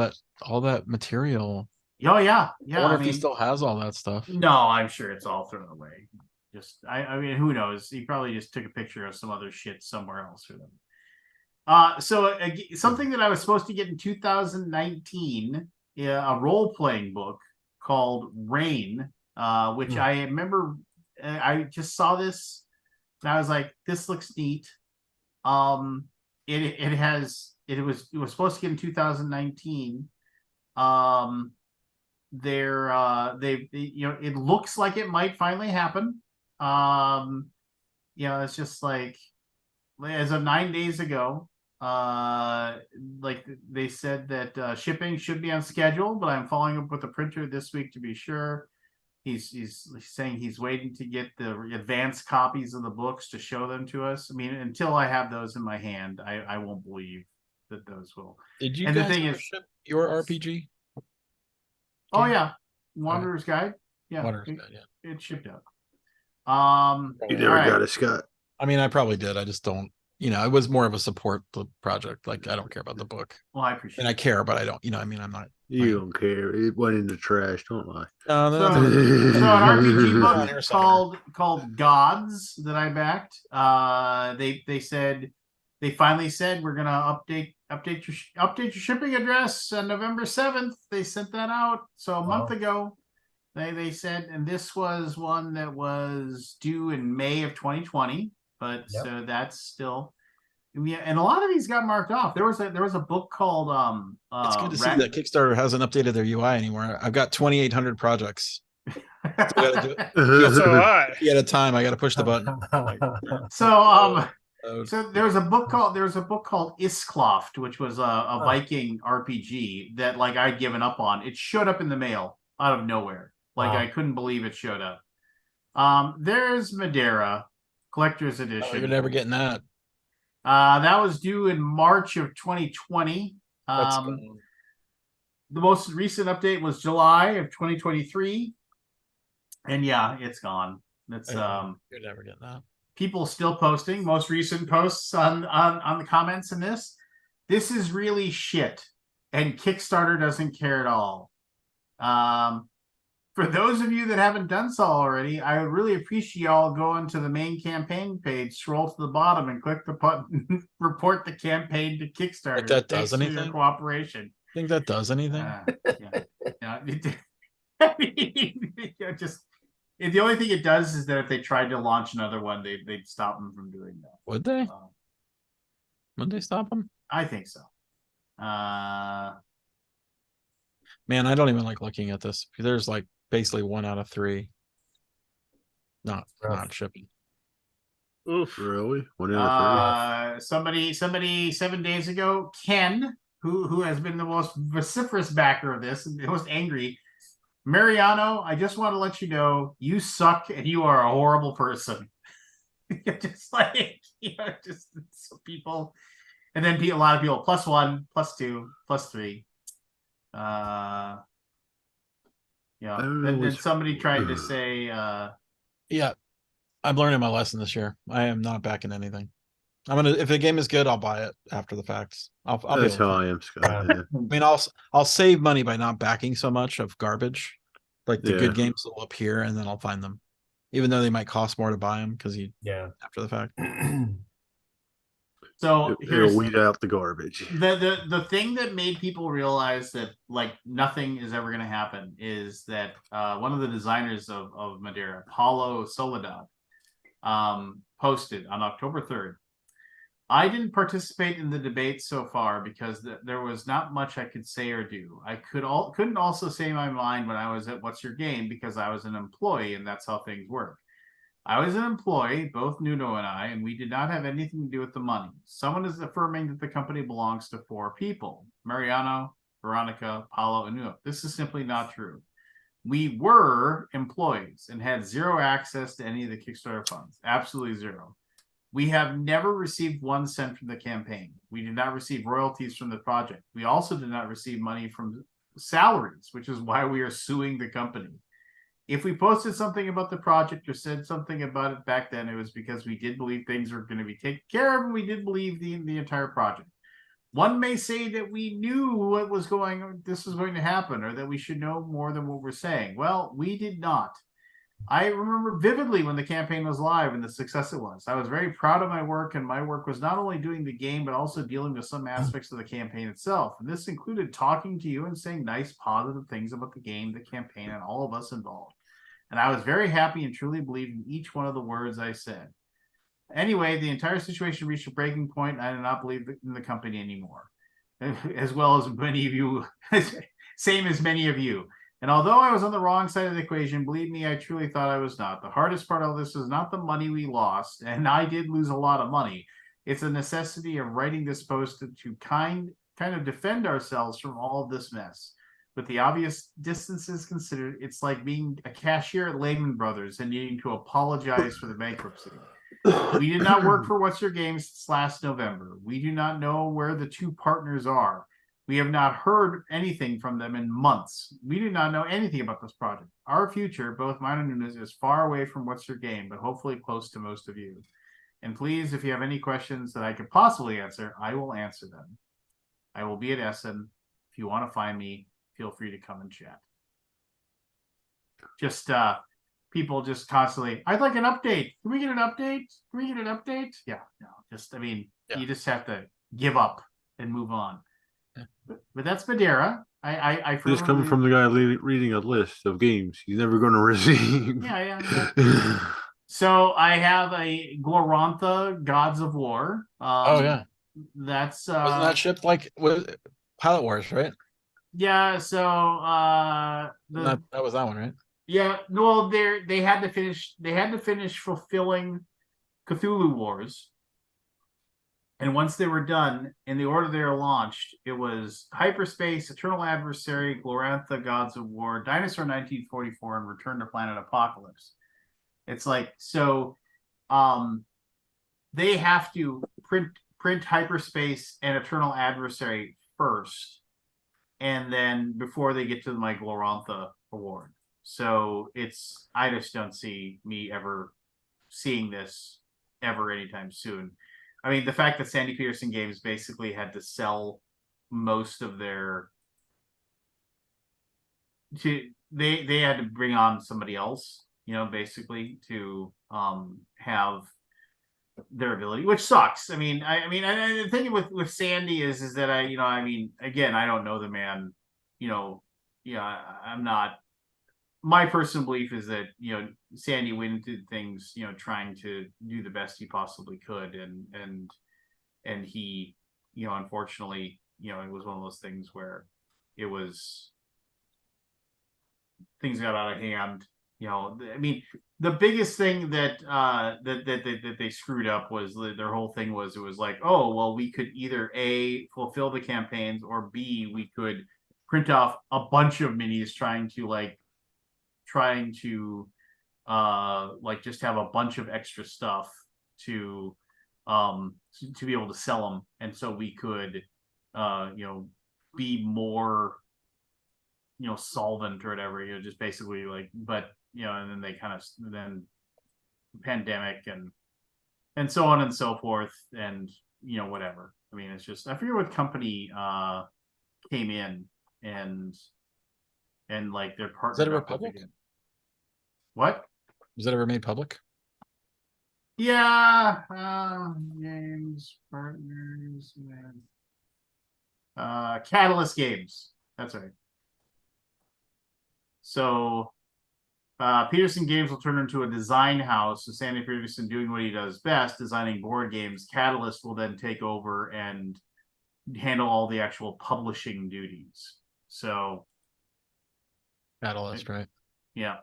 that material. Oh yeah, I wonder if he still has all that stuff. No, I'm sure it's all thrown away. Just I mean, who knows? He probably just took a picture of some other shit somewhere else for them. So something that I was supposed to get in 2019, a role-playing book called Rain, which I remember I just saw this and I was like, this looks neat. It was supposed to get in 2019. It looks like it might finally happen. It's just like, as of 9 days ago, like they said that shipping should be on schedule, but I'm following up with the printer this week to be sure. He's saying he's waiting to get the advanced copies of the books to show them to us. I mean, until I have those in my hand, I won't believe that those will. Did you And the guys thing ever is- ship your RPG? Oh yeah, Wanderer's Guide. Yeah, Wanderer's Guide, yeah. it shipped out. You never Alright. got it, Scott. I mean, I probably did. I just don't. It was more of a support project. Like, I don't care about the book. Well, I appreciate And I it. care, but I don't. I mean, I'm not. You don't care. It went in the trash. Don't lie. So, No, so an RPG Around here book somewhere. called Gods that I backed. They said, they finally said, we're gonna update your shipping address on November 7th. They sent that out. So a month ago, They said, and this was one that was due in May of 2020, but Yep. so that's still. Yeah, and a lot of these got marked off. There was a book called It's good to see Rat- that Kickstarter hasn't updated their UI anymore. I've got 2,800 projects. Still gotta do it. That's a lot. At a time, I got to push the button. So there was a book called Iskloft, which was a Viking RPG that like I'd given up on. It showed up in the mail out of nowhere. Like Wow. I couldn't believe it showed up. There's Madeira Collector's Oh, you're Edition. never getting that. That was due in March of 2020. That's The most recent update was July of 2023. And yeah, it's gone. It's you're never getting that. people still posting most recent posts on the comments in this. This is really shit, and Kickstarter doesn't care at all. For those of you that haven't done so already, I would really appreciate y'all going to the main campaign page, scroll to the bottom, and click the button report the campaign to Kickstarter. If that Thanks does for your anything? cooperation. Think that does anything? Yeah, I mean, just the only thing it does is that if they tried to launch another one, they'd stop them from doing that. Would they? Would they stop them? I think so. Man, I don't even like looking at this. There's like basically 1 out of 3 not shipping. Oof. Really? 1 out of Somebody 7 days ago, Ken, who has been the most vociferous backer of this and the most angry. Mariano, I just want to let you know you suck and you are a horrible person. Just like, just some people, and then a lot of people +1, +2, +3. Yeah. Then somebody tried to say, Yeah, I'm learning my lesson this year. I am not backing anything. If the game is good, I'll buy it after the facts. I'll be That's able to how find I am, Scott. Yeah. I mean, I'll save money by not backing so much of garbage. Like the good games will appear, and then I'll find them, even though they might cost more to buy them because after the fact. So It'll weed out the garbage. The thing that made people realize that like nothing is ever going to happen is that one of the designers of Madeira, Paulo Soledad, posted on October 3rd. I didn't participate in the debate so far because there was not much I could say or do. I couldn't also say my mind when I was at What's Your Game because I was an employee and that's how things work. I was an employee, both Nuno and I, and we did not have anything to do with the money. Someone is affirming that the company belongs to 4 people: Mariano, Veronica, Paulo, and Nuno. This is simply not true. We were employees and had 0 access to any of the Kickstarter funds. Absolutely 0. We have never received 1 cent from the campaign. We did not receive royalties from the project. We also did not receive money from salaries, which is why we are suing the company. If we posted something about the project or said something about it back then, it was because we did believe things were going to be taken care of, and we did believe the entire project. One may say that we knew this was going to happen, or that we should know more than what we're saying. Well, we did not. I remember vividly when the campaign was live and the success it was. I was very proud of my work, and my work was not only doing the game, but also dealing with some aspects of the campaign itself. And this included talking to you and saying nice, positive things about the game, the campaign, and all of us involved. And I was very happy and truly believed in each one of the words I said. Anyway, the entire situation reached a breaking point, and I did not believe in the company anymore. As well as many of you, same as many of you. And although I was on the wrong side of the equation, believe me, I truly thought I was not. The hardest part of this is not the money we lost, and I did lose a lot of money. It's a necessity of writing this post to kind of defend ourselves from all of this mess. With the obvious distances considered, it's like being a cashier at Lehman Brothers and needing to apologize for the bankruptcy. We did not work for What's Your Game since last November. We do not know where the 2 partners are. We have not heard anything from them in months. We do not know anything about this project. Our future, both mine and Nuno's, is far away from What's Your Game, but hopefully close to most of you. And please, if you have any questions that I could possibly answer, I will answer them. I will be at Essen. If you want to find me, feel free to come and chat. Just people just constantly, I'd like an update. Can we get an update? Can we get an update? Yeah, no, you just have to give up and move on. But that's Madeira. I This coming firmly from the guy reading a list of games he's never going to receive. yeah. So I have a Glorantha Gods of War. Oh yeah, That's wasn't that shipped like with Pilot Wars, right? yeah. So That was that one, right? yeah. Well, they had to finish. They had to finish fulfilling Cthulhu Wars. And once they were done, in the order they were launched, it was Hyperspace, Eternal Adversary, Glorantha, Gods of War, Dinosaur 1944, and Return to Planet Apocalypse. It's like so they have to print Hyperspace and Eternal Adversary first, and then before they get to my Glorantha award. So it's I just don't see me ever seeing this ever anytime soon. I mean, the fact that Sandy Peterson Games basically had to sell most of their they had to bring on somebody else, basically to have their ability, which sucks. I mean, the thing with Sandy is that I mean, again, I don't know the man, I'm not. My personal belief is that Sandy went into things trying to do the best he possibly could, and he unfortunately it was one of those things where it was things got out of hand. I mean, the biggest thing that that they screwed up was their whole thing was it was like, oh well, we could either A, fulfill the campaigns, or B, we could print off a bunch of minis trying to like just have a bunch of extra stuff to be able to sell them, and so we could be more solvent or whatever, just basically like, but and then they kind of then pandemic and so on and so forth, and whatever. I mean, it's just I forget what company came in and like their partner. Is that ever public? What? Was that ever made public? Yeah, games partners, Catalyst Games. That's right. So, Peterson Games will turn into a design house. So Sandy Peterson doing what he does best, designing board games. Catalyst will then take over and handle all the actual publishing duties. So, Catalyst, right? Yeah.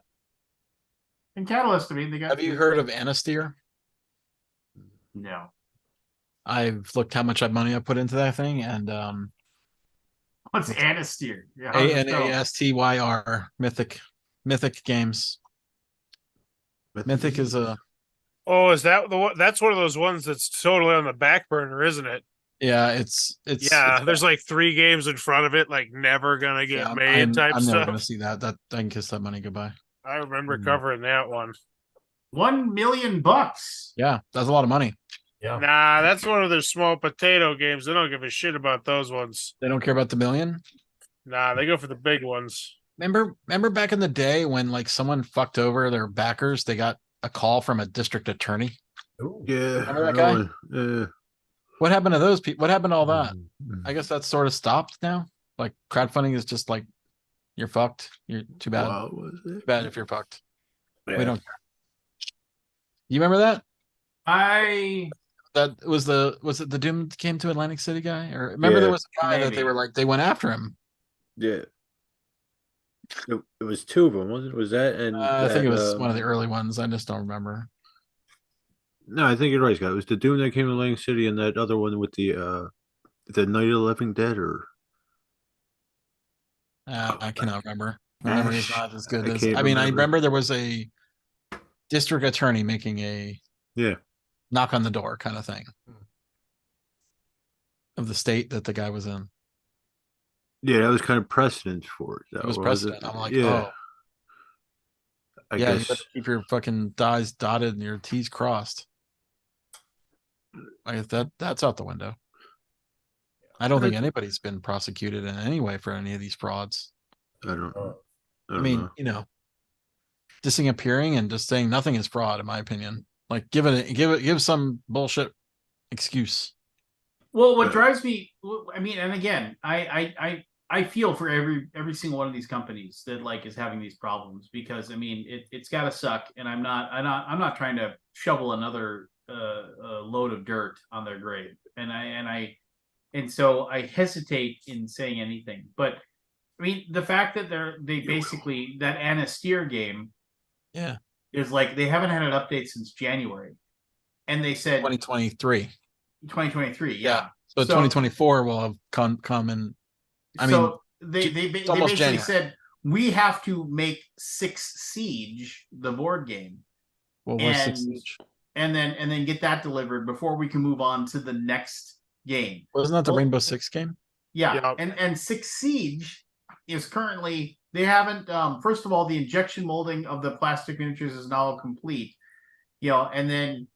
And Catalyst, I mean, they got. Have you heard of Anasteer? No. I've looked how much money I put into that thing, and What's Anasteer? Yeah, Anastyr, Mythic Games. Mythic is a Oh, is that the one? That's one of those ones that's totally on the back burner, isn't it? yeah. It's There's like 3 games in front of it, like never gonna get yeah, made type I'm never stuff. gonna see that. That I can kiss that money goodbye. I remember covering that one. $1 million. Yeah, that's a lot of money. Yeah. Nah, that's one of their small potato games. They don't give a shit about those ones. They don't care about the million. Nah, they go for the big ones. Remember back in the day when like someone fucked over their backers, they got a call from a district attorney. Ooh. Yeah. Remember that guy? Yeah. What happened to those people? What happened to all that? Mm-hmm. I guess that's sort of stopped now. Like crowdfunding is just like you're fucked. You're too bad. What was it? Too bad if you're fucked. Yeah. We don't. You remember that? That was it the Doom came to Atlantic City guy? Or remember there was a guy that they were like they went after him. Yeah. It was 2 of them, wasn't it? Was that and I think it was one of the early ones. I just don't remember. No, I think you're right, Scott. It was the Doom that came to Atlantic City, and that other one with the Night of the Living Dead, or I cannot remember. My memory is not as good as. can't I mean, I remember. remember there was a district attorney making a knock on the door kind of thing of the state that the guy was in. Yeah, that was kind of precedent for it. It was precedent. I'm like, yeah. oh, I yeah, you guess better keep your fucking I's dotted and your T's crossed. Like that's out the window. I don't think anybody's been prosecuted in any way for any of these frauds. I don't I mean, know. Disappearing and just saying nothing is fraud, in my opinion. Like give some bullshit excuse. Well, what drives me, I mean, and again, I feel for every single one of these companies that like is having these problems, because I mean it's got to suck, and I'm not trying to shovel another load of dirt on their grave, and so I hesitate in saying anything. But I mean, the fact that they basically that Anasteer game Yeah, is like they haven't had an update since January, and they said 2023. 2023, Yeah. yeah. So 2024 will have come in. I mean, So they it's they almost basically January. said we have to make Six Siege the board game, Well, and Six Siege? and then get that delivered before we can move on to the next game. Wasn't that the Well, Rainbow Six game? Yeah, Yeah. and Six Siege is currently they haven't first of all, the injection molding of the plastic miniatures is now complete, and then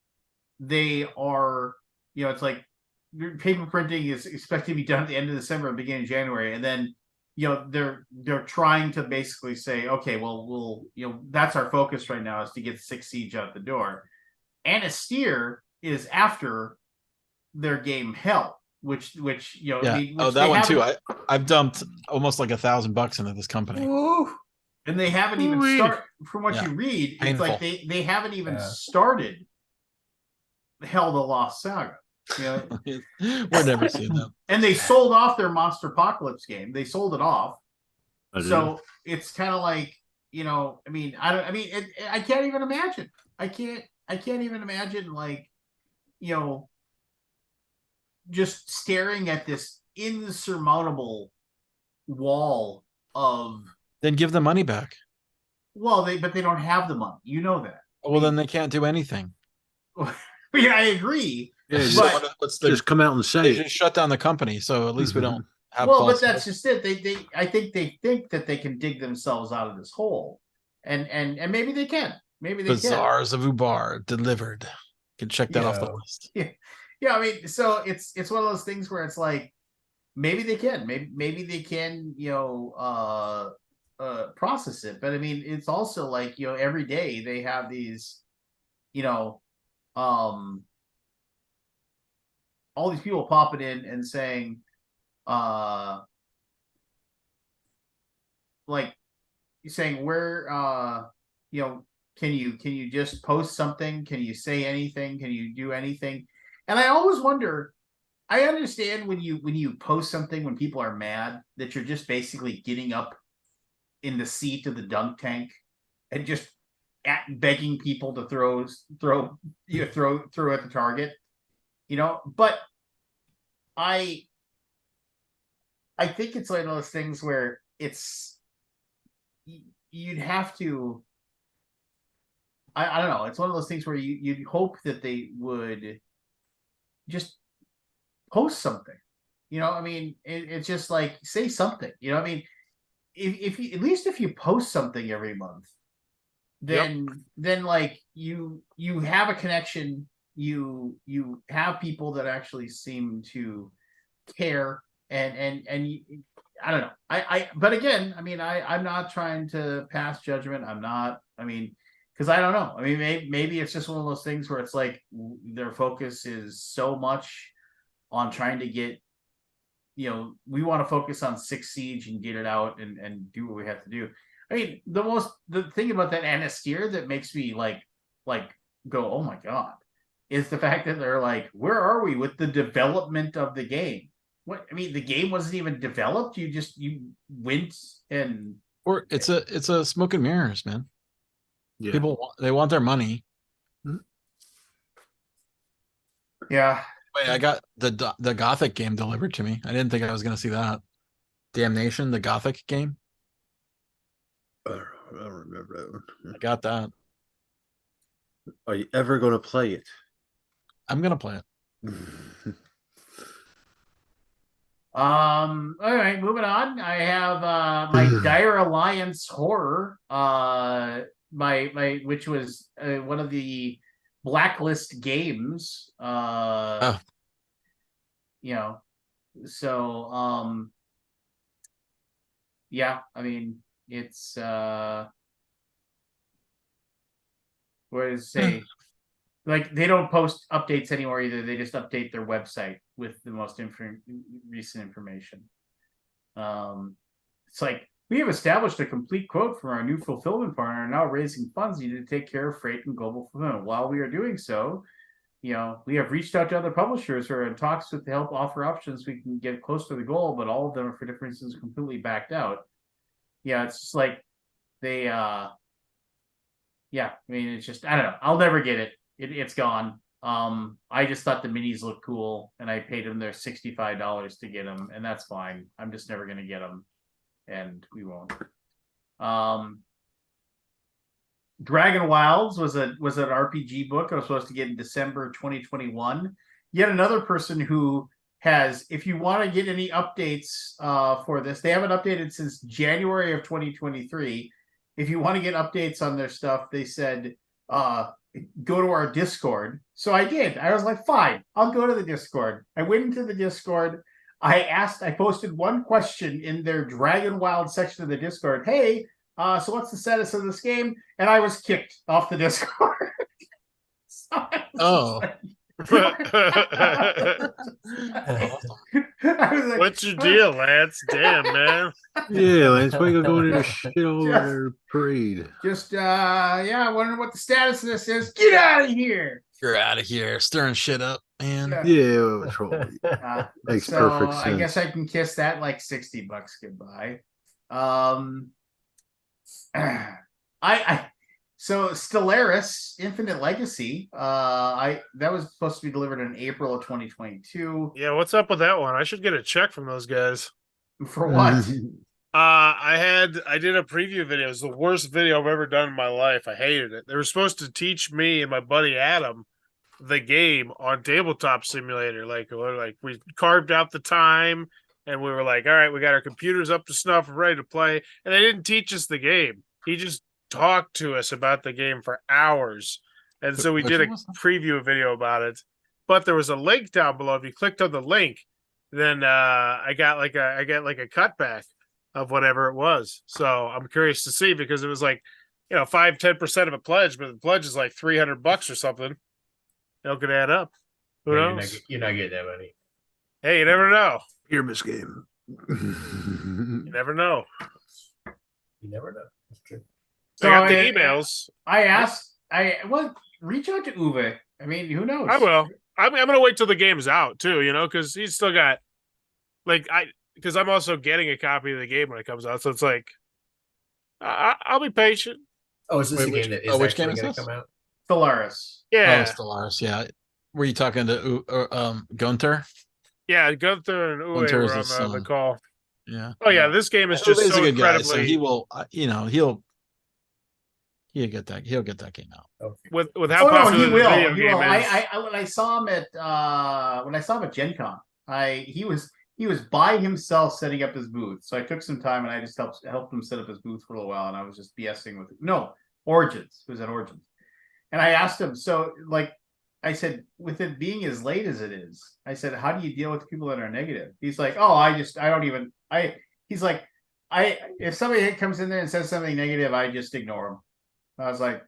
they are, it's like paper printing is expected to be done at the end of December and beginning of January, and then they're trying to basically say, okay, well, that's our focus right now, is to get Six Siege out the door. Anasteer is after their game Hell, which Yeah. I mean, which Oh, that they one too. haven't- I've dumped almost like $1,000 into this company. Ooh, and they haven't even Ooh-wee. started. From what Yeah. you read, it's like Painful. they haven't even Yeah. started Hell the Lost Saga. We're never seeing them. And they sold off their Monster Apocalypse game. They sold it off. I did. So it's kind of like, I mean, I can't even imagine. I can't even imagine, like, just staring at this insurmountable wall of, Then give the money back. but they don't have the money. You know that. Well, then they can't do anything. Yeah, I agree. Yeah, So But- what's the, just come out and they say it. just shut down the company, so at least we don't have Well, but false that's hope. just it. I think they think that they can dig themselves out of this hole, and maybe they can. Maybe they can. Bazaars of Ubar delivered. You can check that off the Yeah. list. Yeah, I mean, so it's one of those things where it's like maybe they can, maybe they can, process it. But I mean, it's also like, every day they have these, all these people popping in and saying, like, saying, where, can you just post something? Can you say anything? Can you do anything? And I always wonder, I understand when you post something when people are mad, that you're just basically getting up in the seat of the dunk tank and just begging people to throw at the target, but I think it's like one of those things where you'd have to, I don't know, it's one of those things where you'd hope that they would just post something, I mean, it's just like, say something, I mean, if you, at least if you post something every month, then like you have a connection, you have people that actually seem to care, and I don't know, but again, I mean, I'm not trying to pass judgment. I'm not, I mean, because I don't know, I mean, maybe it's just one of those things where it's like their focus is so much on trying to get, we want to focus on Six Siege and get it out and do what we have to do. I mean, the thing about that Anasteer that makes me like go, oh my god, is the fact that they're like, where are we with the development of the game? What, I mean, the game wasn't even developed. You went and, Or it's a smoke and mirrors, man. Yeah. People they want their money. yeah. Wait, I got the Gothic game delivered to me. I didn't think I was gonna see that. Damnation, the Gothic game. I don't remember that one. I got that. Are you ever going to play it? I'm gonna play it. All right, moving on. I have my Dire Alliance horror, my which was one of the blacklist games. Oh. So yeah, I mean, it's what does it say? like they don't post updates anymore either. They just update their website with the most recent information. It's like, we have established a complete quote from our new fulfillment partner and are now raising funds needed to take care of freight and global fulfillment. While we are doing so, we have reached out to other publishers who are in talks with to help offer options we can get close to the goal, but all of them are for different reasons completely backed out. Yeah, it's just like they I mean, it's just, I don't know. I'll never get it. It's gone. I just thought the minis looked cool and I paid them their $65 to get them, and that's fine. I'm just never gonna get them, and we won't. Dragon Wilds was an RPG book I was supposed to get in December 2021. Yet another person who has, if you want to get any updates for this, they haven't updated since January of 2023. If you want to get updates on their stuff, they said go to our Discord. So I did. I was like, fine, I'll go to the Discord. I went into the Discord. I posted one question in their Dragon Wild section of the Discord. Hey, so what's the status of this game? And I was kicked off the Discord. Oh. What's your deal, Lance? Damn, man. Yeah, Lance, why you going to shit all over their parade? I wonder what the status of this is. Get out of here. You're out of here, stirring shit up, man. Yeah, what's wrong with you? Makes perfect sense. I guess I can kiss that like $60 goodbye. So Stellaris Infinite Legacy, that was supposed to be delivered in April of 2022. Yeah, what's up with that one? I should get a check from those guys. For what? I did a preview video. It was the worst video I've ever done in my life. I hated it. They were supposed to teach me and my buddy Adam the game on Tabletop Simulator. Like we carved out the time and we were like, all right, we got our computers up to snuff, ready to play. And they didn't teach us the game. He just talked to us about the game for hours. And so we did a preview video about it. But there was a link down below. If you clicked on the link, then I got like a cutback of whatever it was. So I'm curious to see, because it was like, 5-10% of a pledge, but the pledge is like $300 or something. It could add up. Who knows? You're not getting that money. Hey, you never know. Pyramid game. You never know. You never know. That's true. So I got the emails. Reach out to Uwe. I mean, who knows? I will. I'm gonna wait till the game's out too, because he's still got because I'm also getting a copy of the game when it comes out. So it's like I'll be patient. Oh, is this a game that is which game is going this? to come out? Stellaris. Yeah. Oh, Stellaris, yeah. Were you talking to Gunther? Yeah, Gunther and Uwe Gunther's were his on the son. call. Yeah. Oh yeah, this game is just Uwe's so a good guy, incredibly. so he will, he'll get that game out. Okay. With how popular he the will. video He game will. is. When I saw him at Gen Con, he was by himself setting up his booth. So I took some time and I just helped him set up his booth for a little while, and I was just BSing with Origins. It was at Origins. And I asked him, so I said, with it being as late as it is, I said, how do you deal with people that are negative? He's like, if somebody comes in there and says something negative, I just ignore them. I was like,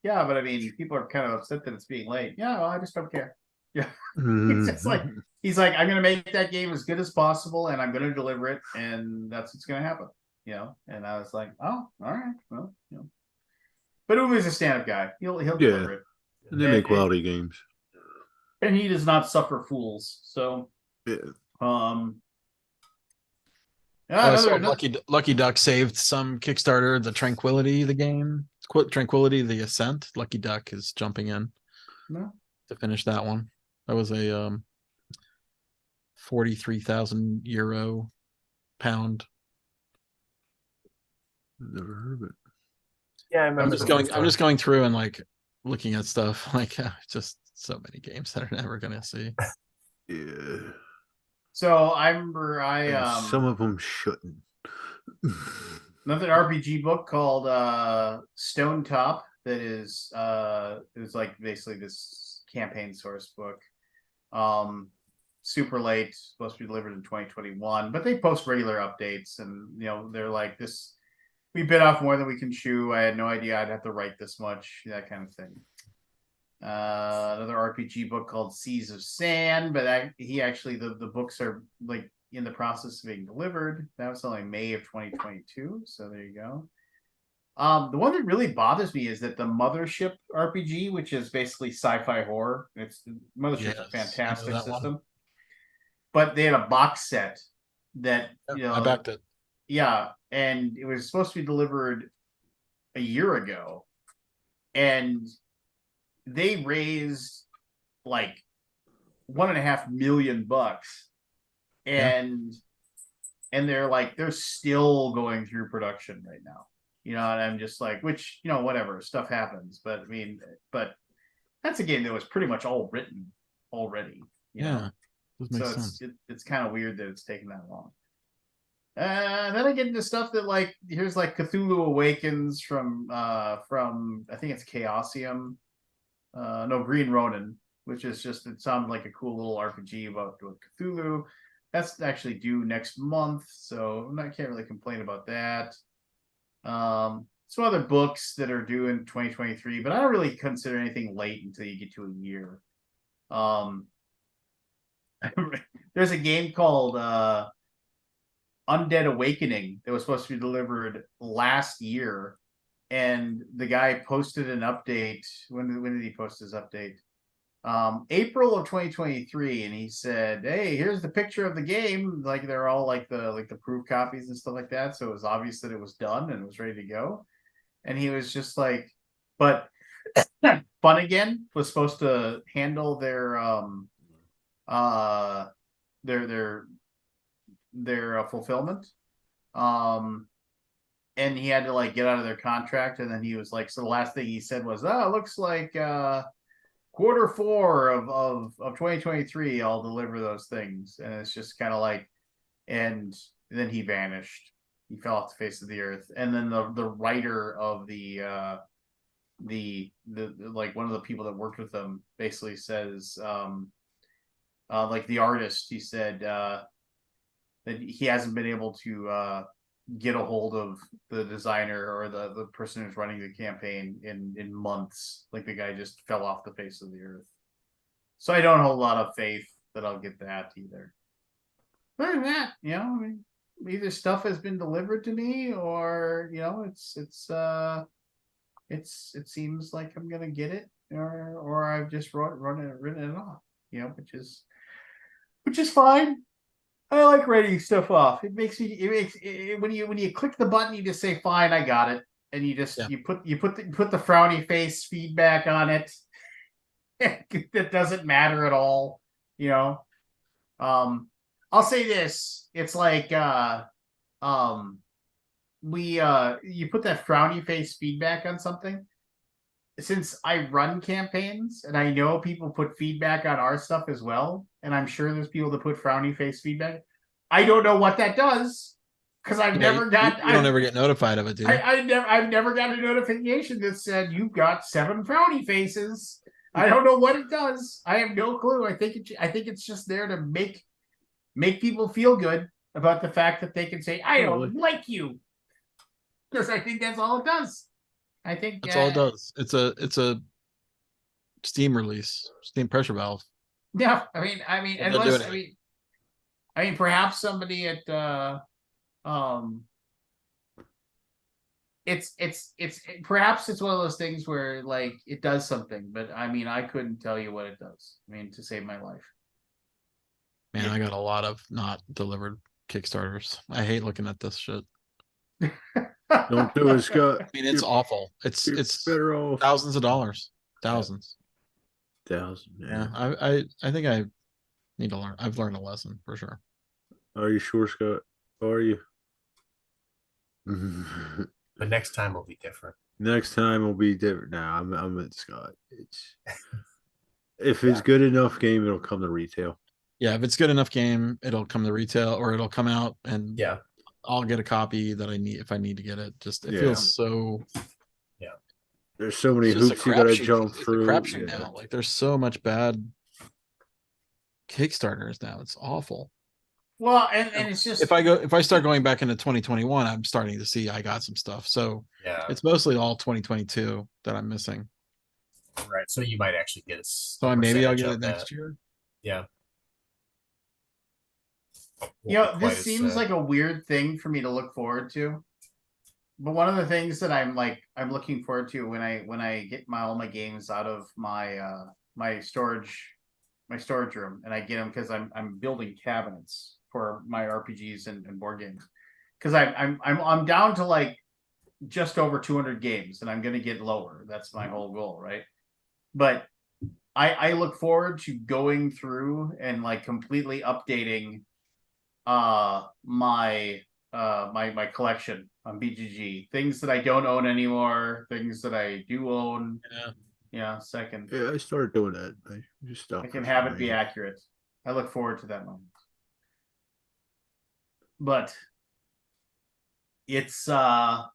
yeah, but I mean, people are kind of upset that it's being late. Yeah, well, I just don't care. Yeah. It's just he's like, I'm going to make that game as good as possible and I'm going to deliver it. And that's what's going to happen, And I was like, oh, all right. Well, but Uwe's a stand-up guy. He'll deliver it. And they make quality games. And he does not suffer fools. So, yeah. Lucky Duck saved some Kickstarter, the Tranquility, the game. Tranquility, the Ascent. Lucky Duck is jumping in to finish that one. That was a 43,000 euro pound. Never heard of it. Yeah, I remember. I'm just going through and looking at stuff. Just so many games that I'm never gonna see. Yeah. So I remember some of them shouldn't. Another RPG book called Stone Top that is it was like basically this campaign source book. Super late, supposed to be delivered in 2021, but they post regular updates, and they're like, this, we bit off more than we can chew. I had no idea I'd have to write this much, that kind of thing. Another RPG book called Seas of Sand, but the books are like in the process of being delivered. That was only May of 2022, so there you go. The one that really bothers me is that the Mothership RPG, which is basically sci-fi horror, Mothership's a Yes, I know fantastic that one. system, but they had a box set that I backed it. yeah, and it was supposed to be delivered a year ago, and they raised like $1.5 million, and they're still going through production right now. And I'm just like, which, whatever, stuff happens. But I mean, that's a game that was pretty much all written already. Yeah, this makes so sense. it's kind of weird that it's taken that long. Then I get into stuff that like here's like Cthulhu Awakens from I think it's Chaosium. No, Green Ronin, which is just, it sounded like a cool little RPG about Cthulhu. That's actually due next month, so I can't really complain about that. Some other books that are due in 2023, but I don't really consider anything late until you get to a year. There's a game called Undead Awakening that was supposed to be delivered last year, and the guy posted an update. When did he post his update? April of 2023, and he said, "Hey, here's the picture of the game." Like they're all like the proof copies and stuff like that, so it was obvious that it was done and it was ready to go. And he was just like, but Fun Again was supposed to handle their fulfillment, and he had to like get out of their contract, and then he was like, so the last thing he said was, "Oh, it looks like Q4 of 2023 I'll deliver those things." And it's just kind of like, and then he vanished. He fell off the face of the earth. And then the writer of the like one of the people that worked with him basically says, like the artist, he said that he hasn't been able to get a hold of the designer or the person who's running the campaign in months. Like the guy just fell off the face of the earth. So I don't have a lot of faith that I'll get that either. Other than that, I mean, either stuff has been delivered to me, or it seems like I'm gonna get it, or I've just written it off, which is fine. I like writing stuff off. It makes when you click the button, you just say, "Fine, I got it," and you just you put the frowny face feedback on it. That doesn't matter at all, I'll say this: it's like you put that frowny face feedback on something. Since I run campaigns and I know people put feedback on our stuff as well, and I'm sure there's people that put frowny face feedback, I don't know what that does, because I've never got. You don't ever get notified of it, do you? I've never got a notification that said you've got 7 frowny faces. I don't know what it does. I have no clue. I think it's just there to make people feel good about the fact that they can say, "I don't like you," because I think that's all it does. I think that's all it does. It's a Steam release, Steam pressure valve. Yeah, I mean, unless I mean, perhaps somebody at perhaps it's one of those things where like it does something, but I mean, I couldn't tell you what it does. I mean, to save my life. Man, I got a lot of not delivered Kickstarters. I hate looking at this shit. Don't do it, Scott. I mean, it's awful. It's better off. thousands of dollars. Thousands. Yeah. I think I need to learn. I've learned a lesson for sure. Are you sure, Scott? Are you? But next time will be different. Next time will be different. Nah, I'm with Scott. If it's good enough game, it'll come to retail. Yeah, if it's good enough game, it'll come to retail, or it'll come out, and I'll get a copy that I need if I need to get it. Just it feels so. Yeah, there's so many hoops you gotta jump through. Crapshoot now. Like there's so much bad Kickstarters now. It's awful. Well, and it's just if I start going back into 2021, I'm starting to see I got some stuff. So it's mostly all 2022 that I'm missing. Right. So you might actually get us. So maybe I'll get it next year. Yeah. You know, this seems like a weird thing for me to look forward to. But one of the things that I'm looking forward to when I get all my games out of my my storage room, and I get them because I'm building cabinets for my RPGs and board games, because I'm down to like just over 200 games, and I'm going to get lower. That's my whole goal, right? But I look forward to going through and like completely updating my my collection on BGG, things that I don't own anymore, things that I do own. Yeah, second. Yeah, I started doing that. I just stopped. I can have it be accurate. I look forward to that moment. But it's I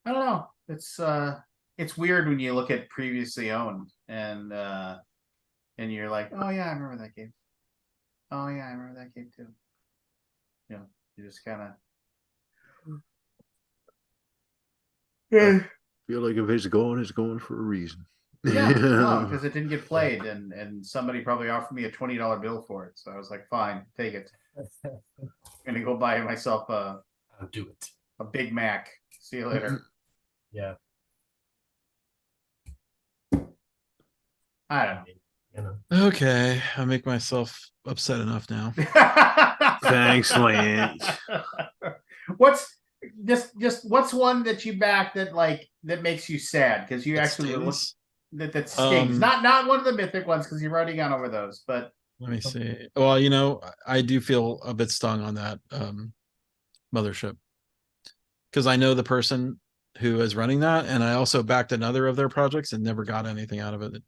don't know. It's weird when you look at previously owned and you're like, oh yeah, I remember that game. Oh yeah, I remember that game too. You know, you just kind of Feel like if it's going for a reason. yeah, no, because it didn't get played, and somebody probably offered me a $20 bill for it, so I was like, fine, take it. I'm gonna go buy myself I'll do it. a Big Mac. See you later. Yeah. I don't know. You know. Okay, I make myself upset enough now. Thanks, Lance. What's just what's one that you back that like that makes you sad because you It actually look stings. that stings. Um, Not one of the mythic ones because you've already gone over those, but Let me see. Well, you know, I do feel a bit stung on that mothership because I know the person who is running that, and I also backed another of their projects and never got anything out of it.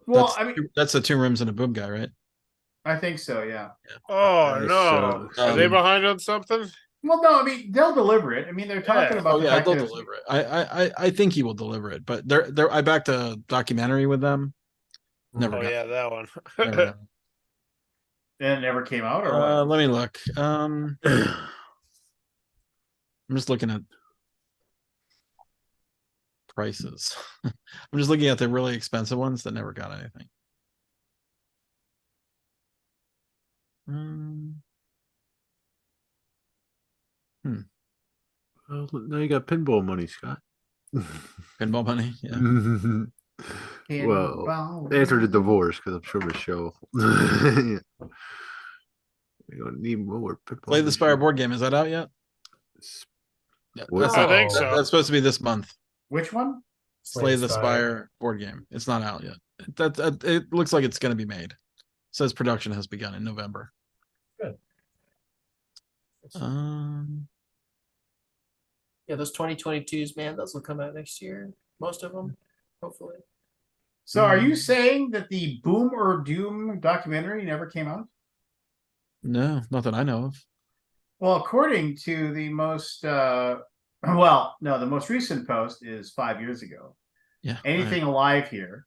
well, I mean, That's the 2 rooms and a boom guy, right? I think so, yeah. Oh That no, sucks. are they Um, behind on something? Well, no, I mean they'll deliver it. I mean they're talking Yeah. about Oh the yeah, fact they'll that deliver it. I think he will deliver it, but they're I backed a documentary with them. Never Oh got yeah, that one. never got it never came out or it. what? Let me look. I'm just looking at prices. I'm just looking at the really expensive ones that never got anything. Well, now you got pinball money, Scott. Pinball money, yeah. Well, Pinball after the money. divorce, because I'm sure Michelle. We don't need more pinball. Play the Spire machines. board game. Is that out yet? Yeah, What? I think so. That's supposed to be this month. Which one? Slay the Spire board game. It's not out yet. That it looks like it's going to be made. It says production has begun in November. Good. Yeah, those 2022s, man, those will come out next year. Most of them, hopefully. So are you saying that the Boom or Doom documentary never came out? No, not that I know of. Well, according to the most well, no, the most recent post is 5 years ago. Yeah. Anything alive here?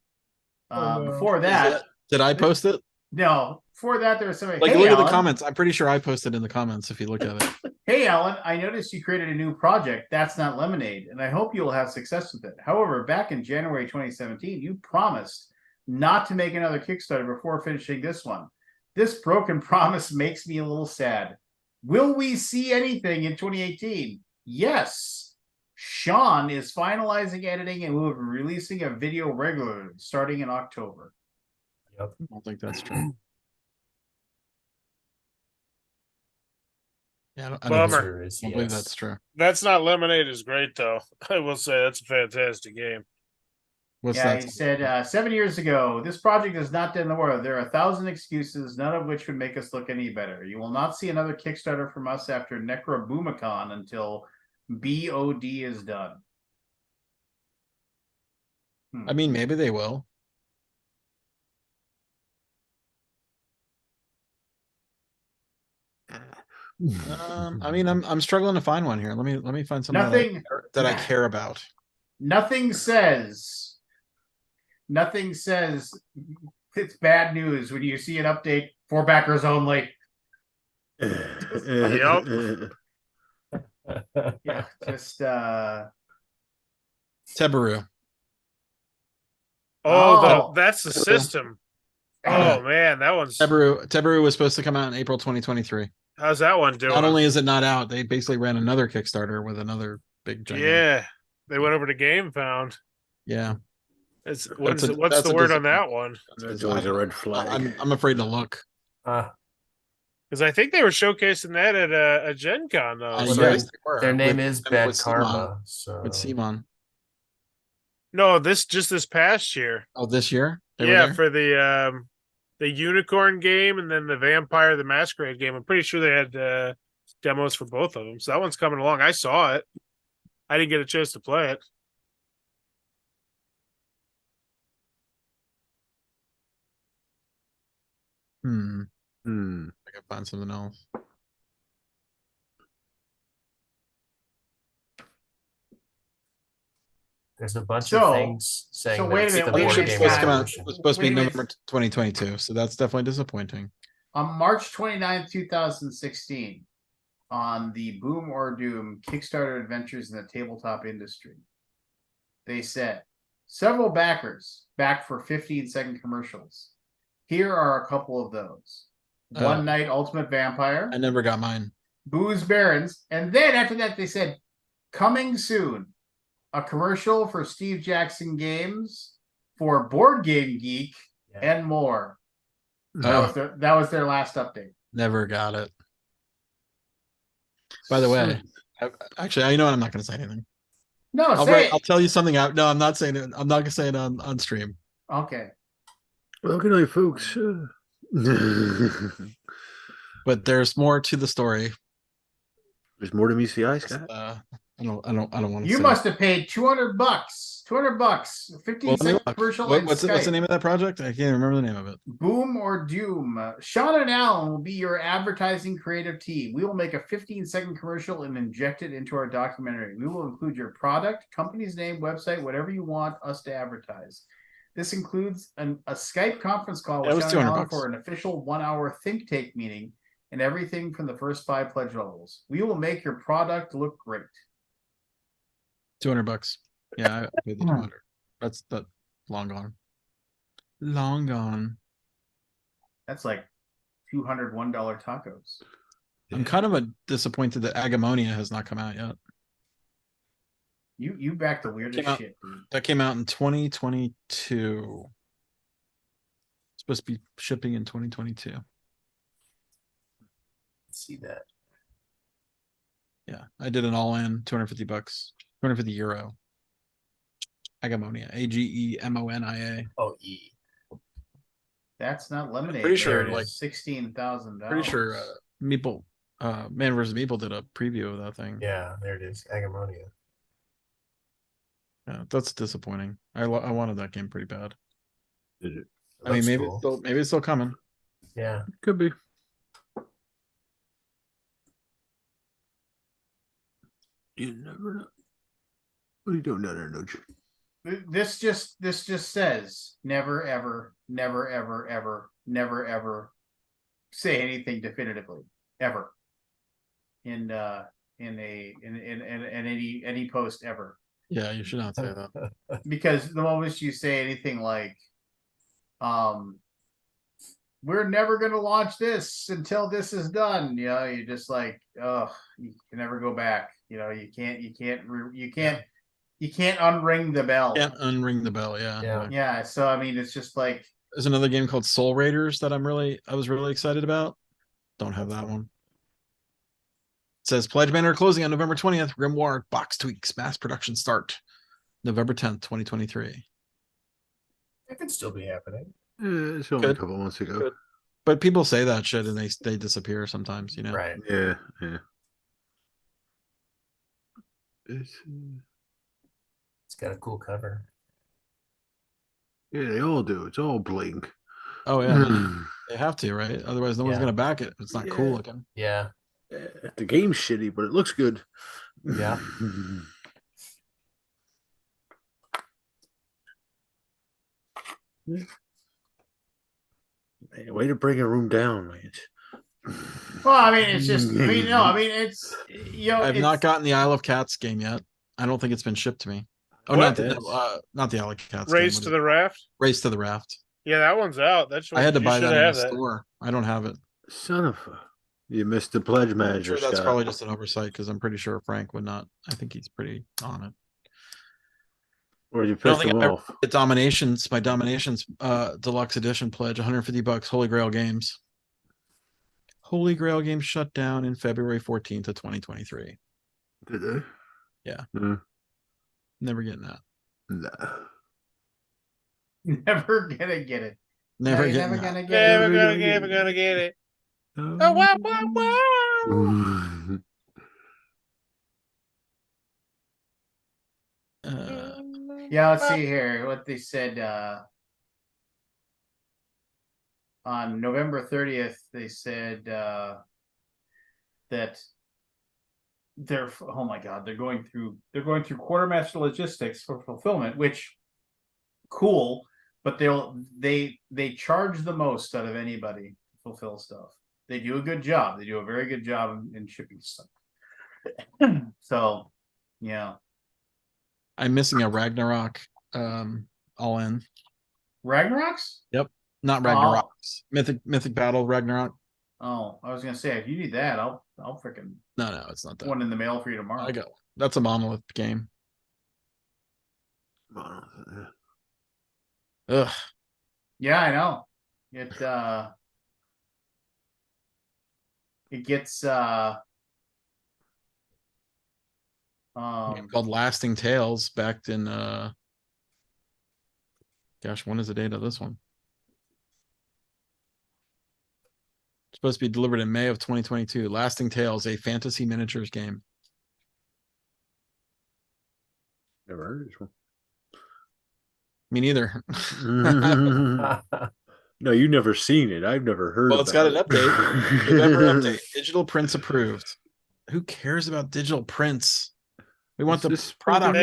no. Before that, Did I post it? no. Before that, there was somebody. Like, Hey, look at Alan. the comments. I'm pretty sure I posted in the comments if you look at it. Hey, Alan, I noticed you created a new project. That's not Lemonade, and I hope you will have success with it. However, back in January 2017, you promised not to make another Kickstarter before finishing this one. This broken promise makes me a little sad. Will we see anything in 2018? Yes. Sean is finalizing editing and will be releasing a video regularly starting in October. I don't think that's true. Yeah, I don't Bummer. believe that's true. That's Not Lemonade is great though. I will say that's a fantastic game. What's Yeah, that? he said 7 years ago, this project is not dead in the world. There are 1,000 excuses, none of which would make us look any better. You will not see another Kickstarter from us after Necroboomicon until BOD is done. I mean, maybe they will. I mean, I'm struggling to find one here. Let me find something Nothing that I care about. Nothing says it's bad news when you see an update for backers only. Yep. Yeah, just Tebaru. Oh. That's the system. Oh man, that one's Tebaru was supposed to come out in April 2023. how's that one doing? Not only is it not out, they basically ran another Kickstarter with another big giant. Yeah, they went over to GameFound. Yeah. It's That's what's the a word on that one? That's always a red flag. I'm afraid to look. Because I think they were showcasing that at a Gen Con though. I so- guess they were. Their name With- is with Bad Simon. Karma. So With Simon. No, this past year. Oh, this year? They were Yeah, there? for the unicorn game and then the Vampire the Masquerade game. I'm pretty sure they had demos for both of them. So that one's coming along. I saw it. I didn't get a chance to play it. Hmm. Hmm. I can find something else. there's a bunch So- of things saying so that wait a it's minute, the wait a board minute, game Supposed to come out. evolution. It was supposed to be Wait a minute. November 2022, so that's definitely disappointing. On March 29th, 2016, on the Boom or Doom Kickstarter Adventures in the Tabletop Industry, they said, several backers back for 15-second commercials. Here are a couple of those. One Night Ultimate Vampire, I never got mine. Booze Barons, and then after that they said, coming soon, a commercial for Steve Jackson Games, for Board Game Geek, Yeah. and more. Oh, That was their last update. never got it. By the way, actually, you know what? I'm not going to say anything. No, I'll tell you something out. No, I'm not saying it. I'm not going to say it on stream. Okay. Well, good night, folks. But there's more to the story. There's more to meets the eye, Scott. I don't want to. You must have paid $200. $200. 15-second Well, commercial. what's the Skype. name of that project? I can't remember the name of it. Boom or Doom. Sean and Alan will be your advertising creative team. We will make a 15-second commercial and inject it into our documentary. We will include your product, company's name, website, whatever you want us to advertise. This includes a Skype conference call Yeah, it with was Sean and Alan $200. for an official 1-hour think tank meeting and everything from the first 5 pledge levels. We will make your product look great. $200. Yeah, I paid the 200. That's long gone. Long gone. That's like $201 tacos. I'm kind of disappointed that Agamonia has not come out yet. You back the weirdest Came out- shit, dude. That came out in 2022. Supposed to be shipping in 2022. See that. Yeah, I did an all-in $250, €250. Agamonia, Agemonia. Oh, E. That's not lemonade. pretty sure, There it is, like, $16,000. Pretty sure Meeple, Man vs. Meeple did a preview of that thing. Yeah, there it is. Agamonia. Yeah, that's disappointing. I wanted that game pretty bad. Did it? I mean, Looks maybe cool. maybe it's still coming. Yeah. Could be. You never know. What are you doing down there, Nudge? This just says never ever, never ever ever, never ever say anything definitively ever in any post ever, Yeah, you should not say that. because the moment you say anything like we're never going to launch this until this is done, you know, you just like, oh, you can never go back, you know, you can't unring the bell. Can't unring the bell. Yeah. Yeah. Yeah, so I mean, it's just like, There's another game called Soul Raiders that I was really excited about. Don't have that one. It says pledge banner closing on November 20th. Grimoire box tweaks mass production start November 10th, 2023. It could still be happening. It's only a Good. couple months ago. Good. But people say that shit and they disappear sometimes, you know. Right. Yeah, yeah. It's got a cool cover. Yeah, they all do. It's all bling. Oh yeah, they have to, right? Otherwise, no one's Yeah. gonna back it. It's not cool Yeah. looking. Yeah. The game's shitty, but it looks good. Yeah. Hey, way to bring a room down, man. well, I mean, it's just, I mean, no, I mean, it's, you know, I've it's, not gotten the Isle of Cats game yet. I don't think it's been shipped to me. Oh, What? not the Alley Cats. Race to the Raft. Race to the Raft. Yeah, that one's out. That's I had to you buy should that in have the that. store. I don't have it. Son of a. You missed the pledge I'm manager, sure that's Scott. probably just an oversight because I'm pretty sure Frank would not. I think he's pretty on it. Or you I don't pissed think him I've ever off. the Dominations, my Dominations deluxe edition pledge, $150, Holy Grail Games. Holy Grail Games shut down in February 14th of 2023. Did they? Yeah. Mm, Never getting that. nah. Never gonna get it. Never No, you're getting never that. gonna get it. Never gonna get it. Oh wow, wow, wow. Yeah, let's see here what they said. On November 30th, they said that they're oh my god, they're going through quartermaster logistics for fulfillment, which cool, but they charge the most out of anybody to fulfill stuff. They do a good job. They do a very good job in shipping stuff. So, yeah. I'm missing a Ragnarok all in. Ragnaroks? Yep. Not Ragnaroks. Mythic Battle Ragnarok. Oh, I was gonna say if you need that, I'll freaking No, it's not that. one in the mail for you tomorrow. I got one. That's a monolith game. Ugh. Yeah, I know. It gets Game called Lasting Tales backed in gosh, when is the date of this one? Supposed to be delivered in May of 2022. Lasting Tales, a fantasy miniatures game. Never heard of this one. Me neither. No, you never seen it. I've never heard. Well, it's got an about update. November update. Digital prints approved. Who cares about digital prints? We want the product.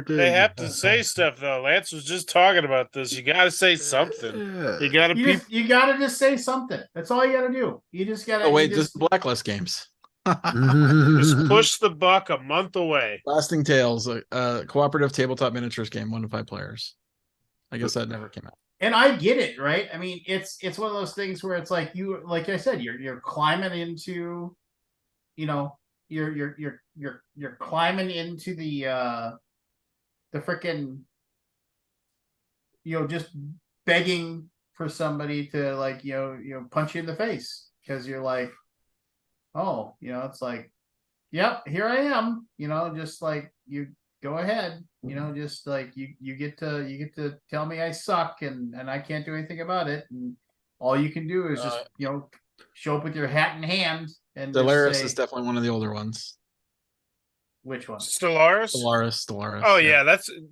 They have to say stuff though. Lance was just talking about this. You got to say something. You got to you got to just say something. That's all you got to do. You just got to. Oh wait, this is Blacklist games. Just push the buck a month away. Lasting Tales, a cooperative tabletop miniatures game, 1 to 5 players. I guess that never came out. And I get it, right? I mean, it's one of those things where it's like like I said, you're climbing into, you're climbing into the frickin', just begging for somebody to like, punch you in the face because you're like, oh, it's like, yep, here I am, just like you go ahead, just like you get to tell me I suck and I can't do anything about it, and all you can do is just show up with your hat in hand and Stellaris is definitely one of the older ones. Which one? Stellaris? Stellaris. Oh yeah,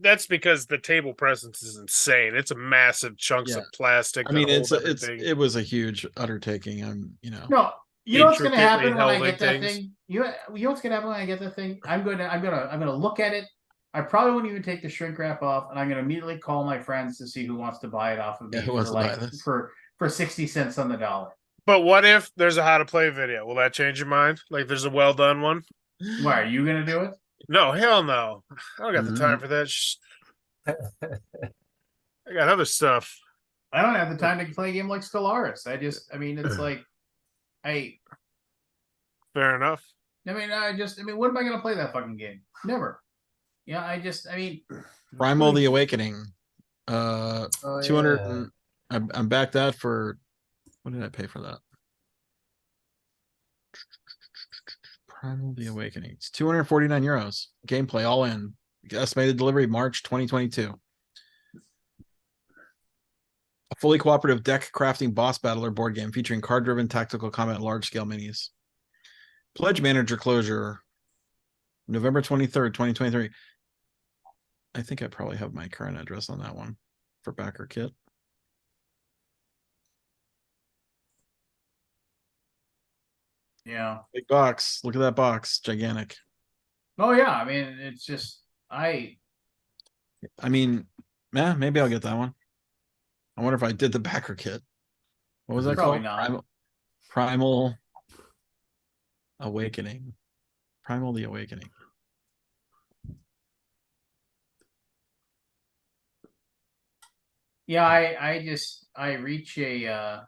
that's because the table presence is insane. It's a massive chunks of plastic. I mean, it was a huge undertaking. No, you know what's gonna happen when I get that thing? You know what's gonna happen when I get that thing? I'm gonna look at it. I probably won't even take the shrink wrap off, and I'm gonna immediately call my friends to see who wants to buy it off of me for 60 cents on the dollar. But what if there's a how to play video? Will that change your mind? Like there's a well done one? Why are you gonna do it? No, hell no. I don't got the time for that. I got other stuff. I don't have the time to play a game like Stellaris. It's like, fair enough. when am I gonna play that fucking game? Never. Yeah, Primal the Awakening. 200. I'm back that for. What did I pay for that? Primal the Awakening. It's 249 euros. Gameplay all in. Estimated delivery March 2022. A fully cooperative deck crafting boss battler board game featuring card-driven tactical combat large-scale minis. Pledge manager closure November 23rd, 2023. I think I probably have my current address on that one for backer kit. Yeah. Big box. Look at that box. Gigantic. Oh yeah. It's just maybe I'll get that one. I wonder if I did the backer kit. What was that probably called? not. Primal Awakening. Primal the Awakening. Yeah, I reach a yeah,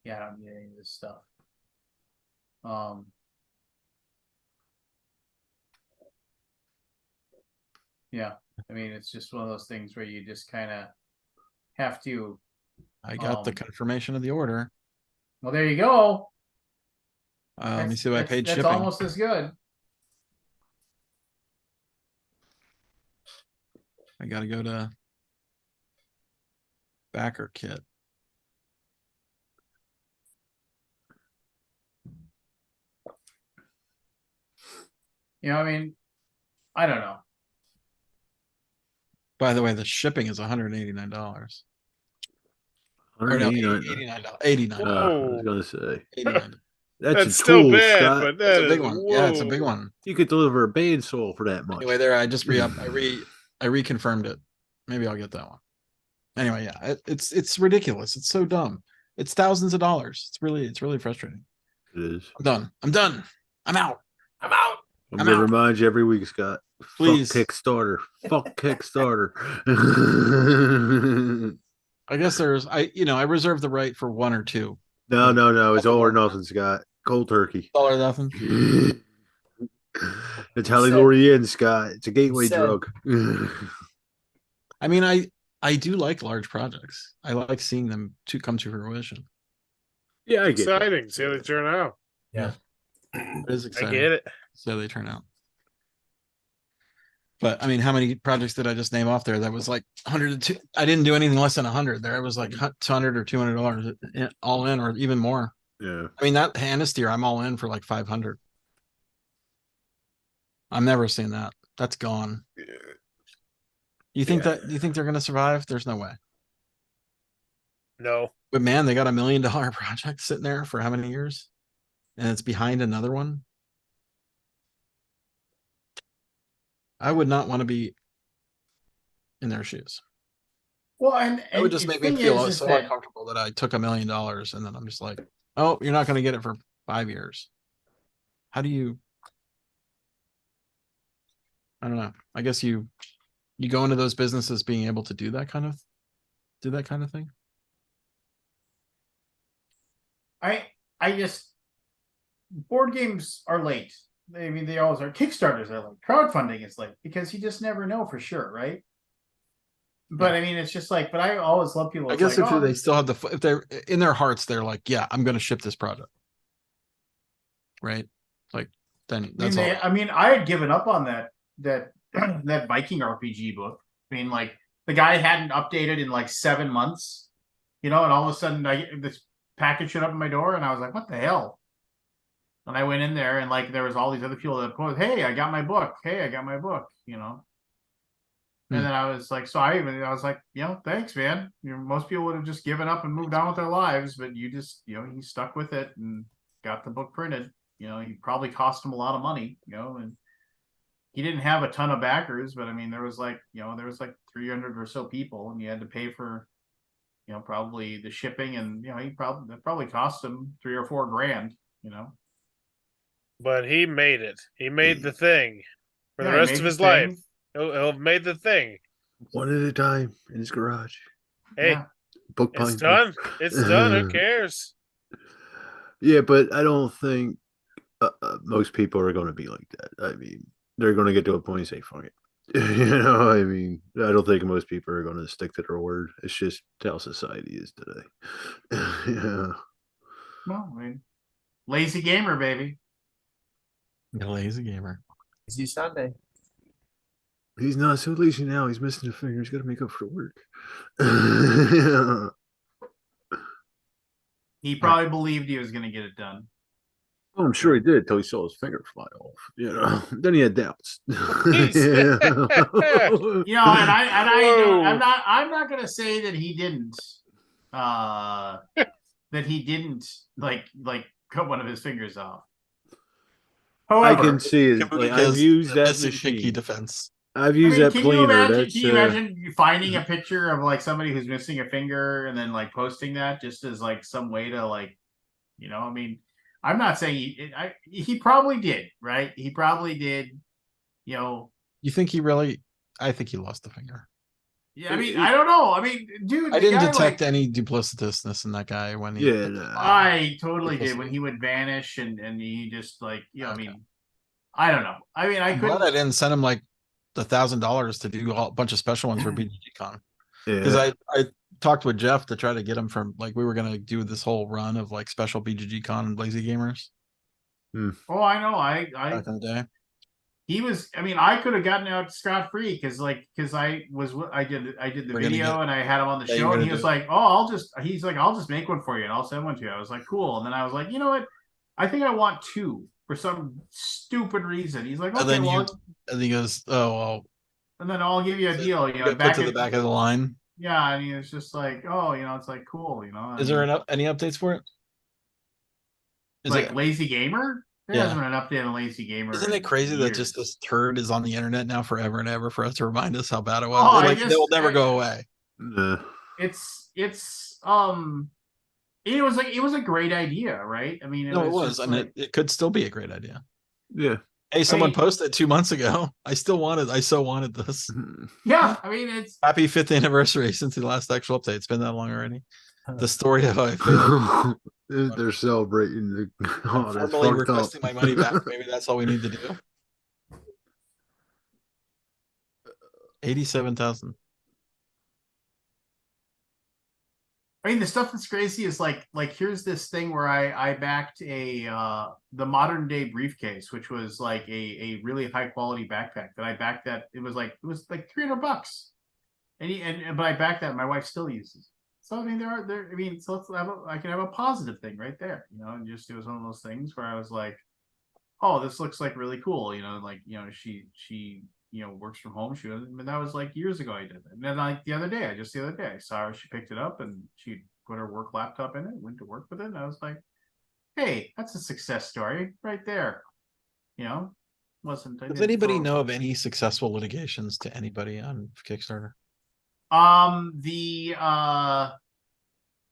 I don't get any of this stuff. Yeah, I mean it's just one of those things where you just kind of have to. I got the confirmation of the order. Well, there you go. Let me see what I paid That's shipping. almost as good. I gotta go to backer kit. You know, I mean, I don't know. By the way, the shipping is $189. Or no, $189. $89. I was Whoa. gonna say $89. that's a still tool, bad, Scott. but That's that a is big one. Yeah, it's a big whoa. one. You could deliver a bandsaw for that much. Anyway, there I just I reconfirmed it. Maybe I'll get that one. Anyway, yeah, it's ridiculous. It's so dumb. It's thousands of dollars. It's really frustrating. It is. I'm done. I'm done. I'm out. I'm out. I'm I'm gonna out. remind you every week, Scott. Please. Fuck Kickstarter. Fuck Kickstarter. I guess I reserve the right for one or two. No. It's all or nothing, Scott. Cold turkey. All or nothing. It's how they lure you in, Scott. It's a gateway said- drug. I mean, I do like large projects. I like seeing them come to fruition. Yeah, I get that. Exciting. See how they turn out. Yeah. It is I exciting. get it. So they turn out. But I mean, how many projects did I just name off there? That was like 102. I didn't do anything less than 100 there. It was like 200 or $200 all in, or even more. Yeah. I mean, that Hanasteer, I'm all in for like 500. I'm never seeing that. That's gone. You think Yeah. that? Do you think they're going to survive? There's no way. No. But man, they got $1 million project sitting there for how many years? And it's behind another one. I would not want to be in their shoes. Well, and It would just the make me thing feel is so that uncomfortable that I took $1 million and then I'm just like, oh, you're not going to get it for 5 years. How do you? I don't know. I guess you go into those businesses being able to do that kind of thing. I just board games are late. I mean, they always are. Kickstarters are late. Crowdfunding is late because you just never know for sure, right? But I mean, it's just like. But I always love people. I It's guess like, if oh, they still have if they're in their hearts, they're like, yeah, I'm going to ship this project. Right. Like then that's all. I mean, I had given up on that that Viking RPG book. I mean, like the guy hadn't updated in like 7 months, and all of a sudden this package showed up at my door, and I was like, what the hell? And I went in there, and like there was all these other people that posted, "Hey, I got my book. Hey, I got my book." And then I was like, I was like, thanks, man. Most people would have just given up and moved on with their lives, but you just, he stuck with it and got the book printed. He probably cost him a lot of money, and he didn't have a ton of backers, but I mean, there was like 300 or so people, and you had to pay for, probably the shipping, and that probably cost him $3 or $4 grand, But he made it. He made the thing for the Yeah, he rest made of the his thing. life. He'll have made the thing. One at a time in his garage. Hey, Yeah. Book it's pine. done. It's done. Who cares? Yeah, but I don't think most people are going to be like that. I mean, they're going to get to a point and say, fuck it. I mean, I don't think most people are going to stick to their word. It's just how society is today. Yeah. Well, I mean, lazy gamer, baby. A lazy gamer. Easy Sunday. He's not so lazy now. He's missing a finger. He's got to make up for work. Yeah. He probably believed he was going to get it done. Oh, I'm sure he did until he saw his finger fly off. Then he had doubts. Jeez. And I Whoa. I'm not going to say that he didn't. That he didn't like cut one of his fingers off. I However, can see it. Like, I've used that missing pinky machine. defense. I've used that can planer. you imagine? That's Can you imagine you finding a picture of like somebody who's missing a finger and then like posting that just as like some way to like, I mean, I'm not saying he probably did, right? He probably did, You think he really? I think he lost the finger. Yeah, I mean, I don't know. I mean, dude, I the didn't guy, detect like, any duplicitousness in that guy when he. Yeah, nah. I totally did when Duplicity. he would vanish and he just like, I Okay. mean, I don't know. I mean, I I'm glad couldn't. I didn't send him like $1,000 to do a bunch of special ones for BGG because Yeah. I talked with Jeff to try to get him from like we were gonna do this whole run of like special BGG Con and Lazy Gamers Oh, I know. back in the day. He was. I mean, I could have gotten out scot free because I did the We're gonna video get- and I had him on the Yeah, you were show and gonna he do was it. like, he's like, I'll just make one for you and I'll send one to you. I was like, cool. And then I was like, you know what? I think I want two for some stupid reason. He's like, And okay, then well, and he goes, "Oh well, and then I'll give you a deal. You know, get put back to the at back of the line." yeah. And he was just like, oh, it's like cool. Is there any updates for it? Is like it? Lazy Gamer? There Yeah. hasn't been an update on Lazy Gamer. Isn't in it crazy that just years. this turd is on the internet now forever and ever for us to remind us how bad it was? Oh, Like they will never go away. Nah. It's it was a great idea, right? I mean, No, it was, just and like, it could still be a great idea. Yeah. Hey, someone mean- posted 2 months ago. I so wanted this. yeah, I mean, it's Happy 5th anniversary since the last actual update. It's been that long already. The story of how I failed. They're celebrating the I'm oh, that's formally fucked up. requesting my money back. Maybe that's all we need to do. 87,000. I mean, the stuff that's crazy is like here's this thing where I backed the modern day briefcase, which was like a really high quality backpack that I backed that it was like $300. But I backed that and my wife still uses. So I mean I mean, so I can have a positive thing right there, and just it was one of those things where I was like, oh, this looks like really cool, like she works from home. But that was like years ago I did it. And then the other day I saw her, she picked it up and she put her work laptop in it, went to work with it, and I was like, hey, that's a success story right there. Does anybody know of any successful litigations to anybody on Kickstarter? The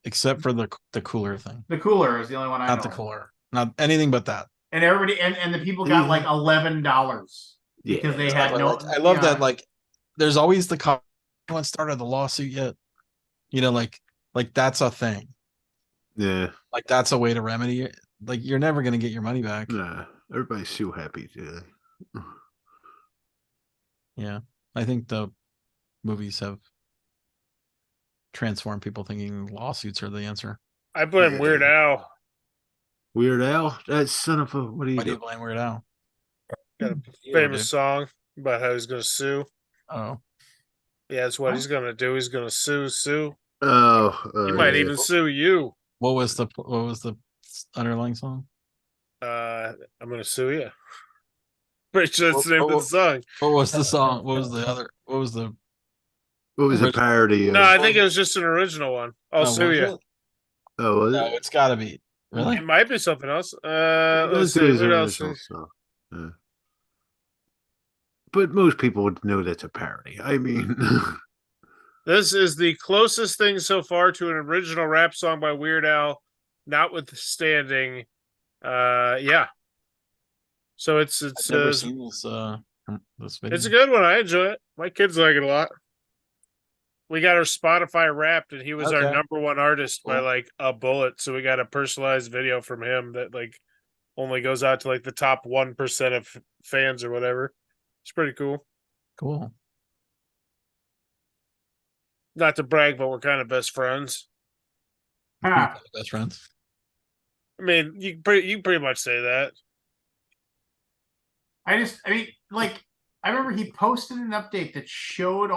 Except for the cooler thing. the cooler is the only one I know. Not the cooler. Not anything but that. And everybody and the people got like $11 because they had no. I love that. Like, there's always the anyone started the lawsuit yet? Like that's a thing. Yeah. Like that's a way to remedy it. Like you're never gonna get your money back. Nah. Everybody's so happy today. Yeah, I think the movies have transformed people thinking lawsuits are the answer. I blame Weird Al. Weird Al, that son of a what do you Why do do? you blame Weird Al? Got a Yeah, famous dude. song about how he's gonna sue. Oh, Yeah, that's what he's gonna do. He's gonna sue. Oh, He might yeah. even sue you. what was the underlying song? I'm gonna sue you. Pretty sure that's the name of the song. What was the song? What was the other? What was the? What was the original- parody of? No, I think it was just an original one. I'll sue was you. it? Oh, was No, it? it's got to be. Really? It might be something else. Let's Let's see. do his What else? original stuff. Yeah. But most people would know that's a parody. I mean, This is the closest thing so far to an original rap song by Weird Al, notwithstanding. Yeah. So it's I've never seen this video. it's a good one. I enjoy it. My kids like it a lot. We got our Spotify Wrapped, and he was our Okay. #1 artist by Cool. like a bullet. So we got a personalized video from him that like only goes out to like the top 1% of fans or whatever. It's pretty cool. Cool. Not to brag, but we're kind of best friends. Ah, Best friends. I mean, you pretty much say that. I mean, like, I remember he posted an update that showed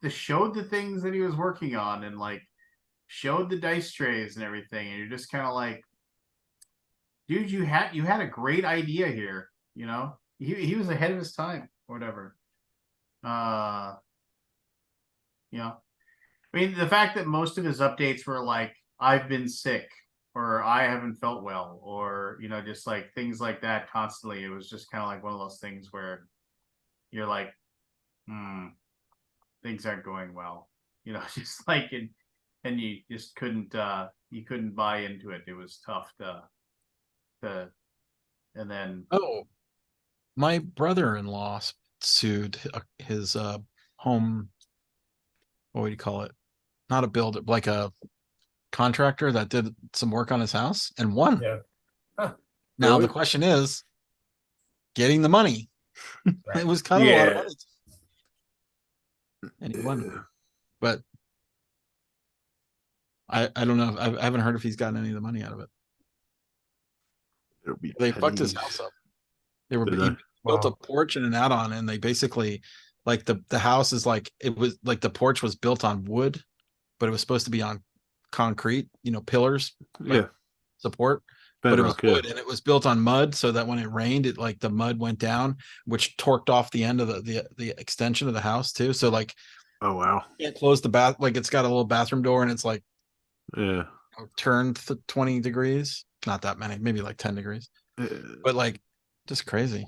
showed the things that he was working on and like showed the dice trays and everything, and you're just kind of like, dude, you had a great idea here, He was ahead of his time, or whatever. I mean, the fact that most of his updates were like, I've been sick, or I haven't felt well, or just like things like that constantly. It was just kind of like one of those things where you're like, things aren't going well, just like and you just couldn't buy into it. It was tough to and then Oh, my brother-in-law sued his home what would you call it? Not a builder, like a contractor that did some work on his house and won. Yeah. Huh. Now Really? the question is getting the money. Right. It was kind of a lot of Yeah. money. And he won. But I don't know. I haven't heard if he's gotten any of the money out of it. It'll be They fucked his pennies. house up. They were Did he they? built a Wow. porch and an add-on, and they basically like the house is like it was like the porch was built on wood, but it was supposed to be on concrete, pillars, like Yeah. support. But it was Bedrock, yeah. wood and it was built on mud, so that when it rained, it like the mud went down, which torqued off the end of the extension of the house too. So like Oh wow. you can't close the bath, like it's got a little bathroom door and it's like Yeah. turned 20 degrees, not that many, maybe like 10 degrees, but like just crazy.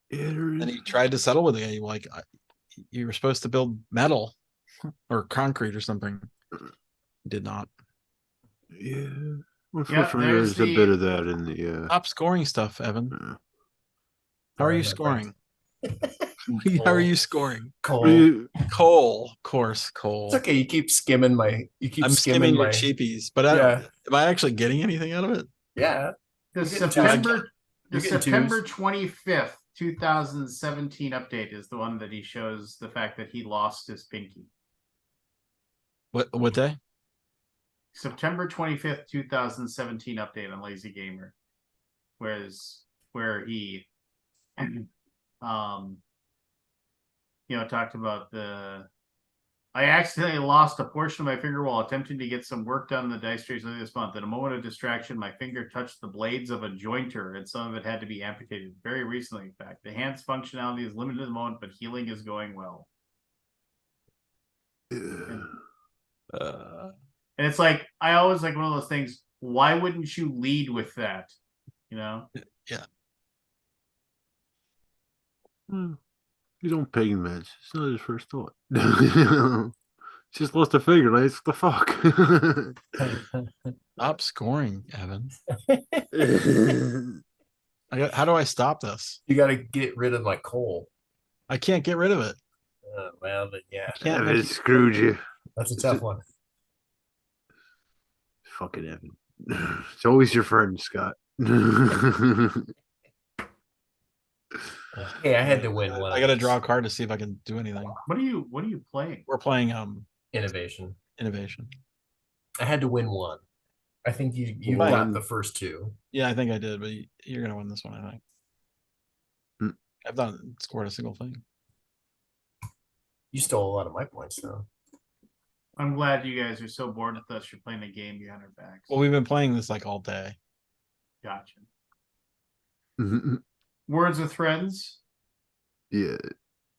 Yeah, there And is. he tried to settle with the guy, like you were supposed to build metal or concrete or something. He did not. Yeah. Unfortunately, there's there's a bit of that in the. Stop scoring stuff, Evan. How are Sorry, you my scoring? friend. How are you scoring? What do Cole. you- Cole, of course, Cole. It's okay. You keep skimming my. You keep I'm skimming your my. cheapies, but I Yeah. am I actually getting anything out of it? Yeah. The You're getting September You're the getting September twos. 25th, 2017 update is the one that he shows the fact that he lost his pinky. What day? September 25th, 2017 update on Lazy Gamer. Where he talked about I accidentally lost a portion of my finger while attempting to get some work done in the dice trays earlier this month. In a moment of distraction, my finger touched the blades of a jointer, and some of it had to be amputated. Very recently, in fact. The hand's functionality is limited at the moment, but healing is going well. Uh, And it's like, I always like one of those things. Why wouldn't you lead with that? yeah. He's on pain meds. It's not his first thought. Just lost a finger. Like, what the fuck? Stop scoring, Evan. How do I stop this? You got to get rid of my coal. I can't get rid of it. Well, but yeah, Can't Evan make screwed you. that's a tough one. Fucking Evan. It's always your friend, Scott. Hey, I had to win one. I got to draw a card to see if I can do anything. What are you playing? We're playing Innovation. innovation. I had to win one. I think you Right. got the first two. Yeah, I think I did, but you're gonna win this one. I think. Mm. I've not scored a single thing. You stole a lot of my points, though. I'm glad you guys are so bored with us. You're playing a game behind our backs. Well, we've been playing this like all day. Gotcha. Mhm. Words with friends. Yeah.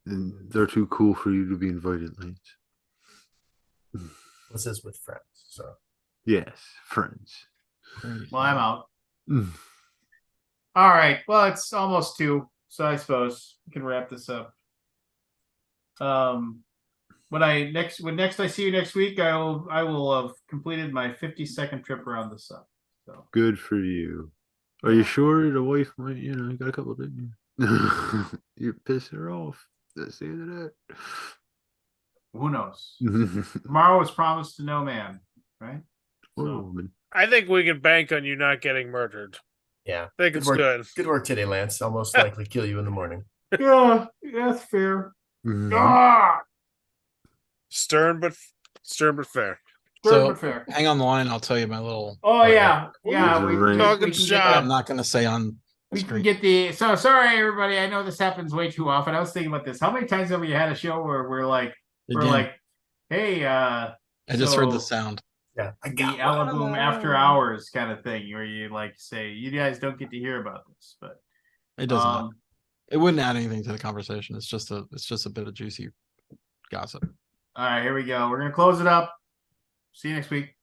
And they're too cool for you to be invited, Lance. This is with friends, so Yes, friends. Well, I'm out. Mm. All right. Well, it's almost 2, so I suppose we can wrap this up. When next I see you next week, I will have completed my 50-second trip around the sun. So Good for you. Are you sure the wife might, got a couple, didn't you? You're pissing her off. That's the end of that. who knows? Tomorrow is promised to no man, right? Poor So, woman. I think we can bank on you not getting murdered. yeah. I think Good it's work. good. Good work today, Lance. I'll most likely kill you in the morning. yeah, that's fair. Mhm. Ah, Stern but fair. So but fair. hang on the line. I'll tell you my little. Oh yeah, yeah. There's a We, ring. we, Talking we can shop. get I'm not going to say on We can screen. get the so sorry everybody. I know this happens way too often. I was thinking about this. How many times have we had a show where we're Again, like, hey, I just heard the so sound. Yeah. I the got Alaboom after hours kind of thing, where you like say you guys don't get to hear about this, but It doesn't matter. It wouldn't add anything to the conversation. It's just a bit of juicy gossip. all right, here we go. We're gonna close it up. See you next week.